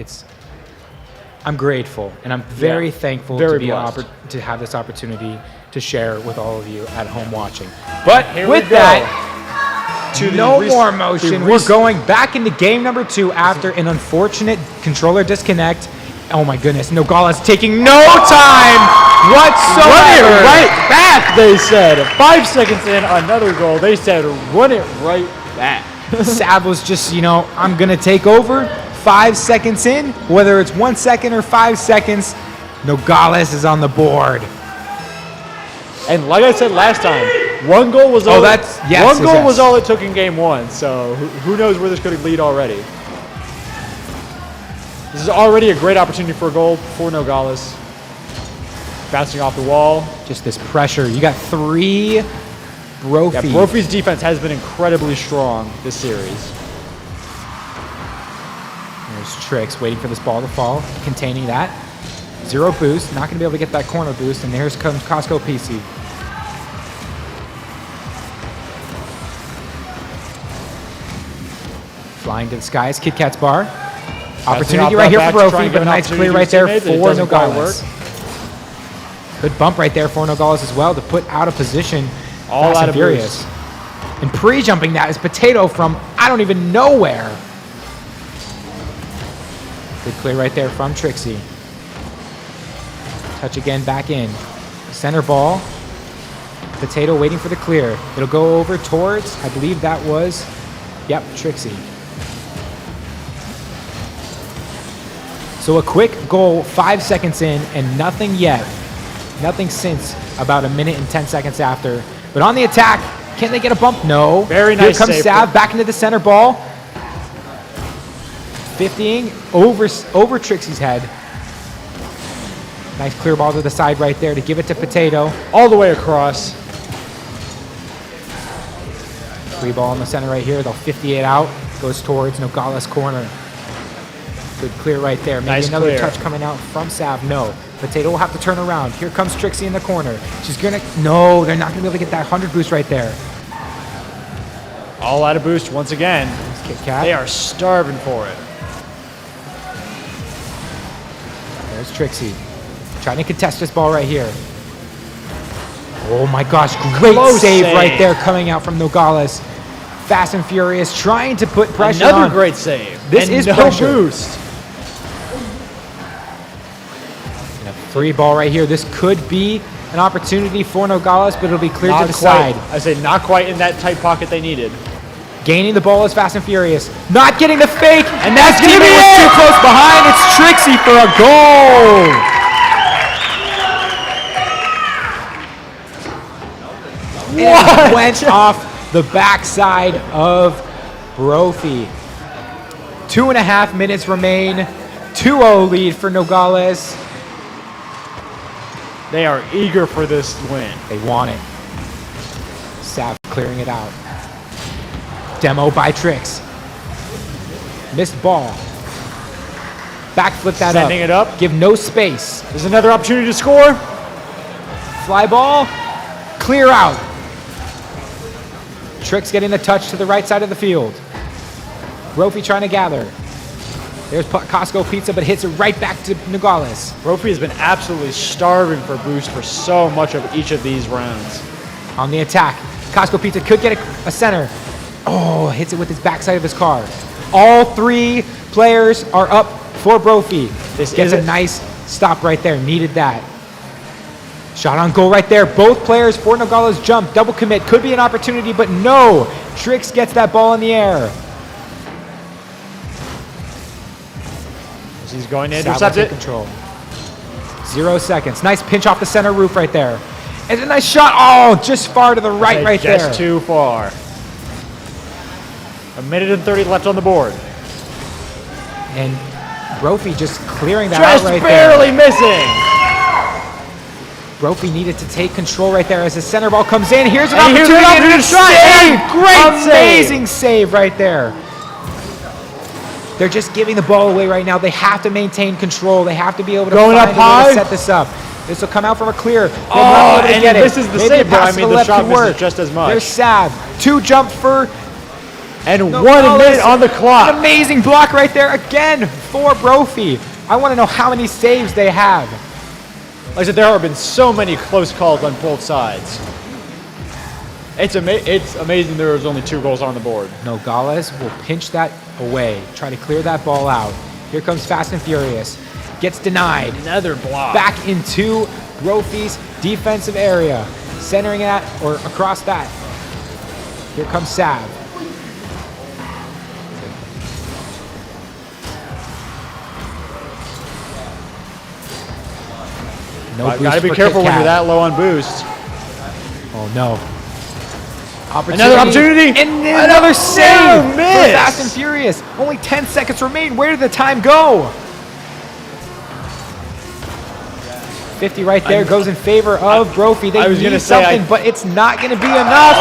I'm grateful, and I'm very thankful Very to blessed. to have this opportunity to share with all of you at home watching. But Here with we go. that, To the no res- more the motion. res- We're going back into game number 2 after an unfortunate controller disconnect. Oh my goodness, Nogales taking no time whatsoever. Run it right back, they said. 5 seconds in, another goal. They said, run it right back. Sav was just, I'm going to take over. 5 seconds in, whether it's 1 second or 5 seconds, Nogales is on the board. And like I said last time, one goal was all. Yes, one goal was all it took in game 1. So who knows where this could lead already. This is already a great opportunity for a goal for Nogales. Bouncing off the wall. Just this pressure. You got 3 Brophy. Yeah, Brophy's defense has been incredibly strong this series. There's Trix waiting for this ball to fall, containing that. 0 boost, not going to be able to get that corner boost, and here's comes Costco PC. Flying to the skies, Kit Kat's bar. Opportunity right here for Brophy, but a nice clear right there for Nogales. Good bump right there for Nogales as well to put out of position. All out of Furious. And pre-jumping that is Potato from I don't even know where. Good clear right there from Trixie. Touch again, back in. Center ball. Potato waiting for the clear. It'll go over towards, I believe that was, yep, Trixie. So a quick goal, 5 seconds in, and nothing yet. Nothing since about a minute and 10 seconds after. But on the attack, can they get a bump? No. Very nice Here comes save. Sav back into the center ball. 50ing over Trixie's head. Nice clear ball to the side right there to give it to Potato. All the way across. Free ball in the center right here. They'll 58 out. Goes towards Nogales corner. Good clear right there. Maybe Nice another clear. touch coming out from Sav. No. Potato will have to turn around. Here comes Trixie in the corner. She's gonna, no, they're not gonna be able to get that 100 boost right there. All out of boost once again. Kit Kat. They are starving for it. There's Trixie. Trying to contest this ball right here. Oh my gosh, great Close save save. right there coming out from Nogales. Fast and furious, trying to put pressure Another on. great save. This And is no pressure. boost. And a free ball right here. This could be an opportunity for Nogales, but it'll be cleared to Not the quite. side. I say not quite in that tight pocket they needed. Gaining the ball is Fast and Furious. Not getting the fake, and that's teammate gonna be was it. too close behind. It's Trixie for a goal. And it went off the backside of Brophy. 2.5 minutes remain. 2-0 lead for Nogales. They are eager for this win. They want it. Sav clearing it out. Demo by Trix. Missed ball. Backflip that up. Sending it up. Give no space. There's another opportunity to score. Fly ball. Clear out. Trix getting the touch to the right side of the field. Brophy trying to gather. There's Costco Pizza, but hits it right back to Nogales. Brophy has been absolutely starving for boost for so much of each of these rounds. On the attack. Costco Pizza could get a center. Oh, hits it with his backside of his car. All 3 players are up for Brophy. This gets a nice stop right there. Needed that. Shot on goal right there. Both players for Nogales jump. Double commit. Could be an opportunity, but no. Trix gets that ball in the air. He's going to intercept it. Control. 0 seconds. Nice pinch off the center roof right there. And a nice shot. Oh, just far to the right there. Just too far. 1 minute and 30 left on the board. And Brophy just clearing that out right there. Just barely missing. Brophy needed to take control right there as the center ball comes in. Here's an opportunity to shot. Great amazing save right there. They're just giving the ball away right now. They have to maintain control. They have to be able to going find up a way high. to set this up. This will come out from a clear. Oh, and this is the save, but I mean the shot misses just as much. There's Sav. 2 jump for and 1 minute on the clock. An amazing block right there again for Brophy. I want to know how many saves they have. Like I said, there have been so many close calls on both sides. It's amazing there was only 2 goals on the board. Nogales will pinch that away, try to clear that ball out. Here comes Fast and Furious. Gets denied. Another block. Back into Brophy's defensive area. Centering it or across that. Here comes Sav. Gotta be careful when you're that low on boost. Oh no. Another opportunity. And another save for Fast and Furious. Only 10 seconds remain. Where did the time go? 50 right there goes in favor of Brophy. They need something, but it's not going to be enough.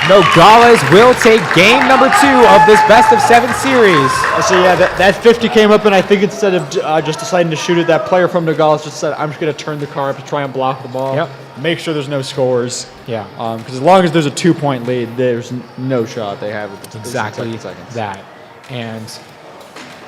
Nogales will take game number 2 of this best of 7 series. So yeah, that 50 came up, and I think instead of just deciding to shoot it, that player from Nogales just said, I'm just going to turn the car up to try and block the ball. Yep. Make sure there's no scores. Yeah. Because as long as there's a 2-point lead, there's no shot they have with the exactly that. And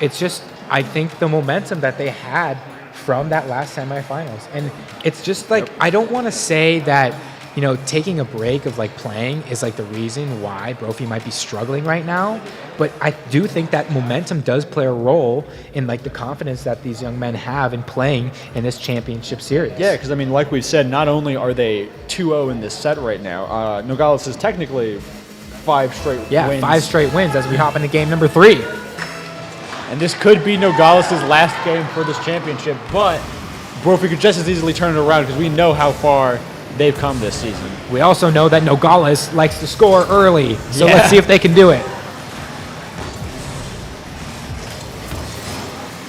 it's just, I think the momentum that they had from that last semifinals. And it's just like, I don't want to say that, you know, taking a break of like playing is like the reason why Brophy might be struggling right now. But I do think that momentum does play a role in like the confidence that these young men have in playing in this championship series. Yeah, because I mean, like we said, not only are they 2-0 in this set right now, Nogales is technically 5 straight wins. Yeah, 5 straight wins as we hop into game number 3. And this could be Nogales' last game for this championship, but Brophy could just as easily turn it around because we know how far they've come this season. We also know that Nogales likes to score early, so let's see if they can do it.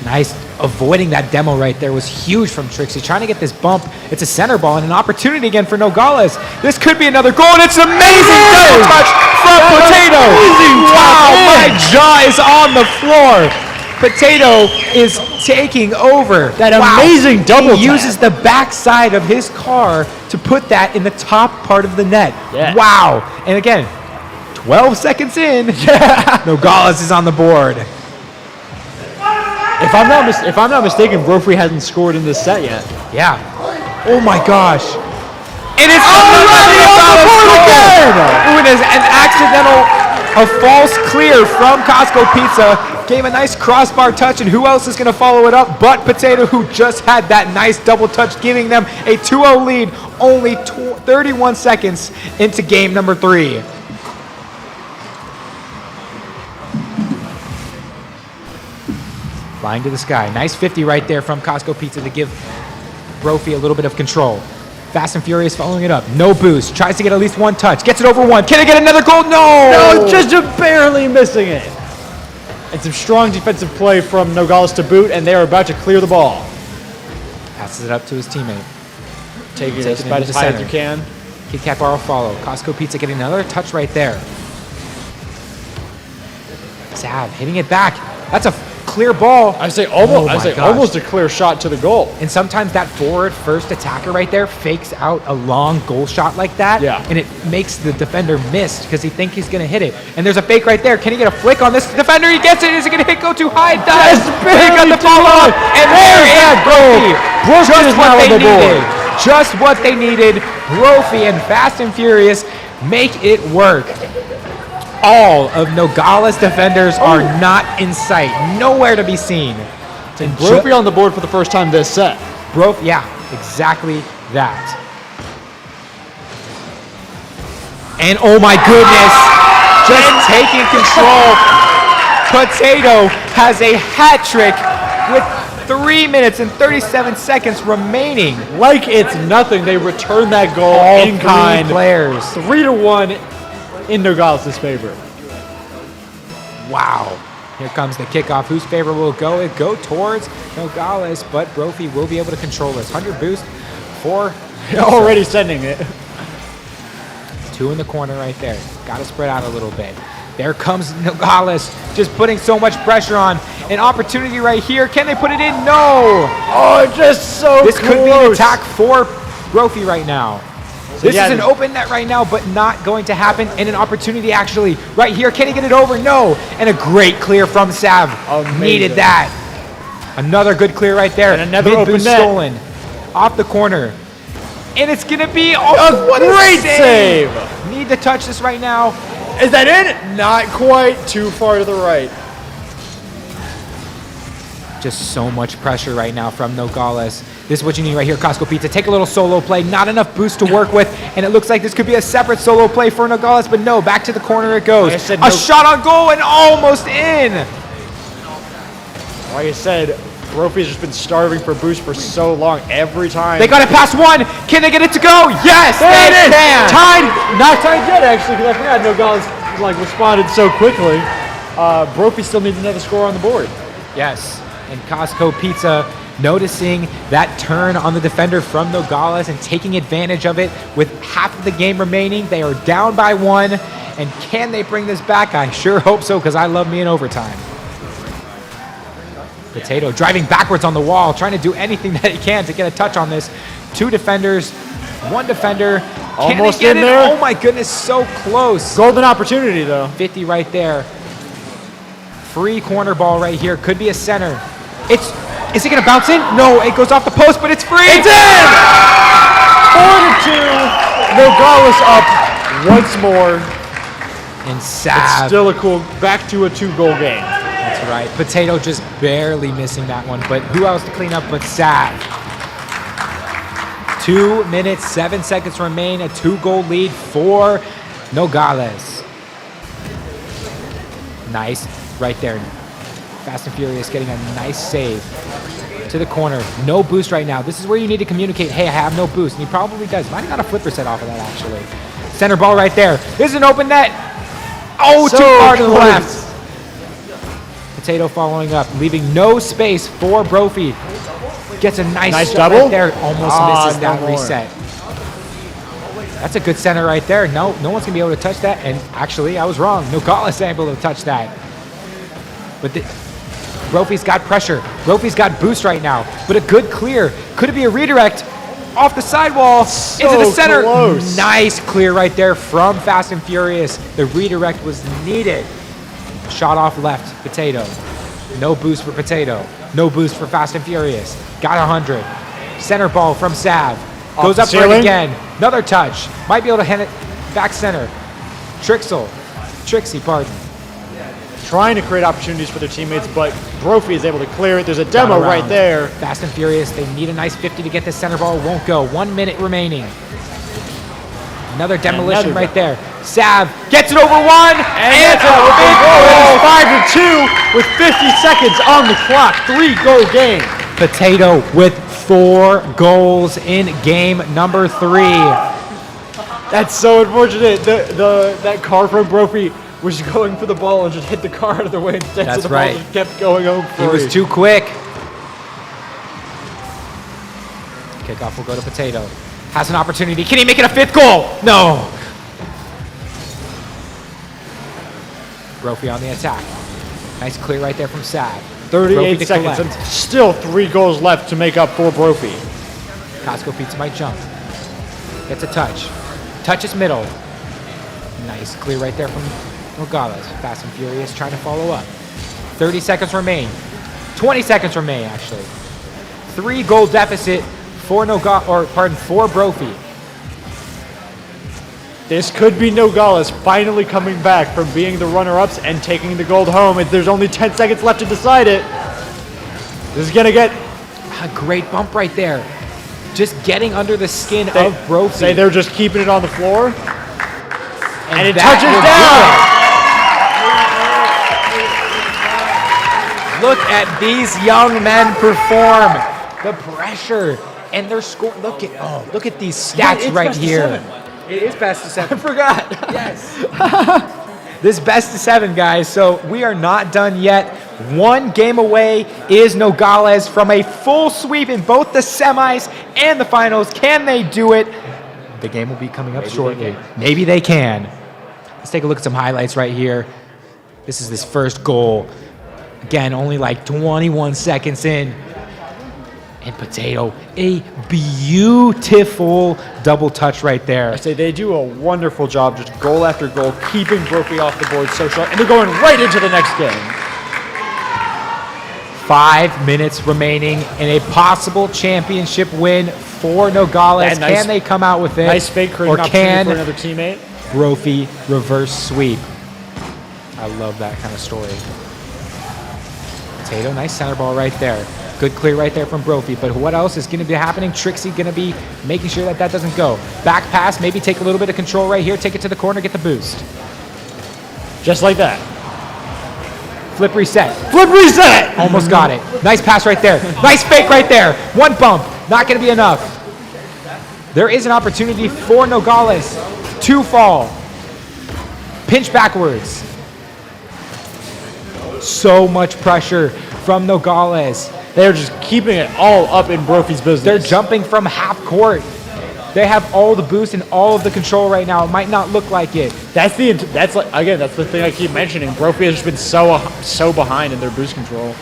Nice. Avoiding that demo right there was huge from Trixie. Trying to get this bump. It's a center ball and an opportunity again for Nogales. This could be another goal, and it's an amazing double touch from Potato. Wow, my jaw is on the floor. Potato is taking over. That amazing double tap. He uses the backside of his car to put that in the top part of the net. Yeah. Wow. And again, 12 seconds in, Nogales is on the board. If I'm not mistaken, Brophy hasn't scored in this set yet. Yeah. Oh my gosh. And it's again! Ooh, it is an accidental, a false clear from Costco Pizza. Gave a nice crossbar touch, and who else is going to follow it up but Potato, who just had that nice double touch, giving them a 2-0 lead only 31 seconds into game number 3. Flying to the sky. Nice 50 right there from Costco Pizza to give Brophy a little bit of control. Fast and Furious following it up. No boost. Tries to get at least one touch. Gets it over one. Can they get another goal? No! No, just barely missing it. And some strong defensive play from Nogales to boot, and they are about to clear the ball. Passes it up to his teammate. Taking it Taking about into as the high as center. you can. Kit Kat bar will follow. Costco Pizza getting another touch right there. Sav hitting it back. That's a clear ball. I say almost. Oh I my say gosh. almost a clear shot to the goal. And sometimes that forward first attacker right there fakes out a long goal shot like that. Yeah. And it makes the defender miss because he thinks he's going to hit it. And there's a fake right there. Can he get a flick on this defender? He gets it. Is it going to hit? Go too high? It does. But he got the ball on. And there is Brophy. Just what they needed. Just what they needed. Brophy and Fast and Furious make it work. All of Nogales defenders are not in sight. Nowhere to be seen. And Brophy on the board for the first time this set. Brophy, yeah, exactly that. And oh my goodness, just taking control. Potato has a hat trick with 3 minutes and 37 seconds remaining. Like it's nothing, they return that goal All in three kind. players. 3-1 in Nogales' favor. Wow. Here comes the kickoff. Whose favor will it go? It go towards Nogales, but Brophy will be able to control this. 100 boost for Already sending it. two in the corner right there. Got to spread out a little bit. There comes Nogales, just putting so much pressure on. An opportunity right here. Can they put it in? No. Oh, just so This close. could be an attack for Brophy right now. This yeah, is an open net right now, but not going to happen. And an opportunity actually right here. Can he get it over? No. And a great clear from Sav. Amazing. Needed that. Another good clear right there. And another Mid open boost net. stolen. Off the corner. And it's going to be what great save. Need to touch this right now. Is that in? Not quite. Too far to the right. Just so much pressure right now from Nogales. This is what you need right here, Costco Pizza. Take a little solo play. Not enough boost to work with. And it looks like this could be a separate solo play for Nogales, but no, back to the corner it goes. Like I said, a shot on goal and almost in. Like I said, Brophy's just been starving for boost for so long. Every time. They got it past one. Can they get it to go? Yes, There they it is. can. Tied. Not tied yet, actually, because I forgot Nogales responded so quickly. Brophy still needs another score on the board. Yes, and Costco Pizza noticing that turn on the defender from Nogales and taking advantage of it with half of the game remaining. They are down by one, and can they bring this back? I sure hope so, because I love me in overtime. Potato driving backwards on the wall, trying to do anything that he can to get a touch on this. Two defenders, one defender. Can Almost they get in it? there. Oh my goodness, so close. Golden opportunity, though. 50 right there. Free corner ball right here. Could be a center. Is it going to bounce in? No, it goes off the post, but it's free. It's in! 4-2. Nogales up once more. And It's Sav. still a cool, back to a 2-goal game. That's right. Potato just barely missing that one, but who else to clean up but Sav? 2 minutes, 7 seconds remain. A 2-goal lead for Nogales. Nice. Right there. Fast and Furious getting a nice save to the corner. No boost right now. This is where you need to communicate, hey, I have no boost. And he probably does. Might have got a flipper set off of that, actually. Center ball right there. This is an open net. Oh, So too far to the close. left. Potato following up, leaving no space for Brophy. Gets a nice shot double. right there. Almost misses that no more. reset. That's a good center right there. No one's going to be able to touch that. And actually, I was wrong. Nogales able to touch that. But Brophy's got pressure. Brophy's got boost right now. But a good clear. Could it be a redirect? Off the sidewall. Into the center. Close. Nice clear right there from Fast and Furious. The redirect was needed. Shot off left. Potato. No boost for Potato. No boost for Fast and Furious. Got 100. Center ball from Sav. Goes up for it ceiling. again. Another touch. Might be able to hit it back center. Trixie, pardon. Trying to create opportunities for their teammates, but Brophy is able to clear it. There's a demo Got around. right there. Fast and Furious, they need a nice 50 to get this center ball. Won't go. 1 minute remaining. Another demolition Another right there. Sav gets it over one. And that's a big goal. It's 5-2 with 50 seconds on the clock. 3-goal game. Potato with 4 goals in game number 3. That's so unfortunate. That car from Brophy was going for the ball and just hit the car out of the way instead. That's so the right. ball just kept going home free. He was too quick. Kickoff will go to Potato. Has an opportunity. Can he make it a 5th goal? No. Brophy on the attack. Nice clear right there from Sav. 38 seconds and still 3 goals left to make up for Brophy. Costco Pizza might jump. Gets a touch. Touches middle. Nice clear right there from Nogales. Fast and Furious trying to follow up. 30 seconds remain. 20 seconds remain, actually. 3-goal deficit for for Brophy. This could be Nogales finally coming back from being the runner-ups and taking the gold home. If there's only 10 seconds left to decide it, this is gonna get a great bump right there. Just getting under the skin of Brophy. Say they're just keeping it on the floor. And it that touches down. Look at these young men perform. The pressure and their score. Look at these stats right here. It is best of 7. I forgot. Yes. This best of 7, guys. So we are not done yet. 1 game away is Nogales from a full sweep in both the semis and the finals. Can they do it? The game will be coming up shortly. Maybe they can. Let's take a look at some highlights right here. This is this first goal. Again, only like 21 seconds in. And Potato, a beautiful double touch right there. I say they do a wonderful job, just goal after goal, keeping Brophy off the board so sharp, and they're going right into the next game. 5 minutes remaining in a possible championship win for Nogales. Nice, can they come out with it? Nice fake creating or can for another teammate. Brophy reverse sweep? I love that kind of story. Potato, nice center ball right there. Good clear right there from Brophy, but what else is going to be happening? Trixie going to be making sure that doesn't go. Back pass, maybe take a little bit of control right here, take it to the corner, get the boost. Just like that. Flip reset. Flip reset! Almost got it. Nice pass right there. Nice fake right there. 1 bump, not going to be enough. There is an opportunity for Nogales to fall. Pinch backwards. So much pressure from Nogales. They're just keeping it all up in Brophy's business. They're jumping from half court. They have all the boost and all of the control right now. It might not look like it. That's the thing I keep mentioning. Brophy has just been so behind in their boost control.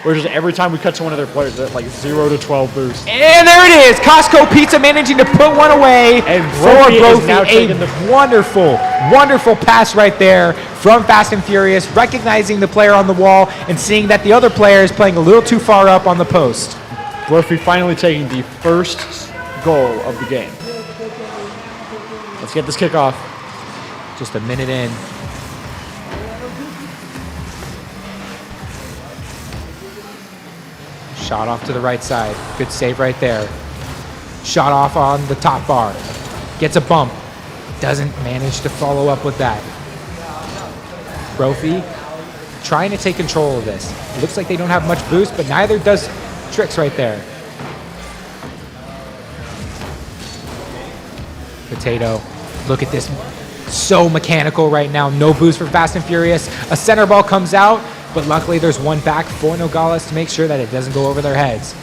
Where just every time we cut to one of their players, they're like 0 to 12 boost. And there it is. Costco Pizza managing to put one away. And Brophy for is now taking a wonderful pass right there from Fast and Furious, recognizing the player on the wall and seeing that the other player is playing a little too far up on the post. Brophy finally taking the first goal of the game. Let's get this kickoff. Just a minute in. Shot off to the right side. Good save right there. Shot off on the top bar. Gets a bump. Doesn't manage to follow up with that. Brophy trying to take control of this. It looks like they don't have much boost, but neither does Trix right there. Potato. Look at this. So mechanical right now. No boost for Fast and Furious. A center ball comes out, but luckily there's one back for Nogales to make sure that it doesn't go over their heads.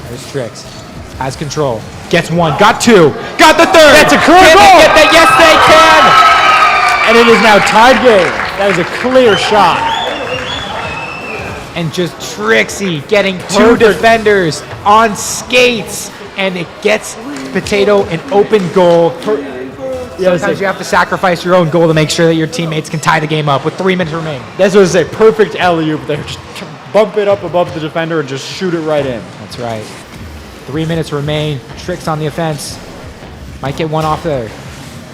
There's Trix. Has control. Gets 1. Got 2. Got the 3rd. That's a clear goal. Get that? Yes, they can. And it is now tied game. That is a clear shot. And just Trixie getting 2 defenders on skates. And it gets Potato an open goal. Sometimes you have to sacrifice your own goal to make sure that your teammates can tie the game up with 3 minutes remaining. That's what I say. Perfect alley-oop there. Just bump it up above the defender and just shoot it right in. That's right. 3 minutes remain. Trix on the offense. Might get one off there.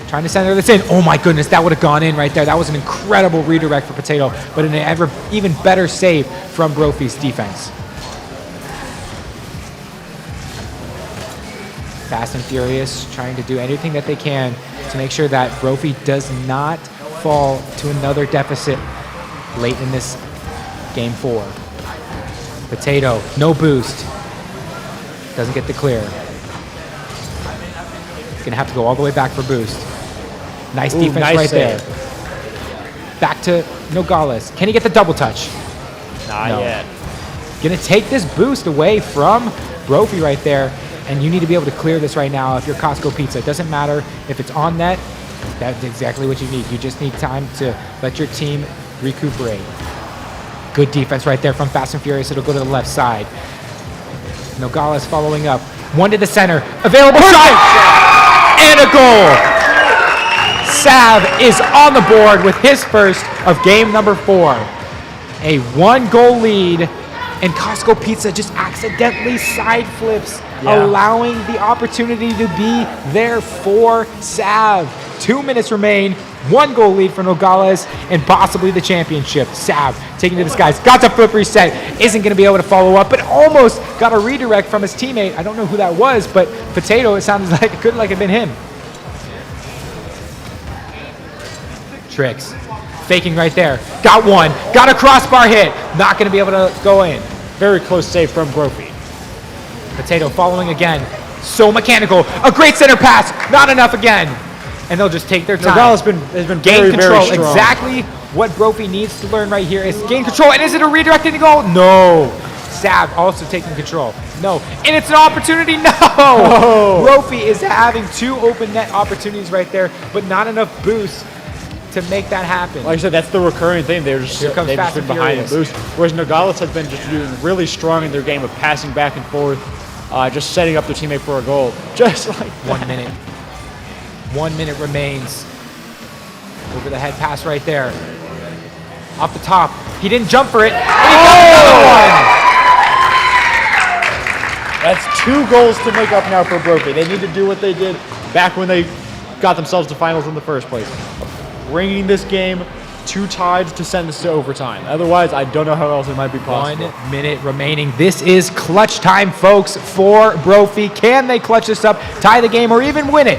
Trying to center this in. Oh my goodness, that would have gone in right there. That was an incredible redirect for Potato, but an even better save from Brophy's defense. Fast and Furious trying to do anything that they can to make sure that Brophy does not fall to another deficit late in this game 4. Potato, no boost. Doesn't get the clear. He's gonna have to go all the way back for boost. Nice defense nice right save. there. Back to Nogales. Can he get the double touch? Not No. yet. Gonna take this boost away from Brophy right there. And you need to be able to clear this right now if you're Costco Pizza. It doesn't matter if it's on net. That's exactly what you need. You just need time to let your team recuperate. Good defense right there from Fast and Furious. It'll go to the left side. Nogales following up. One to the center. Available shot! And a goal! Sav is on the board with his first of game number 4. A 1-goal lead, and Costco Pizza just accidentally side flips, allowing the opportunity to be there for Sav. 2 minutes remain, 1-goal lead for Nogales, and possibly the championship. Sav taking to the skies, got the flip reset, isn't going to be able to follow up, but almost got a redirect from his teammate. I don't know who that was, but Potato, it sounds like it could have been him. Tricks. Faking right there. Got one. Got a crossbar hit. Not going to be able to go in. Very close save from Brophy. Potato following again. So mechanical. A great center pass. Not enough again. And they'll just take their time. Nogales has been gain very, control. very strong. Exactly what Brophy needs to learn right here is gain control. And is it a redirecting goal? No. Sav also taking control. No. And it's an opportunity. No. Oh. Brophy is having 2 open net opportunities right there, but not enough boost to make that happen. Like I said, that's the recurring thing. They've just Here comes been Fast and behind the Furious. boost. Whereas Nogales has been just doing really strong in their game of passing back and forth, just setting up their teammate for a goal. Just like 1 minute. 1 minute remains. Over the head pass right there. Off the top. He didn't jump for it. And he got another one. That's 2 goals to make up now for Brophy. They need to do what they did back when they got themselves to finals in the first place. Bringing this game 2 ties to send this to overtime. Otherwise, I don't know how else it might be possible. 1 minute remaining. This is clutch time, folks, for Brophy. Can they clutch this up, tie the game, or even win it?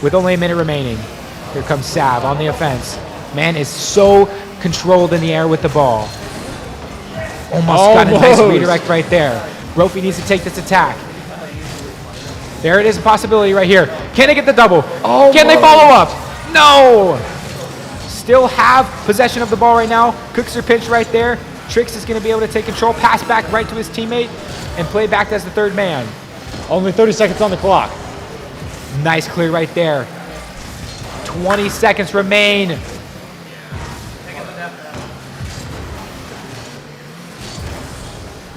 With only a minute remaining. Here comes Sav on the offense. Man is so controlled in the air with the ball. Almost got a nice redirect right there. Brophy needs to take this attack. There it is, a possibility right here. Can they get the double? Can they follow up? No! Still have possession of the ball right now. Cooks are pinched right there. Trix is going to be able to take control, pass back right to his teammate, and play back as the 3rd man. Only 30 seconds on the clock. Nice clear right there. 20 seconds remain.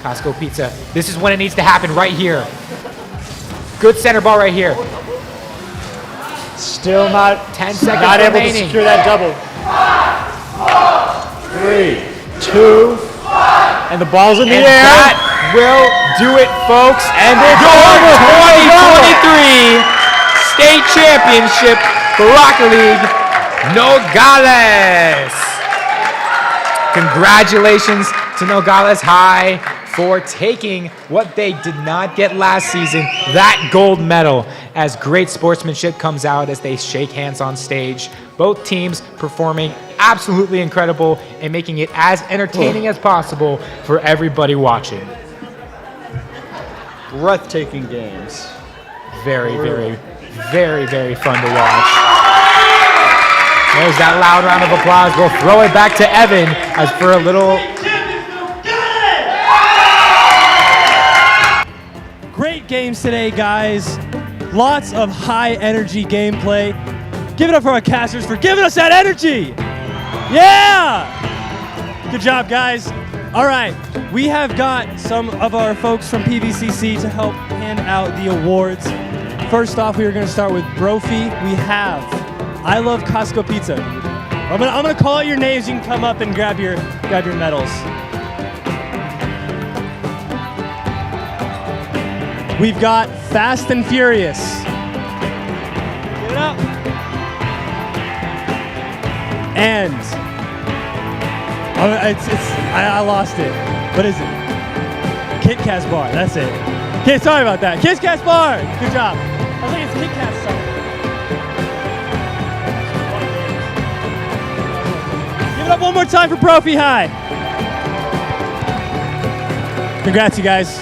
Costco Pizza. This is when it needs to happen right here. Good center ball right here. Still not 10 seconds not able remaining. to secure that double. 3, 2, and the ball's in the And air. that will do it, folks. And it's your over. 2023 state championship for Rocket League Nogales. Congratulations to Nogales High for taking what they did not get last season, that gold medal, as great sportsmanship comes out as they shake hands on stage. Both teams performing absolutely incredible and making it as entertaining as possible for everybody watching. Breathtaking games. Very, very, very, very fun to watch. There's that loud round of applause. We'll throw it back to Evan as for a little. Great games today, guys. Lots of high energy gameplay. Give it up for our casters for giving us that energy. Yeah! Good job, guys. All right, we have got some of our folks from PVCC to help hand out the awards. First off, we are going to start with Brophy. We have I Love Costco Pizza. I'm gonna call out your names. You can come up and grab your medals. We've got Fast and Furious. Give it up. And I lost it. What is it? Kit Kat Bar. That's it. Okay, sorry about that. Kit Kat Bar. Good job. I think it's Kit Kat something. Give it up one more time for Brophy High. Congrats, you guys.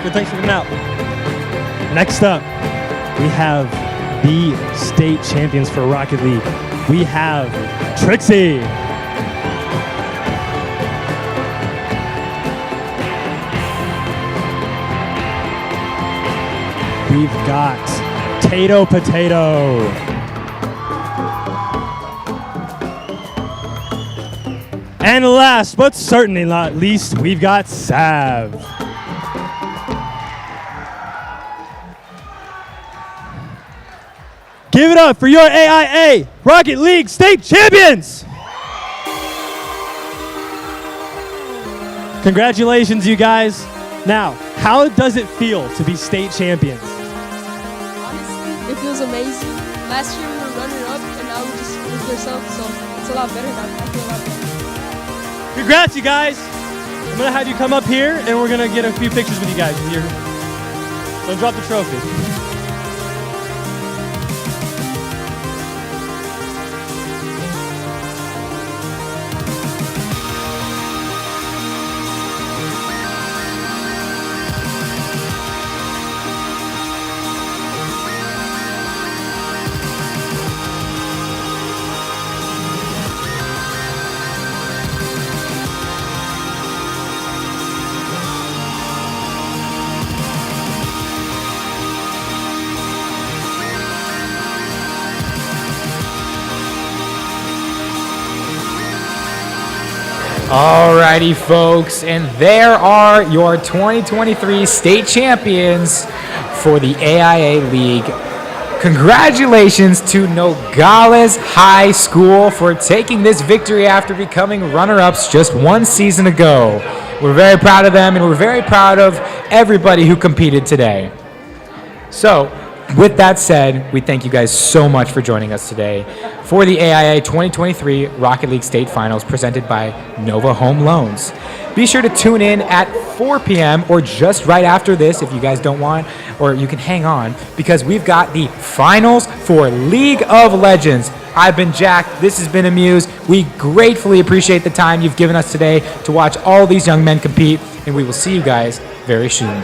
Good, thanks for coming out. Next up, we have the state champions for Rocket League. We have Trixie. We've got Tato Potato. And last, but certainly not least, we've got Sav. Give it up for your AIA Rocket League state champions! Congratulations, you guys. Now, how does it feel to be state champions? Honestly, it feels amazing. Last year we were runner-up, and now we just proved ourselves, so it's a lot better now. I feel a lot better. Congrats, you guys. I'm gonna have you come up here, and we're gonna get a few pictures with you guys. Don't drop the trophy. Alrighty, folks, and there are your 2023 state champions for the AIA League. Congratulations to Nogales High School for taking this victory after becoming runner-ups just one season ago. We're very proud of them, and we're very proud of everybody who competed today. So, with that said, we thank you guys so much for joining us today for the AIA 2023 Rocket League State Finals presented by Nova Home Loans. Be sure to tune in at 4 p.m. or just right after this if you guys don't want, or you can hang on, because we've got the finals for League of Legends. I've been Jack. This has been Amuse. We gratefully appreciate the time you've given us today to watch all these young men compete, and we will see you guys very soon.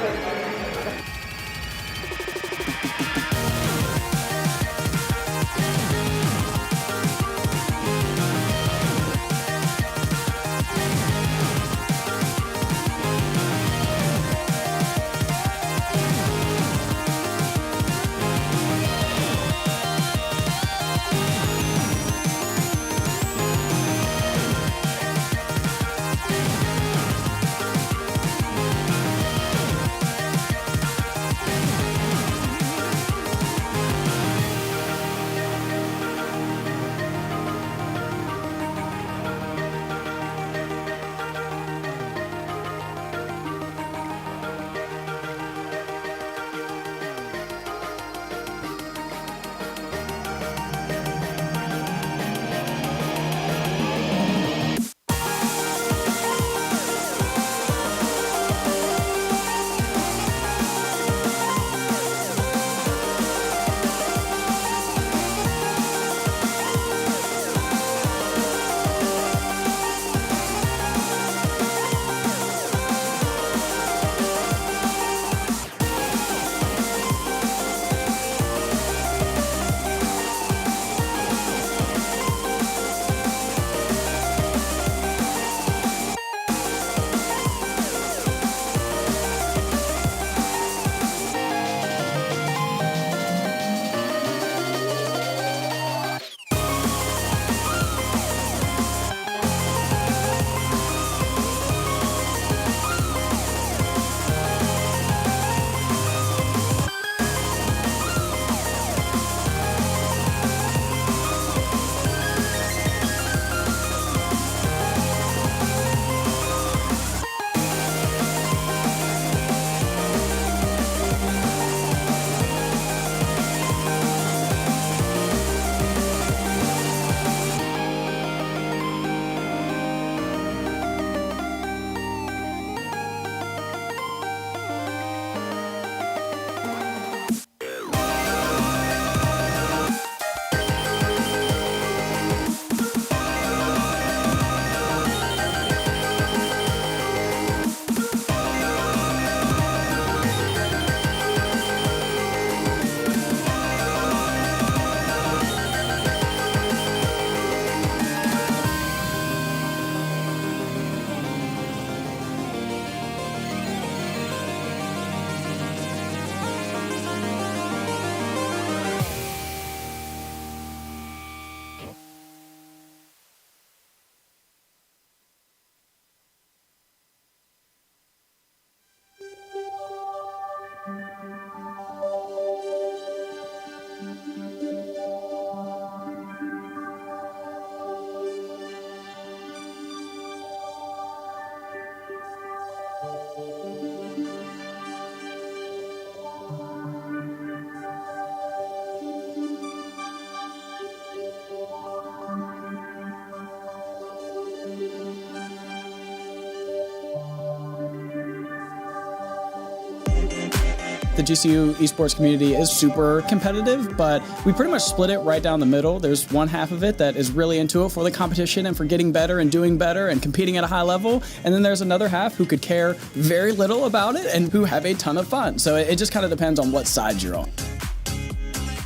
The GCU esports community is super competitive, but we pretty much split it right down the middle. There's one half of it that is really into it for the competition and for getting better and doing better and competing at a high level. And then there's another half who could care very little about it and who have a ton of fun. So it just kind of depends on what side you're on.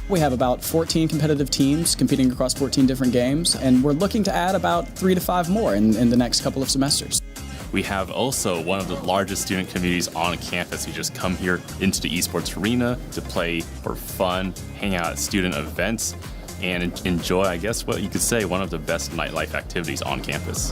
We have about 14 competitive teams competing across 14 different games, and we're looking to add about 3 to 5 more in the next couple of semesters. We have also one of the largest student communities on campus who just come here into the esports arena to play for fun, hang out at student events, and enjoy, I guess what you could say, one of the best nightlife activities on campus.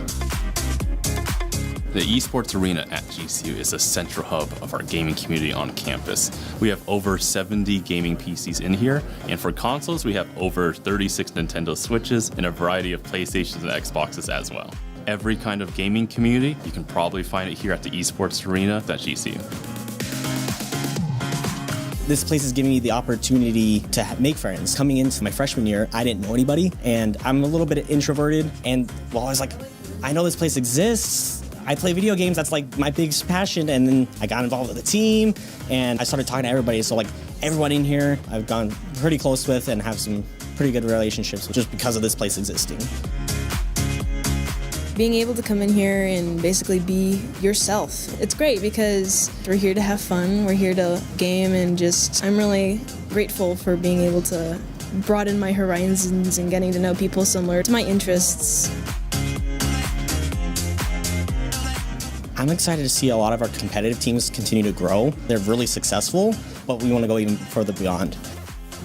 The esports arena at GCU is a central hub of our gaming community on campus. We have over 70 gaming PCs in here, and for consoles, we have over 36 Nintendo Switches and a variety of PlayStations and Xboxes as well. Every kind of gaming community, you can probably find it here at the esports arena at GCU. This place is giving me the opportunity to make friends. Coming into my freshman year, I didn't know anybody, and I'm a little bit introverted, and well, I was like, I know this place exists. I play video games, that's like my biggest passion, and then I got involved with the team, and I started talking to everybody, so like everyone in here I've gone pretty close with and have some pretty good relationships with just because of this place existing. Being able to come in here and basically be yourself, it's great because we're here to have fun, we're here to game, and just I'm really grateful for being able to broaden my horizons and getting to know people similar to my interests. I'm excited to see a lot of our competitive teams continue to grow. They're really successful, but we want to go even further beyond.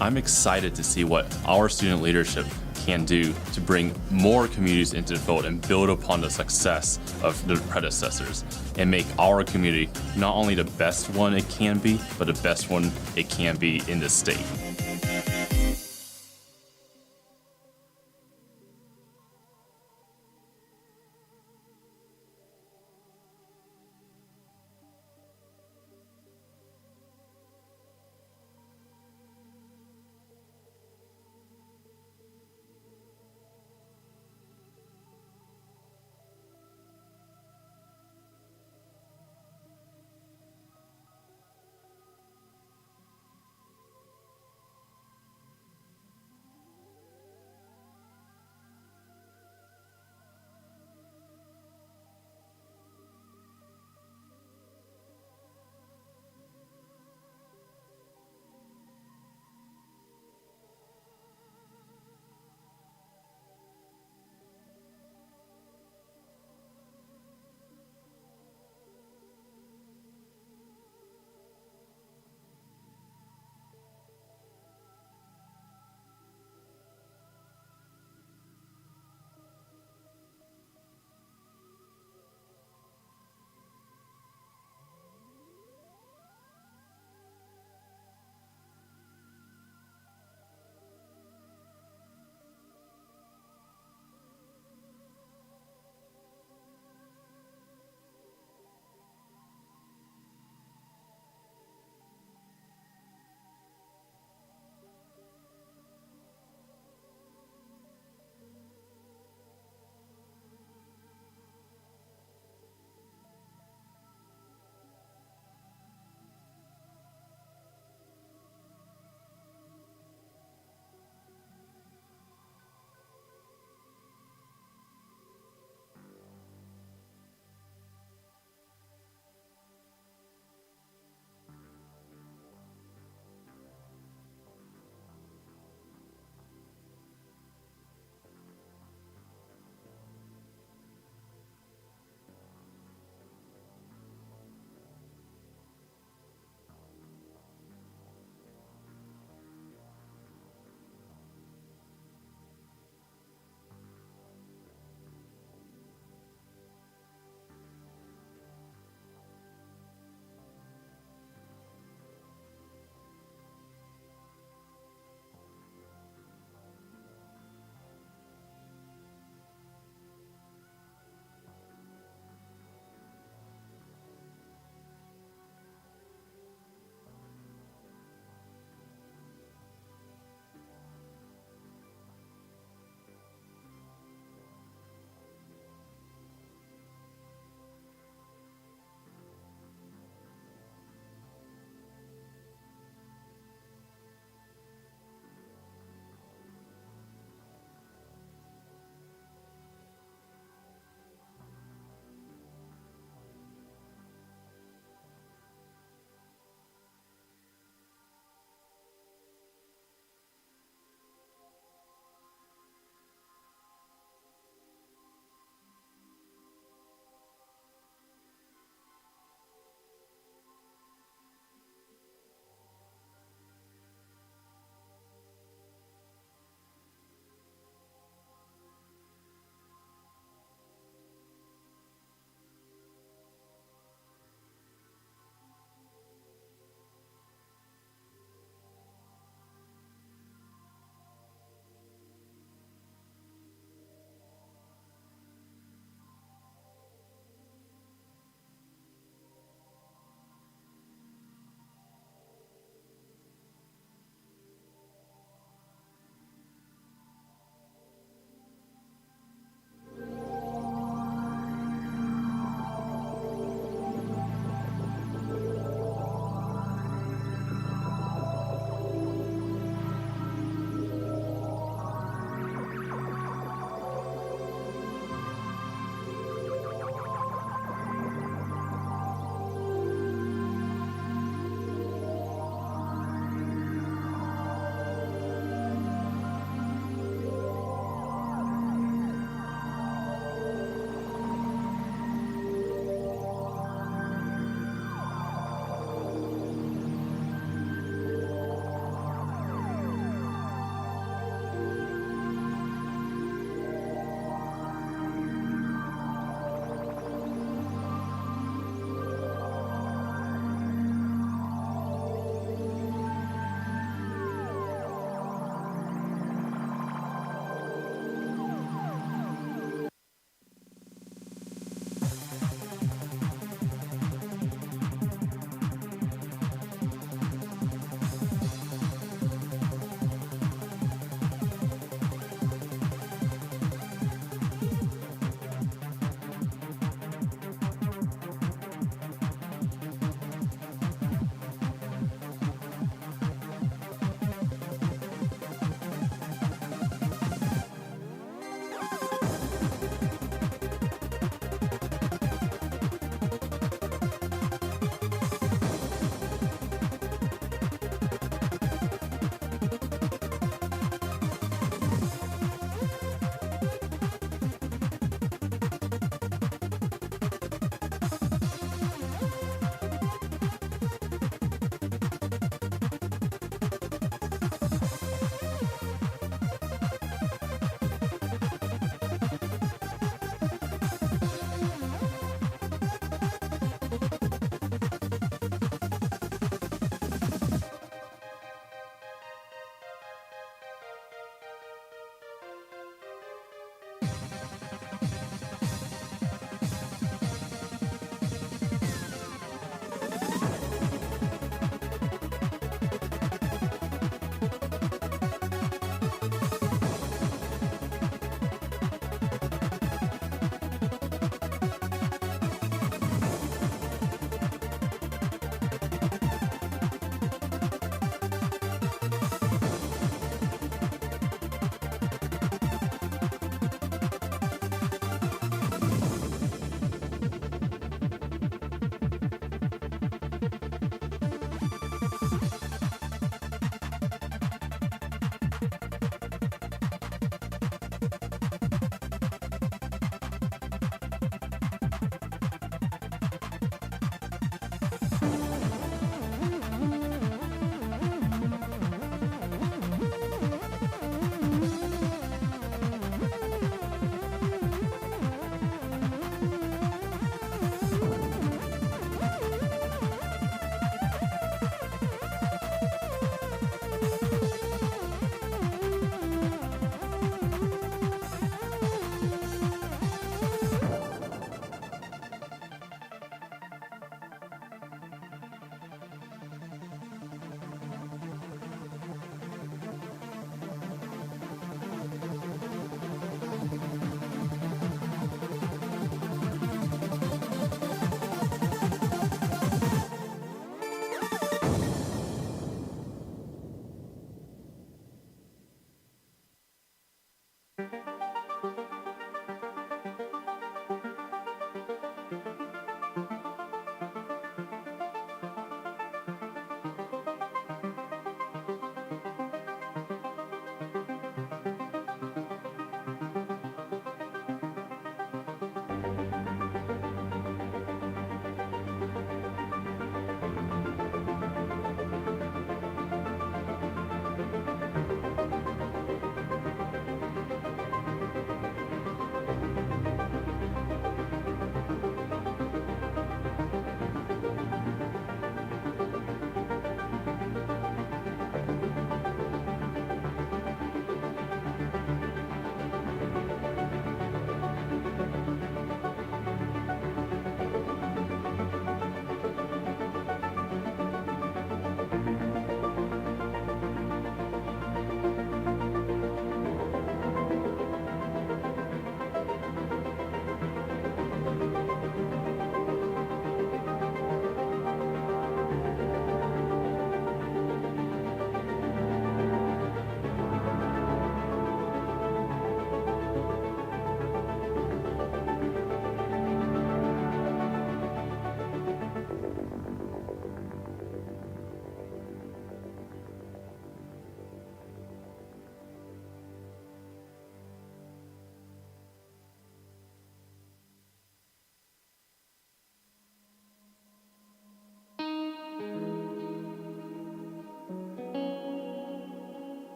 I'm excited to see what our student leadership can do to bring more communities into the fold and build upon the success of the predecessors and make our community not only the best one it can be, but the best one it can be in the state.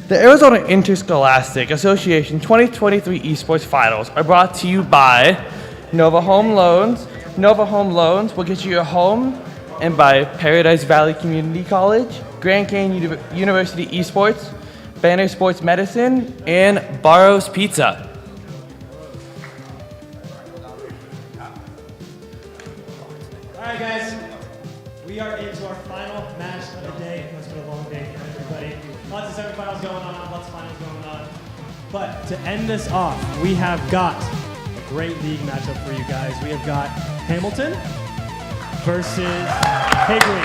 The Arizona Interscholastic Association 2023 Esports Finals are brought to you by Nova Home Loans. Nova Home Loans will get you your home, and by Paradise Valley Community College, Grand Canyon University Esports, Banner Sports Medicine, and Barrow's Pizza. All right, guys, we are into our final match of the day. It's been a long day for everybody. Lots of semifinals going on, lots of finals going on. But to end this off, we have got a great league matchup for you guys. We have got Hamilton versus Higley.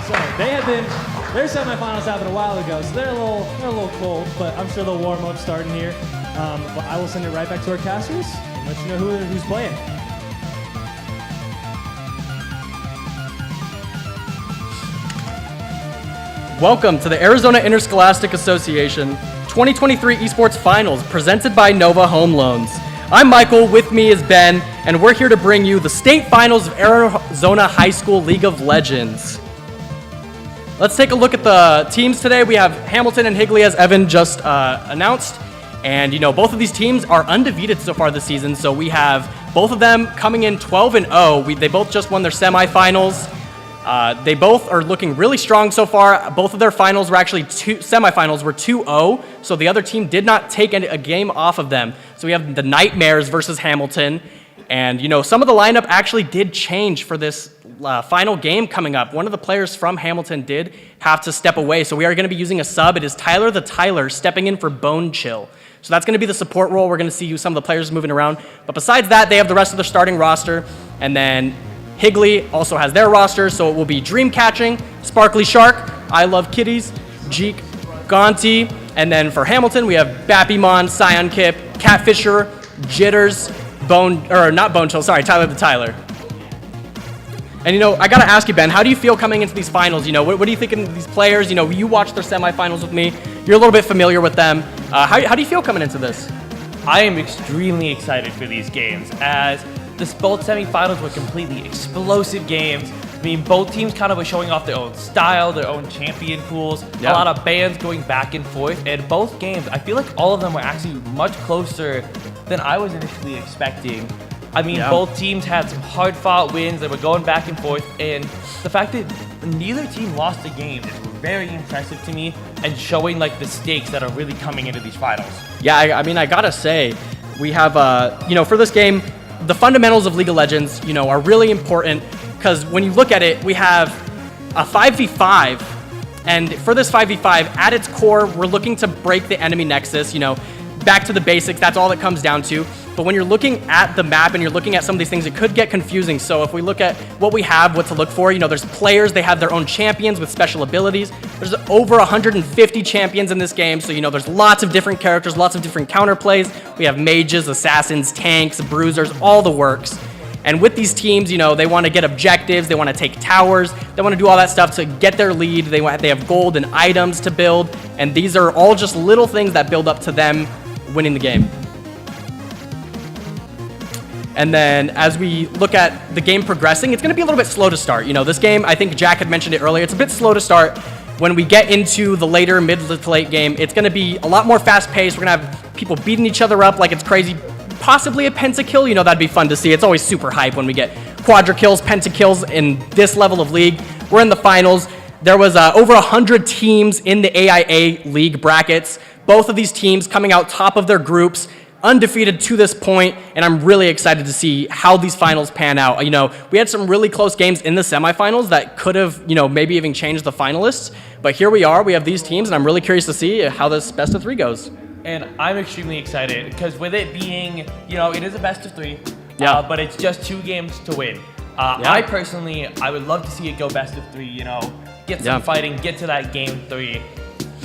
So their semifinals happened a while ago, so they're a little cold, but I'm sure they'll warm up starting here. But I will send it right back to our casters and let you know who's playing. Welcome to the Arizona Interscholastic Association 2023 Esports Finals presented by Nova Home Loans. I'm Michael, with me is Ben, and we're here to bring you the state finals of Arizona High School League of Legends. Let's take a look at the teams today. We have Hamilton and Higley, as Evan just announced. And both of these teams are undefeated so far this season. So we have both of them coming in 12-0. They both just won their semifinals. They both are looking really strong so far. Both of their finals were actually semifinals were 2-0, so the other team did not take a game off of them. So we have the Nightmares versus Hamilton, and some of the lineup actually did change for this final game coming up. One of the players from Hamilton did have to step away, so we are going to be using a sub. It is Tyler the Tyler stepping in for Bone Chill. So that's going to be the support role. We're going to see some of the players moving around. But besides that, they have the rest of their starting roster, and then Higley also has their roster, so it will be Dreamcatching, Sparkly Shark, I Love Kitties, Jeek, Gonti, and then for Hamilton, we have Bappymon, Scion Kip, Catfisher, Jitters, Tyler the Tyler. And I gotta ask you, Ben, how do you feel coming into these finals? What do you think of these players? You watched their semifinals with me. You're a little bit familiar with them. How do you feel coming into this? I am extremely excited for these games, as both semifinals were completely explosive games. I mean, both teams kind of were showing off their own style, their own champion pools, a lot of bands going back and forth. And both games, I feel like all of them were actually much closer than I was initially expecting. I mean, both teams had some hard-fought wins that were going back and forth. And the fact that neither team lost a game is very impressive to me, and showing the stakes that are really coming into these finals. Yeah, I gotta say, we have, for this game, the fundamentals of League of Legends, are really important, because when you look at it, we have a 5v5, and for this 5v5, at its core, we're looking to break the enemy nexus, back to the basics, that's all it comes down to. But when you're looking at the map and you're looking at some of these things, it could get confusing. So if we look at what we have, what to look for, there's players, they have their own champions with special abilities. There's over 150 champions in this game, so there's lots of different characters, lots of different counterplays. We have mages, assassins, tanks, bruisers, all the works. And with these teams, they want to get objectives, they want to take towers, they want to do all that stuff to get their lead. They have gold and items to build, and these are all just little things that build up to them winning the game. And then as we look at the game progressing, it's going to be a little bit slow to start. This game, I think Jack had mentioned it earlier, it's a bit slow to start. When we get into the later mid to late game, it's going to be a lot more fast paced. We're going to have people beating each other up like it's crazy. Possibly a pentakill, that'd be fun to see. It's always super hype when we get quadra kills, pentakills in this level of league. We're in the finals. There was over 100 teams in the AIA league brackets. Both of these teams coming out top of their groups, undefeated to this point, and I'm really excited to see how these finals pan out. We had some really close games in the semifinals that could have, maybe even changed the finalists, but here we are, we have these teams, and I'm really curious to see how this best of three goes. And I'm extremely excited, because with it being, it is a best of three, but it's just 2 games to win. I would love to see it go best of 3, get some fighting, get to that game 3.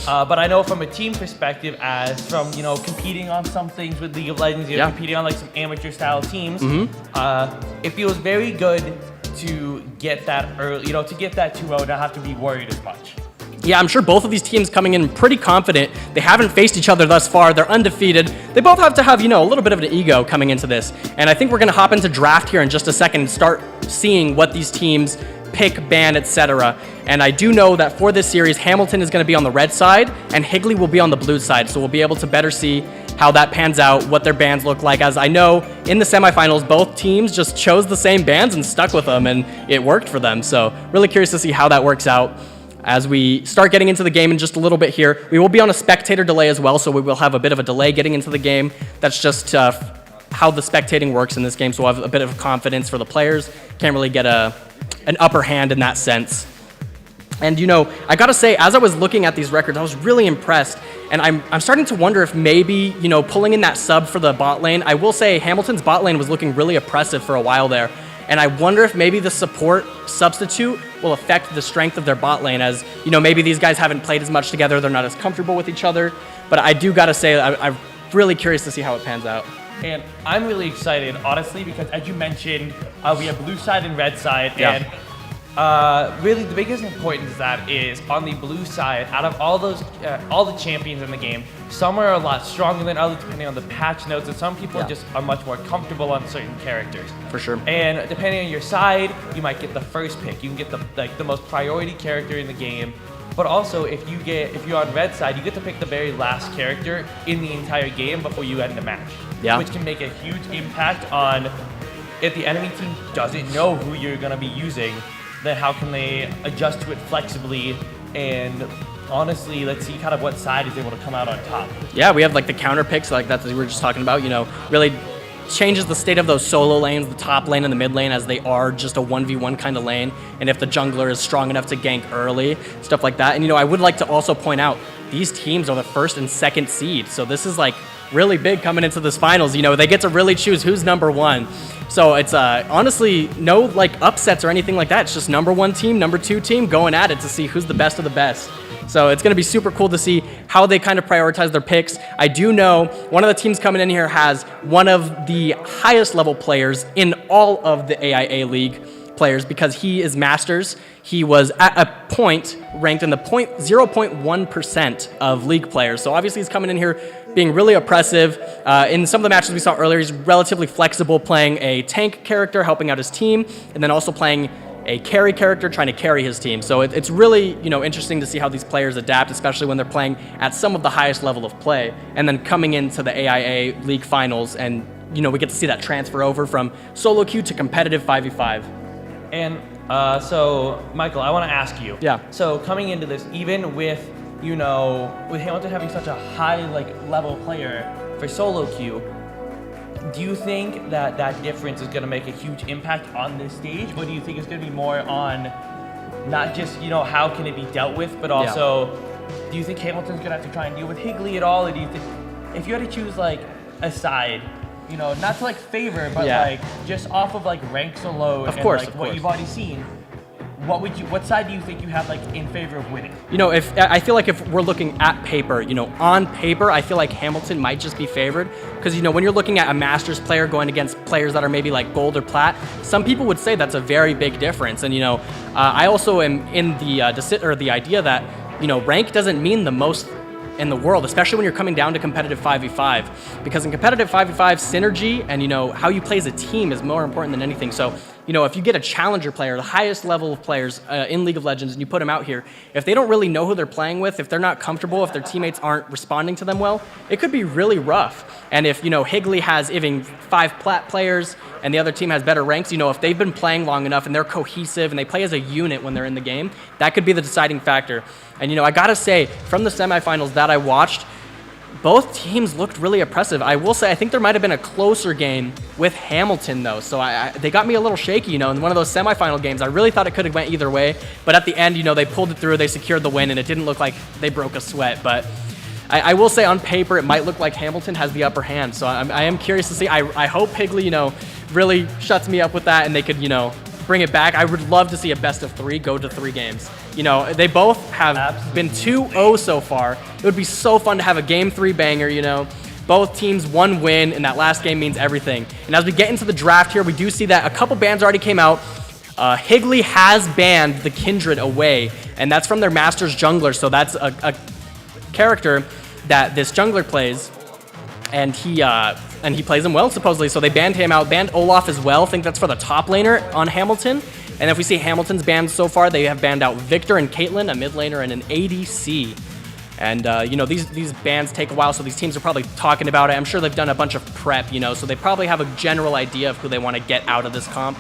But I know from a team perspective, as from, competing on some things with League of Legends, competing on some amateur style teams, it feels very good to get that early, to get that 2-0 and not have to be worried as much. Yeah, I'm sure both of these teams coming in pretty confident. They haven't faced each other thus far. They're undefeated. They both have to have, a little bit of an ego coming into this. And I think we're going to hop into draft here in just a second and start seeing what these teams pick, ban, etc. And I do know that for this series, Hamilton is going to be on the red side and Higley will be on the blue side. So we'll be able to better see how that pans out, what their bans look like. As I know, in the semifinals, both teams just chose the same bans and stuck with them, and it worked for them. So really curious to see how that works out. As we start getting into the game in just a little bit here, we will be on a spectator delay as well, so we will have a bit of a delay getting into the game. That's just how the spectating works in this game, so we'll have a bit of confidence for the players. Can't really get an upper hand in that sense. And I gotta say, as I was looking at these records, I was really impressed. And I'm starting to wonder if maybe, pulling in that sub for the bot lane, I will say Hamilton's bot lane was looking really oppressive for a while there. And I wonder if maybe the support substitute will affect the strength of their bot lane, as, maybe these guys haven't played as much together, they're not as comfortable with each other. But I do gotta say, I'm really curious to see how it pans out. And I'm really excited, honestly, because as you mentioned, we have blue side and red side, and really the biggest importance of that is on the blue side, out of all the champions in the game, some are a lot stronger than others depending on the patch notes, and some people just are much more comfortable on certain characters. For sure. And depending on your side, you might get the first pick. You can get the most priority character in the game. But also, if you're on red side, you get to pick the very last character in the entire game before you end the match. Yeah. Which can make a huge impact on if the enemy team doesn't know who you're going to be using, then how can they adjust to it flexibly? And honestly, let's see kind of what side is able to come out on top. Yeah, we have the counter picks like that we were just talking about, really changes the state of those solo lanes, the top lane and the mid lane, as they are just a 1v1 kind of lane. And if the jungler is strong enough to gank early, stuff like that. And I would like to also point out, these teams are the first and second seed. So this is really big coming into this finals. They get to really choose who's number one. So it's honestly no upsets or anything like that. It's just number one team, number two team going at it to see who's the best of the best. So it's going to be super cool to see how they kind of prioritize their picks. I do know one of the teams coming in here has one of the highest level players in all of the AIA League players, because he is Masters. He was at a point ranked in the 0.1% of league players. So obviously he's coming in here being really oppressive. In some of the matches we saw earlier, he's relatively flexible, playing a tank character, helping out his team, and then also playing a carry character, trying to carry his team. So it's really interesting to see how these players adapt, especially when they're playing at some of the highest level of play. And then coming into the AIA League Finals, and we get to see that transfer over from solo queue to competitive 5v5. And so, Michael, I want to ask you. Yeah. So coming into this, even with with Hamilton having such a high level player for solo queue, do you think that difference is going to make a huge impact on this stage, or do you think it's going to be more on not just how can it be dealt with, but also do you think Hamilton's going to have to try and deal with Higley at all, or do you think if you had to choose a side, not to favor, but just off of ranks alone, of course, what you've already seen, what side do you think you have in favor of winning? If I feel if we're looking at paper, on paper, I feel like Hamilton might just be favored, because when you're looking at a Masters player going against players that are maybe gold or plat, some people would say that's a very big difference. And I also am in the idea that rank doesn't mean the most in the world, especially when you're coming down to competitive 5v5, because in competitive 5v5, synergy and how you play as a team is more important than anything. So if you get a challenger player, the highest level of players in League of Legends, and you put them out here, if they don't really know who they're playing with, if they're not comfortable, if their teammates aren't responding to them well, it could be really rough. And if Higley has even 5 plat players and the other team has better ranks, if they've been playing long enough and they're cohesive and they play as a unit when they're in the game, that could be the deciding factor. And I gotta say, from the semifinals that I watched, both teams looked really oppressive. I will say, I think there might have been a closer game with Hamilton, though. So they got me a little shaky, in one of those semifinal games. I really thought it could have went either way. But at the end, they pulled it through, they secured the win, and it didn't look like they broke a sweat. But I will say, on paper, it might look like Hamilton has the upper hand. So I am curious to see. I hope Higley, really shuts me up with that, and they could, bring it back. I would love to see a best of 3 go to 3 games. They both have been 2-0 so far. It would be so fun to have a game 3 banger, Both teams 1 win, and that last game means everything. And as we get into the draft here, we do see that a couple bans already came out. Higley has banned the Kindred away, and that's from their Masters jungler. So that's a character that this jungler plays, and he plays him well, supposedly. So they banned him out, banned Olaf as well. I think that's for the top laner on Hamilton. And if we see Hamilton's bans so far, they have banned out Victor and Caitlyn, a mid laner, and an ADC. And, you know, these bans take a while, so these teams are probably talking about it. I'm sure they've done a bunch of prep, you know, so they probably have a general idea of who they want to get out of this comp.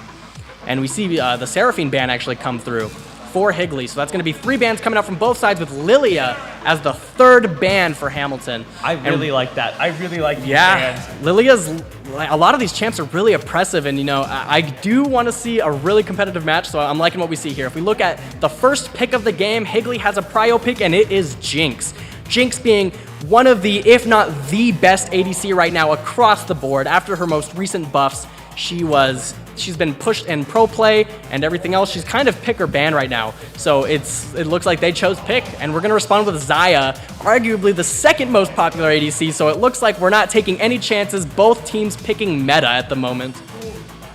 And we see the Seraphine ban actually come through for Higley. So that's going to be 3 bans coming out from both sides with Lilia as the 3rd ban for Hamilton. I really like that. I really like these bans. bans. Lilia's, a lot of these champs are really oppressive, and you know, I do want to see a really competitive match, so I'm liking what we see here. If we look at the first pick of the game, Higley has a prio pick, and it is Jinx. Jinx being one of the, if not the best ADC right now across the board. After her most recent buffs, she's been pushed in pro play and everything else. She's kind of pick or ban right now. So it looks like they chose pick, and we're gonna respond with Xayah, arguably the 2nd most popular ADC. So it looks like we're not taking any chances. Both teams picking meta at the moment.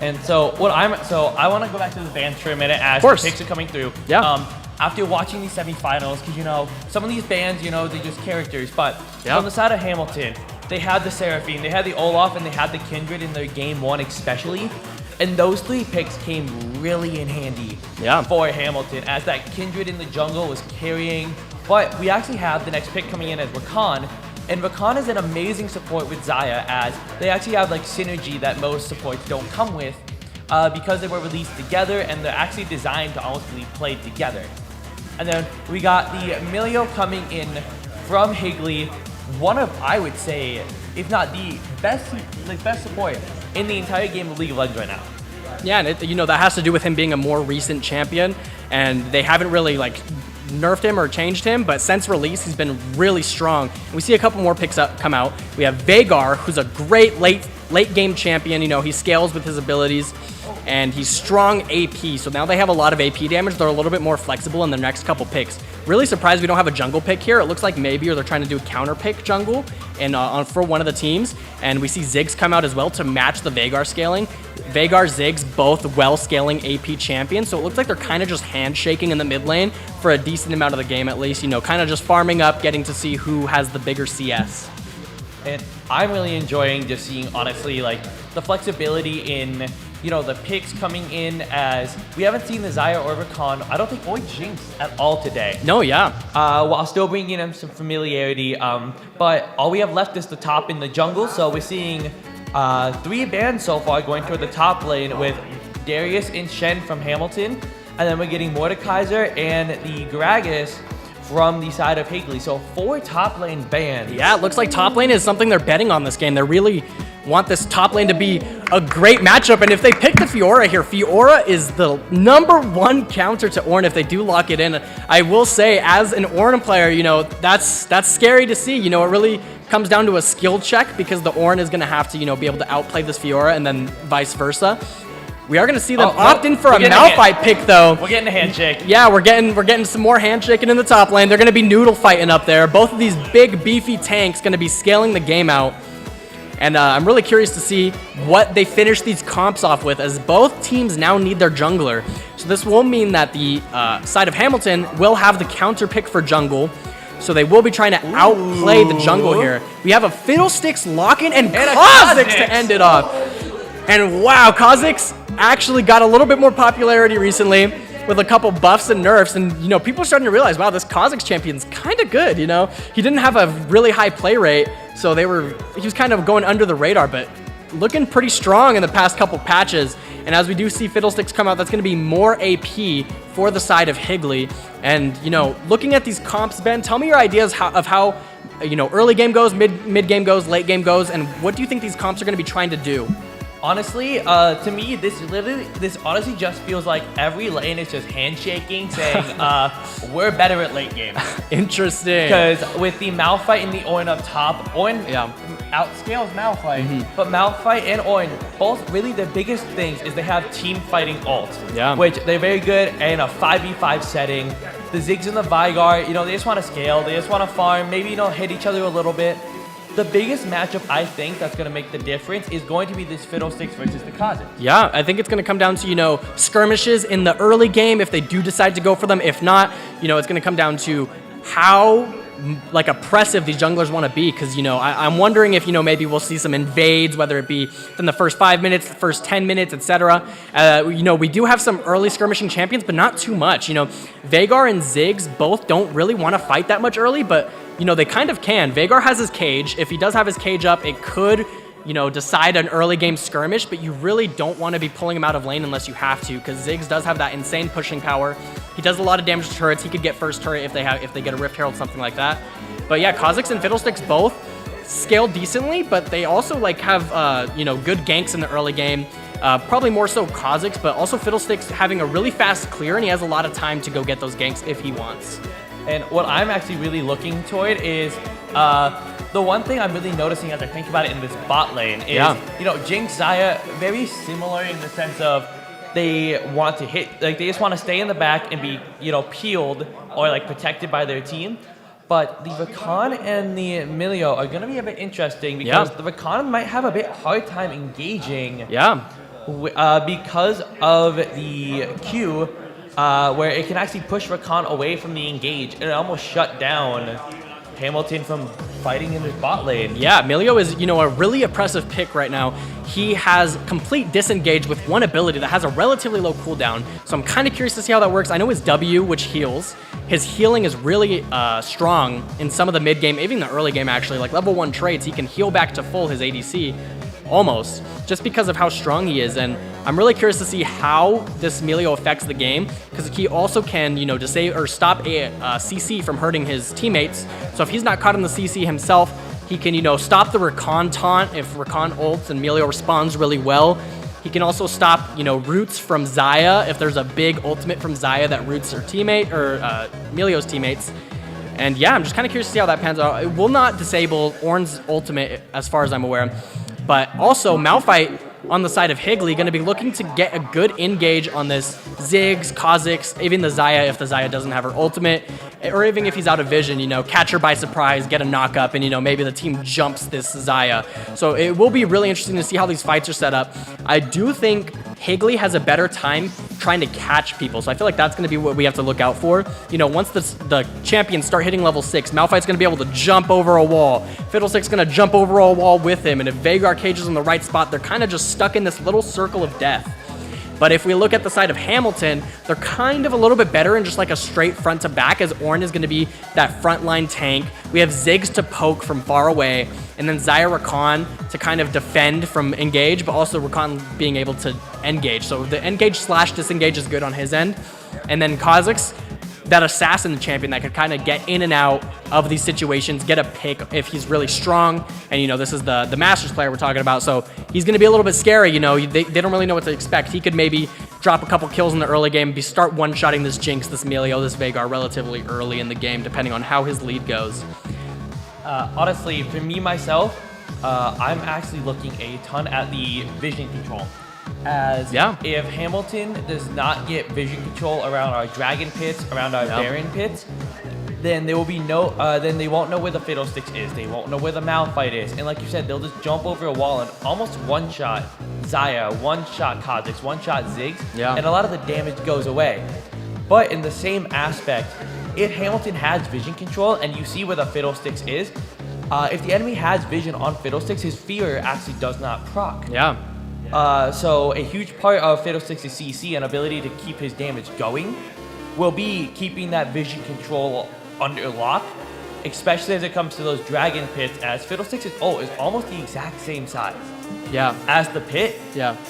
And so I want to go back to the bans for a minute as the picks are coming through. Yeah. After watching these semifinals, because you know some of these bans, you know, they're just characters. But on the side of Hamilton, they had the Seraphine, they had the Olaf, and they had the Kindred in their game 1 especially. And those 3 picks came really in handy for Hamilton, as that Kindred in the jungle was carrying. But we actually have the next pick coming in as Rakan. And Rakan is an amazing support with Xayah, as they actually have like synergy that most supports don't come with, because they were released together and they're actually designed to almost be played together. And then we got the Milio coming in from Higley, one of, I would say, if not the best support in the entire game of League of Legends right now. Yeah, and you know, that has to do with him being a more recent champion, and they haven't really like nerfed him or changed him, but since release, he's been really strong. And we see a couple more picks come out. We have Veigar, who's a great late game champion. You know, he scales with his abilities, and he's strong AP. So now they have a lot of AP damage. They're a little bit more flexible in their next couple picks. Really surprised we don't have a jungle pick here. It looks like maybe, or they're trying to do a counter pick jungle and for one of the teams. And we see Ziggs come out as well to match the Veigar scaling. Veigar, Ziggs, both well scaling AP champions. So it looks like they're kind of just handshaking in the mid lane for a decent amount of the game at least. You know, kind of just farming up, getting to see who has the bigger CS. And I'm really enjoying just seeing, honestly, like the flexibility in, you know, the picks coming in, as we haven't seen the Xayah or Rakan, I don't think, or Jinx at all today. No, yeah. While still bringing in some familiarity, but all we have left is the top in the jungle, so we're seeing 3 bans so far going toward the top lane with Darius and Shen from Hamilton, and then we're getting Mordekaiser and the Gragas from the side of Higley. So 4 top lane bans. Yeah, it looks like top lane is something they're betting on this game. They really want this top lane to be a great matchup. And if they pick the Fiora here, Fiora is the #1 counter to Ornn if they do lock it in. I will say, as an Ornn player, you know, that's scary to see. You know, it really comes down to a skill check, because the Ornn is going to have to, you know, be able to outplay this Fiora, and then vice versa. We are going to see them opt in for a Malphite pick, though. We're getting a handshake. Yeah, we're getting some more handshaking in the top lane. They're going to be noodle fighting up there. Both of these big, beefy tanks going to be scaling the game out. And I'm really curious to see what they finish these comps off with, as both teams now need their jungler. So this will mean that the side of Hamilton will have the counter pick for jungle. So they will be trying to outplay the jungle here. We have a Fiddlesticks lock-in and Kha'Zix to end it off. And wow, Kha'Zix actually got a little bit more popularity recently with a couple buffs and nerfs, and you know, people are starting to realize, wow, this Kha'Zix champion's kind of good. You know, he didn't have a really high play rate, so he was kind of going under the radar, but looking pretty strong in the past couple patches. And as we do see Fiddlesticks come out, that's going to be more AP for the side of Higley. And you know, looking at these comps, Ben, tell me your ideas of how you know, early game goes, mid game goes, late game goes, and what do you think these comps are going to be trying to do? Honestly, to me, this honestly just feels like every lane is just handshaking, saying, we're better at late game. Interesting. Because with the Malphite and the Ornn up top, Ornn outscales Malphite, but Malphite and Ornn, both really the biggest things is they have team fighting ult, which they're very good in a 5v5 setting. The Ziggs and the Veigar, you know, they just want to scale, they just want to farm, maybe, you know, hit each other a little bit. The biggest matchup I think that's going to make the difference is going to be this Fiddlesticks versus the Kha'Zix. Yeah, I think it's going to come down to, you know, skirmishes in the early game if they do decide to go for them. If not, you know, it's going to come down to how like oppressive these junglers want to be, because I'm wondering if maybe we'll see some invades, whether it be in the first 5 minutes, the first 10 minutes, etc. We do have some early skirmishing champions, but not too much. Veigar and Ziggs both don't really want to fight that much early, but they kind of can. Veigar has his cage. If he does have his cage up, it could decide an early game skirmish, but you really don't want to be pulling him out of lane unless you have to, because Ziggs does have that insane pushing power. He does a lot of damage to turrets. He could get first turret if they get a Rift Herald, something like that. But yeah, Kha'Zix and Fiddlesticks both scale decently, but they also have good ganks in the early game. Probably more so Kha'Zix, but also Fiddlesticks having a really fast clear, and he has a lot of time to go get those ganks if he wants. And what I'm actually really looking toward is the one thing I'm really noticing as I think about it in this bot lane is, Jinx, Xayah, very similar in the sense of they want to hit, they just want to stay in the back and be, peeled or protected by their team. But the Rakan and the Emilio are going to be a bit interesting because the Rakan might have a bit hard time engaging. Because of the Q, where it can actually push Rakan away from the engage and it almost shut down Hamilton from fighting in his bot lane. Yeah, Emilio is, a really oppressive pick right now. He has complete disengage with one ability that has a relatively low cooldown, so I'm kind of curious to see how that works. I know his W, which heals. His healing is really strong in some of the mid game, even the early game actually. Like level 1 trades, he can heal back to full his ADC, almost, just because of how strong he is. And I'm really curious to see how this Emilio affects the game, because he also can, disable or stop a CC from hurting his teammates. So if he's not caught in the CC himself, he can, stop the Rakan taunt if Rakan ults and Emilio responds really well. He can also stop, roots from Xayah if there's a big ultimate from Xayah that roots her teammate or Emilio's teammates. And yeah, I'm just kind of curious to see how that pans out. It will not disable Ornn's ultimate as far as I'm aware. But also, Malphite on the side of Higley going to be looking to get a good engage on this Ziggs, Kha'Zix, even the Xayah if the Xayah doesn't have her ultimate, or even if he's out of vision, catch her by surprise, get a knock up, and maybe the team jumps this Xayah. So it will be really interesting to see how these fights are set up. I do think Higley has a better time trying to catch people, so I feel like that's going to be what we have to look out for. Once the champions start hitting level 6, Malphite's going to be able to jump over a wall. Fiddlestick's going to jump over a wall with him, and if Veigar cages in the right spot, they're kind of just stuck in this little circle of death. But if we look at the side of Hamilton, they're kind of a little bit better in just a straight front to back, as Ornn is going to be that frontline tank. We have Ziggs to poke from far away, and then Xayah Rakan to kind of defend from engage, but also Rakan being able to engage. So the engage slash disengage is good on his end. And then Kha'Zix, that assassin champion that could kind of get in and out of these situations, get a pick if he's really strong. And, this is the Masters player we're talking about, so he's going to be a little bit scary. They don't really know what to expect. He could maybe drop a couple kills in the early game, start one-shotting this Jinx, this Emilio, this Veigar relatively early in the game, depending on how his lead goes. Honestly, for me, myself, I'm actually looking a ton at the vision control. As if Hamilton does not get vision control around our Dragon pits, around our Baron pits, then there will be then they won't know where the Fiddlesticks is. They won't know where the Malphite is. And like you said, they'll just jump over a wall and almost one-shot Xayah, one-shot Kha'Zix, one-shot Ziggs, and a lot of the damage goes away. But in the same aspect, if Hamilton has vision control and you see where the Fiddlesticks is, if the enemy has vision on Fiddlesticks, his fear actually does not proc. So a huge part of Fiddlesticks' CC and ability to keep his damage going will be keeping that vision control under lock, especially as it comes to those Dragon pits, as Fiddlesticks' ult is almost the exact same size as the pit,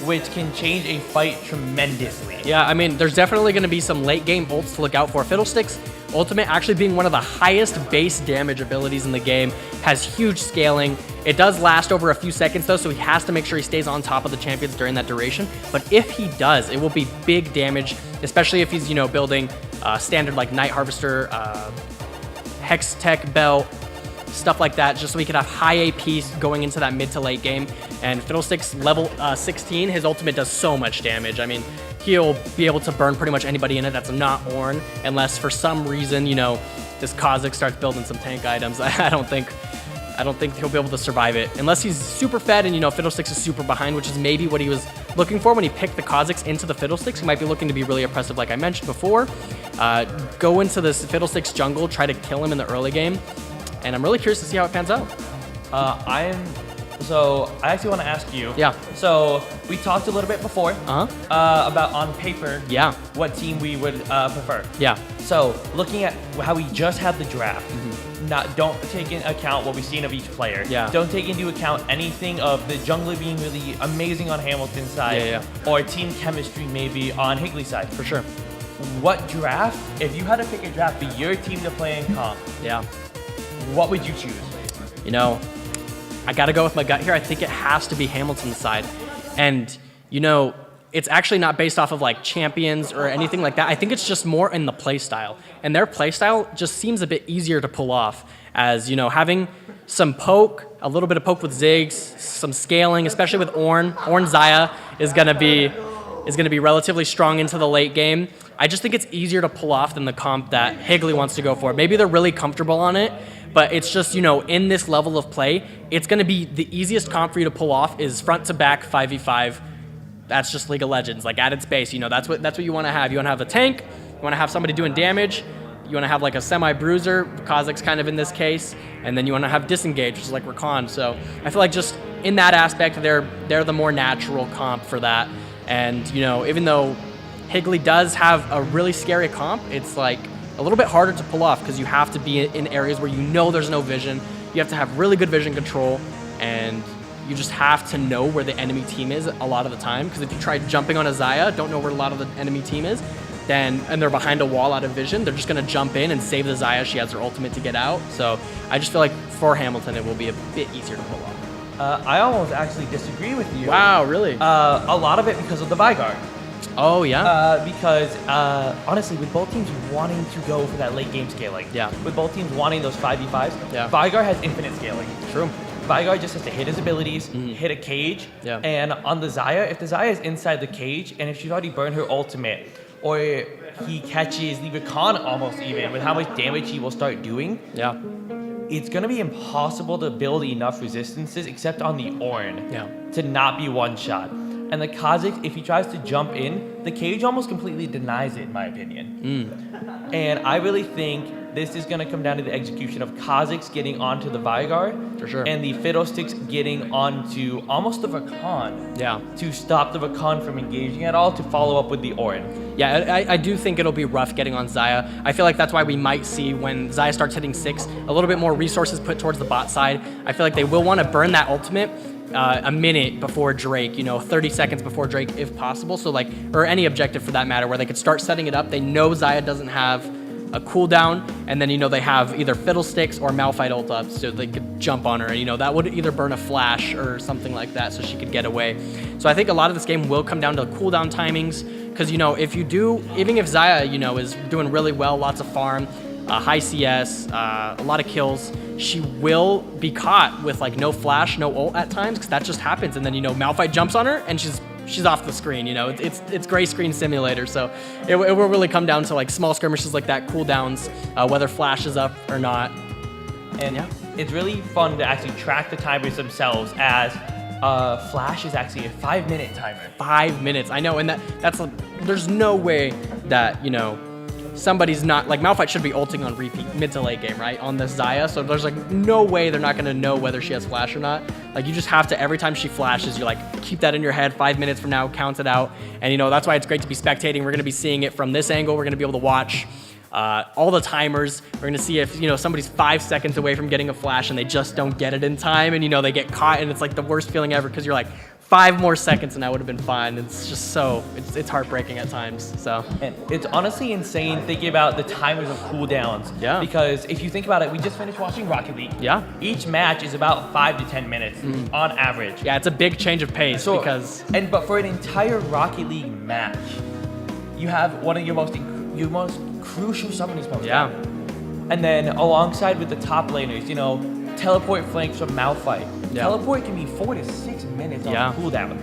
which can change a fight tremendously. Yeah, I mean, there's definitely going to be some late game ults to look out for. Fiddlesticks' ultimate actually being one of the highest base damage abilities in the game, has huge scaling. It does last over a few seconds though, so he has to make sure he stays on top of the champions during that duration. But if he does, it will be big damage, especially if he's, building standard like Night Harvester, Hex Tech Belt, stuff like that, just so we could have high AP going into that mid to late game. And Fiddlesticks level 16, his ultimate does so much damage. I mean, he'll be able to burn pretty much anybody in it that's not Ornn, unless for some reason, this Kha'Zix starts building some tank items. I don't think I don't think he'll be able to survive it unless he's super fed and, Fiddlesticks is super behind, which is maybe what he was looking for when he picked the Kha'Zix into the Fiddlesticks. He might be looking to be really oppressive, like I mentioned before. Go into this Fiddlesticks jungle, try to kill him in the early game, and I'm really curious to see how it pans out. So I actually want to ask you. Yeah. So we talked a little bit before about on paper. Yeah. What team we would prefer. Yeah. So looking at how we just had the draft, don't take into account what we've seen of each player. Yeah. Don't take into account anything of the jungler being really amazing on Hamilton's side, or team chemistry maybe on Higley's side. For sure. What draft? If you had to pick a draft for your team to play in comp, what would you choose? I got to go with my gut here. I think it has to be Hamilton's side. And, it's actually not based off of like champions or anything like that. I think it's just more in the play style. And their play style just seems a bit easier to pull off as, having some poke, a little bit of poke with Ziggs, some scaling, especially with Ornn. Ornn Xayah is going to be relatively strong into the late game. I just think it's easier to pull off than the comp that Higley wants to go for. Maybe they're really comfortable on it, but it's just, in this level of play, it's going to be the easiest comp for you to pull off is front to back 5v5. That's just League of Legends, like at its base, that's what you want to have. You want to have a tank, you want to have somebody doing damage, you want to have like a semi-bruiser, Kha'Zix kind of in this case, and then you want to have disengage, which is like Rakan. So I feel like just in that aspect, they're the more natural comp for that. And, even though Higley does have a really scary comp, it's like a little bit harder to pull off because you have to be in areas where there's no vision. You have to have really good vision control, and you just have to know where the enemy team is a lot of the time. Because if you try jumping on a Xayah, don't know where a lot of the enemy team is, and they're behind a wall out of vision, they're just going to jump in and save the Xayah. She has her ultimate to get out. So I just feel like for Hamilton, it will be a bit easier to pull off. I almost actually disagree with you. Wow, really? A lot of it because of the Vigard. Oh, yeah? Because, honestly, with both teams wanting to go for that late game scaling, with both teams wanting those 5v5s, Vigard has infinite scaling. True. Vigard just has to hit his abilities, hit a cage, and on the Xayah, if the Xayah is inside the cage, and if she's already burned her ultimate, or he catches the Rakan almost even, with how much damage he will start doing, it's going to be impossible to build enough resistances, except on the Ornn, to not be one-shot. And the Kha'Zix, if he tries to jump in, the cage almost completely denies it, in my opinion. And I really think this is going to come down to the execution of Kha'Zix getting onto the Vigard, for sure, and the Fiddlesticks getting onto almost the Rakan, to stop the Rakan from engaging at all, to follow up with the Ornn. Yeah, I do think it'll be rough getting on Xayah. I feel like that's why we might see when Xayah starts hitting 6, a little bit more resources put towards the bot side. I feel like they will want to burn that ultimate a minute before Drake, 30 seconds before Drake if possible. So or any objective for that matter, where they could start setting it up. They know Xayah doesn't have a cooldown, and then, they have either Fiddlesticks or Malphite ult up, so they could jump on her, and, that would either burn a flash or something like that so she could get away. So I think a lot of this game will come down to cooldown timings, because, if you do, even if Xayah, is doing really well, lots of farm, high CS, a lot of kills, she will be caught with no flash, no ult at times, because that just happens. And then Malphite jumps on her and she's off the screen. It's gray screen simulator, so it will really come down to small skirmishes like that, cooldowns, whether flash is up or not. And it's really fun to actually track the timers themselves, as flash is actually a 5-minute timer. 5 minutes, I know, and that's there's no way that somebody's not, Malphite should be ulting on repeat mid to late game, right, on the Xayah, so there's no way they're not going to know whether she has flash or not. You just have to, every time she flashes, you keep that in your head, 5 minutes from now, count it out, and that's why it's great to be spectating. We're going to be seeing it from this angle. We're going to be able to watch all the timers. We're going to see if, somebody's 5 seconds away from getting a flash and they just don't get it in time, and, they get caught, and it's the worst feeling ever, because you're 5 more seconds and I would have been fine. It's just it's heartbreaking at times. So, and it's honestly insane thinking about the timers of cooldowns. Yeah. Because if you think about it, we just finished watching Rocket League. Yeah. Each match is about 5 to 10 minutes on average. Yeah, it's a big change of pace but for an entire Rocket League match, you have one of your most crucial summoning spells. Yeah. And then alongside with the top laners, teleport flanks from Malphite. Yeah. Teleport can be 4 to 6 minutes on cooldown.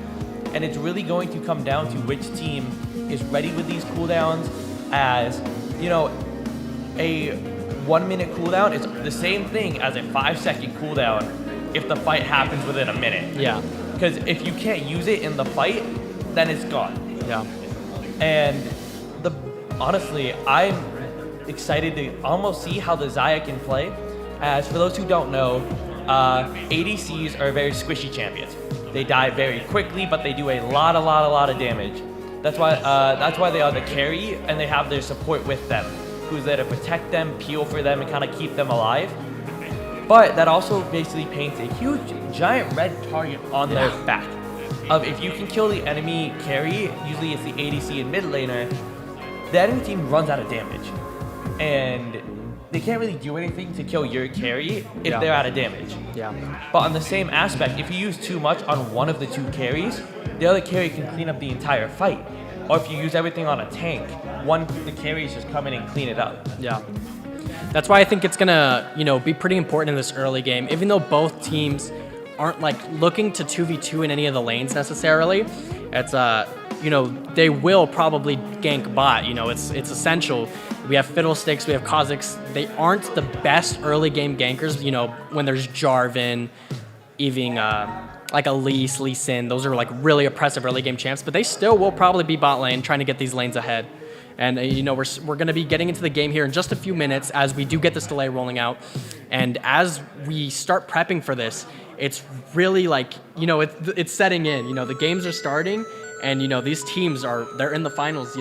And it's really going to come down to which team is ready with these cooldowns, as, a 1 minute cooldown is the same thing as a 5-second cooldown if the fight happens within a minute. Yeah. Because if you can't use it in the fight, then it's gone. Yeah. And honestly, I'm excited to almost see how the Xayah can play. As for those who don't know, ADCs are very squishy champions. They die very quickly, but they do a lot of damage. That's why they are the carry, and they have their support with them, who's there to protect them, peel for them, and kind of keep them alive. But that also basically paints a huge, giant red target on their back. Of if you can kill the enemy carry, usually it's the ADC and mid laner, the enemy team runs out of damage. And they can't really do anything to kill your carry if they're out of damage. Yeah. But on the same aspect, if you use too much on one of the two carries, the other carry can clean up the entire fight. Or if you use everything on a tank, the carries just come in and clean it up. Yeah. That's why I think it's gonna, be pretty important in this early game. Even though both teams aren't like looking to 2v2 in any of the lanes necessarily, it's they will probably gank bot. It's essential. We have Fiddlesticks, we have Kha'Zix. They aren't the best early game gankers. When there's Jarvan, even like Elise, Lee Sin. Those are like really oppressive early game champs, but they still will probably be bot lane trying to get these lanes ahead. And we're going to be getting into the game here in just a few minutes as we do get this delay rolling out. And as we start prepping for this, it's really like, it's setting in. The games are starting, and these teams they're in the finals.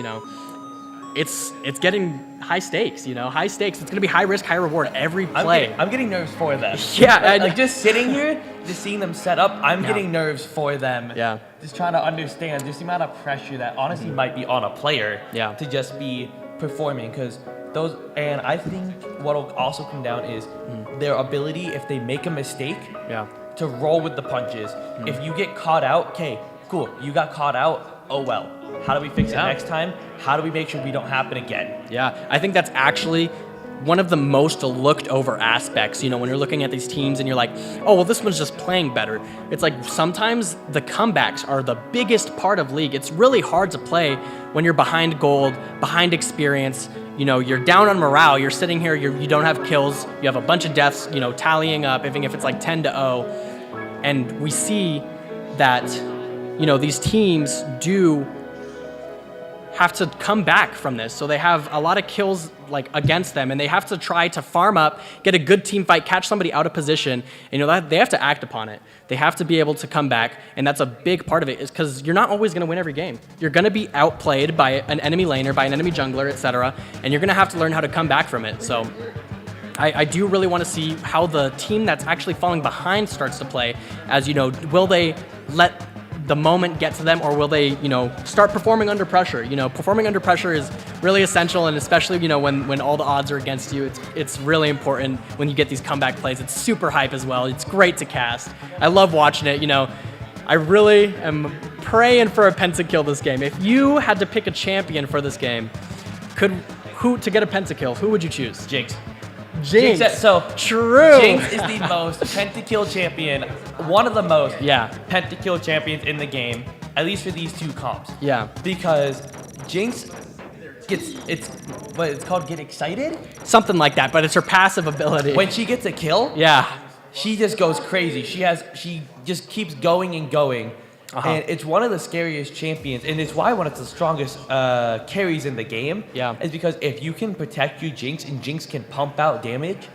It's getting high stakes. High stakes. It's gonna be high risk, high reward every play. I'm getting nerves for them. Yeah, like just sitting here, just seeing them set up, I'm getting nerves for them. Yeah. Just trying to understand just the amount of pressure that honestly might be on a player. Yeah. To just be performing, because and I think what'll also come down is their ability, if they make a mistake, to roll with the punches. If you get caught out, okay, cool, you got caught out, oh well. How do we fix it next time? How do we make sure we don't happen again? Yeah, I think that's actually one of the most looked over aspects, when you're looking at these teams and you're like, oh, well, this one's just playing better. It's like sometimes the comebacks are the biggest part of League. It's really hard to play when you're behind gold, behind experience, you're down on morale, you're sitting here, you don't have kills, you have a bunch of deaths, tallying up, even if it's like 10-0. And we see that, these teams do have to come back from this. So they have a lot of kills like against them, and they have to try to farm up, get a good team fight, catch somebody out of position, and that they have to act upon it. They have to be able to come back, and that's a big part of it, is because you're not always going to win every game. You're going to be outplayed by an enemy laner, by an enemy jungler, etc., and you're going to have to learn how to come back from it. So I do really want to see how the team that's actually falling behind starts to play, as will they let the moment get to them, or will they, start performing under pressure? Performing under pressure is really essential, and especially, when all the odds are against you, it's really important when you get these comeback plays. It's super hype as well. It's great to cast. I love watching it. I really am praying for a pentakill this game. If you had to pick a champion for this game, to get a pentakill, who would you choose? Jinx. Jinx. So true. Jinx is the most pentakill champion, one of the most pentakill champions in the game, at least for these two comps. Yeah. Because Jinx it's called get excited? Something like that, but it's her passive ability. When she gets a kill, she just goes crazy. She just keeps going and going. And it's one of the scariest champions, and it's why one of the strongest carries in the game. Yeah. Is because if you can protect your Jinx and Jinx can pump out damage,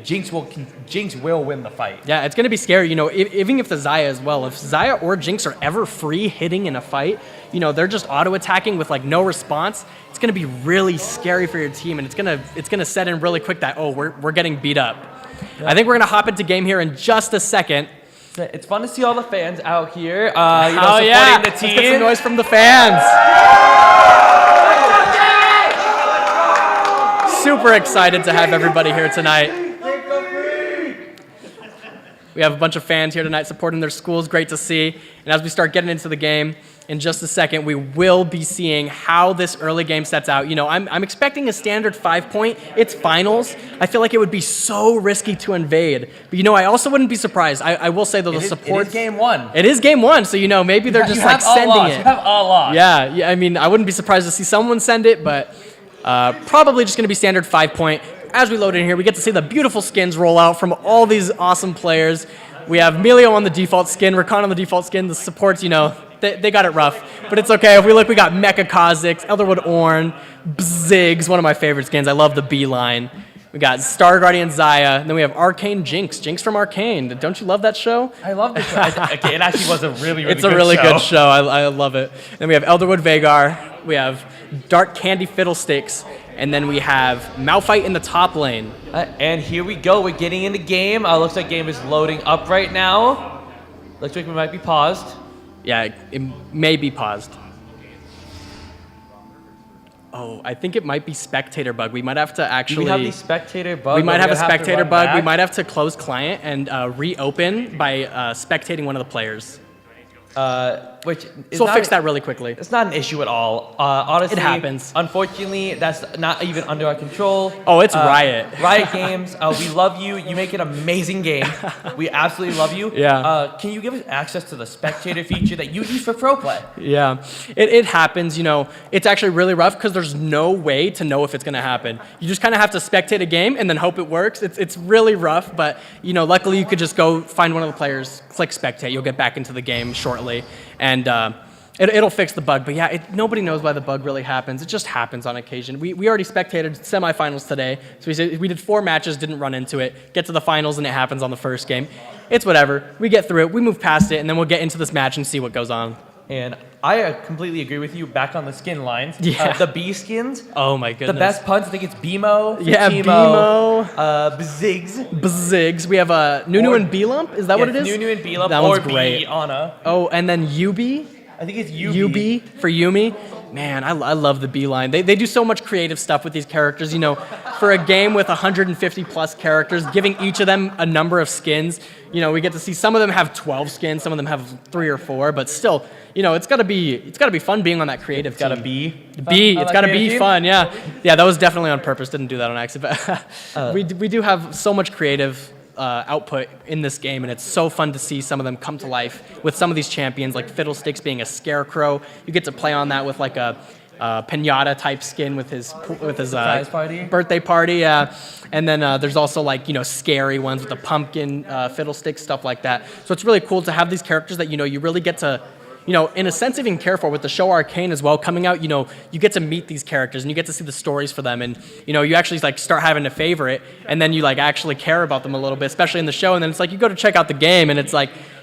Jinx will win the fight. Yeah, it's gonna be scary. Even if the Xayah as well, if Xayah or Jinx are ever free hitting in a fight, they're just auto attacking with like no response. It's gonna be really scary for your team, and it's gonna set in really quick that we're getting beat up. Yeah. I think we're gonna hop into game here in just a second. It's fun to see all the fans out here, supporting the team. Let's get some noise from the fans. Super excited to have everybody here tonight. We have a bunch of fans here tonight supporting their schools. Great to see. And as we start getting into the game, in just a second, we will be seeing how this early game sets out. I'm expecting a standard 5-point. It's finals. I feel like it would be so risky to invade. But, I also wouldn't be surprised. I will say, though, the support... It is game one. It is game one, so, maybe they're just, like, sending it. You have all lost. Yeah, I mean, I wouldn't be surprised to see someone send it, but probably just going to be standard 5-point. as we load in here, we get to see the beautiful skins roll out from all these awesome players. We have Melio on the default skin, Rakan on the default skin. The supports, they got it rough, but it's okay. If we look, we got Mecha Kha'Zix, Elderwood Ornn, Bziggs, one of my favorite skins. I love the beeline. We got Star Guardian Xayah, and then we have Arcane Jinx from Arcane. Don't you love that show? I love the show. Okay, it actually was a really good show. It's a really good show. I love it. Then we have Elderwood Veigar. We have Dark Candy Fiddlesticks. And then we have Malphite in the top lane. And here we go. We're getting in the game. Looks like game is loading up right now. Looks like we might be paused. Yeah, it may be paused. Oh, I think it might be spectator bug. We might have to actually... Do we have the spectator bug? We might have a spectator bug. Back? We might have to close client and reopen by spectating one of the players. Which is so we'll fix that really quickly. It's not an issue at all. Honestly, it happens. Unfortunately, that's not even under our control. Oh, it's Riot. Riot Games. We love you. You make an amazing game. We absolutely love you. Yeah. Can you give us access to the spectator feature that you use for pro play? Yeah, it happens. It's actually really rough because there's no way to know if it's going to happen. You just kind of have to spectate a game and then hope it works. It's really rough, but luckily you could just go find one of the players, click spectate. You'll get back into the game shortly. And it'll fix the bug. But yeah, nobody knows why the bug really happens. It just happens on occasion. We already spectated semifinals today. So we did 4 matches, didn't run into it. Get to the finals and it happens on the first game. It's whatever. We get through it. We move past it. And then we'll get into this match and see what goes on. And I completely agree with you. Back on the skin lines. Yeah. The B skins. Oh my goodness. The best puns. I think it's BMO. Yeah, BMO. Bziggs. Bziggs. We have Nunu and B-Lump. Is that what it is? Nunu and B-Lump. That one's great. Anna. Oh, and then Yubi. I think it's Yubi. Yubi for Yumi. Man, I love the beeline. They do so much creative stuff with these characters. For a game with 150 plus characters, giving each of them a number of skins. We get to see some of them have 12 skins, some of them have 3 or 4, but still, it's gotta be fun being on that creative team. It's gotta be fun. Yeah, that was definitely on purpose. Didn't do that on accident. we do have so much creative output in this game, and it's so fun to see some of them come to life with some of these champions, like Fiddlesticks being a scarecrow. You get to play on that with like a pinata type skin with his birthday party. Yeah, and then there's also scary ones with the pumpkin Fiddlesticks, stuff like that. So it's really cool to have these characters that you really get to in a sense, even care for with the show Arcane as well coming out. You get to meet these characters and you get to see the stories for them, and you actually start having to favor it, and then you actually care about them a little bit, especially in the show. And then it's you go to check out the game, and it's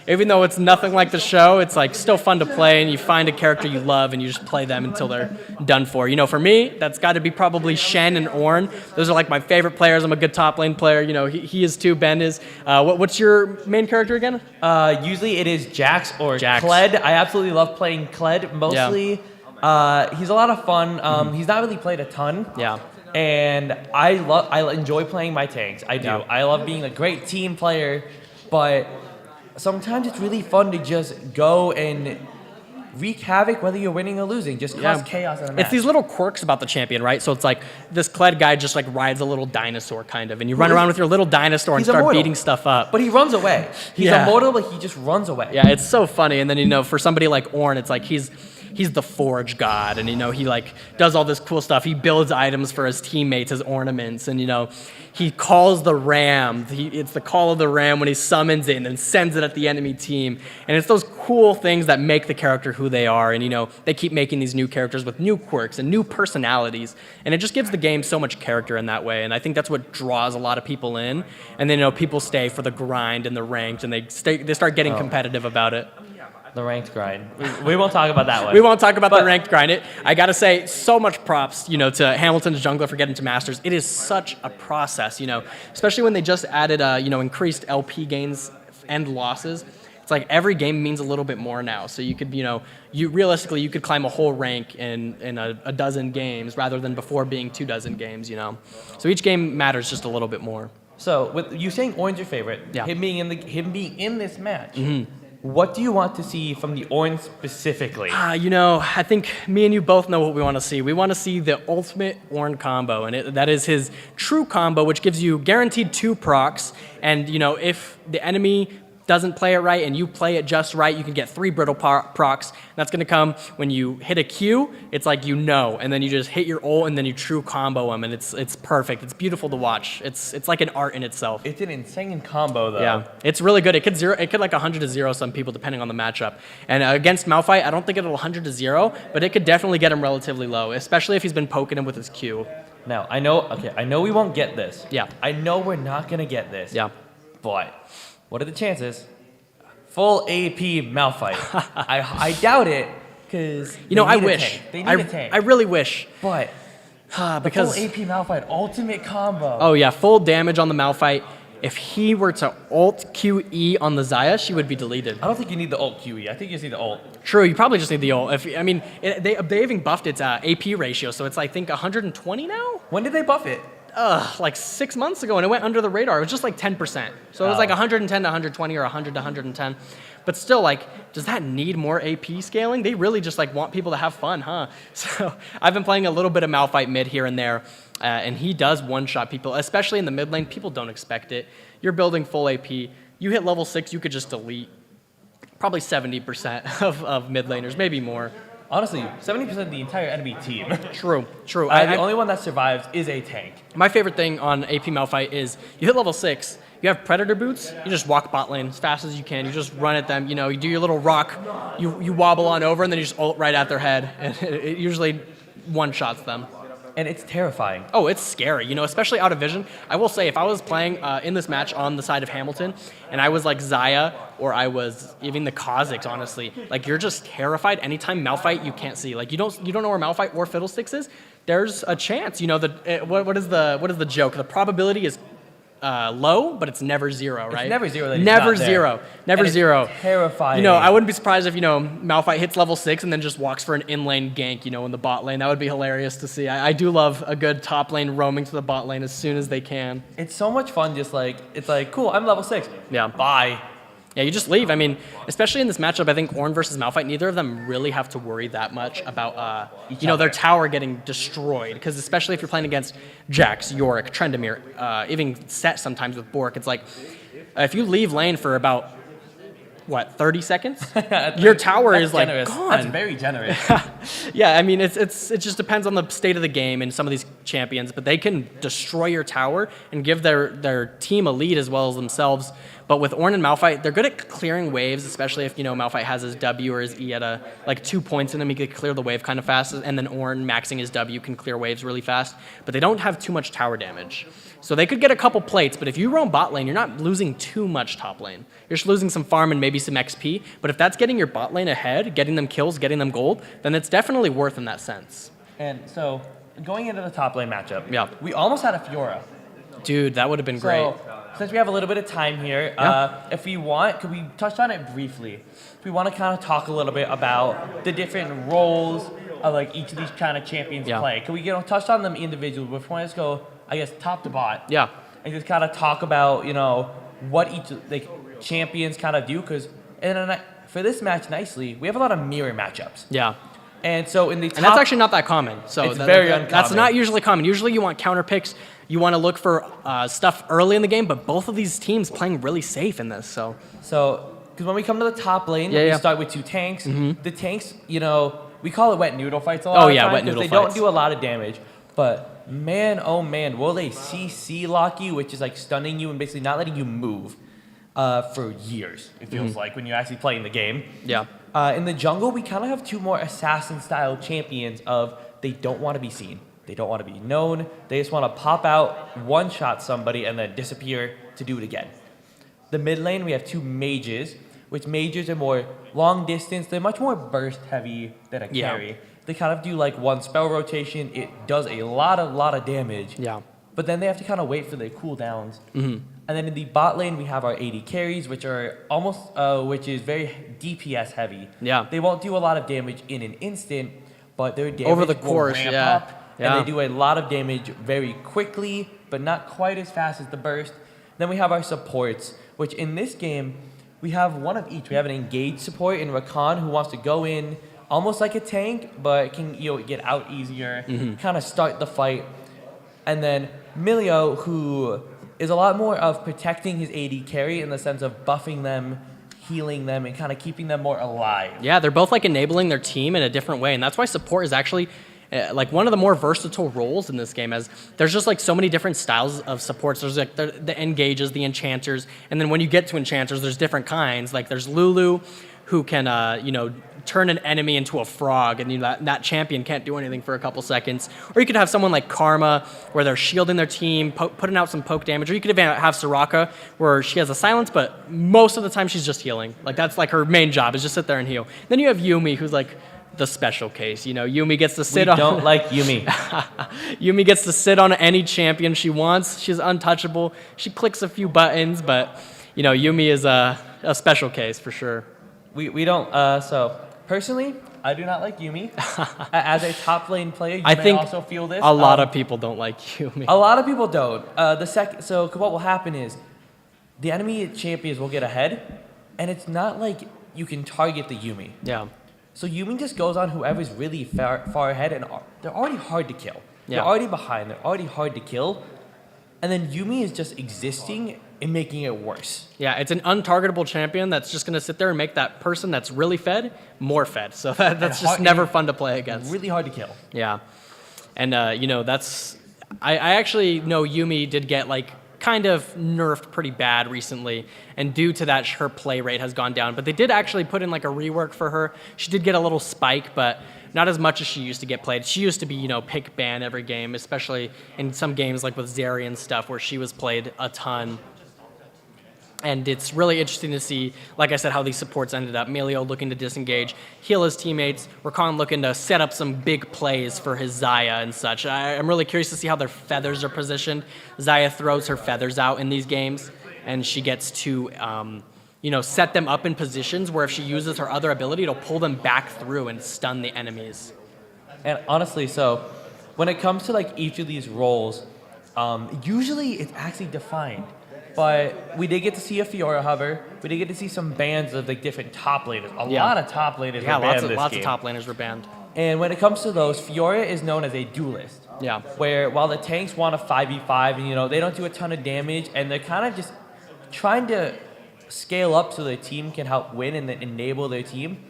even though it's nothing like the show, it's still fun to play, and you find a character you love and you just play them until they're done for. For me, that's got to be probably Shen and Ornn. Those are my favorite players. I'm a good top lane player. He is too. Ben is. What's your main character again? Usually it is Jax or Kled. I absolutely love playing Kled mostly. Yeah. He's a lot of fun. He's not really played a ton. Yeah. And I enjoy playing my tanks. I do. Yeah. I love being a great team player, but sometimes it's really fun to just go and wreak havoc whether you're winning or losing. Just cause chaos in a match. It's these little quirks about the champion, right? So it's this Kled guy just rides a little dinosaur kind of, and you run around with your little dinosaur and start beating stuff up. But he runs away. He's immortal, but he just runs away. Yeah, it's so funny. And then for somebody like Ornn, it's he's the forge god, and he does all this cool stuff. He builds items for his teammates as ornaments, and he calls the ram. It's the call of the ram when he summons it and then sends it at the enemy team. And it's those cool things that make the character who they are. And they keep making these new characters with new quirks and new personalities, and it just gives the game so much character in that way. And I think that's what draws a lot of people in. And then people stay for the grind and the ranked, and they start getting competitive about it. The ranked grind. We won't talk about that one. We won't talk about the ranked grind. I gotta say, so much props, to Hamilton's Jungler for getting to Masters. It is such a process, especially when they just added, increased LP gains and losses. It's every game means a little bit more now. So you could, realistically, you could climb a whole rank in a dozen games rather than before being 24 games, So each game matters just a little bit more. So with you saying Ornn's your favorite, him being in this match. Mm-hmm. What do you want to see from the Ornn specifically? I think me and you both know what we want to see. We want to see the ultimate Ornn combo, and that is his true combo, which gives you guaranteed 2 procs. And if the enemy doesn't play it right and you play it just right, you can get 3 brittle procs. That's going to come when you hit a Q, it's like and then you just hit your ult and then you true combo them, and it's perfect. It's beautiful to watch. It's like an art in itself. It's an insane combo, though. Yeah, it's really good. It could like 100 to 0 some people depending on the matchup. And against Malphite, I don't think it'll 100 to 0, but it could definitely get him relatively low, especially if he's been poking him with his Q. Now, I know we won't get this. Yeah. I know we're not going to get this. Yeah. But what are the chances? Full AP Malphite. I doubt it, because I wish. They need a tank. I really wish. But because full AP Malphite ultimate combo. Oh yeah, full damage on the Malphite. If he were to ult QE on the Xayah, she would be deleted. I don't think you need the ult QE. I think you just need the ult. True, you probably just need the ult. They even buffed its AP ratio, so it's I think 120 now. When did they buff it? Like 6 months ago, and it went under the radar. It was just like 10%. So it was like 110 to 120 or 100 to 110. But still, like, does that need more AP scaling? They really just like want people to have fun, huh? So I've been playing a little bit of Malphite mid here and there, and he does one-shot people, especially in the mid lane. People don't expect it. You're building full AP. You hit level 6, you could just delete probably 70% of mid laners, maybe more. Honestly, 70% of the entire enemy team. True. The only one that survives is a tank. My favorite thing on AP Malphite is you hit level 6, you have Predator boots, you just walk bot lane as fast as you can, you just run at them, you do your little rock, you wobble on over, and then you just ult right at their head, and it usually one-shots them. And it's terrifying. Oh, it's scary, especially out of vision. I will say, if I was playing in this match on the side of Hamilton, and I was like Xayah, or I was even the Kha'Zix, honestly, like you're just terrified. Anytime Malphite, you can't see. Like you don't know where Malphite or Fiddlesticks is. There's a chance. What is the joke? The probability is low, but it's never 0, right? It's never 0. That he's Never not there. 0. Never and 0. It's terrifying. I wouldn't be surprised if Malphite hits level 6 and then just walks for an in-lane gank, in the bot lane. That would be hilarious to see. I do love a good top lane roaming to the bot lane as soon as they can. It's so much fun. It's like cool. I'm level 6. Yeah. Bye. Yeah, you just leave. I mean, especially in this matchup, I think Ornn versus Malphite, neither of them really have to worry that much about, their tower getting destroyed. Because especially if you're playing against Jax, Yorick, Tryndamere, even Set sometimes with Bork, it's like, if you leave lane for about, 30 seconds? Your tower is like generous. gone. That's very generous. Yeah, I mean, it just depends on the state of the game and some of these champions, but they can destroy your tower and give their team a lead as well as themselves. But with Ornn and Malphite, they're good at clearing waves, especially if, Malphite has his W or his E at 2 points in him. He could clear the wave kind of fast, and then Ornn, maxing his W, can clear waves really fast. But they don't have too much tower damage. So they could get a couple plates, but if you roam bot lane, you're not losing too much top lane. You're just losing some farm and maybe some XP. But if that's getting your bot lane ahead, getting them kills, getting them gold, then it's definitely worth in that sense. And so, going into the top lane matchup, yeah, we almost had a Fiora. Dude, that would have been great. Since we have a little bit of time here, if we want, could we touch on it briefly? If we want to kind of talk a little bit about the different roles of each of these kind of champions play. Can we touch on them individually before I just go, I guess, top to bot? Yeah. And just kind of talk about, what each champions kind of do, because for this match, nicely, we have a lot of mirror matchups. Yeah. And so in the top, and that's actually not that common. So it's very uncommon. That's not usually common. Usually you want counter picks. You want to look for stuff early in the game, but both of these teams playing really safe in this. So because when we come to the top lane, we start with 2 tanks. Mm-hmm. The tanks, we call it wet noodle fights a lot of times, wet noodle they fights. don't do a lot of damage. But man, oh man, will they CC lock you, which is stunning you and basically not letting you move for years, it feels like, when you're actually playing the game. Yeah. In the jungle, we kind of have 2 more assassin-style champions of they don't want to be seen. They don't want to be known. They just want to pop out, one-shot somebody, and then disappear to do it again. The mid lane, we have 2 mages, which mages are more long distance. They're much more burst heavy than a carry. They kind of do 1 spell rotation. It does a lot of damage. Yeah. But then they have to kind of wait for their cooldowns. Mm-hmm. And then in the bot lane, we have our AD carries, which are which is very DPS heavy. Yeah. They won't do a lot of damage in an instant, but their damage over the will course, ramp yeah. up. And they do a lot of damage very quickly, but not quite as fast as the burst. Then we have our supports, which in this game, we have one of each. We have an engaged support in Rakan who wants to go in almost like a tank, but can get out easier, kind of start the fight. And then Milio, who is a lot more of protecting his AD carry in the sense of buffing them, healing them, and kind of keeping them more alive. Yeah, they're both like enabling their team in a different way, and that's why support is actually like one of the more versatile roles in this game, as there's just like so many different styles of supports. There's like the engages, the enchanters, and then when you get to enchanters, there's different kinds. Like there's Lulu, who can turn an enemy into a frog, and that champion can't do anything for a couple seconds. Or you could have someone like Karma, where they're shielding their team, putting out some poke damage. Or you could even have Soraka, where she has a silence, but most of the time she's just healing. Like that's like her main job, is just sit there and heal. Then you have Yuumi, who's like the special case. Yuumi gets to sit on... We don't like Yuumi. Yuumi gets to sit on any champion she wants. She's untouchable. She clicks a few buttons, but Yuumi is a special case for sure. We don't, so personally, I do not like Yuumi. As a top lane player, you I may think also feel this. A lot of people don't like Yuumi. A lot of people don't. So what will happen is the enemy champions will get ahead, and it's not like you can target the Yuumi. Yeah. So Yuumi just goes on whoever's really far ahead, and they're already hard to kill. Yeah. They're already behind. They're already hard to kill. And then Yuumi is just existing and making it worse. Yeah, it's an untargetable champion that's just going to sit there and make that person that's really fed more fed. So that's just never fun to play against. Really hard to kill. Yeah. And, that's... I actually know Yuumi did get, kind of nerfed pretty bad recently, and due to that, her play rate has gone down. But they did actually put in, a rework for her. She did get a little spike, but not as much as she used to get played. She used to be, pick ban every game, especially in some games like with Zeri and stuff, where she was played a ton. And it's really interesting to see, like I said, how these supports ended up. Melio looking to disengage, heal his teammates. Rakan looking to set up some big plays for his Xayah and such. I'm really curious to see how their feathers are positioned. Xayah throws her feathers out in these games, and she gets to, set them up in positions where if she uses her other ability, it'll pull them back through and stun the enemies. And honestly, so when it comes to each of these roles, usually it's actually defined. But we did get to see a Fiora hover. We did get to see some bans of different top laners. A lot of top laners were banned this game. Lots of top laners were banned. And when it comes to those, Fiora is known as a duelist. Yeah. Where while the tanks want a 5v5, and they don't do a ton of damage, and they're kind of just trying to scale up so their team can help win and then enable their team,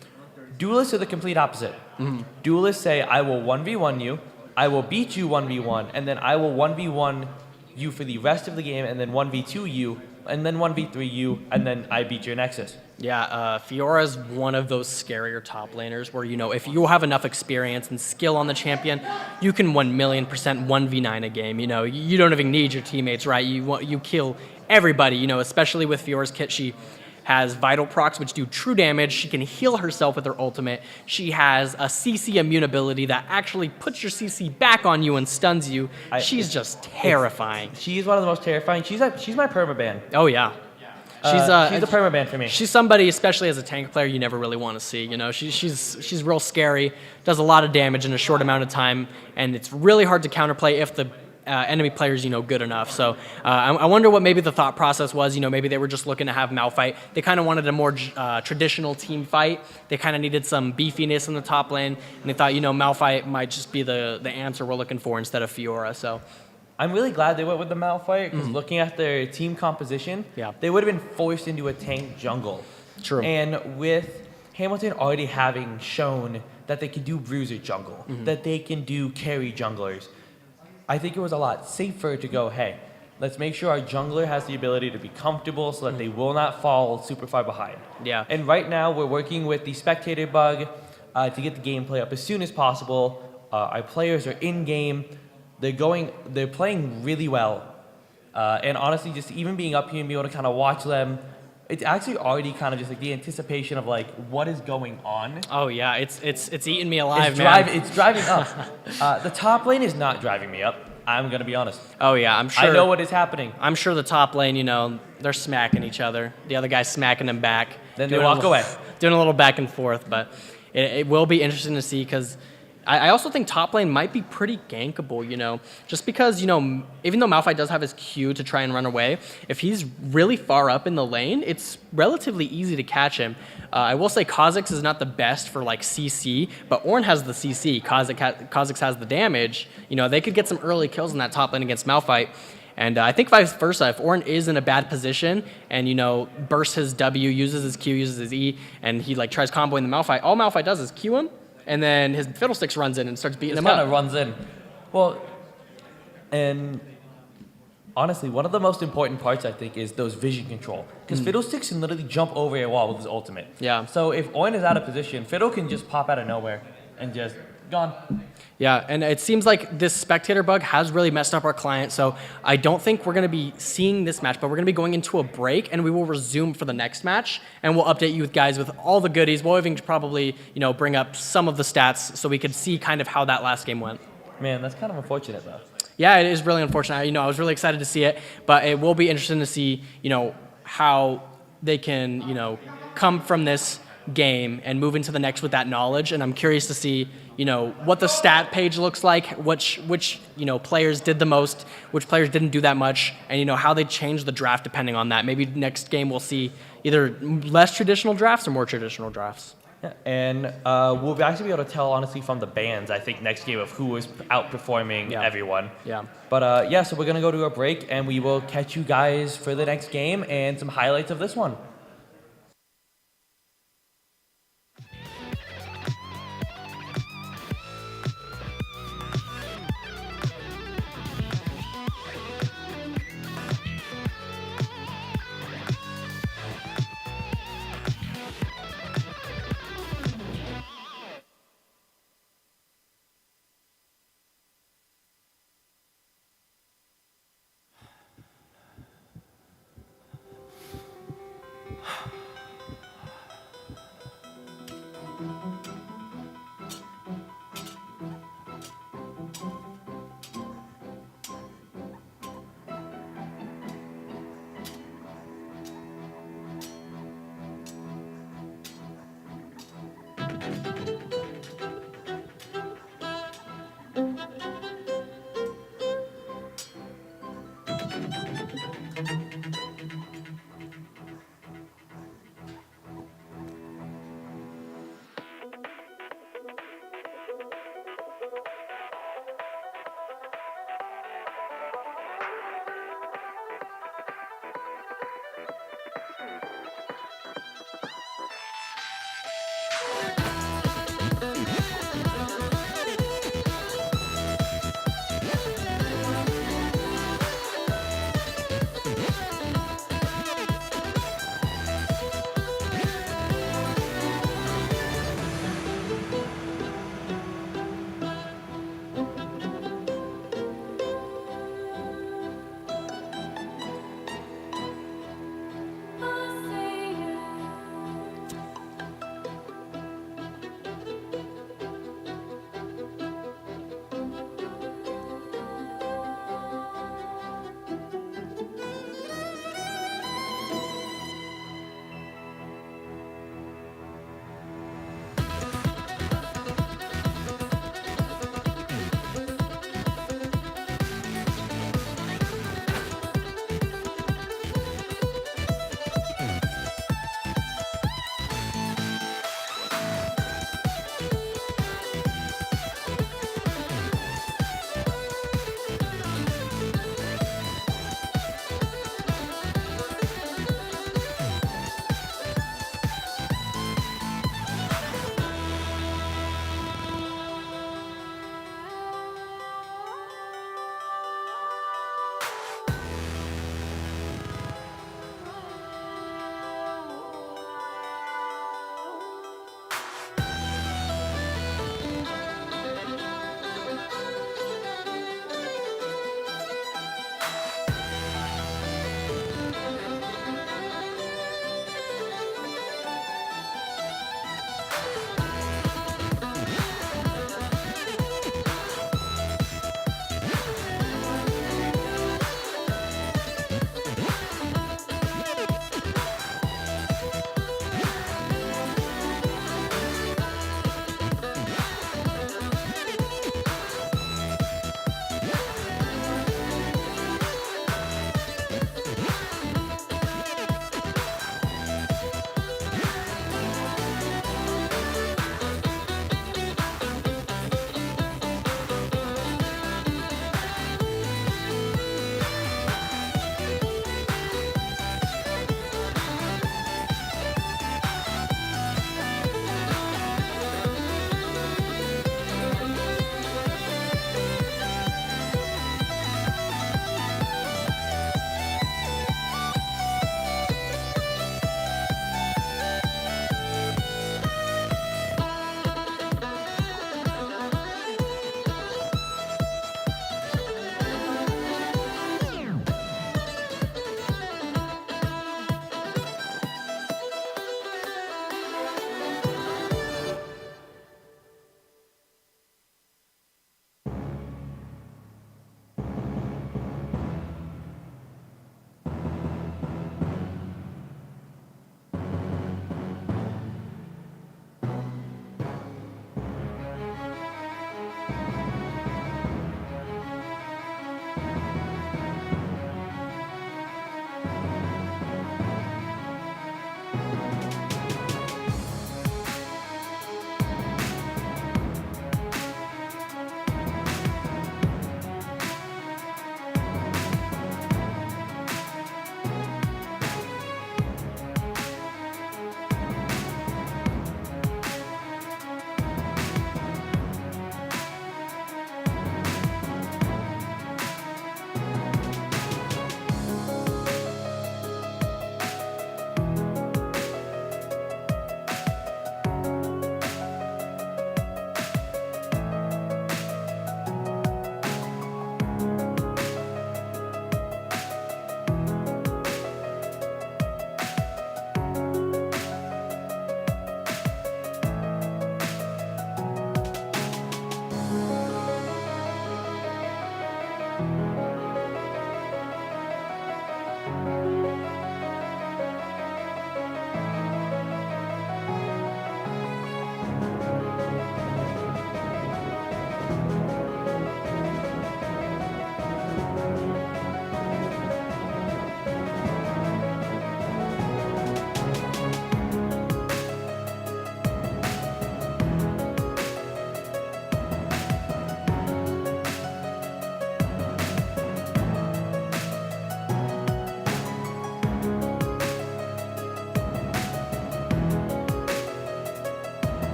duelists are the complete opposite. Mm-hmm. Duelists say, I will 1v1 you, I will beat you 1v1, and then I will 1v1 you for the rest of the game, and then 1v2 you, and then 1v3 you, and then I beat your Nexus. Yeah, Fiora is one of those scarier top laners where, if you have enough experience and skill on the champion, you can 1,000,000% 1v9 a game. You don't even need your teammates, right? You kill everybody, especially with Fiora's kit. She has vital procs, which do true damage. She can heal herself with her ultimate. She has a CC immune ability that actually puts your CC back on you and stuns you. She's just terrifying. She's one of the most terrifying. She's my permaban. Oh, yeah. She's a permaban for me. She's somebody, especially as a tank player, you never really want to see. She's real scary, does a lot of damage in a short amount of time, and it's really hard to counterplay if the enemy players, good enough. So I wonder what maybe the thought process was. Maybe they were just looking to have Malphite. They kind of wanted a more traditional team fight. They kind of needed some beefiness in the top lane, and they thought, Malphite might just be the answer we're looking for instead of Fiora. So I'm really glad they went with the Malphite, because looking at their team composition, they would have been forced into a tank jungle. True. And with Hamilton already having shown that they can do bruiser jungle, that they can do carry junglers, I think it was a lot safer to go, hey, let's make sure our jungler has the ability to be comfortable so that they will not fall super far behind. Yeah. And right now, we're working with the spectator bug to get the gameplay up as soon as possible. Our players are in-game. They're playing really well. And honestly, just even being up here and being able to kind of watch them, it's actually already kind of just the anticipation of what is going on. Oh yeah, it's eating me alive, man. It's driving up. The top lane is not driving me up. I'm gonna be honest. Oh yeah, I'm sure. I know what is happening. I'm sure the top lane, they're smacking each other. The other guy's smacking them back. Then they walk away. Doing a little back and forth, but it will be interesting to see, because I also think top lane might be pretty gankable, just because, even though Malphite does have his Q to try and run away, if he's really far up in the lane, it's relatively easy to catch him. I will say Kha'Zix is not the best for CC, but Ornn has the CC. Kha'Zix has the damage. They could get some early kills in that top lane against Malphite. And I think vice versa. If Orin is in a bad position and, bursts his W, uses his Q, uses his E, and he like tries comboing the Malphite, all Malphite does is Q him, and then his Fiddlesticks runs in and starts beating him up. Just kind of runs in. Well, and honestly, one of the most important parts, I think, is those vision control. Because Fiddlesticks can literally jump over a wall with his ultimate. Yeah. So if Oin is out of position, Fiddle can just pop out of nowhere and just gone. Yeah, and it seems like this spectator bug has really messed up our client, so I don't think we're going to be seeing this match, but we're going to be going into a break, and we will resume for the next match, and we'll update you guys with all the goodies. We'll even probably, bring up some of the stats so we could see kind of how that last game went. Man, that's kind of unfortunate, though. Yeah, it is really unfortunate. I was really excited to see it, but it will be interesting to see, how they can, come from this game and move into the next with that knowledge. And I'm curious to see, what the stat page looks like, which players did the most, which players didn't do that much, and, how they change the draft depending on that. Maybe next game we'll see either less traditional drafts or more traditional drafts. Yeah, and we'll actually be able to tell, honestly, from the bands, I think, next game of who is outperforming everyone. Yeah. But, so we're going to go to a break, and we will catch you guys for the next game and some highlights of this one.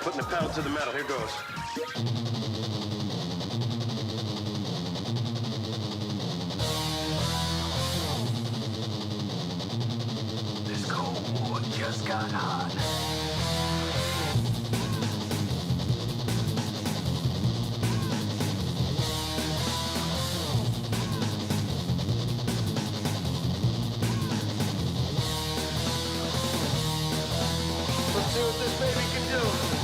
putting the pedal to the metal. Here goes. This Cold War just got hot. Let's see what this baby can do.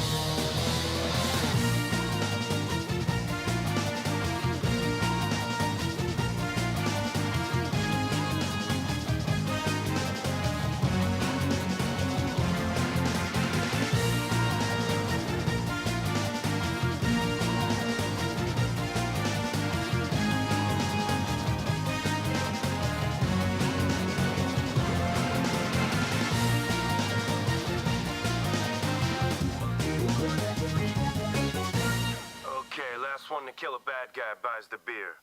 Okay, last one to kill a bad guy buys the beer.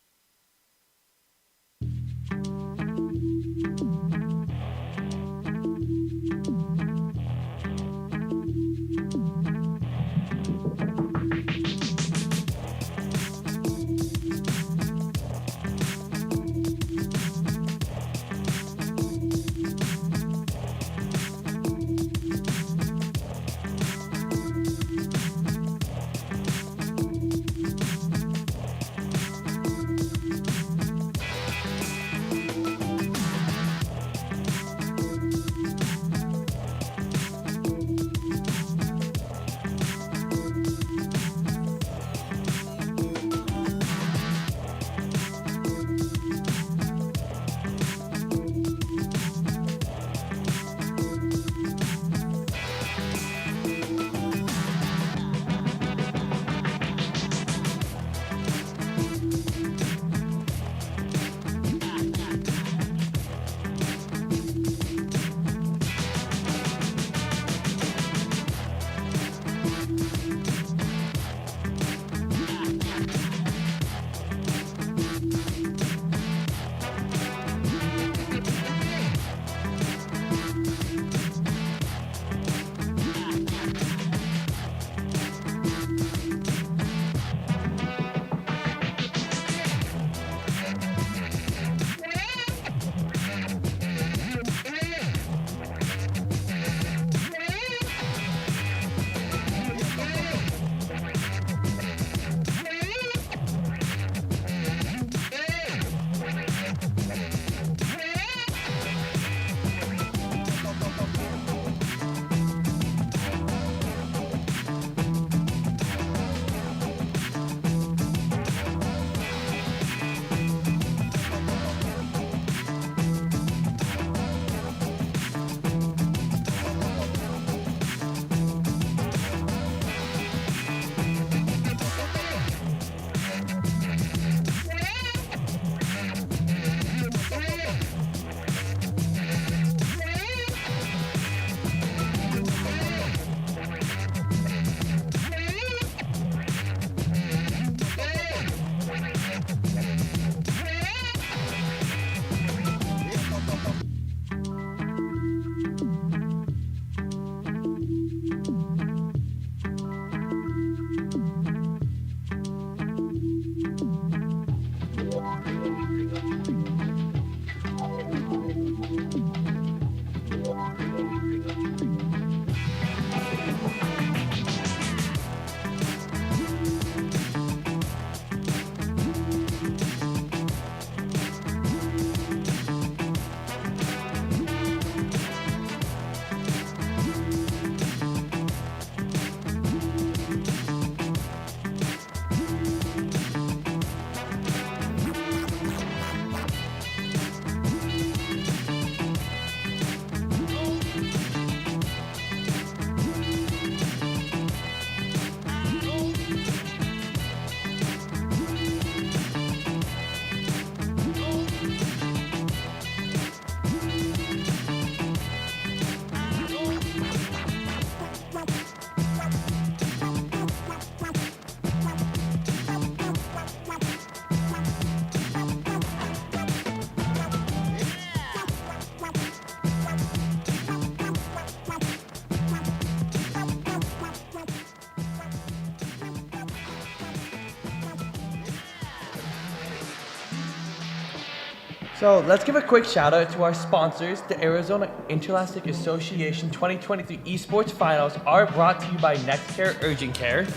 So let's give a quick shout out to our sponsors. The Arizona Interscholastic Association 2023 Esports Finals are brought to you by NextCare Urgent Care,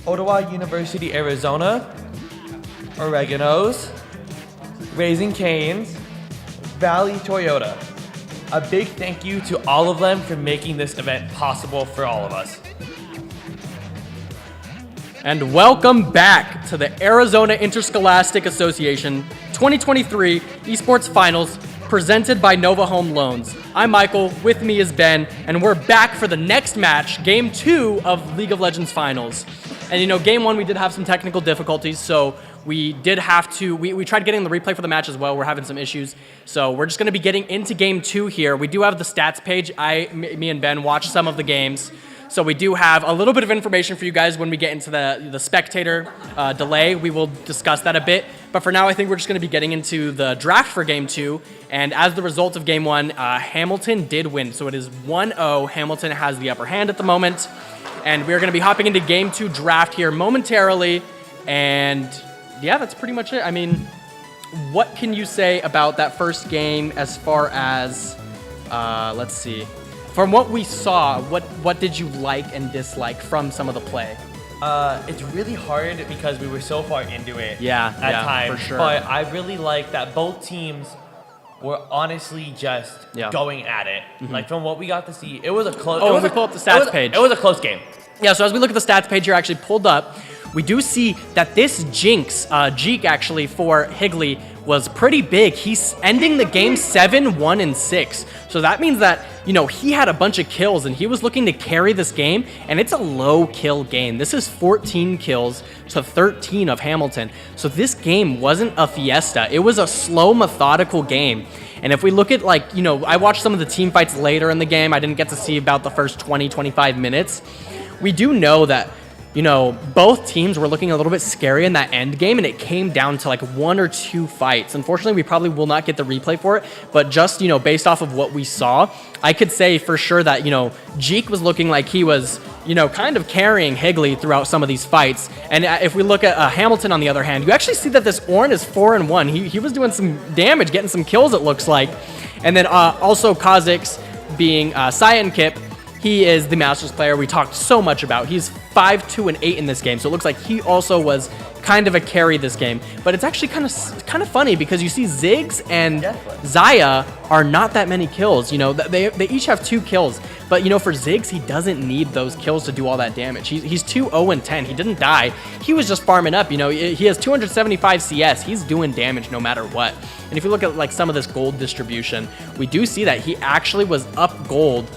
Ottawa University, Arizona, Oregano's, Raising Cane's, Valley Toyota. A big thank you to all of them for making this event possible for all of us. And welcome back to the Arizona Interscholastic Association 2023 Esports Finals presented by Nova Home Loans. I'm Michael, with me is Ben, and we're back for the next match, Game 2 of League of Legends Finals. And Game 1 we did have some technical difficulties, so we did have to, we tried getting the replay for the match as well. We're having some issues. So we're just gonna be getting into Game 2 here. We do have the stats page. Me and Ben watched some of the games. So we do have a little bit of information for you guys when we get into the spectator delay. We will discuss that a bit. But for now, I think we're just going to be getting into the draft for Game 2. And as the result of Game 1, Hamilton did win. So it is 1-0. Hamilton has the upper hand at the moment. And we're going to be hopping into Game 2 draft here momentarily. And yeah, that's pretty much it. I mean, what can you say about that first game as far as, let's see. From what we saw, what did you like and dislike from some of the play? It's really hard because we were so far into it at times. For sure. But I really like that both teams were honestly just going at it. Mm-hmm. Like from what we got to see, it was a close. Oh, we pull up the stats page. It was a close game. Yeah, so as we look at the stats page here, actually pulled up, we do see that this Jeek actually for Higley was pretty big. He's ending the game 7-1-6. So that means that, he had a bunch of kills and he was looking to carry this game, and it's a low kill game. This is 14 kills to 13 of Hamilton. So this game wasn't a fiesta. It was a slow, methodical game. And if we look at I watched some of the team fights later in the game. I didn't get to see about the first 20, 25 minutes. We do know that both teams were looking a little bit scary in that end game, and it came down to like 1 or 2 fights. Unfortunately, we probably will not get the replay for it, but just, based off of what we saw, I could say for sure that, Jeek was looking like he was, kind of carrying Higley throughout some of these fights. And if we look at Hamilton, on the other hand, you actually see that this Ornn is 4-1. He was doing some damage, getting some kills, it looks like. And then also Kha'Zix being Cyan Kip. He is the Masters player we talked so much about. He's 5-2-8 in this game, so it looks like he also was kind of a carry this game. But it's actually kind of funny because you see Ziggs and Xayah are not that many kills. They each have 2 kills. But for Ziggs, he doesn't need those kills to do all that damage. He's 2-0-10. He didn't die. He was just farming up. He has 275 CS. He's doing damage no matter what. And if you look at some of this gold distribution, we do see that he actually was up gold.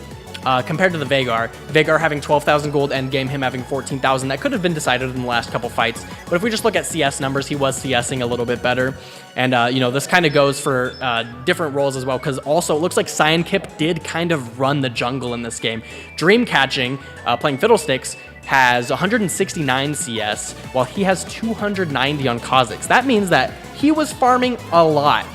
Compared to the Veigar having 12,000 gold endgame, him having 14,000. That could have been decided in the last couple fights. But if we just look at CS numbers, he was CSing a little bit better. And, this kind of goes for different roles as well, because also it looks like Cyan Kip did kind of run the jungle in this game. Dreamcatching, playing Fiddlesticks, has 169 CS, while he has 290 on Kha'Zix. That means that he was farming a lot.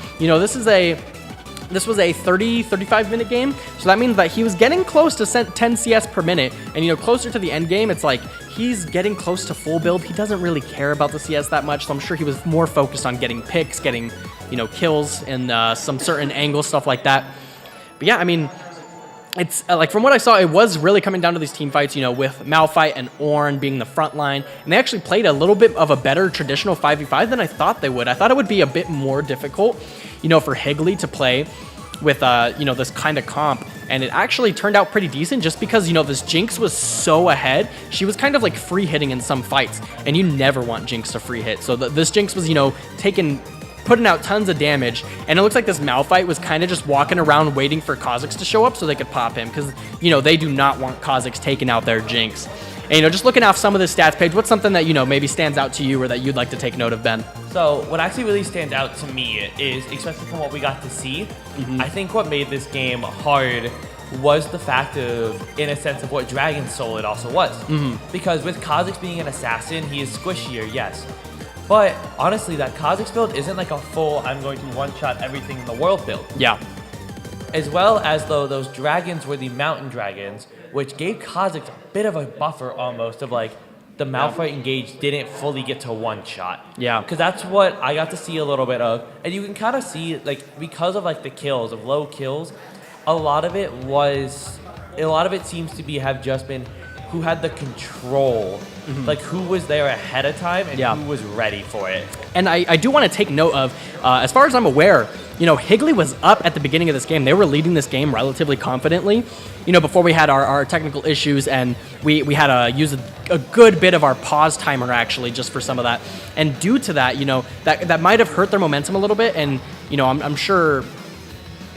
This was a 35 minute game, so that means that he was getting close to 10 CS per minute, and closer to the end game, it's like he's getting close to full build. He doesn't really care about the CS that much, so I'm sure he was more focused on getting picks, getting kills, and some certain angle stuff like that. But yeah, I mean, it's from what I saw, it was really coming down to these team fights, with Malphite and Ornn being the front line, and they actually played a little bit of a better traditional 5v5 than I thought they would. I thought it would be a bit more difficult, for Higley to play with, this kind of comp, and it actually turned out pretty decent just because, this Jinx was so ahead. She was kind of like free hitting in some fights, and you never want Jinx to free hit. So this Jinx was, putting out tons of damage, and it looks like this Malphite was kind of just walking around waiting for Kha'Zix to show up so they could pop him, because, they do not want Kha'Zix taking out their Jinx. And, just looking off some of the stats page, what's something that, maybe stands out to you or that you'd like to take note of, Ben? So what actually really stands out to me is, especially from what we got to see, I think what made this game hard was the fact of, in a sense, of what Dragon Soul it also was. Because with Kha'Zix being an assassin, he is squishier, yes. But honestly, that Kha'Zix build isn't like a full, I'm going to one-shot everything in the world build. Yeah. As well as though those dragons were the mountain dragons, which gave Kha'Zix a bit of a buffer almost of like, the Malphite engage didn't fully get to one shot. Yeah. Because that's what I got to see a little bit of. And you can kind of see, like, because of, like, the kills, of low kills, a lot of it seems to have just been who had the control, like who was there ahead of time and who was ready for it. And I do want to take note of, as far as I'm aware, Higley was up at the beginning of this game. They were leading this game relatively confidently, before we had our technical issues, and we had to use a good bit of our pause timer actually just for some of that. And due to that, that might have hurt their momentum a little bit. And, I'm sure,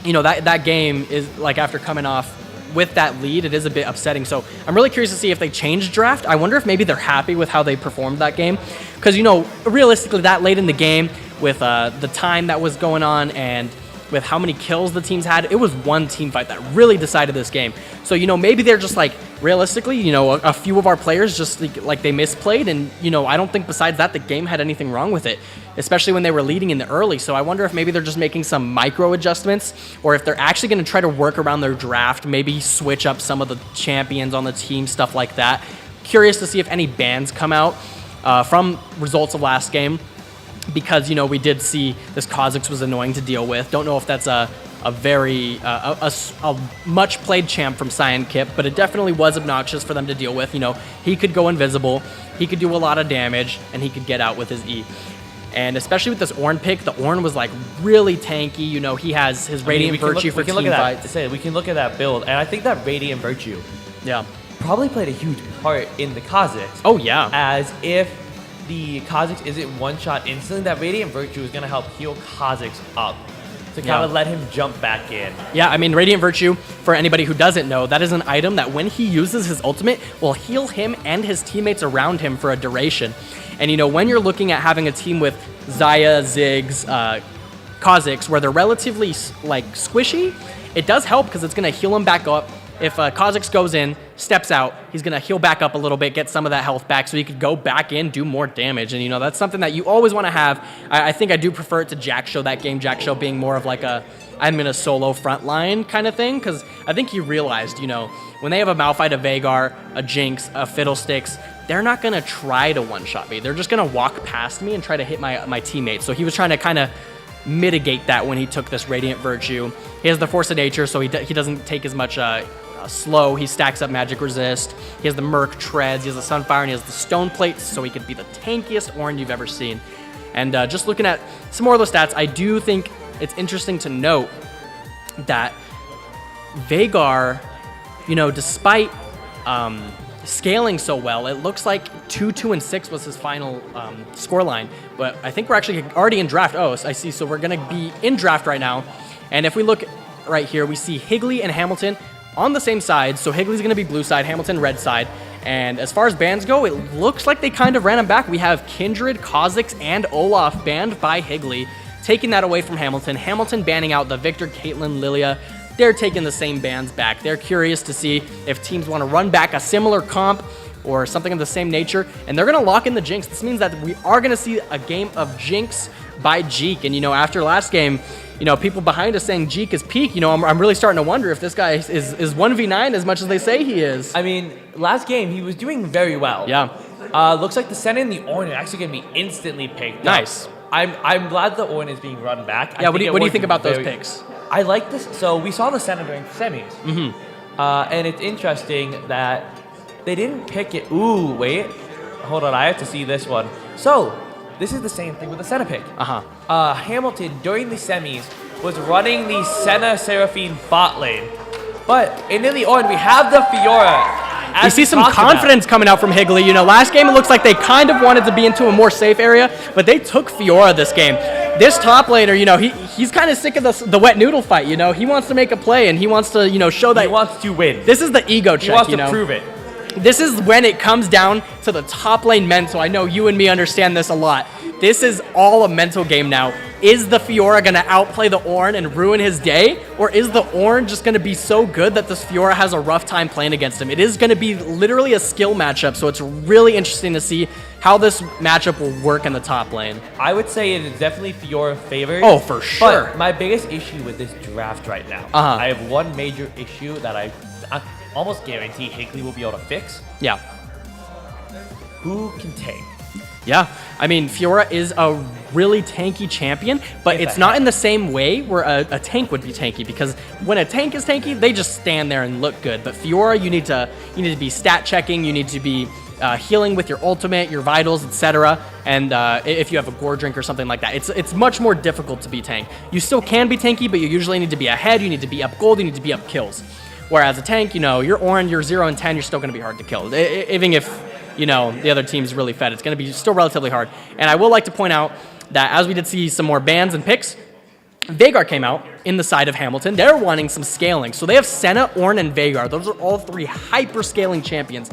that game is like after coming off with that lead, it is a bit upsetting. So I'm really curious to see if they change draft. I wonder if maybe they're happy with how they performed that game. Because, realistically, that late in the game, with the time that was going on and with how many kills the teams had, it was one team fight that really decided this game. So, maybe they're just like, realistically, a few of our players just like they misplayed. And, I don't think besides that, the game had anything wrong with it, especially when they were leading in the early. So I wonder if maybe they're just making some micro adjustments, or if they're actually going to try to work around their draft, maybe switch up some of the champions on the team, stuff like that. Curious to see if any bans come out from results of last game, because, we did see this Kha'Zix was annoying to deal with. Don't know if that's a very much played champ from Cyan Kip, but it definitely was obnoxious for them to deal with. He could go invisible, he could do a lot of damage, and he could get out with his E. And especially with this Ornn pick, the Ornn was like really tanky. He has his Radiant Virtue for team fights. We can look at that build, and I think that Radiant Virtue probably played a huge part in the Kha'Zix. Oh yeah. As if the Kha'Zix isn't one shot instantly, that Radiant Virtue is going to help heal Kha'Zix up to kind of let him jump back in. Yeah, I mean, Radiant Virtue, for anybody who doesn't know, that is an item that when he uses his ultimate, will heal him and his teammates around him for a duration. And, when you're looking at having a team with Xayah, Ziggs, Kha'Zix, where they're relatively, squishy, it does help because it's going to heal him back up. If Kha'Zix goes in, steps out, he's going to heal back up a little bit, get some of that health back so he could go back in, do more damage. And, that's something that you always want to have. I think I do prefer it to Jaxo, that game. Jaxo being more of like I'm in a solo front line kind of thing, because I think he realized, when they have a Malphite, a Veigar, a Jinx, a Fiddlesticks, they're not going to try to one-shot me. They're just going to walk past me and try to hit my teammates. So he was trying to kind of mitigate that when he took this Radiant Virtue. He has the Force of Nature, so he doesn't take as much slow. He stacks up Magic Resist. He has the Merc Treads. He has the Sunfire, and he has the Stone Plates, so he could be the tankiest Ornn you've ever seen. And just looking at some more of those stats, I do think it's interesting to note that Veigar, despite scaling so well, it looks like 2, 2, and 6 was his final scoreline. But I think we're actually already in draft. Oh, I see. So we're going to be in draft right now. And if we look right here, we see Higley and Hamilton on the same side. So Higley's going to be blue side, Hamilton red side. And as far as bans go, it looks like they kind of ran him back. We have Kindred, Kha'Zix, and Olaf banned by Higley, taking that away from Hamilton. Hamilton banning out the Victor, Caitlyn, Lilia. They're taking the same bans back. They're curious to see if teams want to run back a similar comp or something of the same nature, and they're going to lock in the Jinx. This means that we are going to see a game of Jinx by Jeek. And, after last game, people behind us saying Jeek is peak, I'm really starting to wonder if this guy is 1v9 as much as they say he is. I mean, last game, he was doing very well. Yeah. Looks like the Senna and the Ornn are actually going to be instantly picked. Nice. I'm glad the Ornn is being run back. Yeah, what do you think about those picks? I like this. So we saw the Senna during semis. And it's interesting that they didn't pick it. Ooh, wait. Hold on, I have to see this one. So, this is the same thing with the Senna pick. Hamilton, during the semis, was running the Senna Seraphine bot lane. But in the Ornn, we have the Fiora. We see some confidence coming out from Higley. Last game it looks like they kind of wanted to be into a more safe area, but they took Fiora this game. This top laner, he's kind of sick of the wet noodle fight. He wants to make a play and he wants to, show that he wants to win. This is the ego check. He wants to prove it. This is when it comes down to the top lane mental. I know you and me understand this a lot. This is all a mental game now. Is the Fiora going to outplay the Ornn and ruin his day? Or is the Ornn just going to be so good that this Fiora has a rough time playing against him? It is going to be literally a skill matchup, so it's really interesting to see how this matchup will work in the top lane. I would say it is definitely Fiora favored. Oh, for sure. But my biggest issue with this draft right now, I have one major issue that I almost guarantee Higley will be able to fix. Yeah. who can tank? Yeah, I mean, Fiora is a really tanky champion, but it's not in the same way where a tank would be tanky, because when a tank is tanky, they just stand there and look good. But Fiora, you need to be stat checking, you need to be healing with your ultimate, your vitals, etc. And if you have a gore drink or something like that, it's much more difficult to be tank. You still can be tanky, but you usually need to be ahead, you need to be up gold, you need to be up kills. Whereas a tank, you're Orin, you're 0 and 10, you're still going to be hard to kill. Even if the other team's really fed, it's going to be still relatively hard. And I will like to point out that as we did see some more bans and picks, Veigar came out in the side of Hamilton. They're wanting some scaling. So they have Senna, Ornn, and Veigar. Those are all three hyper-scaling champions.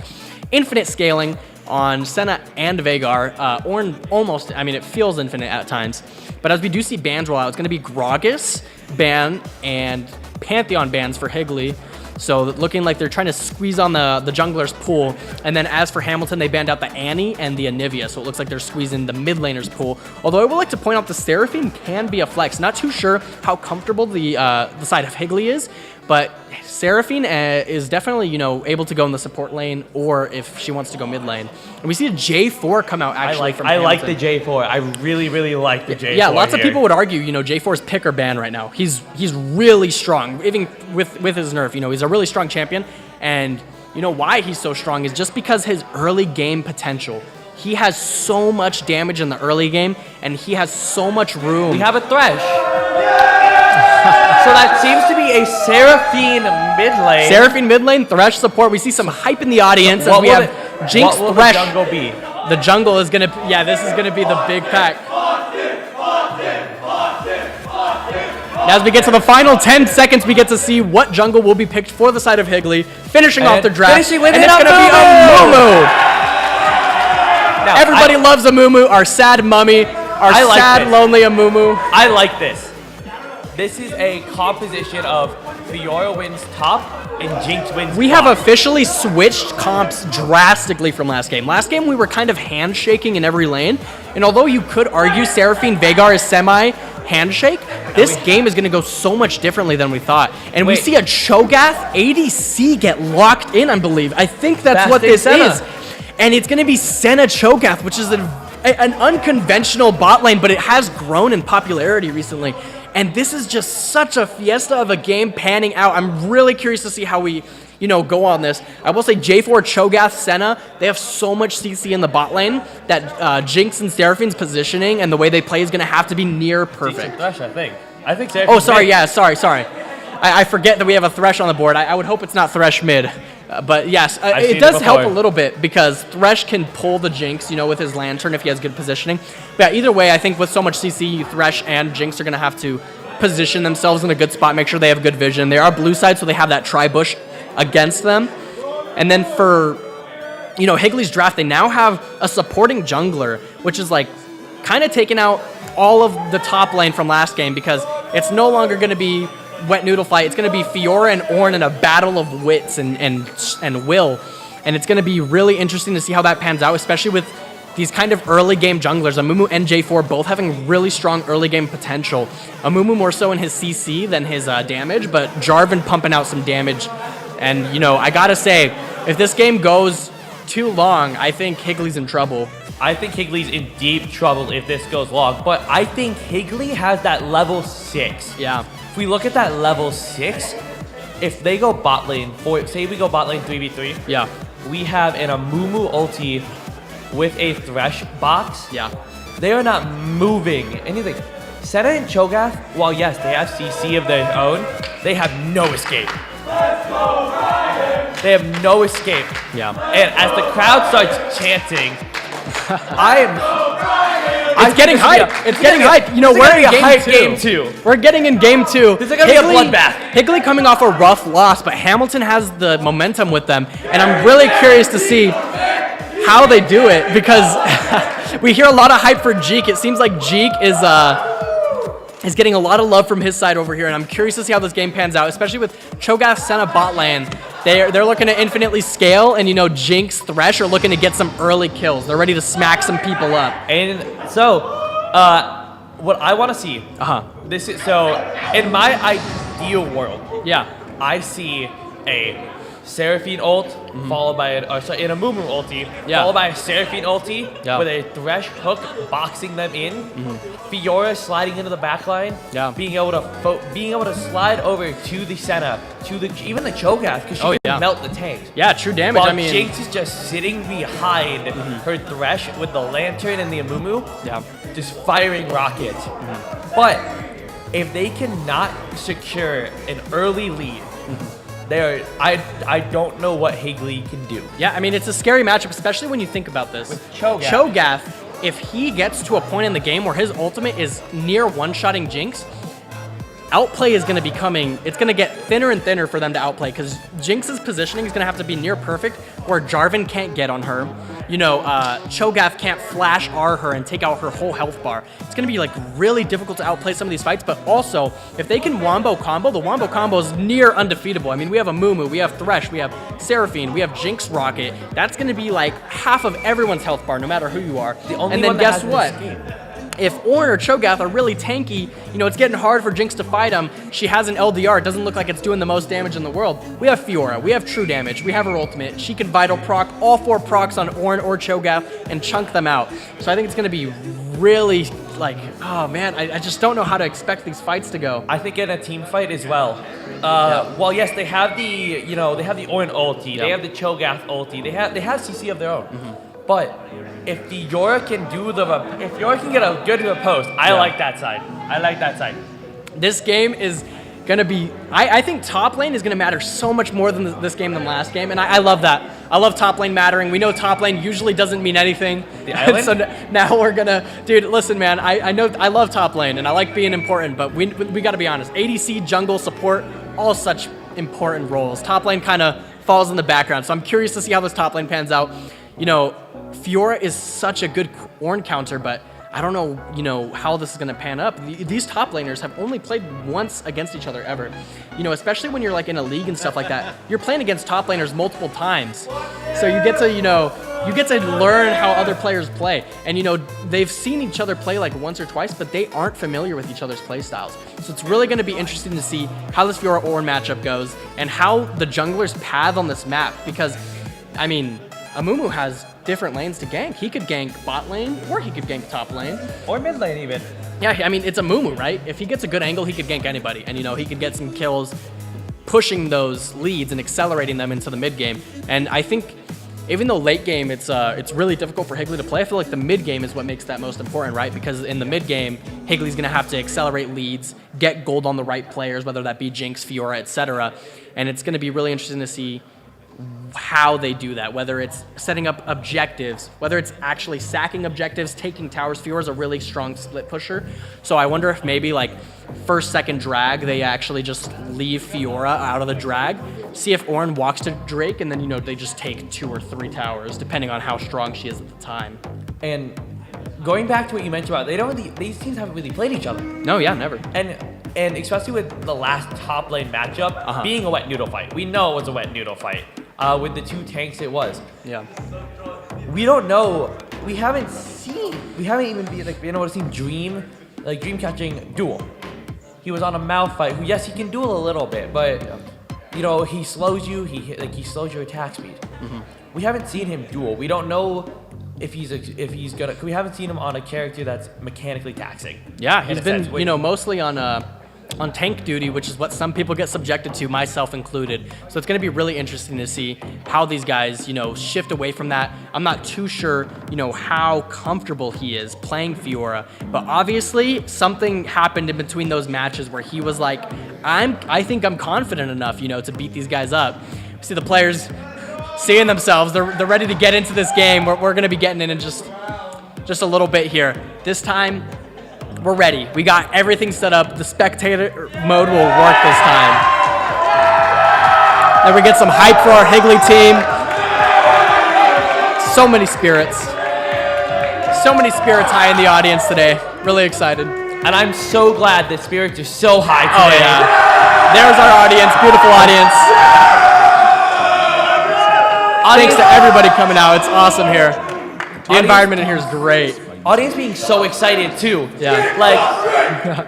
Infinite scaling on Senna and Veigar. Ornn almost, it feels infinite at times. But as we do see bans roll out, it's going to be Gragas ban and Pantheon bans for Higley. So looking like they're trying to squeeze on the jungler's pool. And then as for Hamilton, they banned out the Annie and the Anivia. So it looks like they're squeezing the mid laner's pool. Although I would like to point out the Seraphine can be a flex. Not too sure how comfortable the side of Higley is. But Seraphine is definitely, able to go in the support lane, or if she wants to go mid lane. And we see a J4 come out actually from Hamilton. I like the J4. I really, really like the J4. Yeah, lots of people would argue, J4's pick or ban right now. He's really strong, even with his nerf. He's a really strong champion. And why he's so strong is just because his early game potential. He has so much damage in the early game, and he has so much room. We have a Thresh. So that seems to be a Seraphine mid lane. Seraphine mid lane, Thresh support. We see some hype in the audience as we have Jinx, what will Thresh. the jungle be? The jungle is gonna, this is gonna be the big pack. As we get to the final 10 seconds, we get to see what jungle will be picked for the side of Higley, finishing off the draft. Finishing with and it's gonna be a Mumu. Now, Everybody loves a Mumu, our sad mummy, lonely Amumu. I like this. This is a composition of Fiora wins top and Jinx wins We bot. have officially switched comps drastically from last game. Last game, we were kind of handshaking in every lane. And although you could argue Seraphine Veigar is semi-handshake, this game is going to go so much differently than we thought. And we see a Cho'Gath ADC get locked in, I believe. I think that's what this is. And it's going to be Senna Cho'Gath, which is an unconventional bot lane, but it has grown in popularity recently. And this is just such a fiesta of a game panning out. I'm really curious to see how we, go on this. I will say J4, Cho'Gath, Senna, they have so much CC in the bot lane that Jinx and Seraphine's positioning and the way they play is going to have to be near perfect. Thresh, I think Seraphine. Oh, sorry, sorry. I forget that we have a Thresh on the board. I would hope it's not Thresh mid. But yes, it does help a little bit because Thresh can pull the Jinx, with his Lantern if he has good positioning. But either way, I think with so much CC, Thresh and Jinx are going to have to position themselves in a good spot, make sure they have good vision. They are blue side, so they have that tri-bush against them. And then for, Higley's draft, they now have a supporting jungler, which is kind of taking out all of the top lane from last game because it's no longer going to be wet noodle fight. It's going to be Fiora and Ornn in a battle of wits and will. And it's going to be really interesting to see how that pans out, especially with these kind of early game junglers. Amumu and J4 both having really strong early game potential. Amumu more so in his CC than his damage, but Jarvan pumping out some damage. And, I got to say, if this game goes too long, I think Higley's in trouble. I think Higley's in deep trouble if this goes long, but I think Higley has that level 6. Yeah. If we look at that level 6, if they go bot lane, say we go bot lane 3v3, yeah, we have an Amumu ulti with a Thresh box. Yeah. They are not moving anything. Senna and Cho'Gath, while yes, they have CC of their own, they have no escape. They have no escape. Yeah. And as the crowd starts chanting, It's getting hype. It's getting hype. We're in game two. We're getting in game 2. This is going to be a bloodbath. Higley coming off a rough loss, but Hamilton has the momentum with them. And I'm really curious to see how they do it because we hear a lot of hype for Jeek. It seems like Jeek is getting a lot of love from his side over here, and I'm curious to see how this game pans out, especially with Cho'Gath, Senna, bot lane. They're looking to infinitely scale, and Jinx, Thresh are looking to get some early kills. They're ready to smack some people up. And so, what I want to see, in my ideal world, yeah, I see a Seraphine ult, followed by an Amumu ulti, followed by a Seraphine ulti with a Thresh hook boxing them in. Fiora sliding into the backline, being able to slide over to the Senna, to even the Cho'Gath, because she can melt the tanks. Yeah, true damage. While I mean, Jinx is just sitting behind her Thresh with the Lantern and the Amumu, just firing rockets. But if they cannot secure an early lead, I don't know what Higley can do. Yeah, I mean, it's a scary matchup, especially when you think about this. With Cho'Gath. Cho'Gath, if he gets to a point in the game where his ultimate is near one-shotting Jinx, outplay is going to be coming. It's going to get thinner and thinner for them to outplay because Jinx's positioning is going to have to be near perfect where Jarvan can't get on her. You know, Cho'Gath can't flash R her and take out her whole health bar. It's going to be like really difficult to outplay some of these fights, but also if they can Wombo combo, the Wombo combo is near undefeatable. I mean, we have Amumu, we have Thresh, we have Seraphine, we have Jinx Rocket. That's going to be like half of everyone's health bar, no matter who you are. And then guess what? If Ornn or Cho'Gath are really tanky, you know, it's getting hard for Jinx to fight them. She has an LDR. It doesn't look like it's doing the most damage in the world. We have Fiora. We have True Damage. We have her ultimate. She can Vital proc all 4 procs on Ornn or Cho'Gath and chunk them out. So I think it's going to be really like, oh man, I just don't know how to expect these fights to go. I think in a team fight as well. Well, yes, they have the Ornn ulti. They have the Cho'Gath ulti. They have CC of their own. But if Fiora can get a good to a post, I like that side. I like that side. This game is gonna be. I think top lane is gonna matter so much more than this game than last game, and I love that. I love top lane mattering. We know top lane usually doesn't mean anything. The island? So now we're gonna, dude. Listen, man. I know I love top lane and I like being important, but we got to be honest. ADC, jungle, support, all such important roles. Top lane kind of falls in the background. So I'm curious to see how this top lane pans out. You know, Fiora is such a good Ornn counter, but I don't know, you know, how this is going to pan up. These top laners have only played once against each other ever. You know, especially when you're like in a league and stuff like that, you're playing against top laners multiple times. So you get to, you know, learn how other players play. And, you know, they've seen each other play like once or twice, but they aren't familiar with each other's play styles. So it's really going to be interesting to see how this Fiora Ornn matchup goes and how the junglers path on this map. Because, I mean, Amumu has different lanes to gank. He could gank bot lane, or he could gank top lane. Or mid lane even. Yeah, I mean, it's Amumu, right? If he gets a good angle, he could gank anybody. And, you know, he could get some kills pushing those leads and accelerating them into the mid game. And I think even though late game it's really difficult for Higley to play, I feel like the mid game is what makes that most important, right? Because in the mid game, Higley's going to have to accelerate leads, get gold on the right players, whether that be Jinx, Fiora, etc. And it's going to be really interesting to see how they do that, whether it's setting up objectives, whether it's actually sacking objectives, taking towers. Fiora's a really strong split pusher. So I wonder if maybe like first, second drag, they actually just leave Fiora out of the drag, see if Ornn walks to Drake, and then, you know, they just take 2 or 3 towers, depending on how strong she is at the time. And going back to what you mentioned about, these teams haven't really played each other. No, yeah, never. And especially with the last top lane matchup being a wet noodle fight. We know it was a wet noodle fight. With the 2 tanks it was. Yeah. We don't know. We haven't even been able to see Dream catching Duel. He was on a Mouth fight. Yes, he can duel a little bit, but you know, he slows you. He slows your attack speed. We haven't seen him duel. We don't know if he's gonna. We haven't seen him on a character that's mechanically taxing. Yeah, he's been, you know, mostly on tank duty, which is what some people get subjected to, myself included. So it's going to be really interesting to see how these guys, you know, shift away from that. I'm not too sure, you know, how comfortable he is playing Fiora, but obviously something happened in between those matches where he was like, I think I'm confident enough, you know, to beat these guys up. We see the players seeing themselves. They're ready to get into this game. We're going to be getting in just a little bit here. This time, we're ready. We got everything set up. The spectator mode will work this time. Then we get some hype for our Higley team. So many spirits. So many spirits high in the audience today. Really excited. And I'm so glad the spirits are so high today. Oh yeah. There's our audience. Beautiful audience. Thanks to everybody coming out. It's awesome here. The environment in here is great. audience being so excited too. Yeah. Like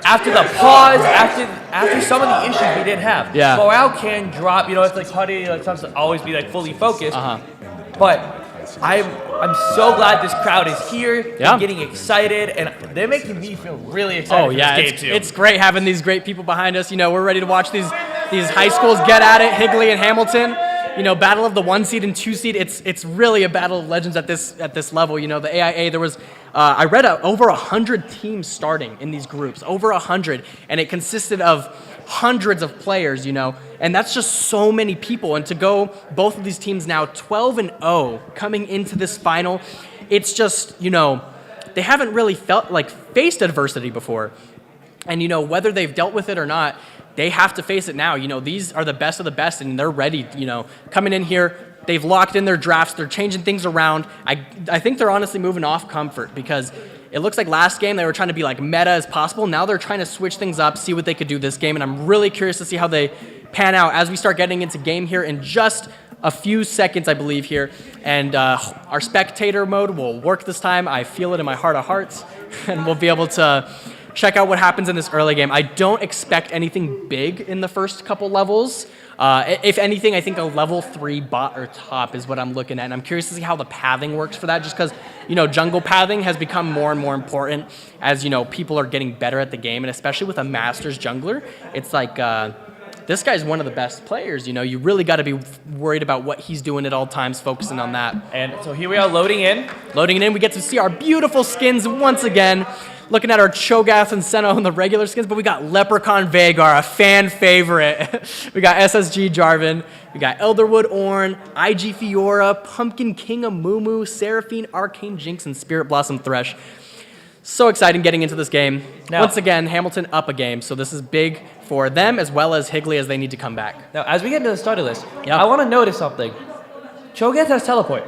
after the pause, after some of the issues we didn't have. Yeah. Morale can drop. You know, it's like hard to always be like fully focused. But I'm so glad this crowd is here. Yeah. They're getting excited, and they're making me feel really excited for this game too. It's great having these great people behind us. You know, we're ready to watch these high schools get at it. Higley and Hamilton. You know, battle of the 1 seed and 2 seed. It's really a battle of legends at this level. You know, the AIA, there was I read over 100 teams starting in these groups, over 100, and it consisted of hundreds of players. You know, and that's just so many people. And to go both of these teams now 12-0 coming into this final, it's just, you know, they haven't really faced adversity before, and you know, whether they've dealt with it or not, they have to face it now. You know, these are the best of the best, and they're ready, you know, coming in here. They've locked in their drafts. They're changing things around. I think they're honestly moving off comfort, because it looks like last game they were trying to be like meta as possible. Now they're trying to switch things up, see what they could do this game, and I'm really curious to see how they pan out as we start getting into game here in just a few seconds, I believe, here. And our spectator mode will work this time. I feel it in my heart of hearts, and we'll be able to check out what happens in this early game. I don't expect anything big in the first couple levels. If anything, I think a level 3 bot or top is what I'm looking at. And I'm curious to see how the pathing works for that, just because, you know, jungle pathing has become more and more important as, you know, people are getting better at the game. And especially with a Masters jungler, it's like, this guy's one of the best players. You know, you really got to be worried about what he's doing at all times, focusing on that. And so here we are loading in. Loading in, we get to see our beautiful skins once again. Looking at our Cho'Gath and Senna on the regular skins, but we got Leprechaun Vhagar, a fan favorite. We got SSG Jarvan. We got Elderwood Ornn, IG Fiora, Pumpkin King Amumu, Seraphine, Arcane Jinx, and Spirit Blossom Thresh. So exciting getting into this game. Now, once again, Hamilton up a game, so this is big for them as well as Higley as they need to come back. Now, as we get into the starter list, I want to notice something. Cho'Gath has teleport.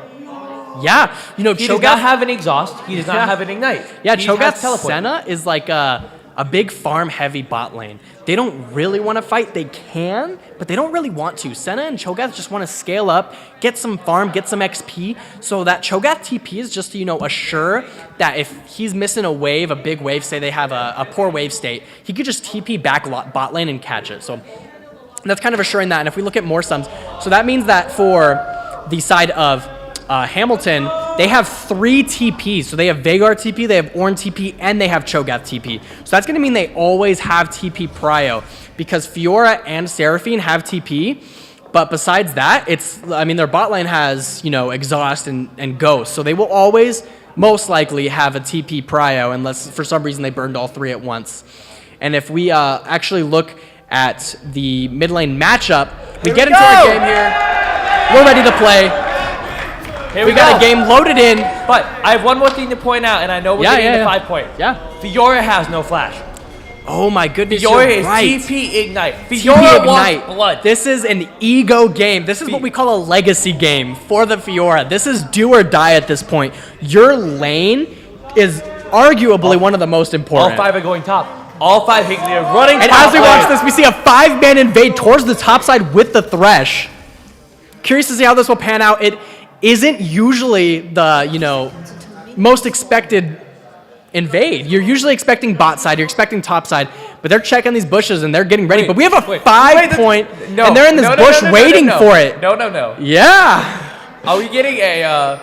Yeah, you know, he does not have an exhaust. He does not have an ignite. Yeah, he Cho'Gath Senna is like a big farm-heavy bot lane. They don't really want to fight. They can, but they don't really want to. Senna and Cho'Gath just want to scale up, get some farm, get some XP, so that Cho'Gath TP is just to, you know, assure that if he's missing a wave, a big wave, say they have a poor wave state, he could just TP back bot lane and catch it. So that's kind of assuring that. And if we look at more sums, so that means that for the side of Hamilton, they have 3 TPs. So they have Vhagar TP, they have Ornn TP, and they have Cho'Gath TP. So that's going to mean they always have TP prio, because Fiora and Seraphine have TP. But besides that, their bot lane has, you know, exhaust and ghost. So they will always most likely have a TP prio unless for some reason they burned all 3 at once. And if we actually look at the mid lane matchup, we get into our game here. We're ready to play. Here we got a game loaded in. But I have one more thing to point out, and I know we're getting into 5 point. Yeah. Fiora has no flash. Oh my goodness, Fiora you're is right. TP Ignite. TP Fiora Ignite. wants blood. This is an ego game. This is what we call a legacy game for the Fiora. This is do or die at this point. Your lane is arguably one of the most important. All 5 are going top. All 5 Higley are running and top as we watch this, we see a 5-man invade towards the top side with the Thresh. Curious to see how this will pan out. It isn't usually the, you know, most expected invade. You're usually expecting bot side, you're expecting top side, but they're checking these bushes and they're getting ready. But we have a 5 point, and they're in this bush waiting for it. No. Yeah. Are we getting a...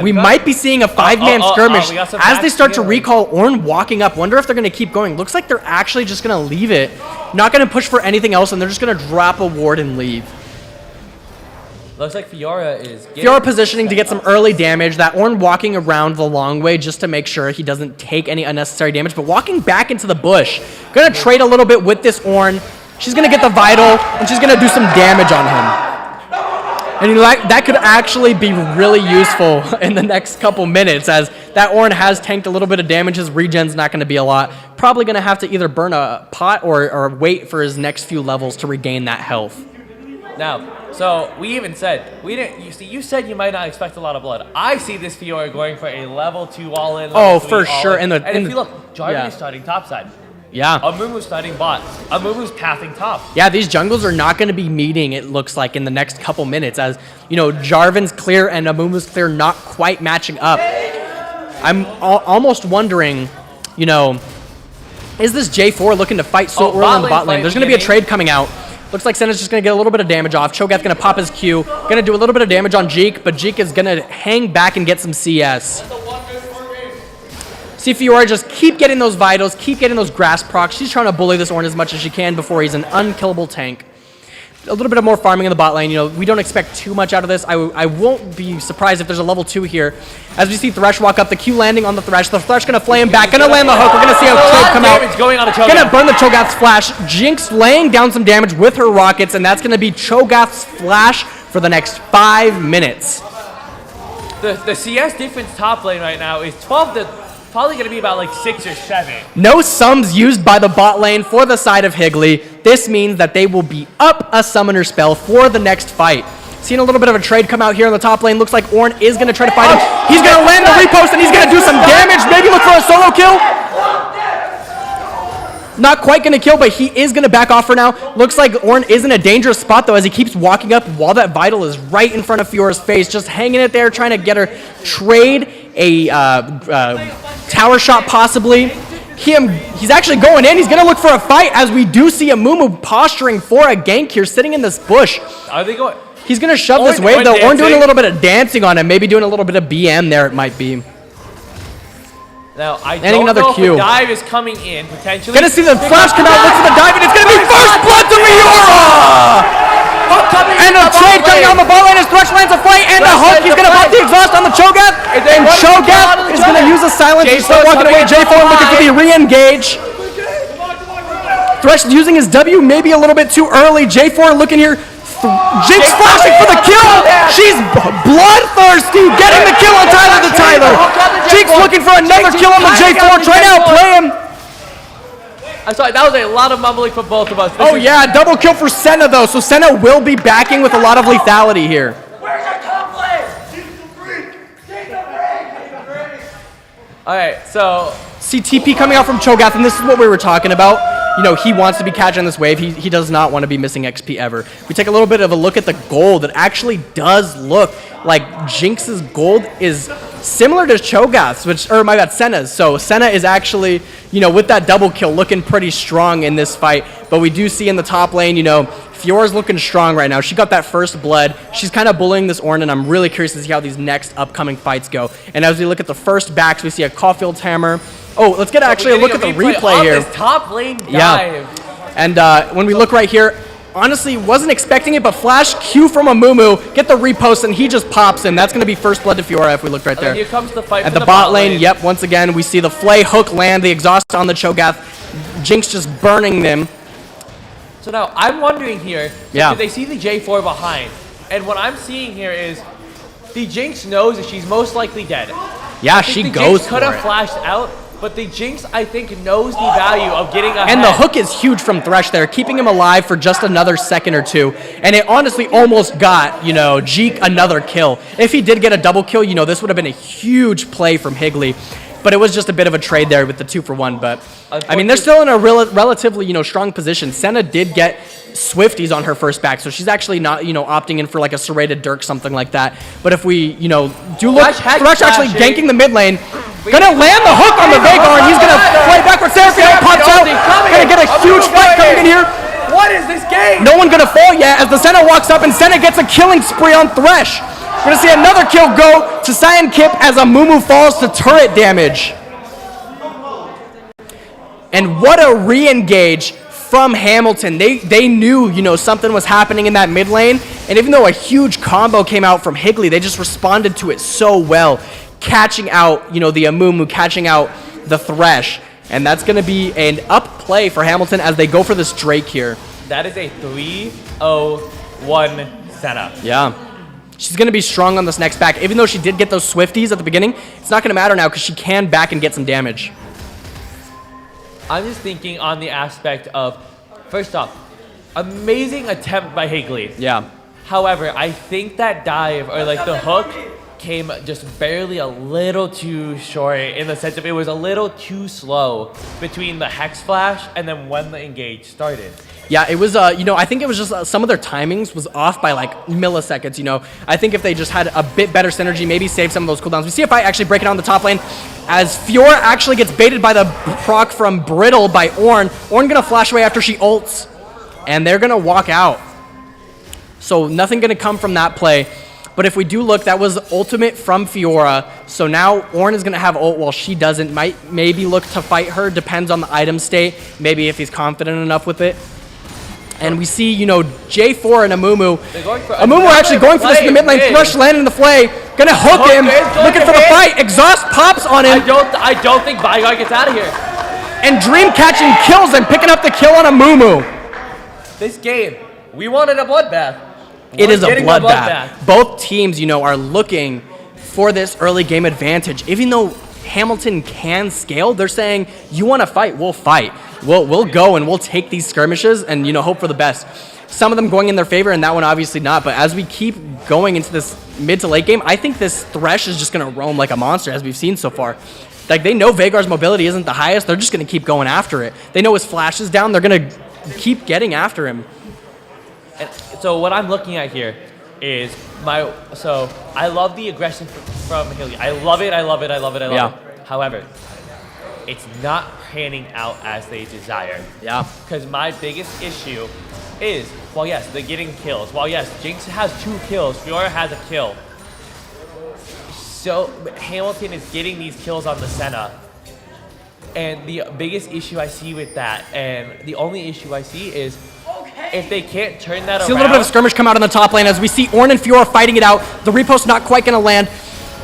we might be seeing a 5-man skirmish as they start to recall Ornn walking up. Wonder if they're going to keep going. Looks like they're actually just going to leave it. Not going to push for anything else, and they're just going to drop a ward and leave. Looks like Fiora is... Fiora positioning to get some early damage. That Ornn walking around the long way just to make sure he doesn't take any unnecessary damage. But walking back into the bush. Going to trade a little bit with this Ornn. She's going to get the Vital, and she's going to do some damage on him. And that could actually be really useful in the next couple minutes, as that Ornn has tanked a little bit of damage. His regen's not going to be a lot. Probably going to have to either burn a pot or wait for his next few levels to regain that health. Now, so we even said, you said you might not expect a lot of blood. I see this Fiora going for a level 2 all-in. Oh, for sure. And if you look, Jarvan is starting topside. Yeah. Amumu's starting bot. Amumu's pathing top. Yeah, these jungles are not going to be meeting, it looks like, in the next couple minutes, as, you know, Jarvan's clear and Amumu's clear not quite matching up. I'm almost wondering, you know, is this J4 looking to fight so early in the bot lane? There's going to be a trade coming out. Looks like Senna's just going to get a little bit of damage off. Cho'Gath's going to pop his Q. Going to do a little bit of damage on Jeek, but Jeek is going to hang back and get some CS. See Fiora just keep getting those vitals, keep getting those grass procs. She's trying to bully this Ornn as much as she can before he's an unkillable tank. A little bit of more farming in the bot lane. You know, we don't expect too much out of this. I won't be surprised if there's a level 2 here. As we see Thresh walk up, the Q landing on the Thresh. The Thresh gonna flay him back, gonna land the hook. We're gonna see a trade come out. Gonna burn the Cho'Gath's flash. Jinx laying down some damage with her rockets, and that's gonna be Cho'Gath's flash for the next 5 minutes. The CS difference top lane right now is 12 to probably going to be about like 6 or 7. No sums used by the bot lane for the side of Higley. This means that they will be up a summoner spell for the next fight. Seeing a little bit of a trade come out here on the top lane. Looks like Ornn is going to try to fight him. He's going to land the repost and he's going to do some damage. Maybe look for a solo kill. Not quite going to kill, but he is going to back off for now. Looks like Ornn is in a dangerous spot, though, as he keeps walking up while that Vital is right in front of Fiora's face, just hanging it there, trying to get her trade a tower shot, possibly. He's actually going in. He's going to look for a fight, as we do see a Mumu posturing for a gank here, sitting in this bush. Are they going? He's going to shove this wave, though. Ornn doing a little bit of dancing on him, maybe doing a little bit of BM there, it might be. Now, I don't know if a dive is coming in, potentially. Gonna see the flash come out, look for the dive, and it's gonna be first blood to Fiora! And a trade coming out on the ball lane as Thresh lands a fight, and a hook. He's gonna pop the exhaust on the Cho'Gath, and Cho'Gath is gonna use a silence to start walking away. J4 looking for the re-engage. Thresh using his W maybe a little bit too early. J4 looking here. Jinx flashing for the kill. She's bloodthirsty, getting the kill on Tyler the Tyler. Jinx looking for another kill on the J4, trying to outplay him. I'm sorry, that was a lot of mumbling for both of us. Oh yeah, double kill for Senna though, so Senna will be backing with a lot of lethality here. Alright, so see TP coming out from Cho'Gath, and this is what we were talking about. You know, he wants to be catching this wave. He does not want to be missing XP ever. We take a little bit of a look at the gold. It actually does look like Jinx's gold is similar to Cho'Gath's, Senna's. So Senna is actually, you know, with that double kill, looking pretty strong in this fight. But we do see in the top lane, you know, Fiora's looking strong right now. She got that first blood. She's kind of bullying this Ornn, and I'm really curious to see how these next upcoming fights go. And as we look at the first backs, we see a Caulfield's hammer. Oh, let's get actually a look at the replay here. This top lane dive. Yeah. And when we look right here, honestly, wasn't expecting it, but flash Q from a Mumu, get the repost, and he just pops in. That's going to be first blood to Fiora if we look right there. Here comes the fight at the bot lane. Yep, once again, we see the flay hook land, the exhaust on the Cho'Gath. Jinx just burning them. So now, I'm wondering here, yeah. They see the J4 behind, and what I'm seeing here is the Jinx knows that she's most likely dead. Yeah, she goes for it. Jinx could have flashed out, but the Jinx, I think, knows the value of getting ahead. And the hook is huge from Thresh there, keeping him alive for just another second or two. And it honestly almost got, you know, Jeek another kill. If he did get a double kill, you know, this would have been a huge play from Higley. But it was just a bit of a trade there with the 2-for-1. But, I mean, they're still in a relatively, you know, strong position. Senna did get Swifties on her first back, so she's actually not, you know, opting in for like a serrated Dirk, something like that. But if we, you know, do look, Thresh actually ganking the mid lane. Gonna land the hook on the Veigar, and he's gonna play backwards there. Fiora pops out. Gonna get a huge fight coming in here. What is this game? No one gonna fall yet as the Senna walks up, and Senna gets a killing spree on Thresh. We're gonna see another kill go to Cyan Kip as a Mumu falls to turret damage. And what a re-engage from Hamilton. They knew, you know, something was happening in that mid lane, and even though a huge combo came out from Higley, they just responded to it so well, catching out, you know, the Amumu, catching out the Thresh, and that's going to be an up play for Hamilton as they go for this Drake here. That is a 3-0-1 Senna. Yeah. She's going to be strong on this next back. Even though she did get those Swifties at the beginning, it's not going to matter now because she can back and get some damage. I'm just thinking on the aspect of, first off, amazing attempt by Higley. Yeah. However, I think that dive, or like the hook, came just barely a little too short in the sense of it was a little too slow between the Hex Flash and then when the engage started. Yeah, it was, I think it was just some of their timings was off by like milliseconds, I think if they just had a bit better synergy, maybe save some of those cooldowns. We see a fight actually breaking on the top lane as Fiora actually gets baited by the proc from Brittle by Ornn. Ornn gonna flash away after she ults, and they're gonna walk out. So nothing gonna come from that play. But if we do look, that was ultimate from Fiora. So now Ornn is gonna have ult while she doesn't. Might maybe look to fight her, depends on the item state. Maybe if he's confident enough with it. And we see, J4 and Amumu. Amumu actually going for this in the mid lane. Thrush landing the flay. Gonna hook him. Looking for the fight. Exhaust pops on him. I don't think Vigard gets out of here. And Dream catching kills and picking up the kill on Amumu. This game, we wanted a bloodbath. It is a bloodbath. Both teams, are looking for this early game advantage. Even though Hamilton can scale, they're saying, you want to fight, we'll fight. We'll go and we'll take these skirmishes and, hope for the best. Some of them going in their favor and that one obviously not. But as we keep going into this mid to late game, I think this Thresh is just going to roam like a monster as we've seen so far. Like they know Veigar's mobility isn't the highest. They're just going to keep going after it. They know his flash is down. They're going to keep getting after him. And so what I'm looking at here is so I love the aggression from Hilly. I love it. However, it's not panning out as they desire. Yeah. Because my biggest issue is, well, yes, they're getting kills. Well, yes, Jinx has 2 kills. Fiora has a kill. So Hamilton is getting these kills on the Senna. And the biggest issue I see with that, and the only issue I see is if they can't turn that around. See a little bit of a skirmish come out on the top lane as we see Ornn and Fiora fighting it out. The repost not quite going to land.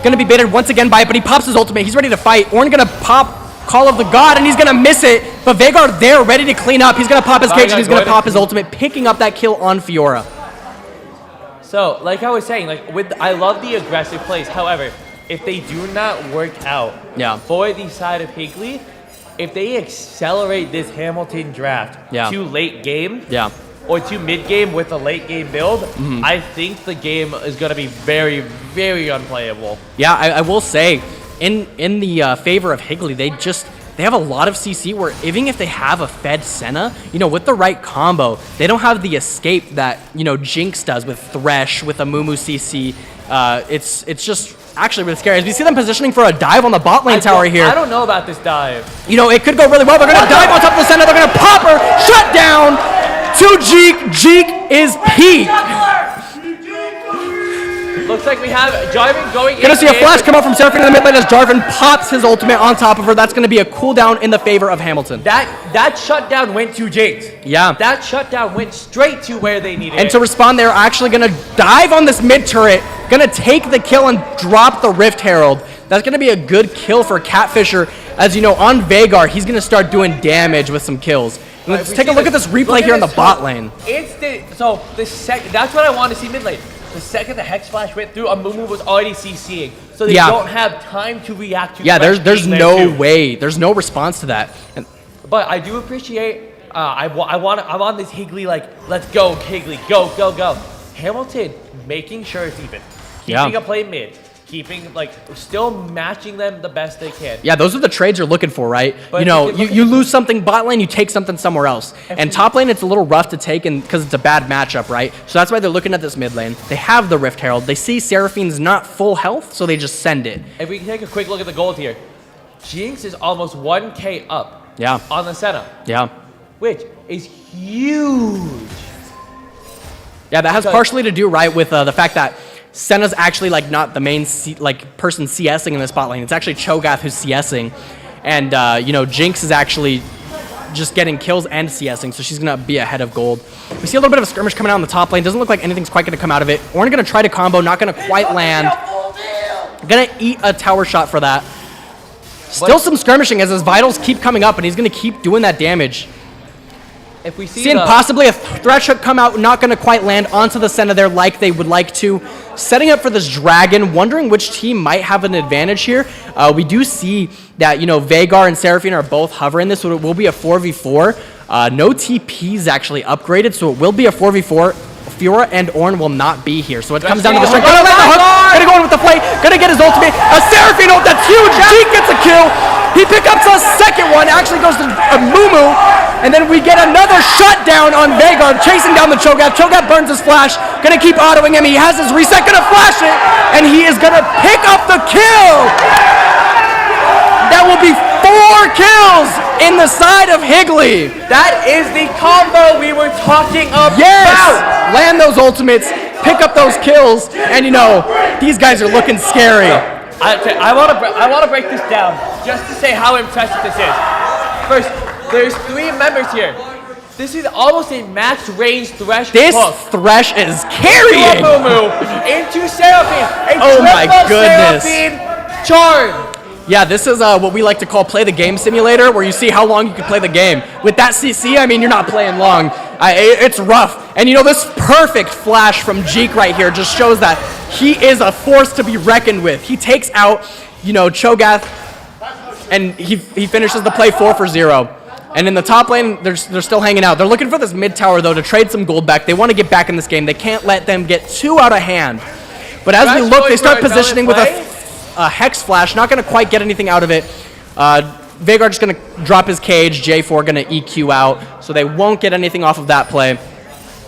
Going to be baited once again by it, but he pops his ultimate. He's ready to fight. Ornn going to pop Call of the God, and he's going to miss it. But Veigar there, ready to clean up. He's going to pop his cage, and he's going to pop his ultimate, picking up that kill on Fiora. So, like I was saying, I love the aggressive plays. However, if they do not work out for the side of Higley, if they accelerate this Hamilton draft to late game or to mid game with a late game build, I think the game is going to be very, very unplayable. Yeah, I will say, in the favor of Higley, they have a lot of CC where even if they have a fed Senna, with the right combo, they don't have the escape that, Jinx does with Thresh, with a Mumu CC. It's just actually really scary. As we see them positioning for a dive on the bot lane tower here. I don't know about this dive. It could go really well. They're going to dive on top of the Senna. They're going to pop her. Shut down to Jeek. Jeek is peak. Looks like we have Jarvan going in. Gonna see a flash come out from Seraphine in the mid lane as Jarvan pops his ultimate on top of her. That's gonna be a cooldown in the favor of Hamilton. That shutdown went to Jinx. Yeah. That shutdown went straight to where they needed it. And to respond, they're actually gonna dive on this mid turret, gonna take the kill and drop the Rift Herald. That's gonna be a good kill for Catfisher. As you know, on Veigar, he's gonna start doing damage with some kills. And let's take a look at this replay here in the bot lane. So that's what I want to see mid lane. The second the Hex Flash went through, Amumu was already CCing. So they don't have time to react to there's no way. There's no response to that. But I do appreciate, I'm on this Higley, let's go, Higley, go, go, go. Hamilton making sure it's even. Keeping a play mid. Keeping, still matching them the best they can. Yeah, those are the trades you're looking for, right? But you lose something bot lane, you take something somewhere else. And top lane, it's a little rough to take because it's a bad matchup, right? So that's why they're looking at this mid lane. They have the Rift Herald. They see Seraphine's not full health, so they just send it. If we can take a quick look at the gold here, Jinx is almost 1K up on the Senna. Yeah. Which is huge. Yeah, that has partially to do, right, with the fact that Senna's actually not the main person CSing in this bot lane. It's actually Cho'Gath who's CSing, and Jinx is actually just getting kills and CSing, so she's gonna be ahead of gold. We see a little bit of a skirmish coming out on the top lane. Doesn't look like anything's quite gonna come out of it. Ornn gonna try to combo, not gonna quite land. Gonna eat a tower shot for that. Still some skirmishing as his vitals keep coming up, and he's gonna keep doing that damage. If we see Seeing possibly a Thresh hook come out, not going to quite land onto the Senna there like they would like to. Setting up for this Dragon, wondering which team might have an advantage here. We do see that, Veigar and Seraphine are both hovering this, so it will be a 4v4. No TPs actually upgraded, so it will be a 4v4. Fiora and Ornn will not be here. So it comes down to the strike. Gonna land the hook. Gonna go in with the play. Gonna get his ultimate. A Seraphino, that's huge. Jeek gets a kill. He picks up a second one. Actually goes to Mumu. And then we get another shutdown on Veigar, chasing down the Cho'Gath. Cho'Gath burns his flash. Gonna keep autoing him. He has his reset. Gonna flash it. And he is gonna pick up the kill. That will be 4 kills in the side of Higley. That is the combo we were talking about. Yes! Land those ultimates, pick up those kills, and you know, these guys are looking scary. I want to break this down just to say how impressive this is. First, there's 3 members here. This is almost a max range Thresh This hook. Thresh is carrying. Into Seraphine. Oh my goodness. Seraphine charge. Yeah, this is what we like to call play the game simulator, where you see how long you can play the game. With that CC, I mean, you're not playing long. It's rough. And you know, this perfect flash from Jeek right here just shows that he is a force to be reckoned with. He takes out, you know, Cho'Gath, and he finishes the play 4 for 0. And in the top lane, they're still hanging out. They're looking for this mid tower, though, to trade some gold back. They want to get back in this game. They can't let them get too out of hand. But as we look, they start positioning with a Hex Flash. Not going to quite get anything out of it. Veigar just going to drop his cage. J4 going to EQ out. So they won't get anything off of that play.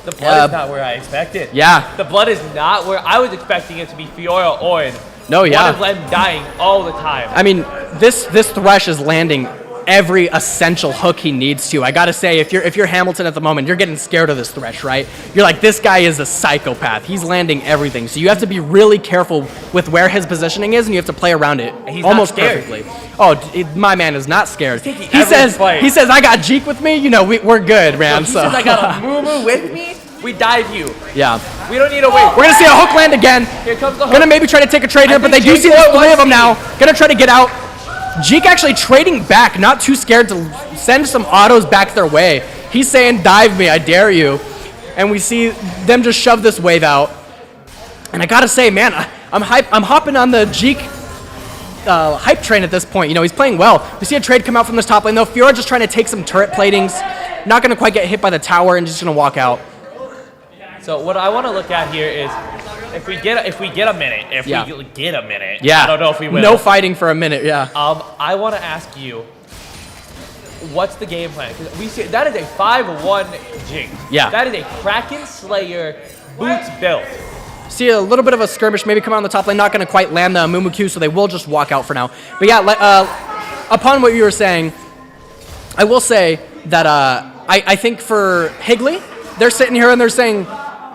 The blood is not where I expected. Yeah. The blood is not where I was expecting it to be. Fiora or No, yeah. One of them dying all the time. I mean, this Thresh is landing every essential hook he needs to. I gotta say, if you're Hamilton at the moment, you're getting scared of this Thresh, right? You're like, this guy is a psychopath. He's landing everything. So you have to be really careful with where his positioning is, and you have to play around it almost perfectly. Oh, my man is not scared. He says, I got Jeek with me. You know, we're good, man. He says, I got a Mumu with me. We dive you. Yeah. We don't need to wait. We're gonna see a hook land again. Here comes the hook. Gonna maybe try to take a trade here, but they do see the 3 of them now. Gonna try to get out. Jeek actually trading back, not too scared to send some autos back their way. He's saying, dive me, I dare you. And we see them just shove this wave out. And I gotta say, man, I'm hopping on the Jeek hype train at this point. You know, he's playing well. We see a trade come out from this top lane, though. Fiora just trying to take some turret platings. Not gonna quite get hit by the tower and just gonna walk out. So what I want to look at here is if we get a minute, Yeah. I don't know if we will. No fighting for a minute, yeah. I want to ask you, what's the game plan? Because we see that is a 5-1 Jinx. Yeah. That is a Kraken Slayer boots build. See a little bit of a skirmish, maybe come out on the top lane, not going to quite land the Mumu Q, so they will just walk out for now. But yeah, upon what you were saying, I will say that I think for Higley, they're sitting here and they're saying,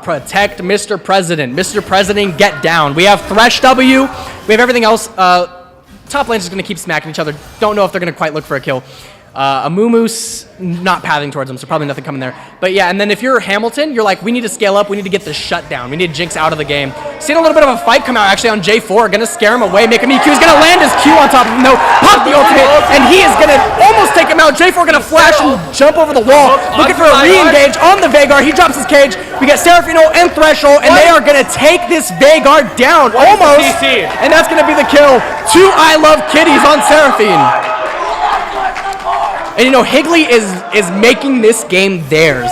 protect Mr. President. Mr. President, get down. We have Thresh W. We have everything else. Top lane's just going to keep smacking each other. Don't know if they're going to quite look for a kill. Amumu's not pathing towards them, so probably nothing coming there. But yeah, and then if you're Hamilton, you're like, we need to scale up. We need to get this shut down. We need Jinx out of the game. Seeing a little bit of a fight come out actually on J4. Going to scare him away, make him EQ. He's going to land his Q on top of him, though. Pop the ultimate, and he is going to almost take him out. J4 going to flash and jump over the wall. Looking for a re-engage on the Veigar. He drops his cage. We get Seraphino and Threshold, and they are going to take this Veigar down almost. And that's going to be the kill. 2 I Love Kitties on Seraphine. And you know, Higley is making this game theirs.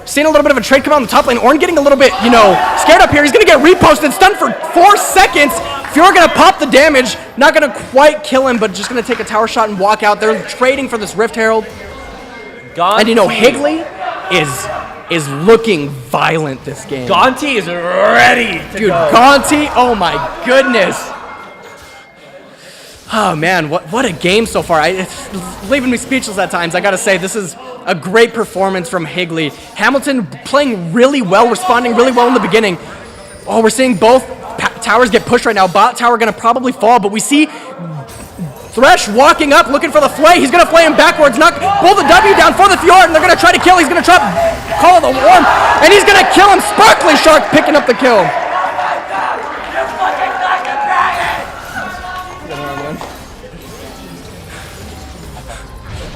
Seeing a little bit of a trade come out on the top lane. Ornn getting a little bit, you know, scared up here. He's going to get reposted, stunned for 4 seconds. Fiora going to pop the damage. Not going to quite kill him, but just going to take a tower shot and walk out. They're trading for this Rift Herald. And you know, Higley is looking violent this game. Gonti is ready to Dude, go. Gonti, oh my goodness. Oh man, what a game so far. It's leaving me speechless at times. I gotta say, this is a great performance from Higley. Hamilton playing really well, responding really well in the beginning. Oh, we're seeing both towers get pushed right now. Bot tower gonna probably fall, but we see Thresh walking up, looking for the flay. He's gonna flay him backwards, pull the W down for the Fjord, and they're gonna try to kill. He's gonna try to call the one, and he's gonna kill him. Sparkly Shark picking up the kill.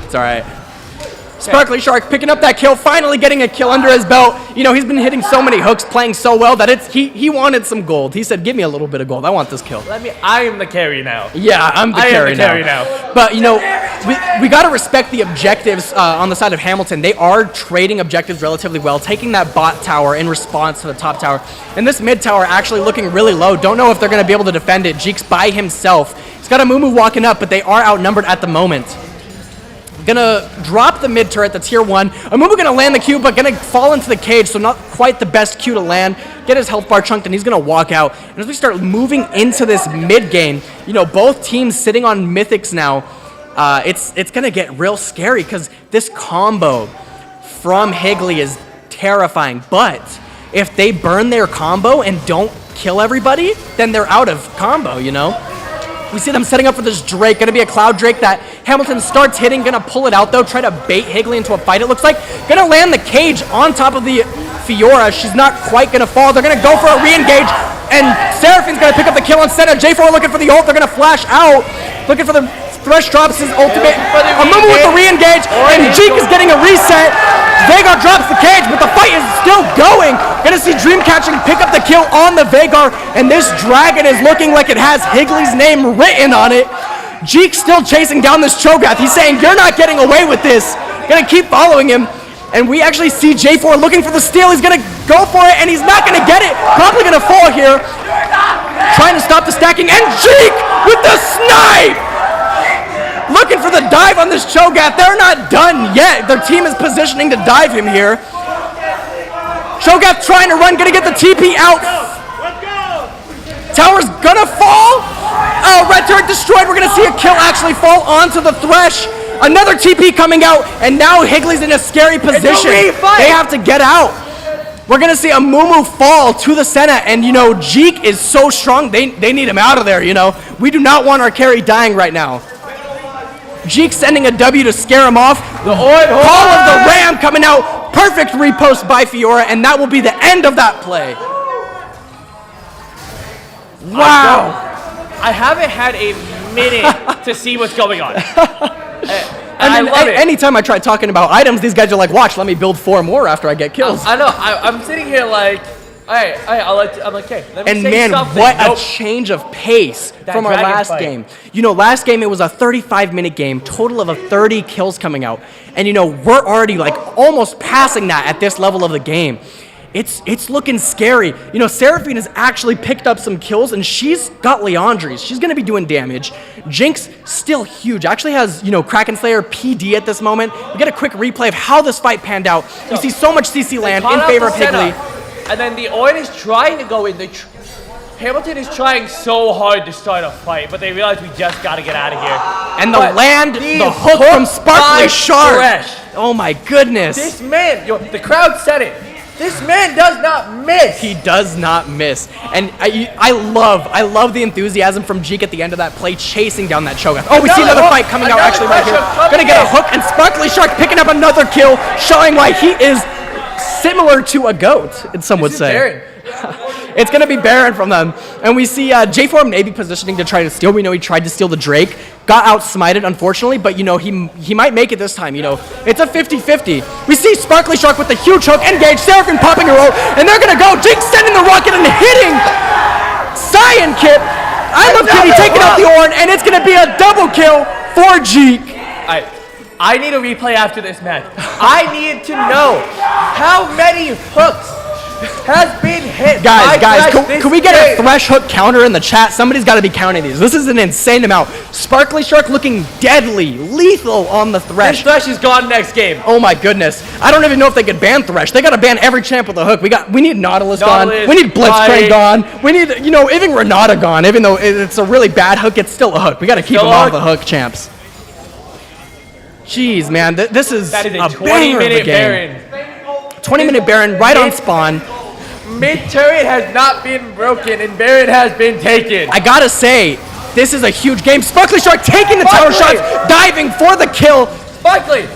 It's all right. Sparkly Shark picking up that kill, finally getting a kill under his belt. You know, he's been hitting so many hooks, playing so well that he wanted some gold. He said, give me a little bit of gold. I want this kill. I am the carry now. Yeah, I'm the carry now. But, you know, we got to respect the objectives on the side of Hamilton. They are trading objectives relatively well, taking that bot tower in response to the top tower. And this mid tower actually looking really low. Don't know if they're going to be able to defend it. Jeek's by himself. He's got a Mumu walking up, but they are outnumbered at the moment. Gonna drop the mid turret, that's tier 1. Amumu gonna land the Q, but gonna fall into the cage, so not quite the best Q to land. Get his health bar chunked, and he's gonna walk out. And as we start moving into this mid game, you know, both teams sitting on mythics now, it's gonna get real scary because this combo from Higley is terrifying. But if they burn their combo and don't kill everybody, then they're out of combo, you know? We see them setting up for this Drake. Gonna be a Cloud Drake that Hamilton starts hitting. Gonna pull it out though. Try to bait Higley into a fight, it looks like. Gonna land the cage on top of the Fiora. She's not quite gonna fall. They're gonna go for a re-engage. And Seraphine's gonna pick up the kill on center. J4 looking for the ult. They're gonna flash out. Looking for the Thresh drops his ultimate. Amumu with the re-engage. And Jeek is getting a reset. Veigar drops the cage, but the fight is still going. Gonna see Dreamcatching pick up the kill on the Veigar, and this dragon is looking like it has Higley's name written on it. Jeek still chasing down this Cho'Gath. He's saying, you're not getting away with this. Gonna keep following him. And we actually see J4 looking for the steal. He's gonna go for it, and he's not gonna get it. Probably gonna fall here. Trying to stop the stacking, and Jeek with the snipe! Looking for the dive on this Cho'Gath. They're not done yet. Their team is positioning to dive him here. Cho'Gath trying to run, gonna get the TP out. Tower's gonna fall. Oh, red turret destroyed. We're gonna see a kill actually fall onto the Thresh. Another TP coming out, and now Higley's in a scary position. They have to get out. We're gonna see a Mumu fall to the Senna, and you know, Jeek is so strong, they need him out of there, you know. We do not want our carry dying right now. Jeek sending a W to scare him off. The Call of the Ram coming out. Perfect repost by Fiora, and that will be the end of that play. Wow. I haven't had a minute to see what's going on. I love it. Anytime I try talking about items, these guys are like, watch, let me build 4 more after I get kills. I know. I'm sitting here like, all right, I'm like, okay, let me and say man, something. what a change of pace from our last game. You know, last game it was a 35-minute game, total of 30 kills coming out. And you know, we're already like almost passing that at this level of the game. It's looking scary. You know, Seraphine has actually picked up some kills, and she's got Leandries. She's going to be doing damage. Jinx, still huge. Actually has, you know, Kraken Slayer PD at this moment. We get a quick replay of how this fight panned out. We see so much CC land in favor of Higley. And then the Oin is trying to go in. Hamilton is trying so hard to start a fight, but they realize we just got to get out of here. And the hook from Sparkly Shark. Oh my goodness. This man, the crowd said it. This man does not miss. He does not miss. And I love the enthusiasm from Jeek at the end of that play, chasing down that Cho'Gath. Oh, we see another fight coming out actually right here. Gonna get a hook, and Sparkly Shark picking up another kill, showing why he is similar to a goat, some would say. It's going to be Baron from them. And we see J4 maybe positioning to try to steal. We know he tried to steal the Drake. Got out-smited, unfortunately, but, you know, he might make it this time, you know. It's a 50-50. We see Sparkly Shark with the huge hook, engage, Seraphine popping her ult, and they're going to go. Jinx sending the rocket and hitting Cyan Kip. I love Kitty taking out the Ornn, and it's going to be a double kill for Jeek. I need a replay after this match. I need to know how many hooks has been hit. Guys, can we get a Thresh hook counter in the chat? Somebody's got to be counting these. This is an insane amount. Sparkly Shark looking deadly, lethal on the Thresh. This Thresh is gone next game. Oh my goodness. I don't even know if they could ban Thresh. They got to ban every champ with a hook. We need Nautilus gone. We need Blitzcrank gone. We need, you know, even Renata gone. Even though it's a really bad hook, it's still a hook. We got to keep them off the hook, champs. Jeez, man, this is a 20-minute Baron. 20-minute Baron right on spawn. Mid-turret has not been broken, and Baron has been taken. I gotta say, this is a huge game. Sparkly Shark taking the tower shots, diving for the kill. Sparkly,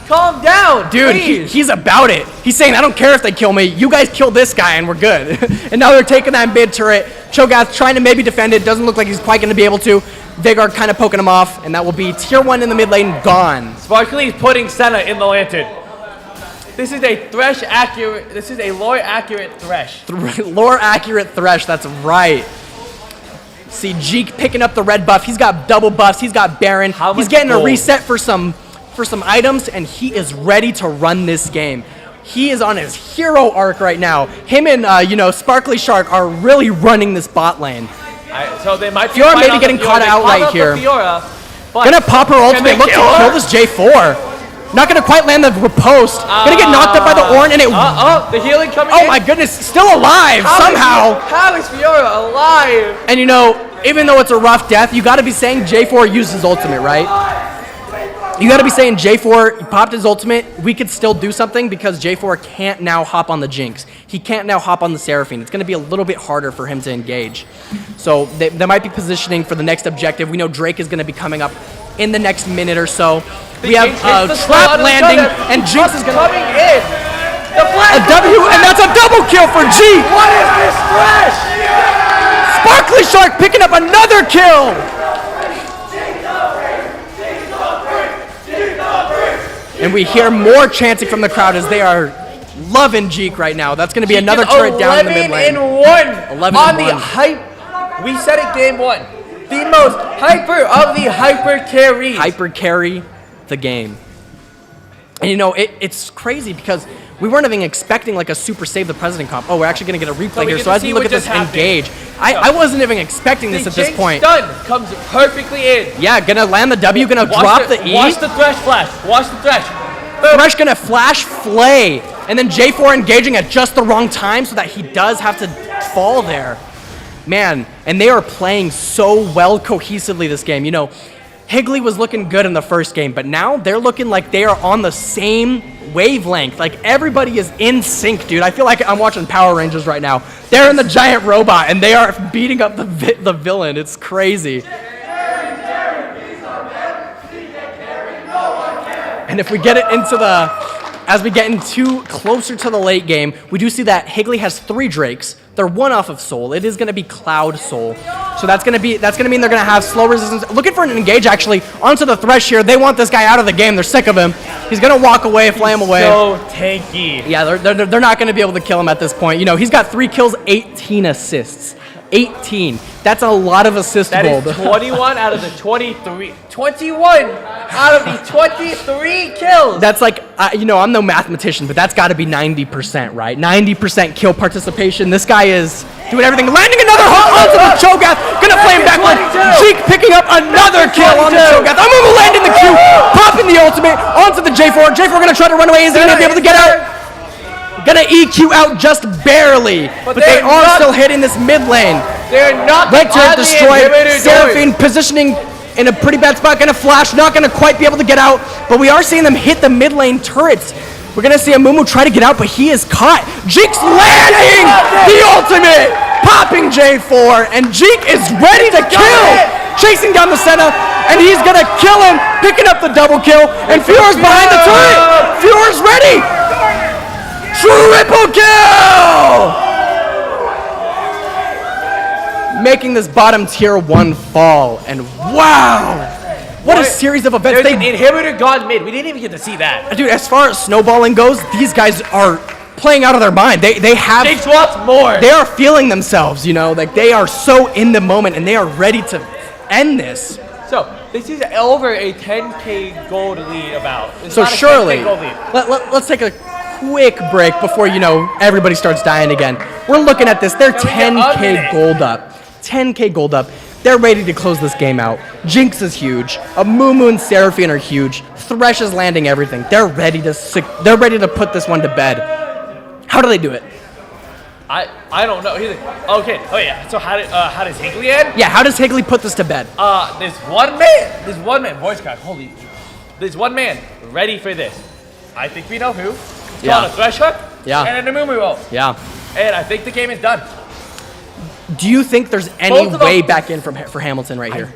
calm down, dude. He's about it. He's saying, I don't care if they kill me. You guys kill this guy, and we're good. And now they're taking that mid-turret. Cho'Gath trying to maybe defend it. Doesn't look like he's quite going to be able to. Vigard kind of poking him off, and that will be tier 1 in the mid lane gone. Sparkly's putting Senna in the lantern. This is a Thresh accurate. This is a lore accurate Thresh. Lore accurate Thresh, that's right. See Jeek picking up the red buff. He's got double buffs. He's got Baron. He's getting a reset for some items, and he is ready to run this game. He is on his hero arc right now. Him and Sparkly Shark are really running this bot lane. So they might Fiora maybe getting caught out right here. Gonna pop her ultimate. Look to kill this J4. Not gonna quite land the riposte. Gonna get knocked up by the Ornn, and it. The healing coming in. Oh my goodness, still alive somehow. How is Fiora alive? And even though it's a rough death, you gotta be saying J4 used his ultimate, right? You gotta be saying J4 popped his ultimate. We could still do something because J4 can't now hop on the Jinx. He can't now hop on the Seraphine. It's gonna be a little bit harder for him to engage. So they might be positioning for the next objective. We know Drake is gonna be coming up in the next minute or so. We have trap landing, and Jinx is gonna coming in. A W, and that's a double kill for G. What is this Thresh? Sparkly Shark picking up another kill. And we hear more chanting from the crowd as they are loving Jeek right now. That's going to be another turret down in the mid lane. 11-1 on the hype. We said it game 1. The most hyper of the hyper carries. Hyper carry the game. And it's crazy because we weren't even expecting like a super save the president comp. Oh, we're actually going to get a replay here. So as we look at this engage, I wasn't even expecting this at this point. Stun comes perfectly in. Yeah, gonna land the W, gonna drop the E. Watch the Thresh flash. Watch the Thresh. Thresh gonna flash Flay, and then J4 engaging at just the wrong time so that he does have to fall there. Man, and they are playing so well cohesively this game. Higley was looking good in the first game, but now they're looking like they are on the same wavelength. Like everybody is in sync, dude. I feel like I'm watching Power Rangers right now. They're in the giant robot and they are beating up the villain. It's crazy. And if we get it as we get closer to the late game, we do see that Higley has 3 Drakes. They're 1 off of Soul. It is going to be Cloud Soul. So that's going to mean they're going to have slow resistance. Looking for an engage actually onto the Thresh here. They want this guy out of the game. They're sick of him. He's going to walk away, flay him away. So tanky. Yeah, they're not going to be able to kill him at this point. He's got 3 kills, 18 assists. 18. That's a lot of assist gold. That is 21 out of the 23. 21 out of the 23 kills. That's like, I'm no mathematician, but that's got to be 90%, right? 90% kill participation. This guy is doing everything. Landing another hook onto the Cho'Gath. Gonna play him backward. Jeek picking up another kill on the Cho'Gath. I'm gonna land in the Q, popping the ultimate onto the J4. J4 gonna try to run away. Is he gonna be able to get out? Gonna EQ out just barely, but they are still hitting this mid lane. They're not Red turret destroyed. Seraphine positioning in a pretty bad spot. Gonna flash, not gonna quite be able to get out, but we are seeing them hit the mid lane turrets. We're gonna see Amumu try to get out, but he is caught. Jeek's landing the ultimate, popping J4, and Jeek is ready to kill. Chasing down the Senna, and he's gonna kill him, picking up the double kill, and Fiora's behind the turret. Fiora's ready. Triple kill! Making this bottom tier 1 fall, and wow! What a series of events. There's an inhibitor gone mid. We didn't even get to see that. Dude, as far as snowballing goes, these guys are playing out of their mind. They have... Jinx wants more. They are feeling themselves, like they are so in the moment, and they are ready to end this. So, this is over a 10k gold lead about. It's so not a surely, 10K gold lead. let's take a quick break before, everybody starts dying again. We're looking at this. They're 10k gold up. 10k gold up. They're ready to close this game out. Jinx is huge. Amumu and Seraphine are huge. Thresh is landing everything. They're ready to put this one to bed. How do they do it? I don't know. Okay. Oh yeah. So how does Higley end? Yeah. How does Higley put this to bed? There's one man. Voice crack. Holy. There's one man ready for this. I think we know who. It's on a Thresh hook. Yeah. And a Amumu ult. Yeah. And I think the game is done. Do you think there's any way back in for Hamilton right here?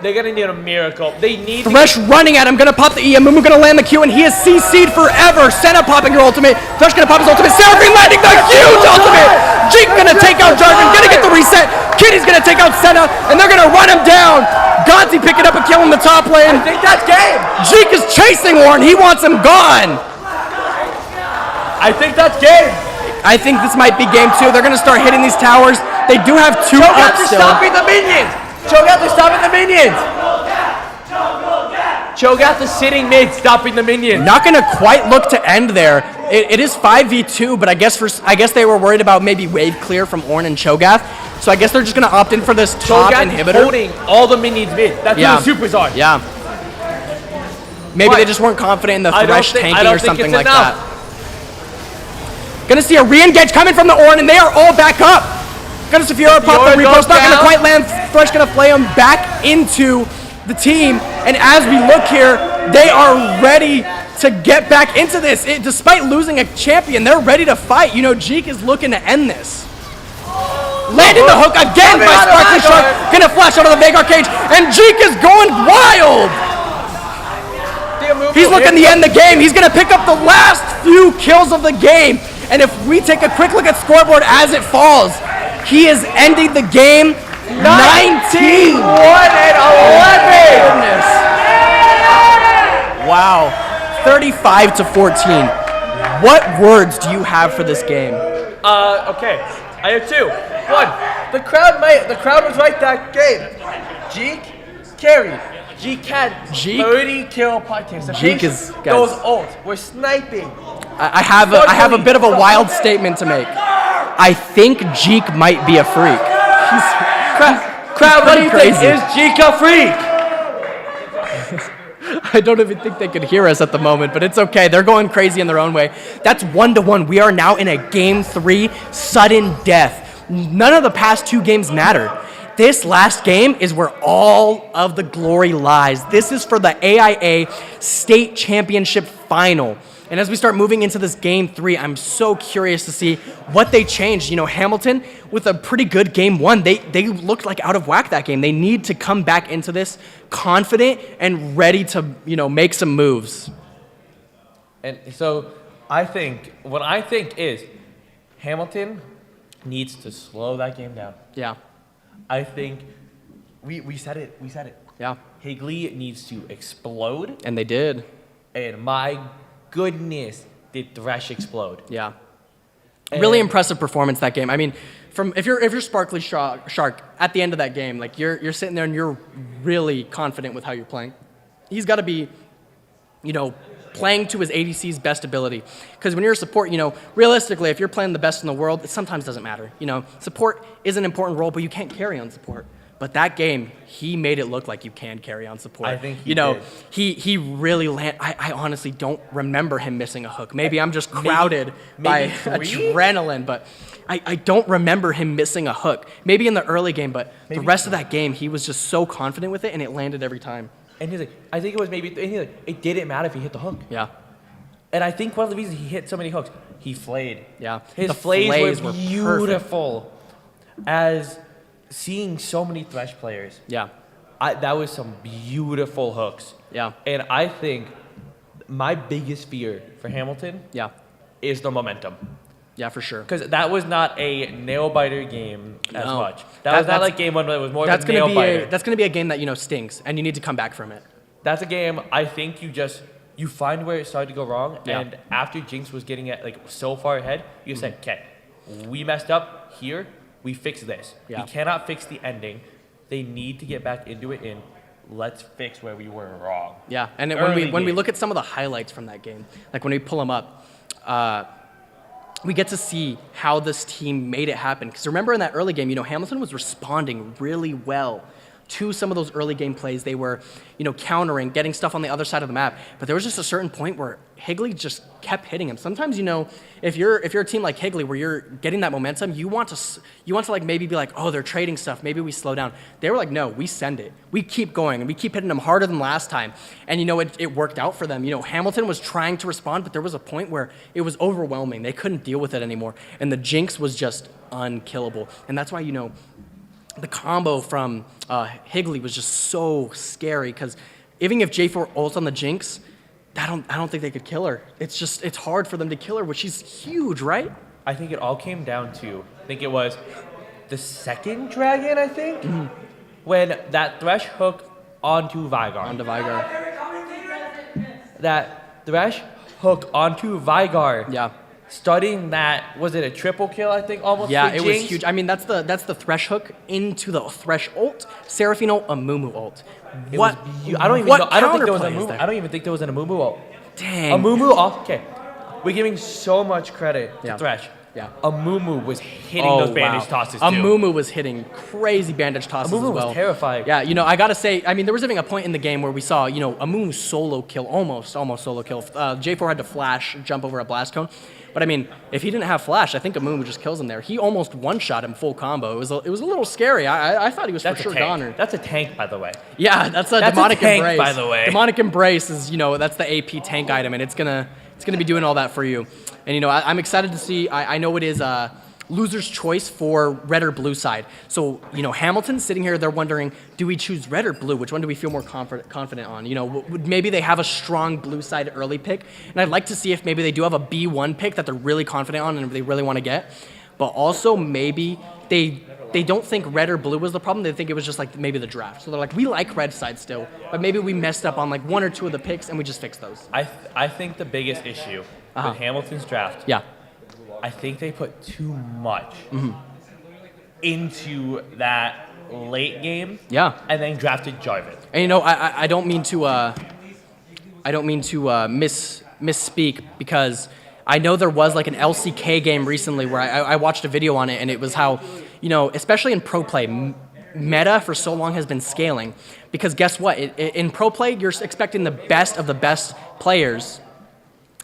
They're gonna need a miracle. They need Thresh running at him, gonna pop the E, Amumu gonna land the Q, and he is CC'd forever. Senna popping her ultimate. Thresh gonna pop his ultimate. Seraphine landing the huge ultimate. Jeek gonna take out Jarvan, gonna get the reset. set. Kitty's gonna take out Senna, and they're gonna run him down. Gonzi picking up and killing the top lane. I think that's game. Jeek is chasing Orn. He wants him gone. I think that's game. I think this might be game 2. They're gonna start hitting these towers. They do have 2 up Cho'Gath is still. stopping the minions. Cho'Gath is stopping the minions. Cho'Gath is sitting mid, stopping the minions. Not gonna quite look to end there. It is 5v2, but I guess they were worried about maybe wave clear from Orn and Cho'Gath. So I guess they're just gonna opt in for this top Cho'Gath inhibitor. is holding all the minions mid. That's who the supers are. Yeah. Maybe they just weren't confident in the Thresh tanking or something like that. Gonna see a re-engage coming from the Orn, and they are all back up. Gonna Saphira pop the repost, not gonna quite land. Thresh gonna play him back into the team, and as we look here, they are ready to get back into this. Despite losing a champion, they're ready to fight. You know, Jeek is looking to end this. Landing the hook again by Sparkly Shark. Gonna flash out of the Vagar cage, and Jeek is going wild. He's looking to end the game. He's gonna pick up the last few kills of the game. And if we take a quick look at scoreboard as it falls, he is ending the game 19-1 and 11. Goodness. Wow. 35-14. What words do you have for this game? Okay. I have 2. 1. The crowd was right that game. Jeek carried. Jeek had 30 kill podcast. Jeek is those ults. We're sniping. I have a bit of a wild statement to make. I think Jeek might be a freak. Crowd, what do you think? Is Jeek a freak? I don't even think they could hear us at the moment, but it's okay. They're going crazy in their own way. That's 1-1. We are now in a game 3, sudden death. None of the past 2 games matter. This last game is where all of the glory lies. This is for the AIA State Championship Final. And as we start moving into this game 3, I'm so curious to see what they changed. You know, Hamilton, with a pretty good game 1, they looked like out of whack that game. They need to come back into this confident and ready to, you know, make some moves. And so what I think is Hamilton needs to slow that game down. Yeah. I think we said it. Yeah. Higley needs to explode. And they did. And my goodness, did Thresh explode. Yeah. Really impressive performance that game. I mean, if you're Sparkly Shark at the end of that game, like you're sitting there and you're really confident with how you're playing. He's got to be, you know, playing to his ADC's best ability. Because when you're a support, you know, realistically, if you're playing the best in the world, it sometimes doesn't matter. You know, support is an important role, but you can't carry on support. But that game, he made it look like you can carry on support. I think he did. He really I honestly don't remember him missing a hook. Maybe I'm just crowded by adrenaline, but I don't remember him missing a hook. Maybe in the early game, but the rest of that game, he was just so confident with it, and it landed every time. And he's like, I think it was maybe, and he's like, it didn't matter if he hit the hook. Yeah. And I think one of the reasons he hit so many hooks, he flayed. Yeah. His flays were beautiful. As seeing so many Thresh players. Yeah. That was some beautiful hooks. Yeah. And I think my biggest fear for Hamilton is the momentum. Yeah, for sure. Because that was not a nail-biter game as much. That was not like game 1, but it was more of a nail-biter. That's going to be a game that, you know, stings, and you need to come back from it. That's a game I think you find where it started to go wrong, and after Jinx was getting like so far ahead, you said, okay, we messed up here, we fix this. Yeah. We cannot fix the ending. They need to get back into it, and let's fix where we were wrong. Yeah, and when we look at some of the highlights from that game, like when we pull them up, we get to see how this team made it happen. Because remember in that early game, you know, Hamilton was responding really well to some of those early game plays. They were, you know, countering, getting stuff on the other side of the map. But there was just a certain point where Higley just kept hitting him. Sometimes, you know, if you're a team like Higley where you're getting that momentum, you want to like maybe be like, oh, they're trading stuff. Maybe we slow down. They were like, no, we send it. We keep going, and we keep hitting them harder than last time. And, you know, it worked out for them. You know, Hamilton was trying to respond, but there was a point where it was overwhelming. They couldn't deal with it anymore. And the Jinx was just unkillable. And that's why, you know, the combo from Higley was just so scary, because even if J4 ults on the Jinx, I don't think they could kill her. It's hard for them to kill her, which is huge, right? I think it all came down to, I think it was the second dragon, I think, when that Thresh hooked onto Vigar. That Thresh hooked onto Vigar. Yeah. Starting that, was it a triple kill, I think, almost? Yeah, with it Jinx? was huge. I mean, that's the Thresh hook into the Thresh ult, Seraphino Amumu ult. I don't even know. I don't think there was a Amumu. I don't even think there was an Amumu ult. Dang. Amumu off. Okay, we're giving so much credit to Thresh. Yeah. Amumu was hitting those bandage tosses too. Amumu was hitting crazy bandage tosses Amumu as well. was terrifying. Yeah, I gotta say, I mean, there was even a point in the game where we saw, Amumu solo kill, almost solo kill. J4 had to flash, jump over a blast cone. But I mean, if he didn't have flash, I think Amumu just kills him there. He almost one-shot him full combo. It was a little scary. I thought he was for sure goner. That's a tank, by the way. Yeah, that's a demonic tank, embrace. by the way. Demonic embrace is, that's the AP tank item, and it's gonna be doing all that for you. And I'm excited to see. I know it is loser's choice for red or blue side. So Hamilton's sitting here. They're wondering, do we choose red or blue? Which one do we feel more confident on? Maybe they have a strong blue side early pick, and I'd like to see if maybe they do have a B1 pick that they're really confident on and they really want to get. But also maybe they don't think red or blue was the problem. They think it was just like maybe the draft. So they're like, we like red side still, but maybe we messed up on like one or two of the picks and we just fixed those. I think the biggest issue with Hamilton's draft. Yeah. I think they put too much into that late game. Yeah. And then drafted Jarvan. And I don't mean to misspeak because I know there was like an LCK game recently where I watched a video on it, and it was how, especially in pro play, meta for so long has been scaling. Because guess what? In pro play, you're expecting the best of the best players.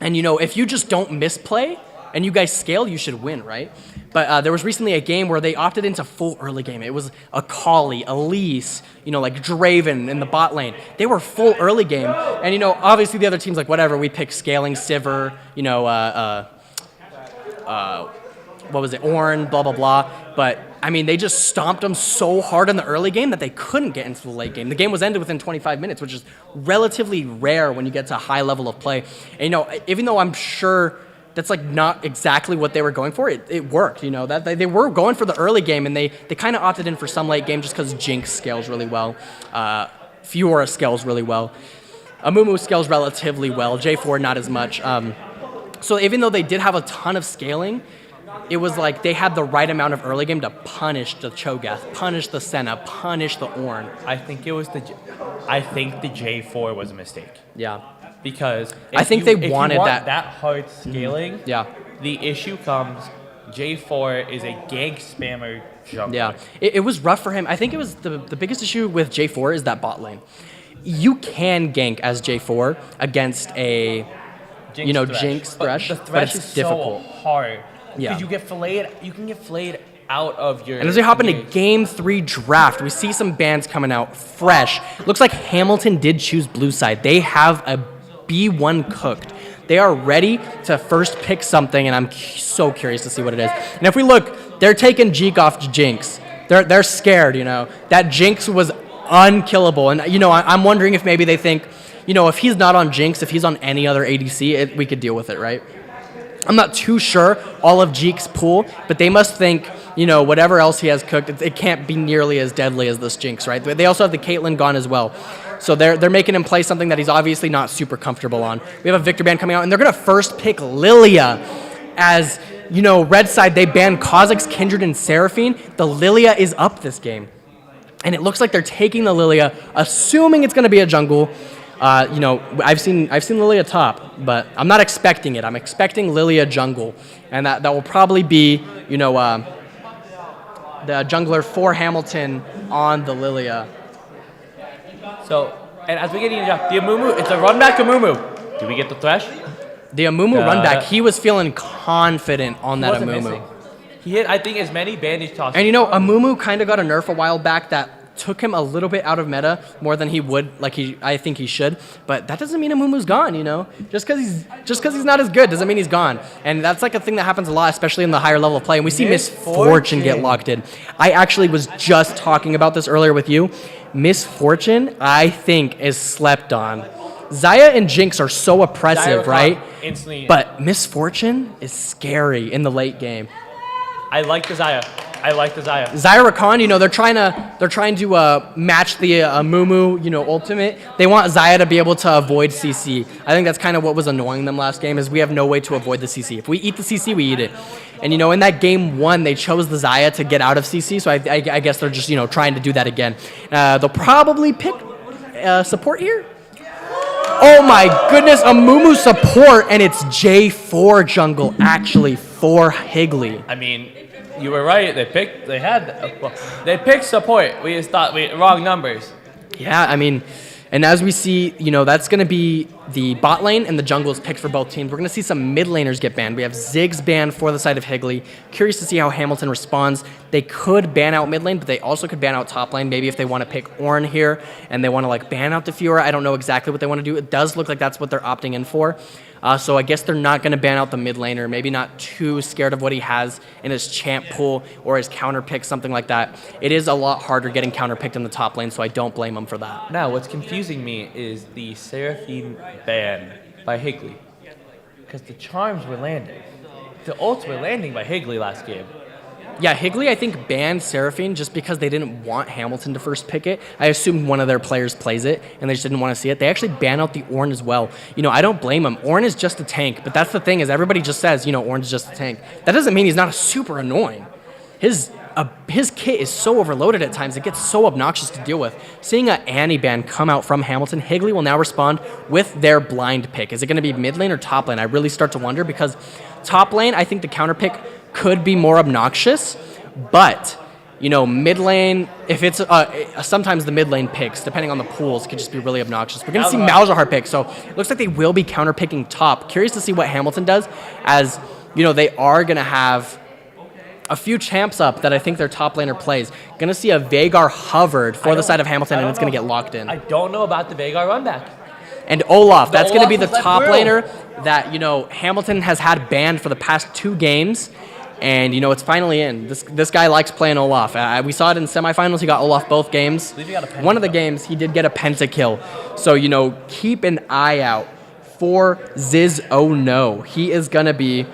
And if you just don't misplay and you guys scale, you should win, right? But there was recently a game where they opted into full early game. It was Akali, Elise, like Draven in the bot lane. They were full early game. And, obviously the other team's like, whatever, we pick scaling, Sivir, what was it, Ornn, blah, blah, blah. But, I mean, they just stomped them so hard in the early game that they couldn't get into the late game. The game was ended within 25 minutes, which is relatively rare when you get to a high level of play. And, even though I'm sure that's like not exactly what they were going for, it worked, that they were going for the early game, and they kind of opted in for some late game just because Jinx scales really well. Fiora scales really well. Amumu scales relatively well. J4 not as much. So even though they did have a ton of scaling, it was like they had the right amount of early game to punish the Cho'Gath, punish the Senna, punish the Ornn. I think the J4 was a mistake. Yeah. Because I think they wanted that hard scaling. Yeah. The issue comes, J4 is a gank spammer jungler. Yeah. It was rough for him. I think it was the biggest issue with J4 is that bot lane. You can gank as J4 against a Jinx Thresh, but it's is difficult. So hard. Yeah. Because you can get flayed out of your... And as we hop into Game 3 draft, we see some bans coming out fresh. Looks like Hamilton did choose blue side. They have a B1 cooked. They are ready to first pick something, and I'm so curious to see what it is. And if we look, they're taking Jeek off Jinx. They're scared, That Jinx was unkillable. And, I'm wondering if maybe they think, if he's not on Jinx, if he's on any other ADC, we could deal with it, right? I'm not too sure all of Jeek's pool, but they must think, whatever else he has cooked, it can't be nearly as deadly as this Jinx, right? They also have the Caitlyn gone as well. So they're making him play something that he's obviously not super comfortable on. We have a Victor ban coming out, and they're going to first pick Lilia as, red side, they banned Kha'Zix, Kindred, and Seraphine. The Lilia is up this game. And it looks like they're taking the Lilia, assuming it's going to be a jungle. I've seen Lilia top, but I'm not expecting it. I'm expecting Lilia jungle, and that will probably be, the jungler for Hamilton on the Lilia. So, and as we get into the Amumu, it's a run back Amumu. Do we get the Thresh? The Amumu run back, he was feeling confident on that Amumu. Missing. He hit, I think, as many bandage tosses. And Amumu kind of got a nerf a while back that took him a little bit out of meta more than he would, I think he should. But that doesn't mean Amumu's gone, Just because he's not as good doesn't mean he's gone. And that's like a thing that happens a lot, especially in the higher level of play. And we see Misfortune get locked in. I actually was just talking about this earlier with you. Misfortune, I think, is slept on. Xayah and Jinx are so oppressive, right? Instantly. But Misfortune is scary in the late game. I like the Xayah. I like the Zaya. Zaya Rakan, you know, they're trying to match the Mumu, you know, ultimate. They want Zaya to be able to avoid CC. I think that's kind of what was annoying them last game is we have no way to avoid the CC. If we eat the CC, we eat it. And, you know, in that game 1, they chose the Zaya to get out of CC, so I guess they're just, you know, trying to do that again. They'll probably pick support here. Oh my goodness, a Mumu support, and it's J4 jungle actually for Higley. I mean, you were right. They picked support. We just thought wrong numbers. Yeah, I mean, and as we see, you know, that's going to be the bot lane and the jungle is picked for both teams. We're going to see some mid laners get banned. We have Ziggs banned for the side of Higley. Curious to see how Hamilton responds. They could ban out mid lane, but they also could ban out top lane. Maybe if they want to pick Ornn here and they want to like ban out the Fiora. I don't know exactly what they want to do. It does look like that's what they're opting in for. So I guess they're not going to ban out the mid laner. Maybe not too scared of what he has in his champ pool or his counter pick, something like that. It is a lot harder getting counter picked in the top lane, so I don't blame him for that. Now, what's confusing me is the Seraphine ban by Higley. Because the charms were landing. The ults were landing by Higley last game. Yeah, Higley, I think, banned Seraphine just because they didn't want Hamilton to first pick it. I assumed one of their players plays it, and they just didn't want to see it. They actually banned out the Ornn as well. You know, I don't blame him. Ornn is just a tank, but that's the thing is everybody just says, you know, Ornn's just a tank. That doesn't mean he's not super annoying. His kit is so overloaded at times, it gets so obnoxious to deal with. Seeing an Annie ban come out from Hamilton, Higley will now respond with their blind pick. Is it going to be mid lane or top lane? I really start to wonder because top lane, I think the counter pick could be more obnoxious, but you know, mid lane, if it's sometimes the mid lane picks, depending on the pools, could just be really obnoxious. We're going to see Malzahar pick, so it looks like they will be counter picking top. Curious to see what Hamilton does, as you know, they are going to have a few champs up that I think their top laner plays. Going to see a Veigar hovered for the side of Hamilton, and it's going to get locked in. I don't know about the Veigar run back. And Olaf, that's going to be the top laner that, you know, Hamilton has had banned for the past 2 games. And, you know, it's finally in. This guy likes playing Olaf. We saw it in semifinals. He got Olaf both games. One of the games, he did get a pentakill. So, you know, keep an eye out for Ziz Oh No. He is going to be,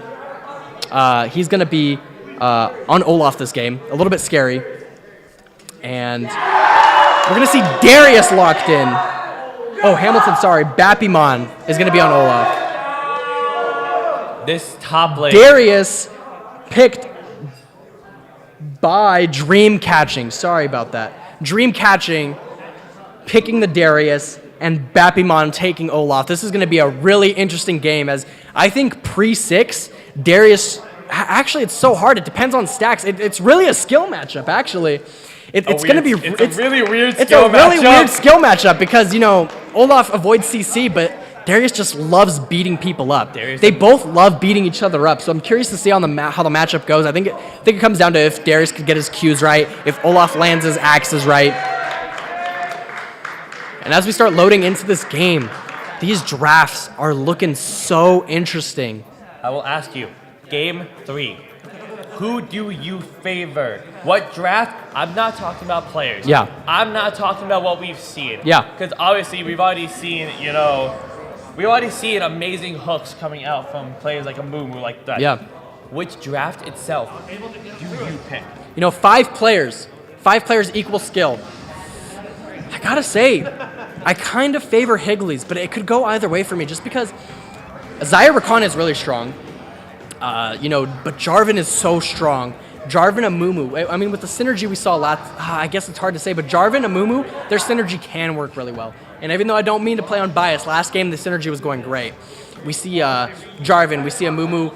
on Olaf this game. A little bit scary. And we're going to see Darius locked in. Oh, Hamilton, sorry. Bappimon is going to be on Olaf. This top lane. Darius picked by Dream Catching. Sorry about that. Dream Catching picking the Darius and Bappimon taking Olaf. This is going to be a really interesting game as I think pre-6, Darius, actually it's so hard. It depends on stacks. It's really a skill matchup, actually. It's going to be... It's a really weird It's skill a really matchup. weird skill matchup because, you know, Olaf avoids CC, but Darius just loves beating people up. They both love beating each other up, so I'm curious to see how the matchup goes. I think it comes down to if Darius could get his Qs right, if Olaf lands his axes right. And as we start loading into this game, these drafts are looking so interesting. I will ask you, game 3. Who do you favor? What draft? I'm not talking about players. Yeah. I'm not talking about what we've seen. Yeah. Because obviously we've already seen, you know, amazing hooks coming out from players like a Mumu like that. Yeah. Which draft itself do you pick? You know, 5 players. 5 players equal skill. I gotta say, I kind of favor Higley's, but it could go either way for me just because Zaya Rakan is really strong. You know, but Jarvan is so strong. Jarvan and Mumu, I mean, with the synergy we saw last, I guess it's hard to say, but Jarvan and Mumu, their synergy can work really well. And even though I don't mean to play on bias, last game the synergy was going great. We see Jarvan, we see a Mumu,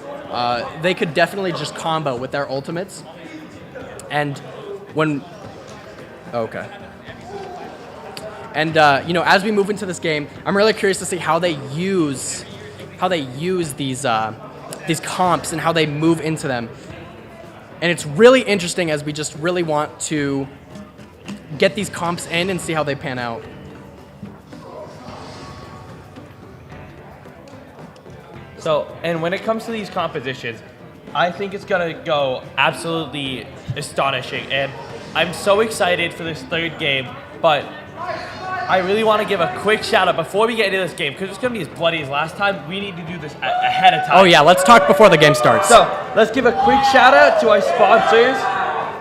they could definitely just combo with their ultimates. And when, okay. And, you know, as we move into this game, I'm really curious to see how they use these comps and how they move into them. And it's really interesting as we just really want to get these comps in and see how they pan out. So, and when it comes to these compositions, I think it's going to go absolutely astonishing. And I'm so excited for this 3rd game, but I really want to give a quick shout out before we get into this game, because it's going to be as bloody as last time. We need to do this ahead of time. Oh yeah, let's talk before the game starts. So let's give a quick shout out to our sponsors.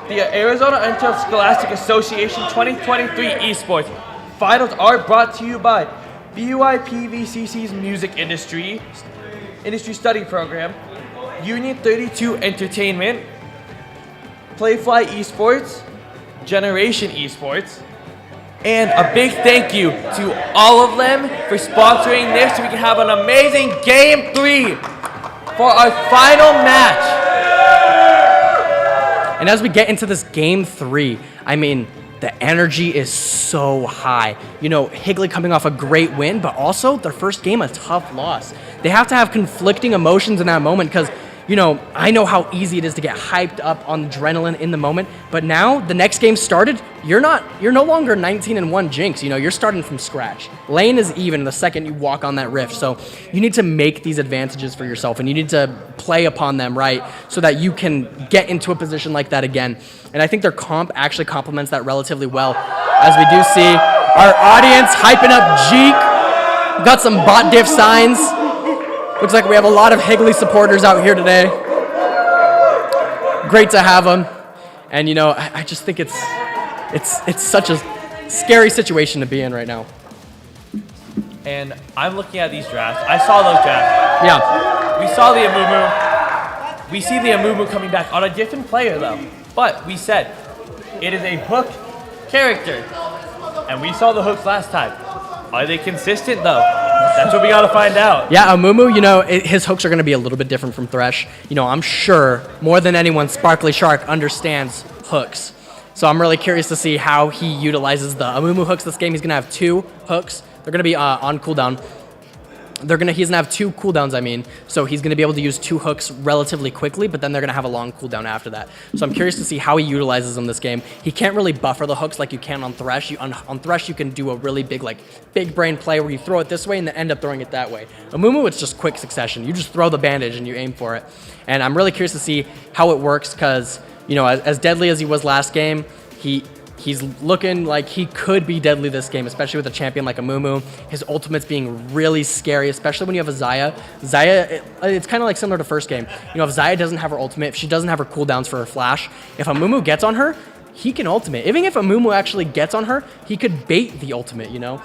The Arizona Interscholastic Association 2023 Esports Finals are brought to you by BYPVCC's Music Industry Study Program, Union 32 Entertainment, Playfly Esports, Generation Esports, and a big thank you to all of them for sponsoring this so we can have an amazing Game 3 for our final match. And as we get into this Game 3, I mean, the energy is so high. You know, Higley coming off a great win, but also their first game, a tough loss. They have to have conflicting emotions in that moment because, you know, I know how easy it is to get hyped up on adrenaline in the moment, but now the next game started, you're no longer 19-1 Jinx, you know, you're starting from scratch. Lane is even the second you walk on that rift, so you need to make these advantages for yourself and you need to play upon them right so that you can get into a position like that again. And I think their comp actually complements that relatively well, as we do see our audience hyping up Jeek. We've got some bot diff signs. Looks like we have a lot of Higley supporters out here today. Great to have them. And you know, I just think it's such a scary situation to be in right now. And I'm looking at these drafts. I saw those drafts. Yeah. We saw the Amumu. We see the Amumu coming back on a different player though. But we said it is a hook character. And we saw the hooks last time. Are they consistent though? That's what we gotta find out. Yeah, Amumu, you know, his hooks are gonna be a little bit different from Thresh. You know, I'm sure more than anyone, Sparkly Shark understands hooks. So I'm really curious to see how he utilizes the Amumu hooks this game. He's gonna have 2 hooks. They're gonna be on cooldown. He's gonna have 2 cooldowns, I mean. So he's gonna be able to use 2 hooks relatively quickly, but then they're gonna have a long cooldown after that. So I'm curious to see how he utilizes them this game. He can't really buffer the hooks like you can on Thresh. On Thresh, you can do a really big brain play where you throw it this way and then end up throwing it that way. Amumu, it's just quick succession. You just throw the bandage and you aim for it. And I'm really curious to see how it works because, you know, as deadly as he was last game, he's looking like he could be deadly this game, especially with a champion like Amumu. His ultimate's being really scary, especially when you have a Xayah. Xayah, it's kind of like similar to first game. You know, if Xayah doesn't have her ultimate, if she doesn't have her cooldowns for her flash, if Amumu gets on her, he can ultimate. Even if Amumu actually gets on her, he could bait the ultimate, you know?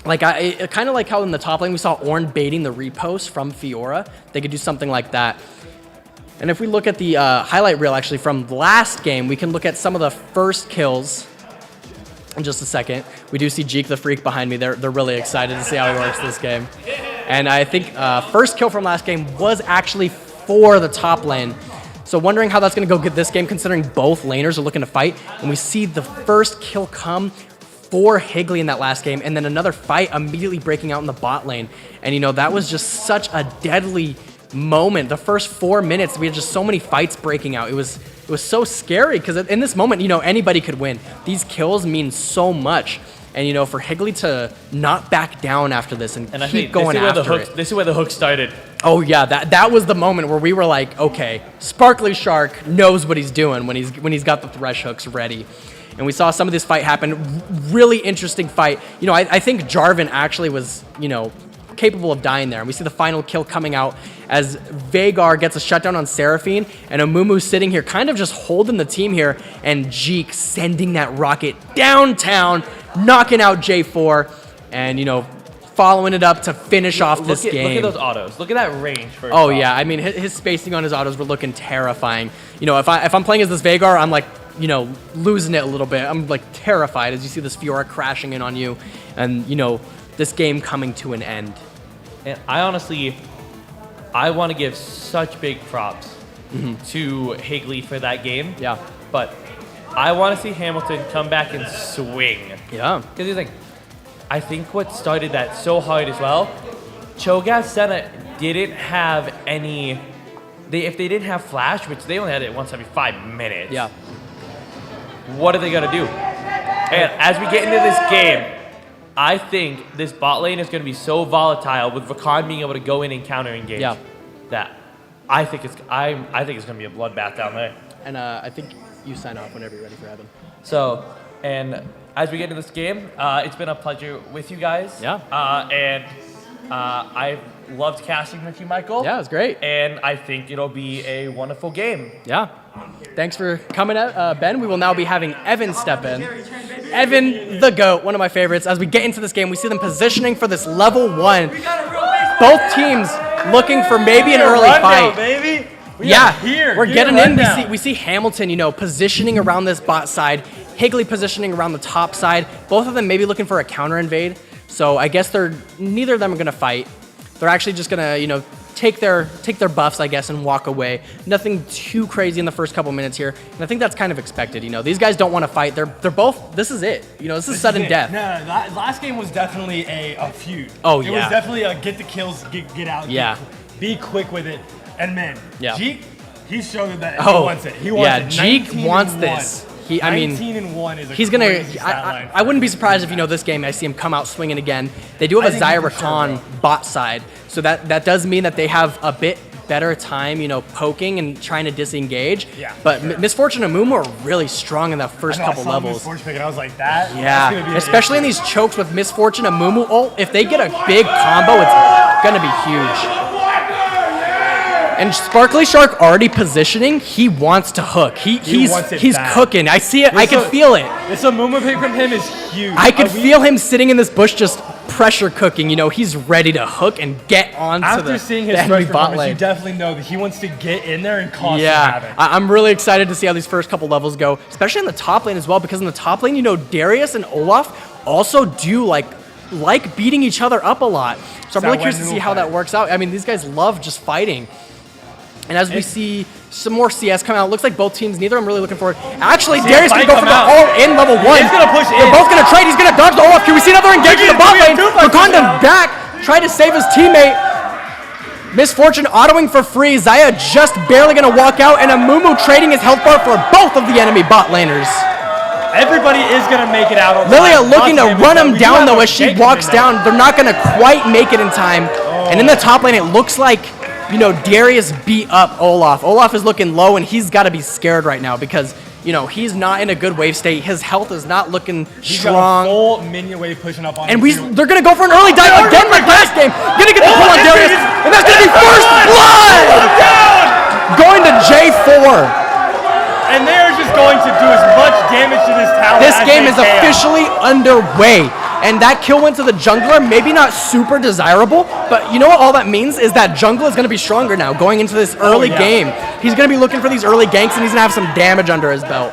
Like, kind of like how in the top lane we saw Ornn baiting the repost from Fiora. They could do something like that. And if we look at the highlight reel actually from last game, we can look at some of the first kills in just a second. We do see Jeek the Freak behind me. They're really excited to see how he works this game. And I think first kill from last game was actually for the top lane. So wondering how that's going to go get this game considering both laners are looking to fight. And we see the first kill come for Higley in that last game. And then another fight immediately breaking out in the bot lane. And you know, that was just such a deadly moment. The first 4 minutes, we had just so many fights breaking out. It was so scary because in this moment, you know, anybody could win. These kills mean so much. And you know, for Higley to not back down after this and keep going after it. This is where the hook started. Oh yeah, that was the moment where we were like, okay, Sparkly Shark knows what he's doing when he's got the Thresh hooks ready. And we saw some of this fight happen. Really interesting fight. You know, I think Jarvan actually was, you know, capable of dying there. And we see the final kill coming out as Veigar gets a shutdown on Seraphine and Amumu sitting here kind of just holding the team here and Jeek sending that rocket downtown, knocking out J4 and, you know, following it up to finish off this game. Look at those autos. Look at that range. Oh yeah, I mean his spacing on his autos were looking terrifying. You know, if I'm playing as this Veigar, I'm like, you know, losing it a little bit. I'm like terrified as you see this Fiora crashing in on you and, you know, this game coming to an end. And I want to give such big props to Higley for that game. Yeah. But I want to see Hamilton come back and swing. Yeah. Because he's like, I think what started that so hard as well, Cho'Gath Senna didn't have any, if they didn't have flash, which they only had it once every 5 minutes. Yeah. What are they going to do? And as we get into this game, I think this bot lane is going to be so volatile with Rakan being able to go in and counter engage. Yeah. That I think it's going to be a bloodbath down there. And I think you sign off whenever you're ready for Evan. So, and as we get into this game, it's been a pleasure with you guys. Yeah. And I've loved casting with you, Michael. Yeah, it was great. And I think it'll be a wonderful game. Yeah. Thanks for coming out, Ben. We will now be having Evan step in. Evan, the GOAT, one of my favorites. As we get into this game, we see them positioning for this level 1. Both teams looking for maybe an early fight. Baby. We're getting in. We see Hamilton, positioning around this bot side. Higley positioning around the top side. Both of them maybe looking for a counter invade. So I guess neither of them are going to fight. They're actually just going to, take their buffs, I guess, and walk away. Nothing too crazy in the first couple minutes here. And I think that's kind of expected. These guys don't want to fight. They're both, this is it. This is sudden death. No, last game was definitely a feud. Oh, It was definitely a get the kills, get out. Yeah. Be quick with it. And man, Jeek, he's showing that he wants it. He wants it. Jeek wants this. 19-1 is a he's gonna. I wouldn't be surprised if this game I see him come out swinging again. They do have a Zyra Khan bot side, so that does mean that they have a bit better time, poking and trying to disengage. Yeah. But Misfortune and Mumu are really strong in that first couple levels. Misfortune pick, and I was like, that. Yeah. Especially in these chokes with Misfortune and Mumu. Oh, if they get a big combo, it's gonna be huge. And Sparkly Shark already positioning. He wants to hook. He's cooking. I see it. I can feel it. This Mumu pick from him is huge. I can feel him sitting in this bush just pressure cooking. He's ready to hook and get onto After seeing his first performance, you definitely know that he wants to get in there and cause some havoc. I'm really excited to see how these first couple levels go, especially in the top lane as well, because in the top lane, Darius and Olaf also do like beating each other up a lot. So I'm really curious to see how that works out. I mean, these guys love just fighting. And as we see some more CS come out, it looks like both teams, neither of them really looking for it. Actually, Darius going to go for the all-in level 1. He's going to push in. They're both going to trade. He's going to dodge the Olaf. Can we see another engagement in the bot lane? Wakanda back, trying to save his teammate. Misfortune autoing for free. Zaya just barely going to walk out, and Amumu trading his health bar for both of the enemy bot laners. Everybody is going to make it out. Lilia looking to run him down, though, as she walks down. They're not going to quite make it in time. And in the top lane, it looks like Darius beat up Olaf. Olaf is looking low, and he's got to be scared right now because, he's not in a good wave state. His health is not looking strong. Got a full minion wave pushing up on him. And they're going to go for an early dive again like last game. Going to get the pull on Darius, and that's going to be first blood! Going to J4. And they're just going to do as much damage to this tower This game is officially underway. And that kill went to the jungler, maybe not super desirable, but you know what all that means is that jungler is going to be stronger now going into this early game. He's going to be looking for these early ganks, and he's going to have some damage under his belt.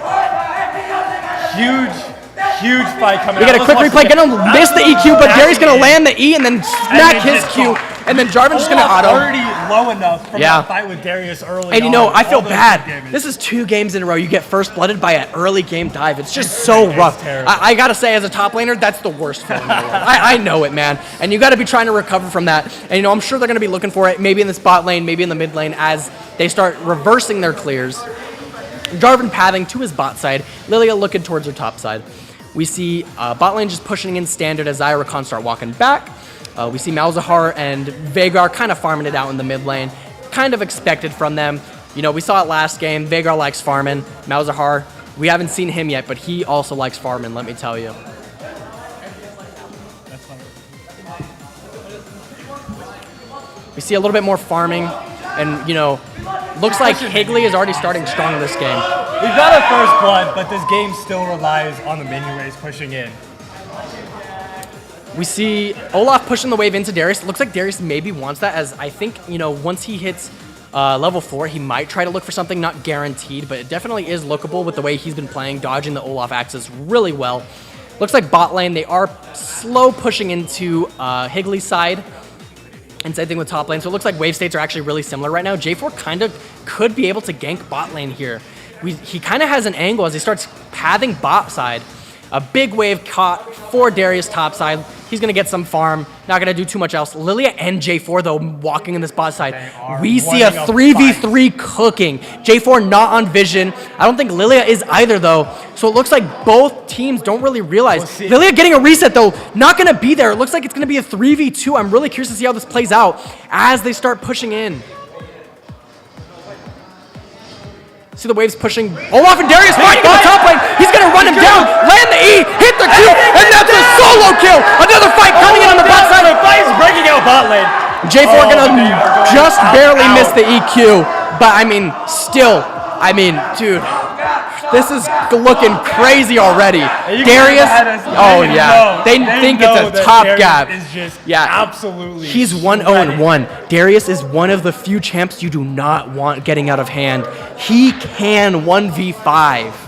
Huge fight coming We got a quick replay, going to miss the EQ, but Gary's going to land the E and then smack his Q, and then Jarvan's just going to auto. Already low enough from that fight with Darius early And I feel bad. This is 2 games in a row. You get first blooded by an early game dive. It's just so rough. I got to say, as a top laner, that's the worst feeling in the world. I know it, man. And you got to be trying to recover from that. And, I'm sure they're going to be looking for it, maybe in the spot lane, maybe in the mid lane, as they start reversing their clears. Jarvan pathing to his bot side. Lilia looking towards her top side. We see bot lane just pushing in standard as Zyra Khan start walking back. We see Malzahar and Veigar kind of farming it out in the mid lane. Kind of expected from them. We saw it last game. Veigar likes farming. Malzahar, we haven't seen him yet, but he also likes farming, let me tell you. We see a little bit more farming, and, looks like Higley is already starting strong in this game. We've got our first blood, but this game still relies on the minion waves pushing in. We see Olaf pushing the wave into Darius. It looks like Darius maybe wants that, as I think, once he hits level 4, he might try to look for something, not guaranteed, but it definitely is lookable with the way he's been playing, dodging the Olaf axis really well. Looks like bot lane, they are slow pushing into Higley's side, and same thing with top lane. So it looks like wave states are actually really similar right now. J4 kind of could be able to gank bot lane here. He kind of has an angle as he starts pathing bot side. A big wave caught for Darius top side. He's going to get some farm. Not going to do too much else. Lilia and J4, though, walking in this bot side. We see a 3v3 cooking. J4 not on vision. I don't think Lilia is either, though. So it looks like both teams don't really realize. Lilia getting a reset, though. Not going to be there. It looks like it's going to be a 3v2. I'm really curious to see how this plays out as they start pushing in. See the waves pushing. Olaf and Darius fighting on top lane. He's going to run him down. Land the E. Hit the Q. And that's a solo kill. Another fight coming in on the bot side. The fight is breaking out bot lane. J4 going to just barely miss the EQ. But, I mean, still, I mean, dude, this is looking crazy already. Darius, oh yeah, they think it's a top gap. Yeah, absolutely. He's 1-0-1. Darius is one of the few champs you do not want getting out of hand. He can 1v5.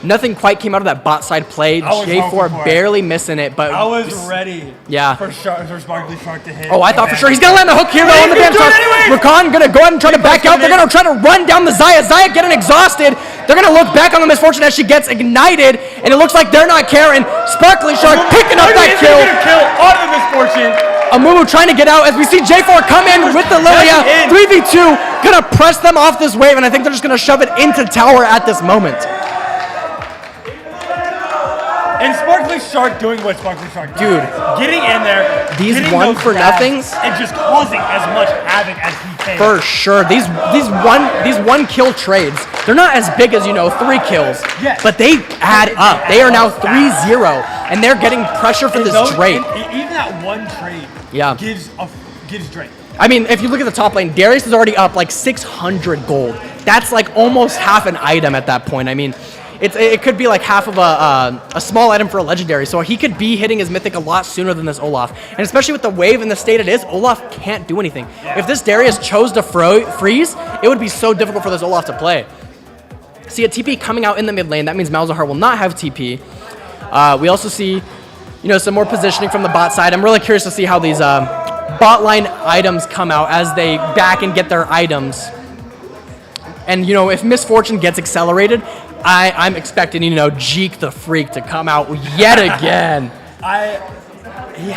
Nothing quite came out of that bot side play. J4 barely missing it, but I was ready. Yeah. For Sparkly Shark to hit. Oh, I thought for sure he's gonna land the hook here though on the band toss. Rakan gonna go ahead and try to back out. They're gonna try to run down the Zaya. Zaya getting exhausted. They're gonna look back on the Misfortune as she gets ignited, and it looks like they're not caring. Sparkly Shark picking up that kill. On the Misfortune. Amumu trying to get out as we see J4 come in with the Lilia. 3v2, gonna press them off this wave, and I think they're just gonna shove it into tower at this moment. And Sparkly Shark doing what Sparkly Shark does. Dude. Getting in there. These getting one those for grabs, nothings? And just causing as much havoc as he can. For sure. These one kill trades, they're not as big as, 3 kills. Yes. But they add up. They are now 3-0. And they're getting pressure for this Drake. Even that one trade gives Drake. I mean, if you look at the top lane, Darius is already up like 600 gold. That's like almost half an item at that point. I mean, it could be like half of a small item for a legendary, so he could be hitting his mythic a lot sooner than this Olaf. And especially with the wave and the state it is, Olaf can't do anything. If this Darius chose to freeze, it would be so difficult for this Olaf to play. See a TP coming out in the mid lane. That means Malzahar will not have TP. We also see, some more positioning from the bot side. I'm really curious to see how these bot line items come out as they back and get their items. And, if Misfortune gets accelerated, I'm expecting, Jeek the Freak to come out yet again. We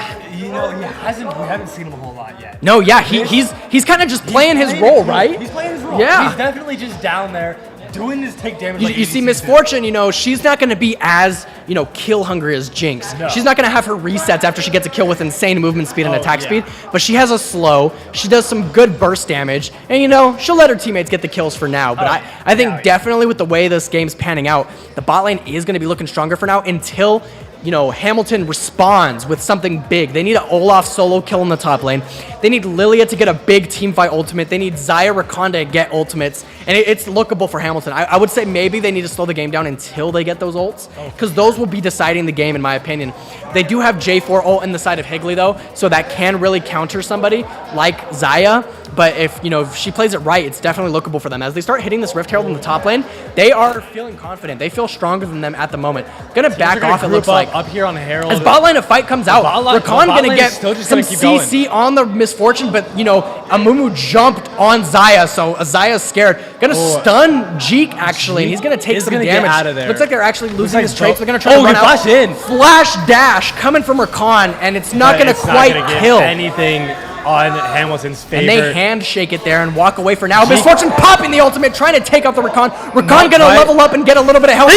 haven't seen him a whole lot yet. No, yeah, he's kind of just playing his role, right? He's playing his role. Yeah. He's definitely just down there doing his take damage. You see Misfortune, she's not going to be as, kill hungry as Jinx. No. She's not going to have her resets after she gets a kill with insane movement speed and attack speed, but she has a slow, she does some good burst damage, and she'll let her teammates get the kills for now. But I think definitely with the way this game's panning out, the bot lane is going to be looking stronger for now until Hamilton responds with something big. They need an Olaf solo kill in the top lane. They need Lilia to get a big teamfight ultimate. They need Xayah Rakan to get ultimates. And it's lookable for Hamilton. I would say maybe they need to slow the game down until they get those ults, because those will be deciding the game in my opinion. They do have J4 ult in the side of Higley though, so that can really counter somebody like Xayah. But if she plays it right, it's definitely lookable for them. As they start hitting this Rift Herald in the top lane, they are feeling confident. They feel stronger than them at the moment. Gonna back off, it looks like. Up here on Herald. As bot line of fight comes out, Rakan gonna get some CC on the Misfortune, but Amumu jumped on Xayah, so Xayah's scared. Gonna stun Jeek actually, and he's gonna take some damage. Get out of there. Looks like they're actually losing his traits. They're gonna try to run out. Flash in. Flash dash coming from Rakan, and it's not gonna quite kill anything on Hamilton's favor. And they handshake it there and walk away for now. Misfortune popping the ultimate, trying to take out the Rakan. Rakan gonna level up and get a little bit of health.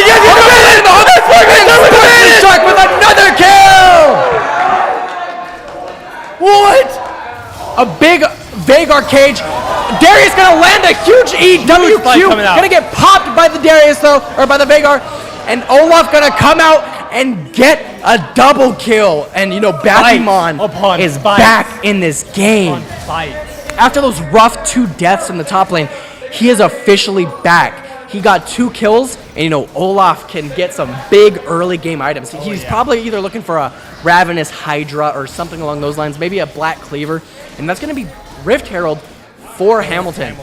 Shark with another kill! What? A big Vagar cage. Darius gonna land a huge EWQ. Gonna get popped by the Darius though, or by the Vagar. And Olaf gonna come out and get a double kill. And Bathimon is back in this game. After those rough 2 deaths in the top lane, he is officially back. He got 2 kills, and Olaf can get some big early game items. He's probably either looking for a Ravenous Hydra or something along those lines, maybe a Black Cleaver, and that's going to be Rift Herald for Hamilton.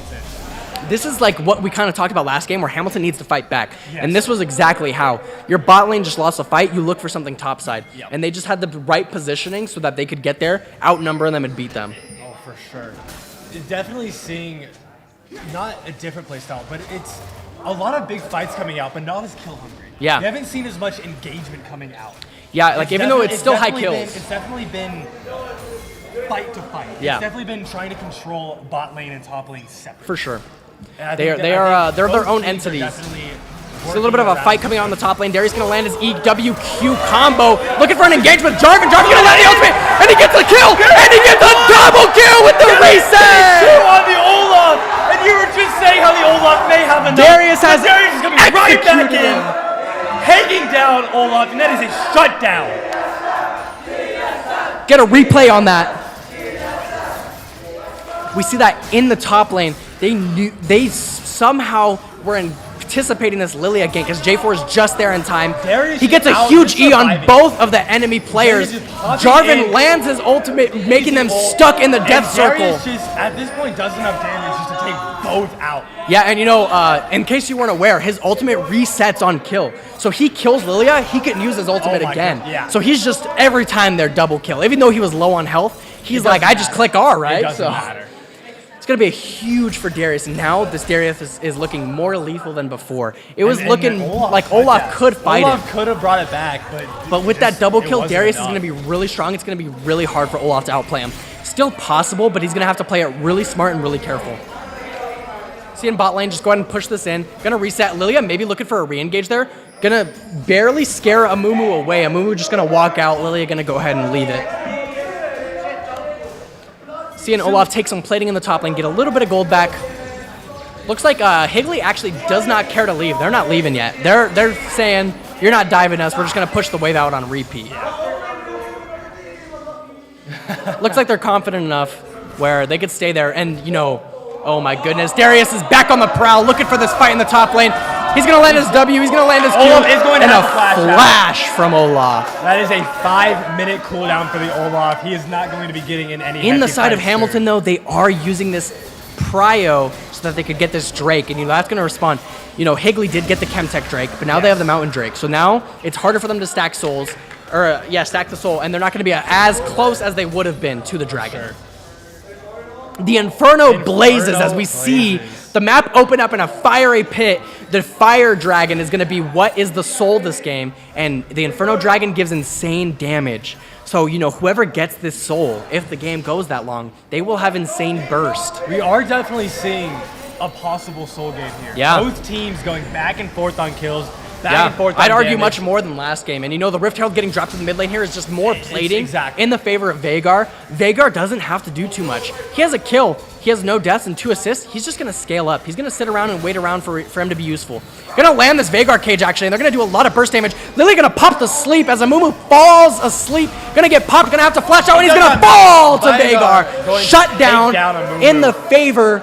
This is like what we kind of talked about last game, where Hamilton needs to fight back. Yes. And this was exactly how. Your bot lane just lost a fight, you look for something topside. Yep. And they just had the right positioning so that they could get there, outnumber them, and beat them. Oh, for sure. Definitely seeing not a different play style, but it's a lot of big fights coming out, but not as kill hungry. Yeah. We haven't seen as much engagement coming out. Yeah, like even though it's still high kills. It's definitely been fight to fight. Yeah. It's definitely been trying to control bot lane and top lane separately. For sure. They're their own entities. There's a little bit of a fight coming out on the top lane. Darius gonna land his EWQ combo, looking for an engagement with Jarvan. Jarvan gonna land the ultimate, and he gets a kill, and he gets a double kill with the reset! On the Olaf, and you were just saying how the Olaf may have enough. Darius is gonna be right back in, hanging down Olaf, and that is a shutdown. Get a replay on that. We see that in the top lane. they somehow were anticipating this Lilia gank because J4 is just there in time. Darius He gets a is huge E on surviving. both of the enemy players. Darius is popping Jarvan in. lands his ultimate, making them stuck in the death circle. Darius just, at this point, does enough damage just to take both out. Yeah, and you know, in case you weren't aware, his ultimate resets on kill. So he kills Lilia, he can use his ultimate my again. God, yeah. So he's just, every time they're double kill. Even though he was low on health, he's like, I just click R, right? It doesn't matter. It's going to be huge for Darius. And now this Darius is looking more lethal than before. It was looking like Olaf could fight Olaf it. could have brought it back, But with that double kill, wasn't Darius is enough. going to be really strong. It's going to be really hard for Olaf to outplay him. Still possible, but he's going to have to play it really smart and really careful. See in bot lane, just go ahead and push this in. Gonna reset Lilia, maybe looking for a re-engage there. Gonna barely scare Amumu away. Amumu just gonna walk out. Lilia gonna go ahead and leave it. Seeing Olaf take some plating in the top lane, get a little bit of gold back. Looks like Higley actually does not care to leave. They're not leaving yet. They're saying, you're not diving us, we're just gonna push the wave out on repeat. Looks like they're confident enough where they could stay there and, you know, oh my goodness, Darius is back on the prowl, looking for this fight in the top lane. He's gonna land his W, he's gonna land his Q, Olaf is going to and have a to flash out. flash from Olaf. That is a 5-minute cooldown for the Olaf. He is not going to be getting in any In the hefty side of fights Hamilton, though, they are using this prio so that they could get this Drake, and you know that's gonna respond. You know, Higley did get the Chemtech Drake, but now they have the Mountain Drake, so now it's harder for them to stack souls, or stack the soul, and they're not gonna be as close as they would have been to the dragon. Sure. The Inferno blazes as we see the map open up in a fiery pit. The Fire Dragon is going to be what is the soul this game, and the Inferno Dragon gives insane damage. So, you know, whoever gets this soul, if the game goes that long, they will have insane burst. We are definitely seeing a possible soul game here. Yeah. Both teams going back and forth on kills, back and forth on I'd argue damage. much more than last game. And you know, the Rift Herald getting dropped to the mid lane here is just more plating exactly. in the favor of Veigar. Veigar doesn't have to do too much. He has a kill, he has no deaths and 2 assists. He's just gonna scale up. He's gonna sit around and wait around for him to be useful. Gonna land this Veigar cage actually, and they're gonna do a lot of burst damage. Lily gonna pop to sleep as Amumu falls asleep. Gonna get popped, gonna have to flash out, and he's gonna fall to Veigar. Shut down in the favor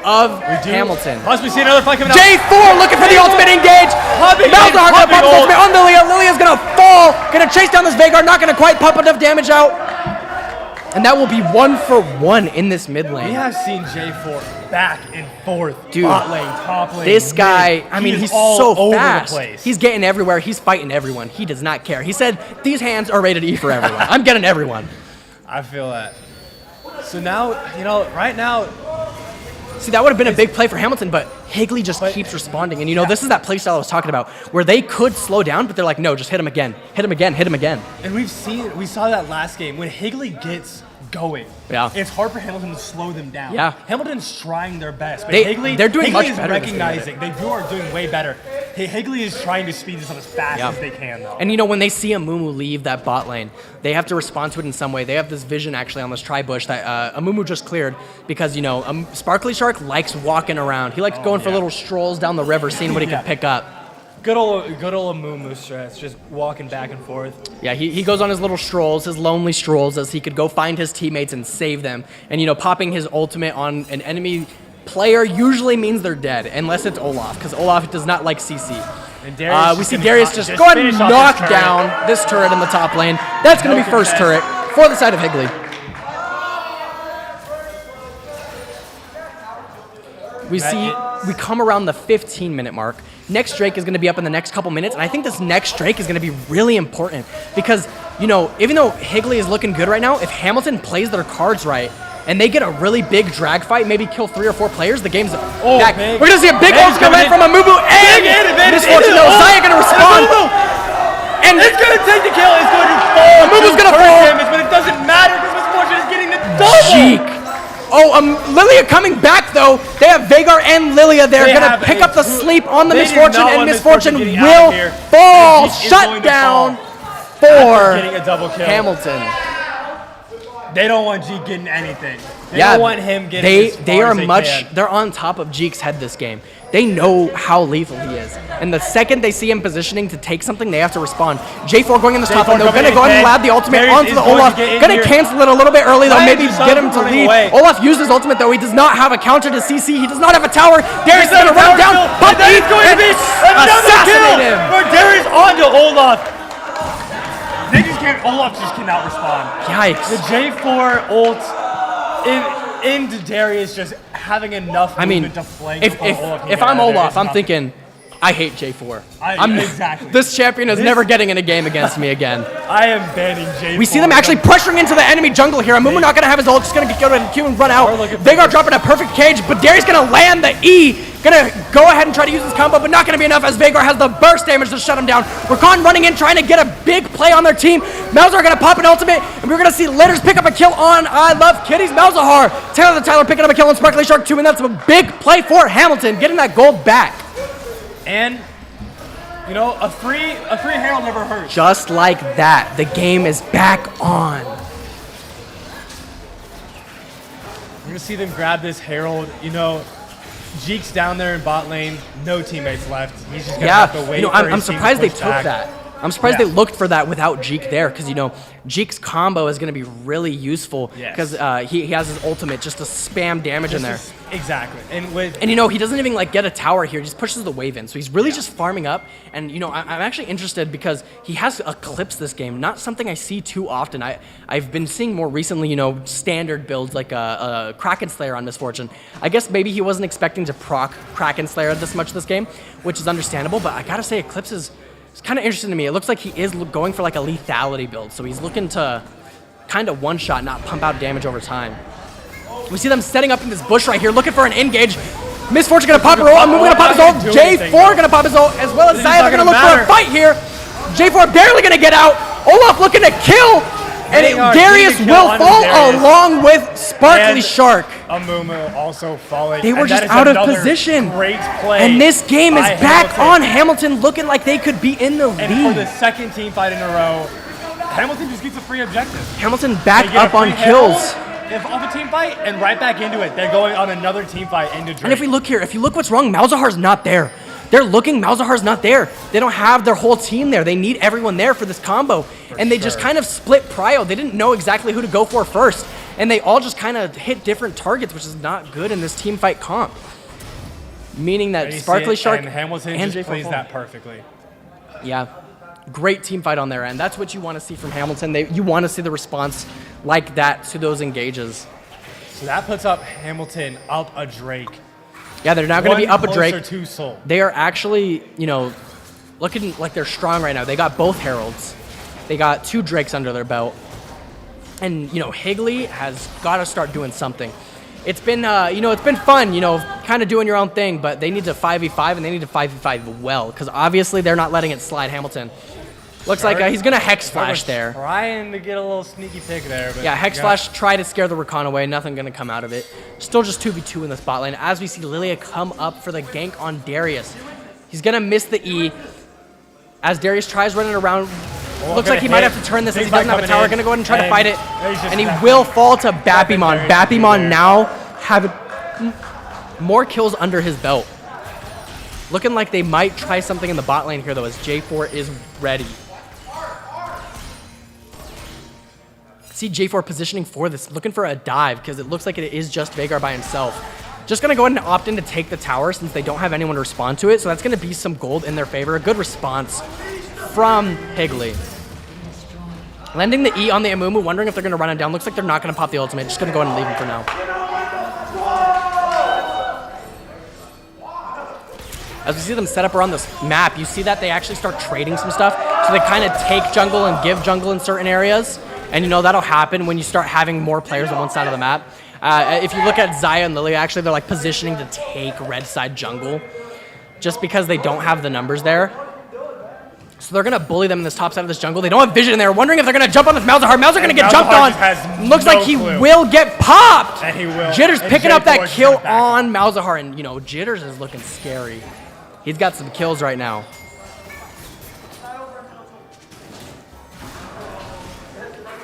of Hamilton. Plus, we see another fight coming out. J4 looking for the ultimate engage. Malzahar gonna pop his ultimate on Lilia. Lilia's gonna fall. Gonna chase down this Veigar. Not gonna quite pump enough damage out. And that will be 1-for-1 in this mid lane. We have seen J4 back and forth. Dude, bot lane, top lane. this guy, mid. I mean, He is he's all so over fast. the place. He's getting everywhere. He's fighting everyone. He does not care. He said, these hands are rated E for everyone. I'm getting everyone. I feel that. So now, you know, right now, see, that would have been a big play for Hamilton, but Higley just keeps responding. And you know, this is that play style I was talking about, where they could slow down, but they're like, no, just hit him again. Hit him again, hit him again. and we saw that last game when Higley gets going. Yeah. It's hard for Hamilton to slow them down. Yeah. Hamilton's trying their best, but They're doing Higley much is better this game. recognizing they are doing way better. Higley is trying to speed this up as fast Yeah. as they can, though. And you know, when they see Amumu leave that bot lane, they have to respond to it in some way. They have this vision actually on this tri-bush that Amumu just cleared because, you know, Sparkly Shark likes walking around. He likes going for little strolls down the river, seeing what he can pick up. Good old Amumu stress, just walking back and forth. Yeah, he goes on his little strolls, his lonely strolls, as he could go find his teammates and save them. And, you know, popping his ultimate on an enemy player usually means they're dead, unless it's Olaf, because Olaf does not like CC. And we see Darius just go ahead and knock down this turret in the top lane. That's going to be first turret for the side of Higley. We come around the 15-minute mark. Next Drake is going to be up in the next couple minutes, and I think this next Drake is going to be really important because, you know, even though Higley is looking good right now, if Hamilton plays their cards right and they get a really big drag fight, maybe kill 3 or 4 players, the game's back. Big. We're going to see a big ult come in from Amumu and Misfortune. Zaya going to respond. And it's going to take the kill. It's going to fall. Amubu's going to fall. Damage, but it doesn't matter because Misfortune is getting the double. Jeek. Oh, Lilia coming back though. They have Veigar and Lilia. They're gonna pick up the sleep on the Misfortune, and Misfortune will fall. Shut down for getting a double kill. Hamilton. They don't want G getting anything. They don't want him getting as they far are as they much. can. They're on top of Jeek's head this game. They know how lethal he is, and the second they see him positioning to take something, they have to respond. J4 going in this top lane. They're gonna go ahead and lab the ultimate onto the Olaf. Gonna cancel it a little bit early though. Maybe get him to lead. Olaf used his ultimate though. He does not have a counter to CC. He does not have a tower. Darius is gonna run down. Pop That is going to be assassinate him. for Darius onto Olaf. They just can't. Olaf just cannot respond. Yikes. The J4 ult into Darius just having enough movement to flank. if I'm Olaf, I'm thinking, I hate J4. Exactly. This champion is never getting in a game against me again. I am banning J4. We see them actually pressuring into the enemy jungle here. Amumu not gonna have his ult, just gonna go to the Q and run out. Veigar dropping a perfect cage, but Darius gonna land the E. Gonna go ahead and try to use his combo, but not gonna be enough as Veigar has the burst damage to shut him down. Rakan running in, trying to get a big play on their team. Malzahar gonna pop an ultimate, and we're gonna see Litters pick up a kill on I Love Kitties Malzahar. Taylor the Tyler picking up a kill on Sparkly Shark 2, and that's a big play for Hamilton, getting that gold back. And you know, a free Herald never hurts. Just like that, the game is back on. We're gonna see them grab this Herald. You know, Jeek's down there in bot lane, no teammates left. He's just gonna have to wait. I'm surprised they took that. I'm surprised they looked for that without Jeek there, because you know Jeek's combo is going to be really useful because he has his ultimate just to spam damage in there. Exactly, and you know he doesn't even like get a tower here; he just pushes the wave in, so he's really just farming up. And you know I'm actually interested because he has Eclipse this game, not something I see too often. I've been seeing more recently, you know, standard builds like a Kraken Slayer on Misfortune. I guess maybe he wasn't expecting to proc Kraken Slayer this much this game, which is understandable. But I gotta say, Eclipse is. It's kind of interesting to me. It looks like he is going for like a lethality build, so he's looking to kind of one-shot, not pump out damage over time. We see them setting up in this bush right here, looking for an engage. Misfortune gonna pop her ult, Amumu gonna pop his ult, J4 gonna pop his ult, as well as Zaya are gonna look for a fight here. J4 barely gonna get out. Olaf looking to kill, and Darius will fall along with Sparkly Shark. Amumu also falling. They were just out of position. Great play. And this game is back on Hamilton, looking like they could be in the lead. And for the second team fight in a row, Hamilton just gets a free objective. Hamilton back up on kills. If off a team fight and right back into it, they're going on another team fight into Drake. And if we look here, if you look what's wrong, Malzahar's not there. They're looking, Malzahar's not there. They don't have their whole team there. They need everyone there for this combo. And they just kind of split prio. They didn't know exactly who to go for first. And they all just kind of hit different targets, which is not good in this team fight comp. Meaning that Sparkly Shark and Hamilton just plays that perfectly. Yeah, great team fight on their end. That's what you want to see from Hamilton. You want to see the response like that to those engages. So that puts up Hamilton up a Drake. Yeah, they're now going to be up a Drake. To Soul. They are actually, you know, looking like they're strong right now. They got both Heralds. They got 2 Drakes under their belt. And, you know, Higley has got to start doing something. It's been, you know, it's been fun, you know, kind of doing your own thing, but they need to 5v5, and they need to 5v5 well, because obviously they're not letting it slide. Hamilton looks like he's going to Hex Flash there. Trying to get a little sneaky pick there. But yeah, Hex Flash, try to scare the Rakan away. Nothing going to come out of it. Still just 2v2 in the spot lane as we see Lilia come up for the gank on Darius. He's going to miss the E as Darius tries running around. Looks like he might have to turn this as he doesn't have a tower. Going to go ahead and try to fight it. And he will fall to Bappymon. Bappymon now having more kills under his belt. Looking like they might try something in the bot lane here, though, as J4 is ready. See J4 positioning for this, looking for a dive, because it looks like it is just Veigar by himself. Just going to go ahead and opt in to take the tower since they don't have anyone to respond to it, so that's going to be some gold in their favor. A good response from Higley. Landing the E on the Amumu, wondering if they're going to run it down. Looks like they're not going to pop the ultimate. Just going to go ahead and leave him for now. As we see them set up around this map, you see that they actually start trading some stuff. So they kind of take jungle and give jungle in certain areas. And you know that'll happen when you start having more players on one side of the map. If you look at Zaya and Lilia, actually they're like positioning to take red side jungle just because they don't have the numbers there. So they're going to bully them in this top side of this jungle. They don't have vision in there. Wondering if they're going to jump on this Malzahar. Malzahar going to get jumped on. Looks like he will get popped. And he will. Jitters picking up that kill on Malzahar. And, you know, Jitters is looking scary. He's got some kills right now.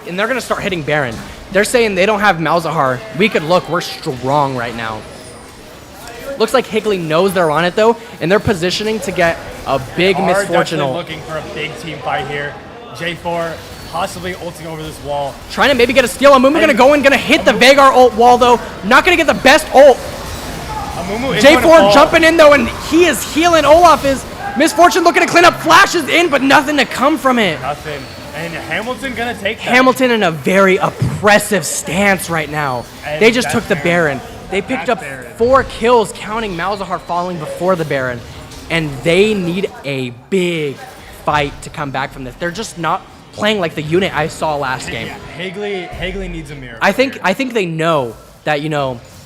And they're going to start hitting Baron. They're saying they don't have Malzahar. We could look. We're strong right now. Looks like Higley knows they're on it, though, and they're positioning to get a big misfortune ult. Looking for a big team fight here. J4 possibly ulting over this wall. Trying to maybe get a steal. Amumu going to go in, going to hit the Veigar ult wall, though. Not going to get the best ult. J4 jumping in, though, and he is healing. Olaf is misfortune looking to clean up. Flashes in, but nothing to come from it. Nothing. And Hamilton going to take that. Hamilton in a very oppressive stance right now. And they just took the Baron. They picked up 4 kills, counting Malzahar falling before the Baron. And they need a big fight to come back from this. They're just not playing like the unit I saw last game. Yeah, Higley needs a mirror. I think they know that,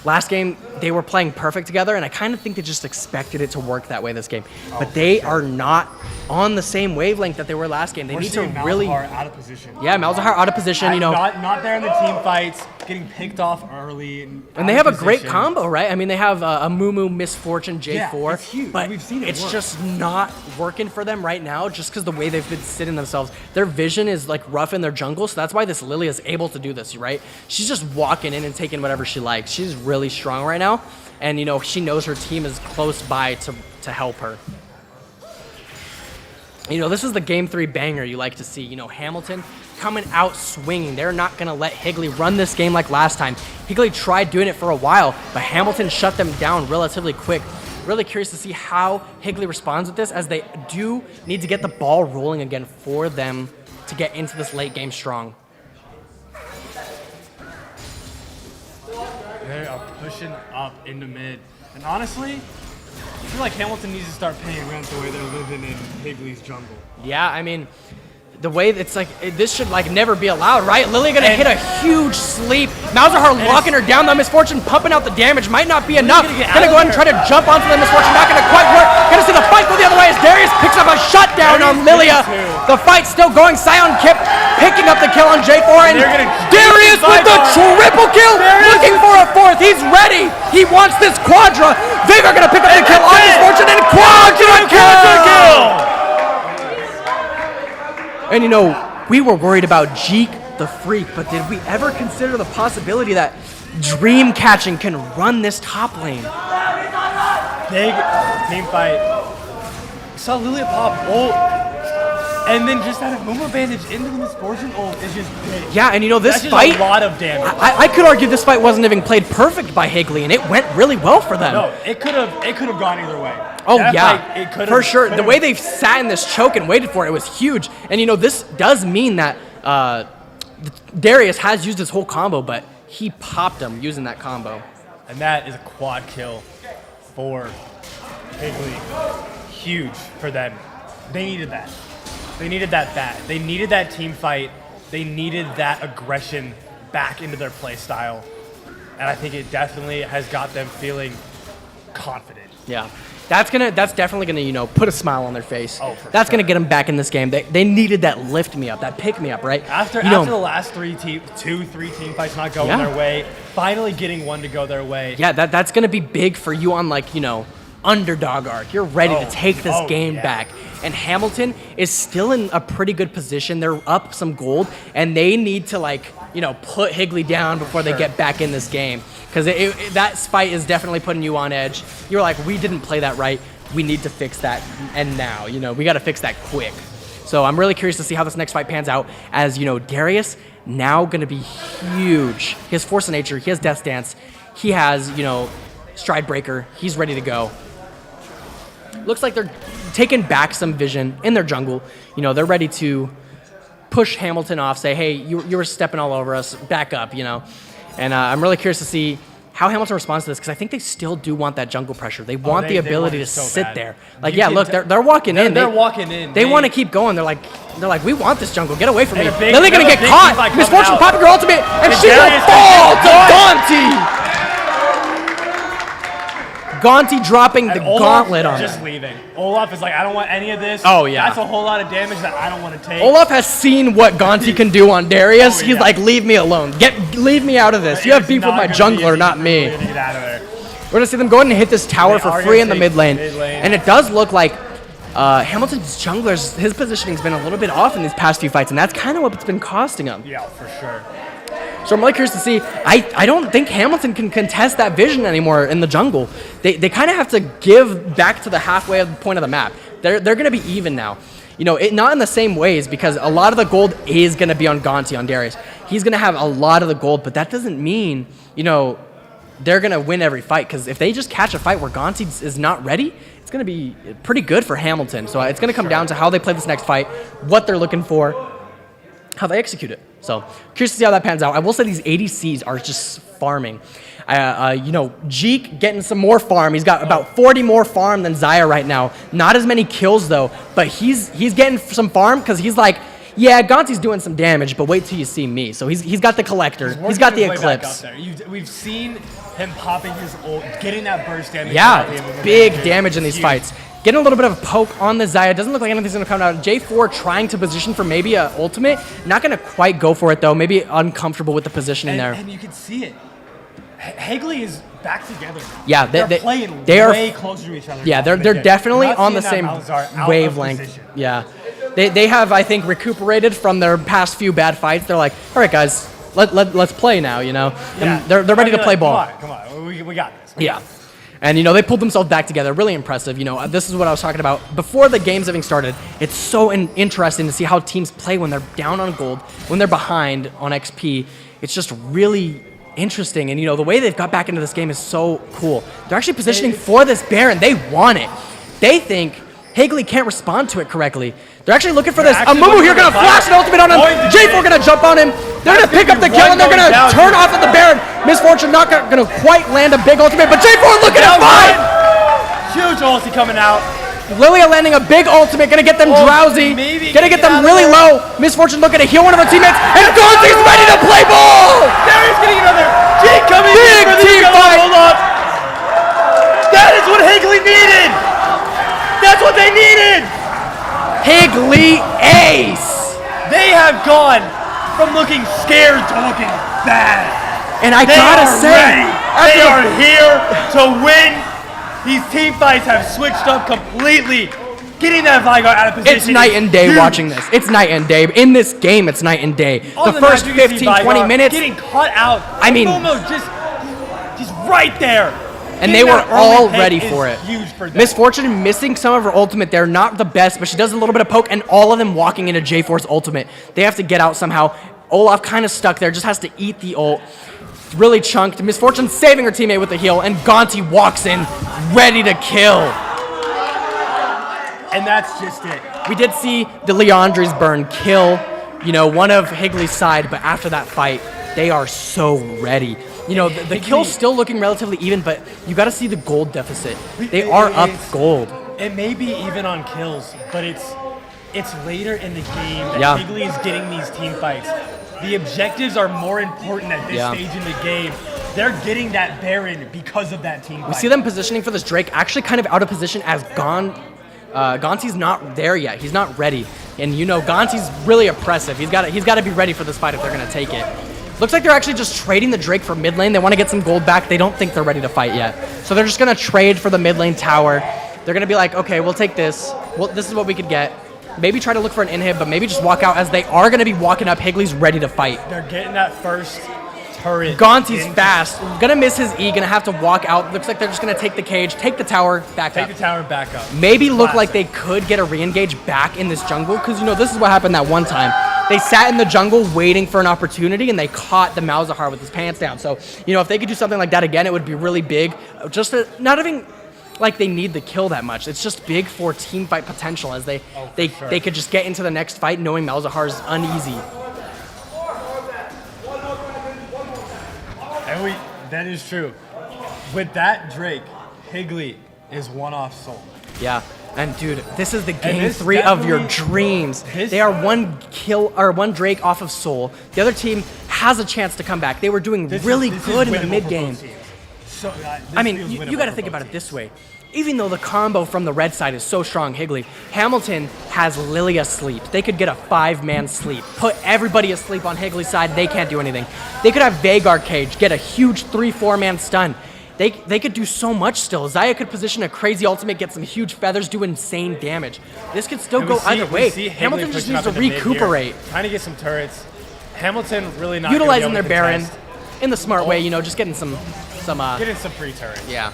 last game they were playing perfect together, and I kind of think they just expected it to work that way this game. But they are not on the same wavelength that they were last game. They need to really out of position. Yeah, Malzahar out of position. Not there in the team fights, getting picked off early. And they have a great combo, right? I mean, they have a Mumu, Misfortune, J4. Yeah, it's huge. But we've seen it's just not working for them right now, just because the way they've been sitting themselves. Their vision is like rough in their jungle, so that's why this Lily is able to do this, right? She's just walking in and taking whatever she likes. She's really strong right now, and she knows her team is close by to help her. This is the game 3 banger you like to see. Hamilton coming out swinging. They're not going to let Higley run this game like last time. Higley tried doing it for a while, but Hamilton shut them down relatively quick. Really curious to see how Higley responds with this, as they do need to get the ball rolling again for them to get into this late game strong. They are pushing up into mid. And honestly, I feel like Hamilton needs to start paying rent the way they're living in Higley's jungle. Yeah, I mean, the way it's like, this should never be allowed, right? Lily gonna hit a huge sleep. Malzahar locking her down. The Misfortune pumping out the damage. Might not be enough. Gonna go ahead and try to jump onto the Misfortune. Not gonna quite work. Gonna see the fight go the other way as Darius picks up a shutdown on Lilia. The fight's still going. Sion Kip picking up the kill on J4. And Darius with the triple kill. Looking for a 4th. He's ready. He wants this quadra. Veigar gonna pick up the kill on Misfortune and quadra kill. And we were worried about Jeek the Freak, but did we ever consider the possibility that Dream Catching can run this top lane? Big team fight. Saw Lilia pop ult, and then just that Mumu bandage into the Misfortune ult is just big. Yeah, and this That's fight, just a lot of damage. I could argue this fight wasn't even played perfect by Higley, and it went really well for them. No, it could have gone either way. Oh, that yeah, fight, for sure. The way they've sat in this choke and waited for it was huge. And, this does mean that Darius has used his whole combo, but he popped him using that combo. And that is a quad kill for Higley. Huge for them. They needed that. They needed that. They needed that team fight. They needed that aggression back into their play style. And I think it definitely has got them feeling confident. Yeah. That's definitely gonna, put a smile on their face. Oh, that's gonna get them back in this game. They needed that lift me up, that pick me up, right? After the last 3 team fights not going their way, finally getting one to go their way. Yeah, that's gonna be big for you on underdog arc. You're ready to take this game back. And Hamilton is still in a pretty good position. They're up some gold, and they need to put Higley down before they get back in this game. Because that fight is definitely putting you on edge. You're like, we didn't play that right. We need to fix that, and now, we got to fix that quick. So I'm really curious to see how this next fight pans out, as, Darius now going to be huge. He has Force of Nature. He has Death Dance. He has, Stride Breaker. He's ready to go. Looks like they're taking back some vision in their jungle. They're ready to push Hamilton off, say, hey, you were stepping all over us, back up, And I'm really curious to see how Hamilton responds to this, because I think they still do want that jungle pressure. They want the ability to sit there. Look, they're walking in. They're walking in. They want to keep going. They're like, we want this jungle. Get away from me. Lily gonna get caught. Misfortune popping her ultimate, and she will fall to Gonti. Gonti dropping the gauntlet on just leaving. Olaf is like, I don't want any of this. Oh, yeah. That's a whole lot of damage that I don't want to take. Olaf has seen what Gonti can do on Darius. He's like, leave me alone. Leave me out of this. You have beef with my jungler, not me. Get out of there. We're going to see them go ahead and hit this tower for free in the mid lane. And it does look like Hamilton's junglers, his positioning's been a little bit off in these past few fights, and that's kind of what's been costing him. Yeah, for sure. So I'm really curious to see. I don't think Hamilton can contest that vision anymore in the jungle. They kind of have to give back to the halfway point of the map. They're going to be even now. You know, not in the same ways, because a lot of the gold is going to be on Gonti, on Darius. He's going to have a lot of the gold, but that doesn't mean, you know, they're going to win every fight, because if they just catch a fight where Gonti is not ready, it's going to be pretty good for Hamilton. So it's going to come down to how they play this next fight, what they're looking for, how they execute it. So curious to see how that pans out. I will say these ADCs are just farming. You know, Jeek getting some more farm. He's got about 40 more farm than Xayah right now. Not as many kills though, but he's getting some farm because he's like, yeah, Gonti's doing some damage, but wait till you see me. So he's got the collector. He's got the eclipse. We've seen him popping his ult, getting that burst damage. Yeah, it's big damage in these fights. Getting a little bit of a poke on the Xayah. Doesn't look like anything's going to come out. J4 trying to position for maybe an ultimate. Not going to quite go for it, though. Maybe uncomfortable with the positioning there. And you can see it. Higley is back together now. Yeah, they're playing they are way closer to each other. Yeah, they're definitely on the same wavelength. Yeah. They have, I think, recuperated from their past few bad fights. They're like, all right, guys, let's play now, you know? Yeah. And they're ready to play ball. Come on. We got this. Yeah. And, you know, they pulled themselves back together. Really impressive. You know, this is what I was talking about. Before the games having started, it's so interesting to see how teams play when they're down on gold, when they're behind on XP. It's just really interesting. And, you know, the way they've got back into this game is so cool. They're actually positioning for this Baron. They want it. They think Higley can't respond to it correctly. They're actually looking for this. Amumu here going to flash an ultimate on him. J4 going to jump on him. They're going to pick up the kill, and they're going to turn off at the Baron. Misfortune not going to quite land a big ultimate, but J4 looking at fine. Huge ulti coming out. Lilia landing a big ultimate, going to get them drowsy. Going to get them really low. Misfortune looking to heal one of their teammates, and Gonti's ready to play ball. Darius getting another. G coming big in for team fight. Hold up. That is what Higley needed. That's what they needed. Higley ace. They have gone from looking scared to looking bad. And I gotta say, they are here to win. These team fights have switched up completely. Getting that Vanguard out of position. It's night and day watching this. It's night and day. In this game, it's night and day. The first 15, 20 minutes. Getting caught out. I mean, just right there. And they were all ready for it. Misfortune missing some of her ultimate there. Not the best, but she does a little bit of poke, and all of them walking into J4's ultimate. They have to get out somehow. Olaf kind of stuck there, just has to eat the ult. Really chunked. Misfortune saving her teammate with the heal, and Gonti walks in, ready to kill. And that's just it. We did see the Leandri's burn kill, you know, one of Higley's side, but after that fight, they are so ready. You know, the kill's still looking relatively even, but you got to see the gold deficit. They are up gold. It may be even on kills, but it's later in the game that Higley is getting these team fights. The objectives are more important at this stage in the game. They're getting that Baron because of that team fight. We see them positioning for this Drake actually kind of out of position as Gonti's not there yet. He's not ready. And you know, Gonti's really oppressive. He's got to be ready for this fight if they're going to take it. Looks like they're actually just trading the Drake for mid lane. They want to get some gold back. They don't think they're ready to fight yet. So they're just going to trade for the mid lane tower. They're going to be like, okay, we'll take this. Well, this is what we could get. Maybe try to look for an inhib, but maybe just walk out as they are going to be walking up. Higley's ready to fight. They're getting that first turret. Gonti's fast. Gonna miss his E. Gonna have to walk out. Looks like they're just gonna take the cage, take the tower, back up. Take the tower back up. Maybe look like they could get a re-engage back in this jungle, because you know this is what happened that one time. They sat in the jungle waiting for an opportunity, and they caught the Malzahar with his pants down. So you know if they could do something like that again, it would be really big. Just not even like they need the kill that much. It's just big for team fight potential, as they could just get into the next fight knowing Malzahar's uneasy. And that is true. With that Drake, Higley is one-off soul. Yeah, and dude, this is the game 3 of your dreams. They are one kill or one Drake off of Soul. The other team has a chance to come back. They were doing really good in the mid game. So, I mean, you got to think about it this way. Even though the combo from the red side is so strong, Higley, Hamilton has Lily asleep. They could get a 5-man sleep. Put everybody asleep on Higley's side. They can't do anything. They could have Veigar cage, get a huge 3-4-man stun. They could do so much still. Xayah could position a crazy ultimate, get some huge feathers, do insane damage. This could still go either way. Hamilton just needs to recuperate. Trying to get some turrets. Hamilton really not utilizing gonna their be able to Baron contest. in the smart way, you know, just getting some Getting some pre-turn. Yeah.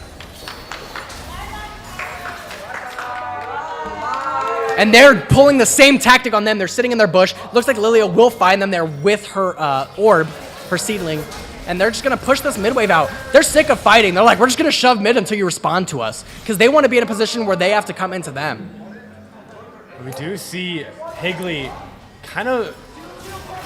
And they're pulling the same tactic on them. They're sitting in their bush. Looks like Lilia will find them there with her orb, her seedling. And they're just going to push this mid wave out. They're sick of fighting. They're like, we're just going to shove mid until you respond to us. Because they want to be in a position where they have to come into them. We do see Higley kind of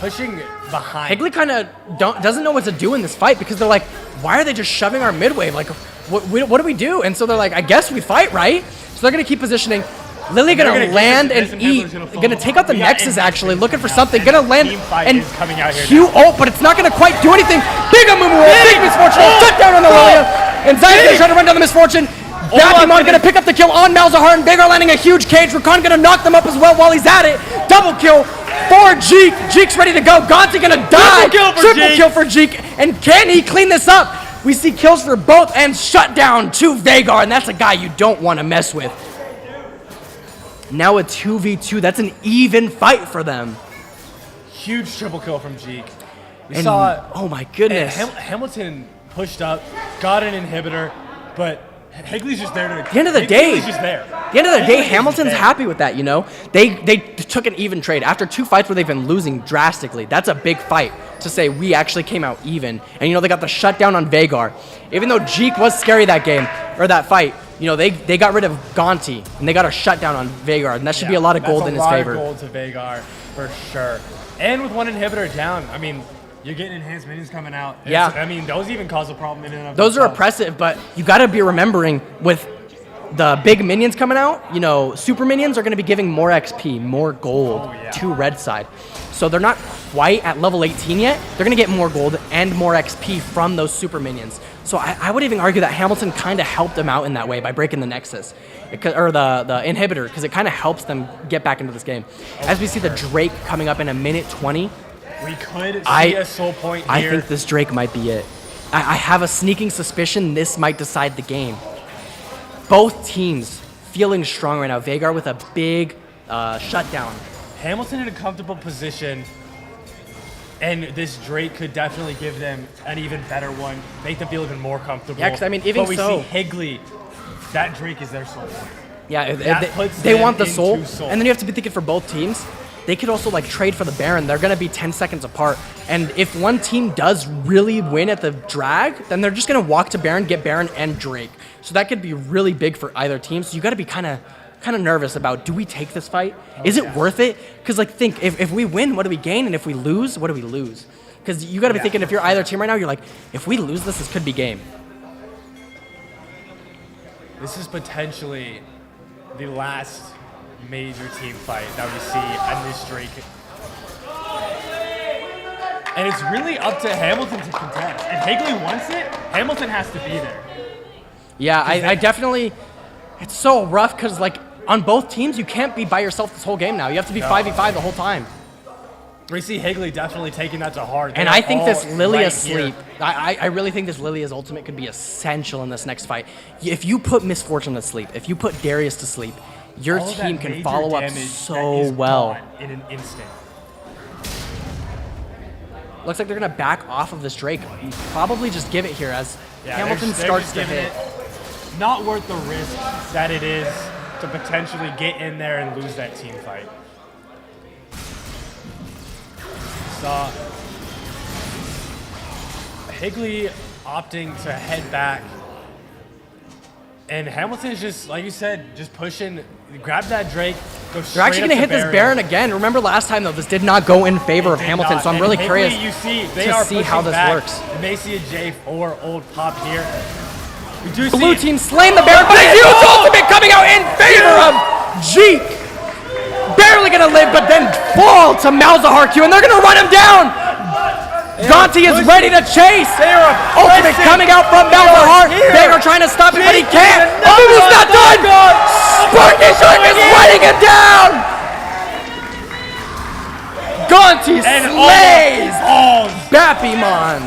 pushing behind. Higley kind of doesn't know what to do in this fight because they're like, why are they just shoving our mid wave? Like, what do we do? And so they're like, I guess we fight, right? So they're going to keep positioning. Lily gonna land and eat. Gonna take out the Nexus actually, looking for something. Gonna land and Q ult, but it's not gonna quite do anything. Big Amumu roll, big Misfortune, shut down on the Lilia. And Zion's gonna try to run down the Misfortune. Bapimon gonna pick up the kill on Malzahar, and Vagar landing a huge cage. Rakan gonna knock them up as well while he's at it. Double kill for Jeek. Jeek's ready to go. Gonti gonna die. Triple kill for Jeek. And can he clean this up? We see kills for both and shut down to Vagar, and that's a guy you don't want to mess with. Now a 2v2, that's an even fight for them. Huge triple kill from Jeek. We And- saw. oh my goodness. Hamilton pushed up, got an inhibitor, but Higley's just there to. At the end of the day, Higley's just there. At the end of the day, Hamilton's happy with that, you know? They took an even trade. After 2 fights where they've been losing drastically, that's a big fight to say we actually came out even. And, you know, they got the shutdown on Vagar. Even though Jeek was scary that game, or that fight, you know, they got rid of Gonti, and they got a shutdown on Vagar, and that should be a lot of gold in his favor. A lot of gold to Vagar, for sure. And with one inhibitor down, I mean, you're getting enhanced minions coming out. Yeah. I mean, those even cause a problem in and of Those are themselves. oppressive, but you got to be remembering with the big minions coming out, you know, super minions are going to be giving more XP, more gold to red side. So they're not quite at level 18 yet. They're going to get more gold and more XP from those super minions. So I would even argue that Hamilton kind of helped them out in that way by breaking the Nexus, or the inhibitor, because it kind of helps them get back into this game. As we see the Drake coming up in a minute 20. We could see a soul point here. I think this Drake might be it. I have a sneaking suspicion this might decide the game. Both teams feeling strong right now. Vagar with a big shutdown. Hamilton in a comfortable position, and this Drake could definitely give them an even better one, make them feel even more comfortable. Yeah, 'cause I mean, even but we so- see Higley, that Drake is their soul point. Yeah, That puts they them want the into soul, soul. and then you have to be thinking for both teams. They could also like trade for the Baron. They're gonna be 10 seconds apart, and if one team does really win at the drag, then they're just gonna walk to Baron, get Baron and Drake. So that could be really big for either team. So you got to be kind of nervous about, do we take this fight? Is it worth it? Because like think, if we win, what do we gain? And if we lose, what do we lose? Because you got to be thinking, if you're either team right now, you're like, if we lose this could be game. This is potentially the last major team fight that we see on this Drake. And it's really up to Hamilton to contest. If Higley wants it, Hamilton has to be there. Yeah, I definitely, it's so rough because like on both teams, you can't be by yourself this whole game now. You have to be 5v5 the whole time. We see Higley definitely taking that to heart. And They're I think all this Lilia right sleep, here. I really think this Lilia's ultimate could be essential in this next fight. If you put Misfortune to sleep, if you put Darius to sleep, your All of team that can major follow up damage that so is well. gone in an instant. Looks like they're gonna back off of this Drake. Probably just give it here as Yeah, Hamilton they're starts just to giving hit. it. Not worth the risk that it is to potentially get in there and lose that team fight. Saw Higley opting to head back. And Hamilton is just, like you said, just pushing, grab that Drake, go straight They're actually up gonna to hit this Baron again. Remember last time though, this did not go in favor of Hamilton, so I'm really curious You see, they to are see how pushing this back. works. You may see a J4 old pop here. We do Blue see team slain the Baron, but a huge ultimate coming out in favor of Jeek. Barely gonna live, but then fall to Malzahar Q, and they're gonna run him down. Gonti is ready to chase. Ultimate coming out from Malzahar. Vagar trying to stop it, but he can't. Amumu's not done. Sparky Shark is running him down. Gonti slays Bapimon.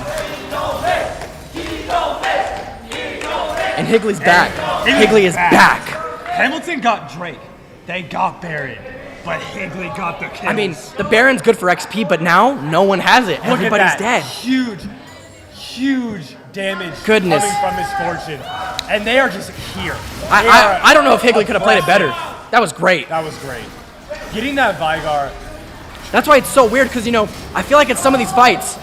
And Higley's back. Higley is back. Hamilton got Drake. They got Baron. But Higley got the kills. I mean, the Baron's good for XP, but now no one has it. Look Everybody's at that. dead. Huge damage Goodness. coming from Misfortune. And they are just here. I don't know if Higley could have played it better. That was great. That was great. Getting that Vigar. That's why it's so weird, because, you know, I feel like in some of these fights,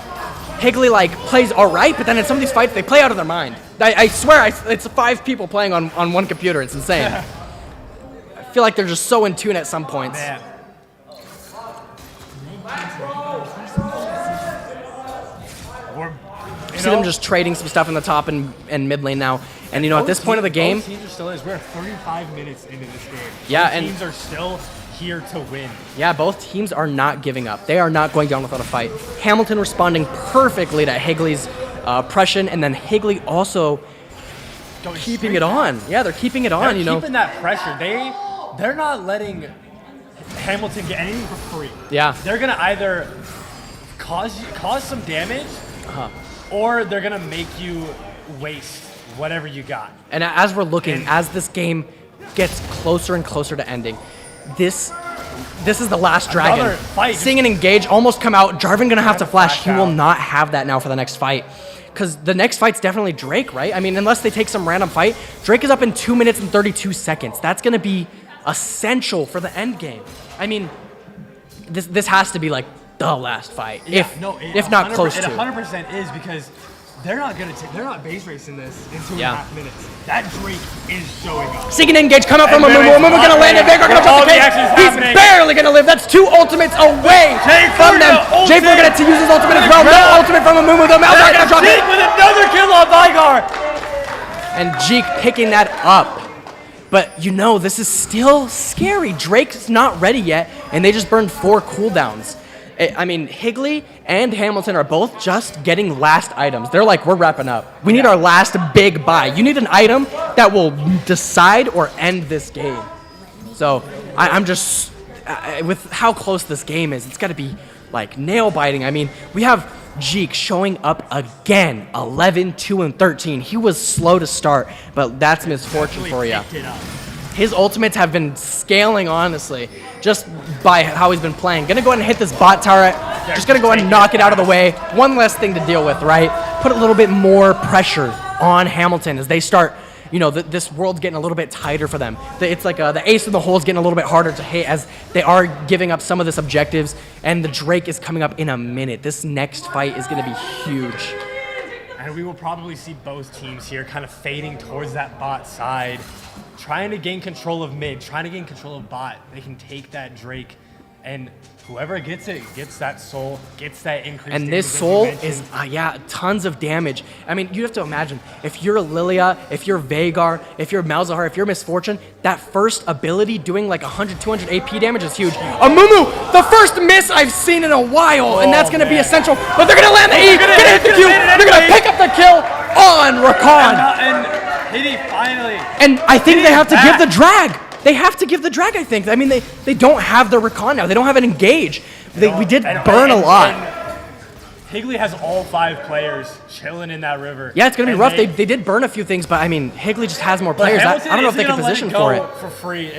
Higley, like, plays all right, but then in some of these fights, they play out of their mind. I swear, it's 5 people playing on one computer. It's insane. I feel like they're just so in tune at some points. Man. You see them just trading some stuff in the top and mid lane now. And, you know, at this point of the game... Both teams are still We're 35 minutes into this game. Yeah, both and teams are still here to win. Yeah, both teams are not giving up. They are not going down without a fight. Hamilton responding perfectly to Higley's oppression, and then Higley also keeping it on. Yeah, they're keeping it on, you know. Keeping that pressure. They're not letting Hamilton get anything for free. Yeah. They're going to either cause some damage, or they're going to make you waste whatever you got. And as we're looking, as this game gets closer and closer to ending, this is the last dragon. Another fight. Seeing an engage almost come out, Jarvan gonna have to flash. He will not have that now for the next fight. Because the next fight's definitely Drake, right? I mean, unless they take some random fight, Drake is up in 2 minutes and 32 seconds. That's gonna be essential for the end game. I mean, this has to be like the last fight, if not close to. It 100% is, because they're not base racing this in 2.5 minutes. That Drake is showing up. Seeking an engage, come out from Amumu. Amumu gonna land it, Veigar gonna drop the cake. He's barely gonna live. That's 2 ultimates away from them. J4 gonna use his ultimate as well. No ultimate from Amumu though. Malzahar gonna drop it. With another kill on Vigar. And Jeek picking that up. But you know, this is still scary. Drake's not ready yet, and they just burned 4 cooldowns. I mean, Higley and Hamilton are both just getting last items. They're like, we're wrapping up. We need our last big buy. You need an item that will decide or end this game. So I'm just, with how close this game is, it's got to be like nail biting. I mean, we have Jeek showing up again, 11, 2, and 13. He was slow to start, but that's misfortune for you. His ultimates have been scaling, honestly, just by how he's been playing. Gonna go ahead and hit this bot turret. Just gonna go ahead and knock it out of the way. One less thing to deal with, right? Put a little bit more pressure on Hamilton as they start, you know, this world's getting a little bit tighter for them. It's like the ace in the hole is getting a little bit harder to hit as they are giving up some of this objectives, and the Drake is coming up in a minute. This next fight is gonna be huge. And we will probably see both teams here kind of fading towards that bot side, trying to gain control of mid, trying to gain control of bot. They can take that Drake, and whoever gets it gets that soul, gets that increase. And this soul is, yeah, tons of damage. I mean, you have to imagine, if you're Lilia, if you're Veigar, if you're Malzahar, if you're Misfortune, that first ability doing like 100, 200 AP damage is huge. Amumu, the first miss I've seen in a while, and that's gonna be essential. But they're gonna land the E, gonna hit the Q, they're gonna pick up the kill on Rakan. And Hitty finally. And I think they have to give the drag. They have to give the drag, I think. I mean, they don't have the Rakan now. They don't have an engage. We did burn a lot. Higley has all 5 players chilling in that river. Yeah, it's going to be rough. They did burn a few things, but I mean, Higley just has more players. I don't know if they can position for it. For free.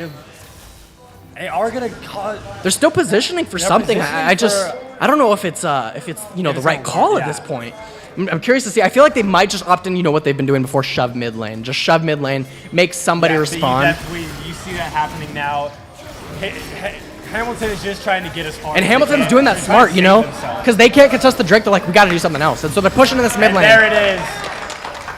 They are going to cause... They're still positioning for something. I don't know if it's you know, the right call at this point. I'm curious to see. I feel like they might just opt in, you know, what they've been doing before, shove mid lane. Just shove mid lane, make somebody respond. You see that happening now. Hamilton is just trying to get as far. And Hamilton's doing that smart, you know, because they can't contest the Drake. They're like, we got to do something else. And so they're pushing in this mid lane. There it is.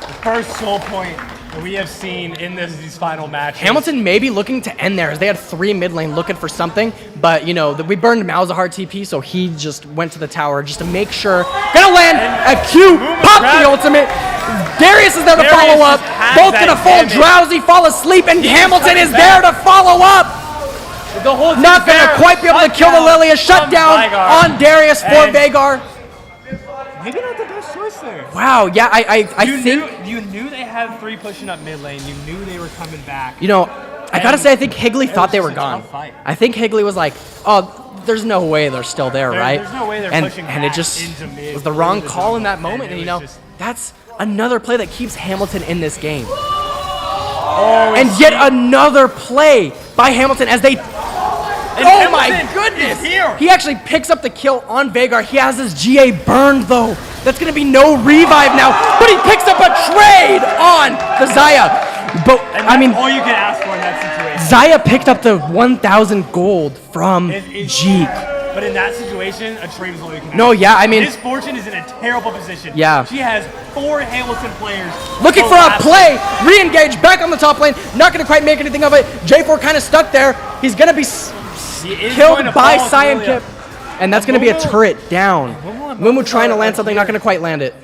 The first soul point that we have seen in these final matches. Hamilton may be looking to end there, as they had 3 mid lane looking for something, but you know, we burned Malzahar TP, so he just went to the tower just to make sure. Gonna land a Q, pop the ultimate. Darius is there to follow up. Both gonna fall drowsy, fall asleep, and Hamilton is there to follow up. Not gonna quite be able to kill the Lilia. Shut down on Darius for Veigar. Maybe not the best choice there. Wow, yeah, I think... You knew they had 3 pushing up mid lane. You knew they were coming back. You know, I gotta say, I think Higley thought they were gone. I think Higley was like, oh, there's no way they're still there, right? There's no way they're pushing and it just was the wrong call in that moment. And you know, that's another play that keeps Hamilton in this game. And yet another play by Hamilton as they Oh my goodness! He actually picks up the kill on Vhagar. He has his GA burned though. That's gonna be no revive now, but he picks up a trade on the Xayah. But I mean, all you can ask for in that situation. Xayah picked up the 1,000 gold from Jeek. But in that situation, a trade is all you can ask. No, yeah, I mean, His Fortune is in a terrible position. Yeah. She has 4 Hamilton players. looking for a play, re-engage, back on the top lane, not gonna quite make anything of it. J4 kind of stuck there. He's gonna be killed by Cyan Kip. And that's gonna be a turret down. Mumu trying to land something, not gonna quite land it.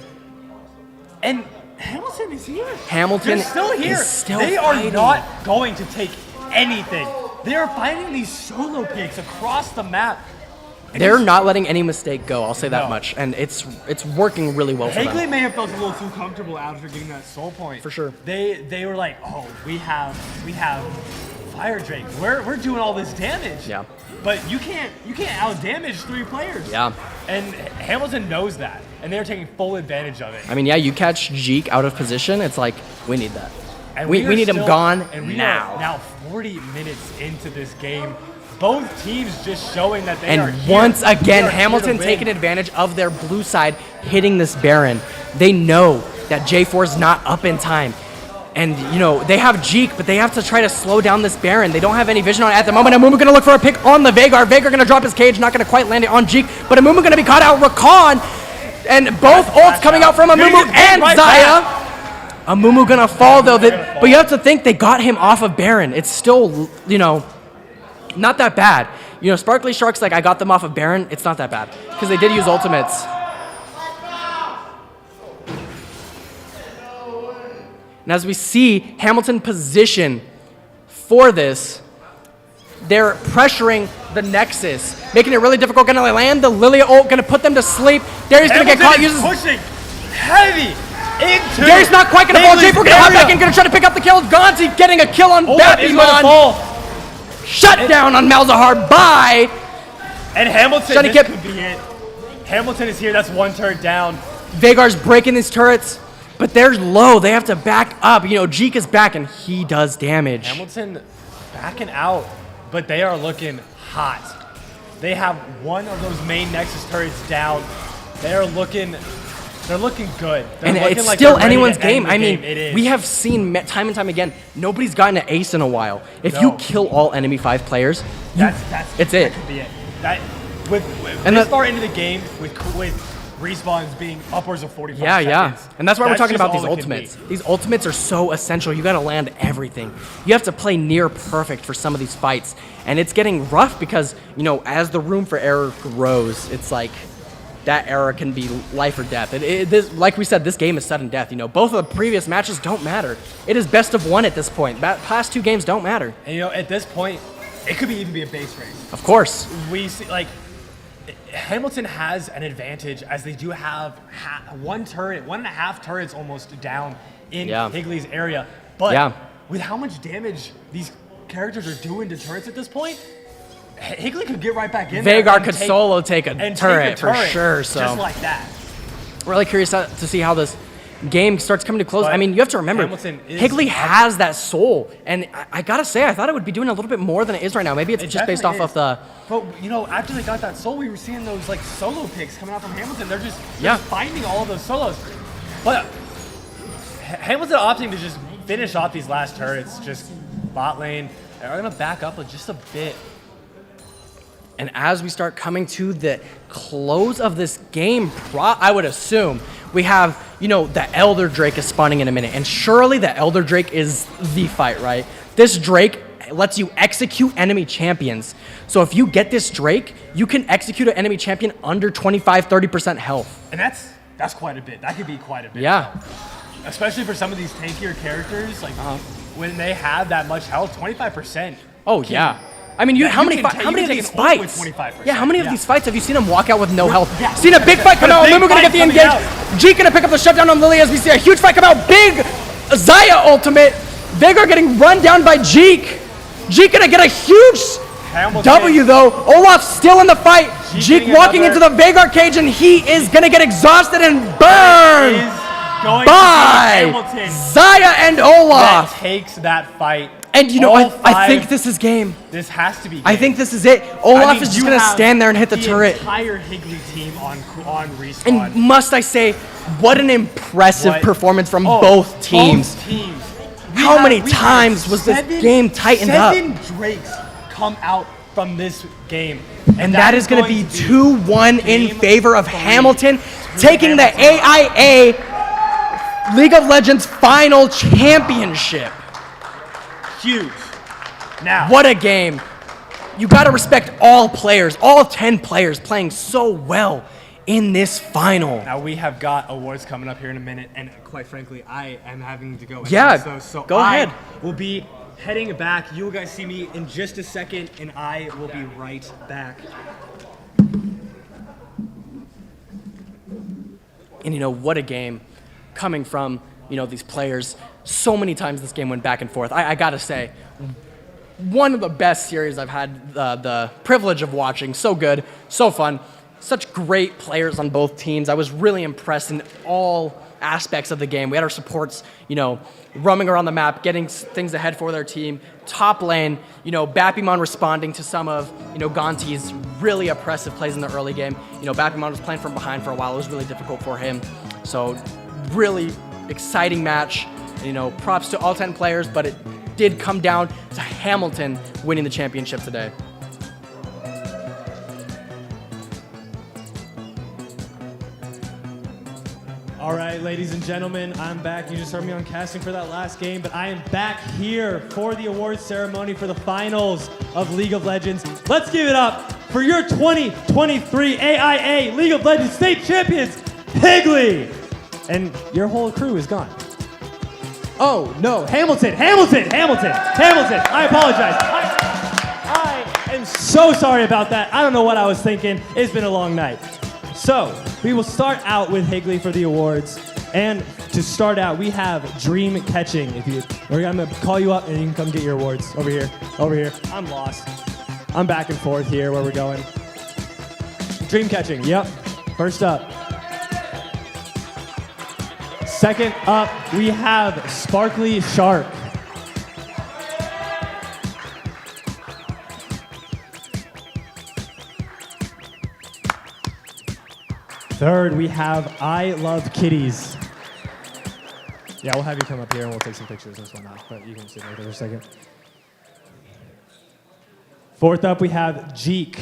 And Hamilton is here. Hamilton They're still here. is still they fighting. are not going to take anything. They are fighting these solo picks across the map. They're not letting any mistake go, I'll say that No. much. And it's working really well for Higley them. may have felt a little too comfortable after getting that soul point. For sure. They were like, oh, we have Fire Drake. We're doing all this damage. Yeah. But you can't out damage 3 players. Yeah. And Hamilton knows that, and they're taking full advantage of it. I mean, yeah, you catch Jeek out of position, it's like, we need that. And We are need him still- gone and we now. Are now 40 minutes into this game. Both teams just showing that they are And here. once They again, are here Hamilton to win. taking advantage of their blue side, hitting this Baron. They know that J4 is not up in time. And, you know, they have Jeek, but they have to try to slow down this Baron. They don't have any vision on it at the moment. Amumu gonna look for a pick on the Vhagar. Vhagar gonna drop his cage, not gonna quite land it on Jeek, but Amumu gonna be caught out. Rakan, and both ults coming out from Amumu and Xayah. Amumu gonna fall though, but you have to think they got him off of Baron. It's still, you know, not that bad. You know, Sparkly Shark's like, I got them off of Baron. It's not that bad, because they did use ultimates. And as we see Hamilton position for this, they're pressuring the Nexus, making it really difficult. Gonna land the Lilia ult, gonna put them to sleep. Darius gonna get caught, uses... pushing heavy into Darius not quite gonna fall. Higley's J4 gonna hop area. back in, gonna try to pick up the kill. Gonzi getting a kill on Ult is gonna Babymon. fall. Shut down on Malzahar by... And Hamilton, Johnny this Kip. could be it. Hamilton is here. That's 1 turret down. Vhagar's breaking these turrets, but they're low. They have to back up. You know, Jeek is back, and he does damage. Hamilton backing out, but they are looking hot. They have one of those main Nexus turrets down. They're looking good. They're And looking it's like still they're ready anyone's to end game. the I mean, It is. we have seen time and time again, nobody's gotten an ace in a while. If No. you kill all enemy 5 players, it's it. That could be it. That with And this the- far into the game with respawns being upwards of 45 Yeah, seconds. yeah. And that's why we're talking just about these all it can ultimates. be. These ultimates are so essential. You got to land everything. You have to play near perfect for some of these fights. And it's getting rough because, you know, as the room for error grows, it's like that error can be life or death. Like we said, this game is sudden death. You know, both of the previous matches don't matter. It is best of 1 at this point. Past 2 games don't matter. And you know, at this point, it could even be a base race. Of course. We see, like, Hamilton has an advantage as they do have 1 turret, 1.5 turrets almost down in Higley's area. But with how much damage these characters are doing to turrets at this point, Higley could get right back in there. Vhagar and could solo take a turret for sure. So just like that. Really curious to see how this game starts coming to close. I mean, you have to remember, Hamilton is Higley has that soul, and I gotta say, I thought it would be doing a little bit more than it is right now. Maybe it's just based off of the. But you know, after they got that soul, we were seeing those like solo picks coming out from Hamilton. They're just finding all of those solos. But Hamilton opting to just finish off these last turrets, just bot lane. They're gonna back up just a bit. And as we start coming to the close of this game, I would assume we have, you know, the Elder Drake is spawning in a minute. And surely the Elder Drake is the fight, right? This Drake lets you execute enemy champions. So if you get this Drake, you can execute an enemy champion under 25-30% health. And that's quite a bit. That could be quite a bit. Yeah. Especially for some of these tankier characters, like when they have that much health, 25%. Oh, yeah. I mean, how many of these fights? Yeah, how many of these fights have you seen him walk out with no health? Seen a big fight come out, Mumu gonna get the engage. Jeek gonna pick up the shutdown on Lily as we see a huge fight come out. Big Xayah ultimate. Vhagar getting run down by Jeek. Jeek gonna get a huge W though. Olaf's still in the fight. Jeek walking into the Vhagar cage and he is gonna get exhausted and burned by Xayah and Olaf. That takes that fight And you know, I think this is game. This has to be game. I think this is it. Olaf is just going to stand there and hit the turret. Entire Higley team on respawn. And must I say, what an impressive performance from both teams. Both teams. How many times was this game tightened up? 7 Drakes come out from this game. And that is going to be 2-1 in favor of Hamilton, taking the AIA League of Legends Final Championship. Huge. Now, what a game. You got to respect all players, all 10 players playing so well in this final. Now we have got awards coming up here in a minute, and quite frankly, I am having to go. Yeah, so go ahead. We'll be heading back. You guys see me in just a second, and I will be right back. And you know, what a game coming from, you know, these players. So many times this game went back and forth. I gotta say, one of the best series I've had the privilege of watching. So good, so fun. Such great players on both teams. I was really impressed in all aspects of the game. We had our supports, you know, roaming around the map, getting things ahead for their team. Top lane, you know, Bappymon responding to some of, you know, Gonti's really oppressive plays in the early game. You know, Bappymon was playing from behind for a while. It was really difficult for him. So really exciting match. You know, props to all 10 players, but it did come down to Hamilton winning the championship today. All right, ladies and gentlemen, I'm back. You just heard me on casting for that last game, but I am back here for the awards ceremony for the finals of League of Legends. Let's give it up for your 2023 AIA League of Legends State Champions, Higley! And your whole crew is gone. Oh, no, Hamilton. I apologize. I am so sorry about that. I don't know what I was thinking. It's been a long night. So, we will start out with Higley for the awards. And to start out, we have Dream Catching. I'm gonna call you up and you can come get your awards. Over here. I'm lost. I'm back and forth here where we're going. Dream Catching, yep. First up. Second up, we have Sparkly Shark. Third, we have I Love Kitties. Yeah, we'll have you come up here and we'll take some pictures and whatnot, but you can sit right there for a second. Fourth up, we have Jeek.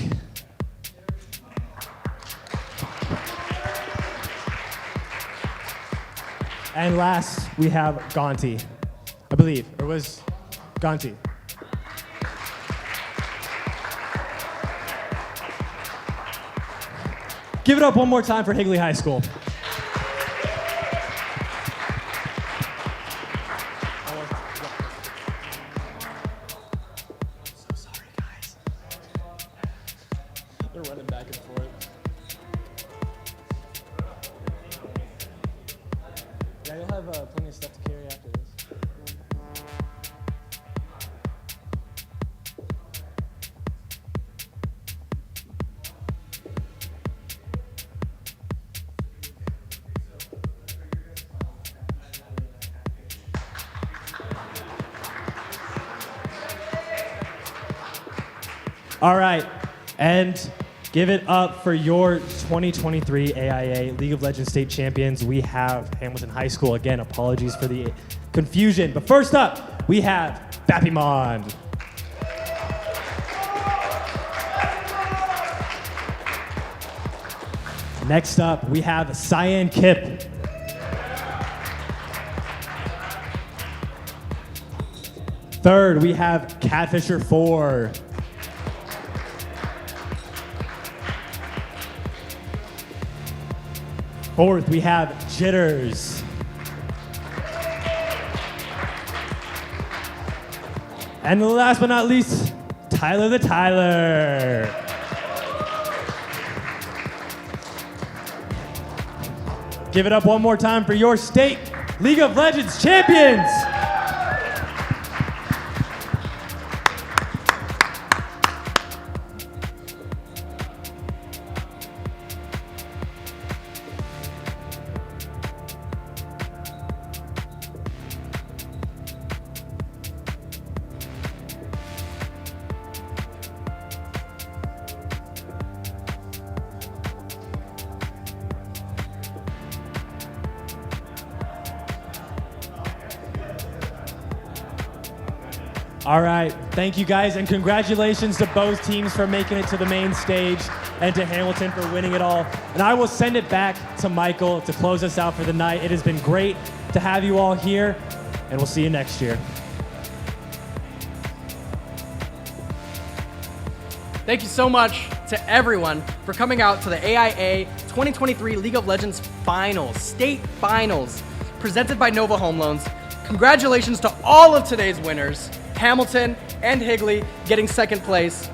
And last, we have Gonti, I believe. Or was Gonti? Give it up one more time for Higley High School. So sorry, guys. They're running back and forth. Yeah, you'll have plenty of stuff to carry after this. All right, and give it up for your 2023 AIA League of Legends State Champions. We have Hamilton High School. Again, apologies for the confusion. But first up, we have Bappymon. Next up, we have Cyan Kip. Third, we have Catfisher 4. Fourth, we have Jitters. And last but not least, Tyler the Tyler. Give it up one more time for your state League of Legends champions. All right, thank you guys, and congratulations to both teams for making it to the main stage and to Hamilton for winning it all. And I will send it back to Michael to close us out for the night. It has been great to have you all here, and we'll see you next year. Thank you so much to everyone for coming out to the AIA 2023 League of Legends Finals, State Finals, presented by Nova Home Loans. Congratulations to all of today's winners, Hamilton and Higley getting second place.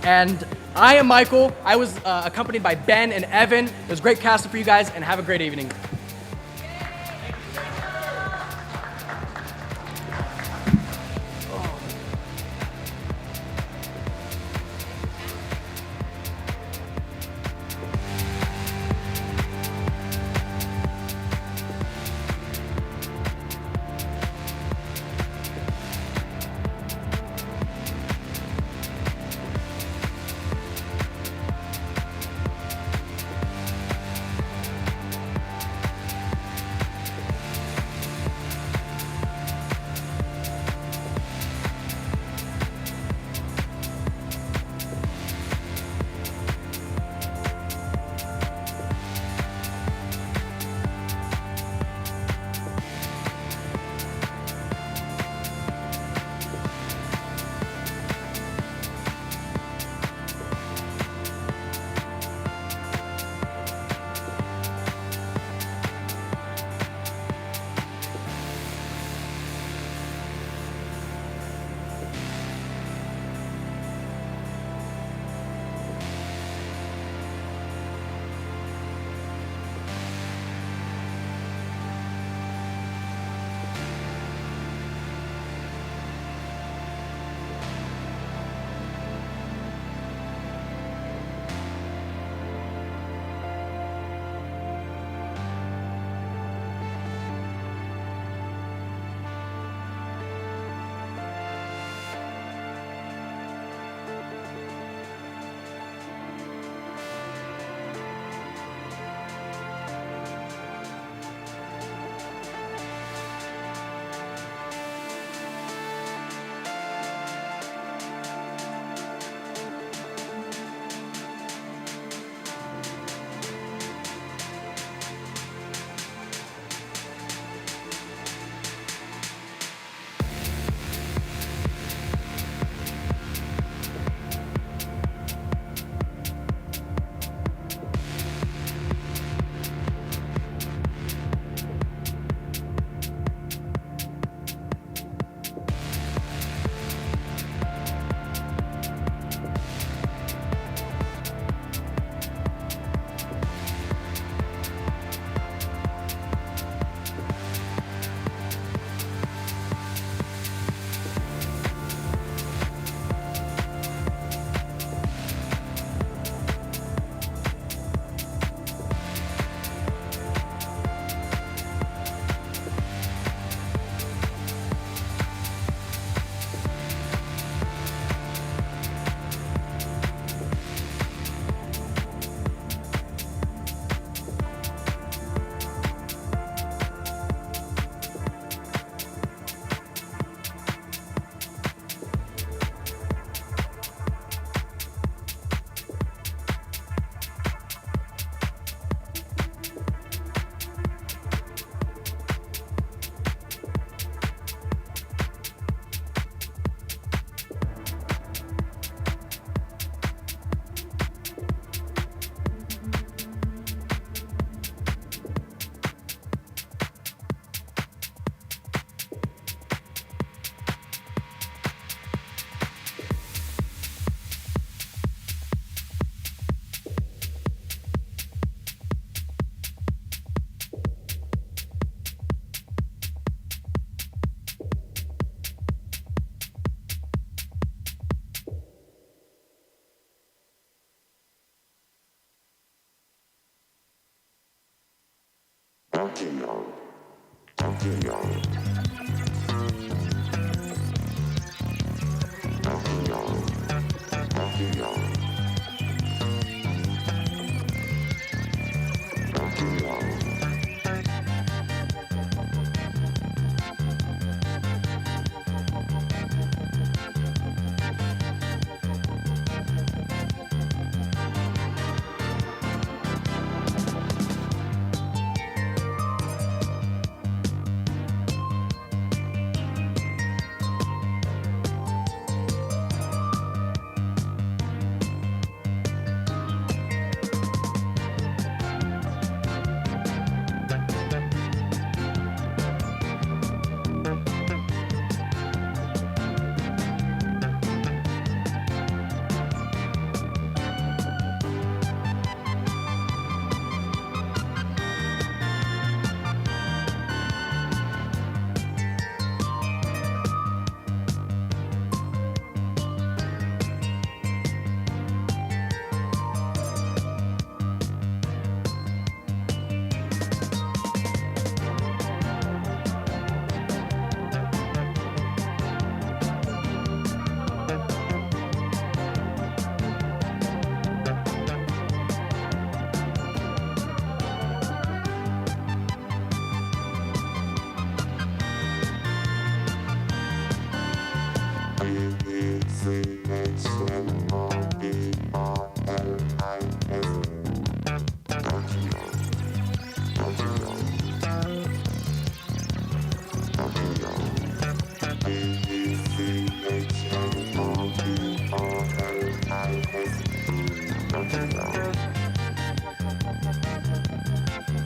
And I am Michael. I was accompanied by Ben and Evan. It was great casting for you guys, and have a great evening.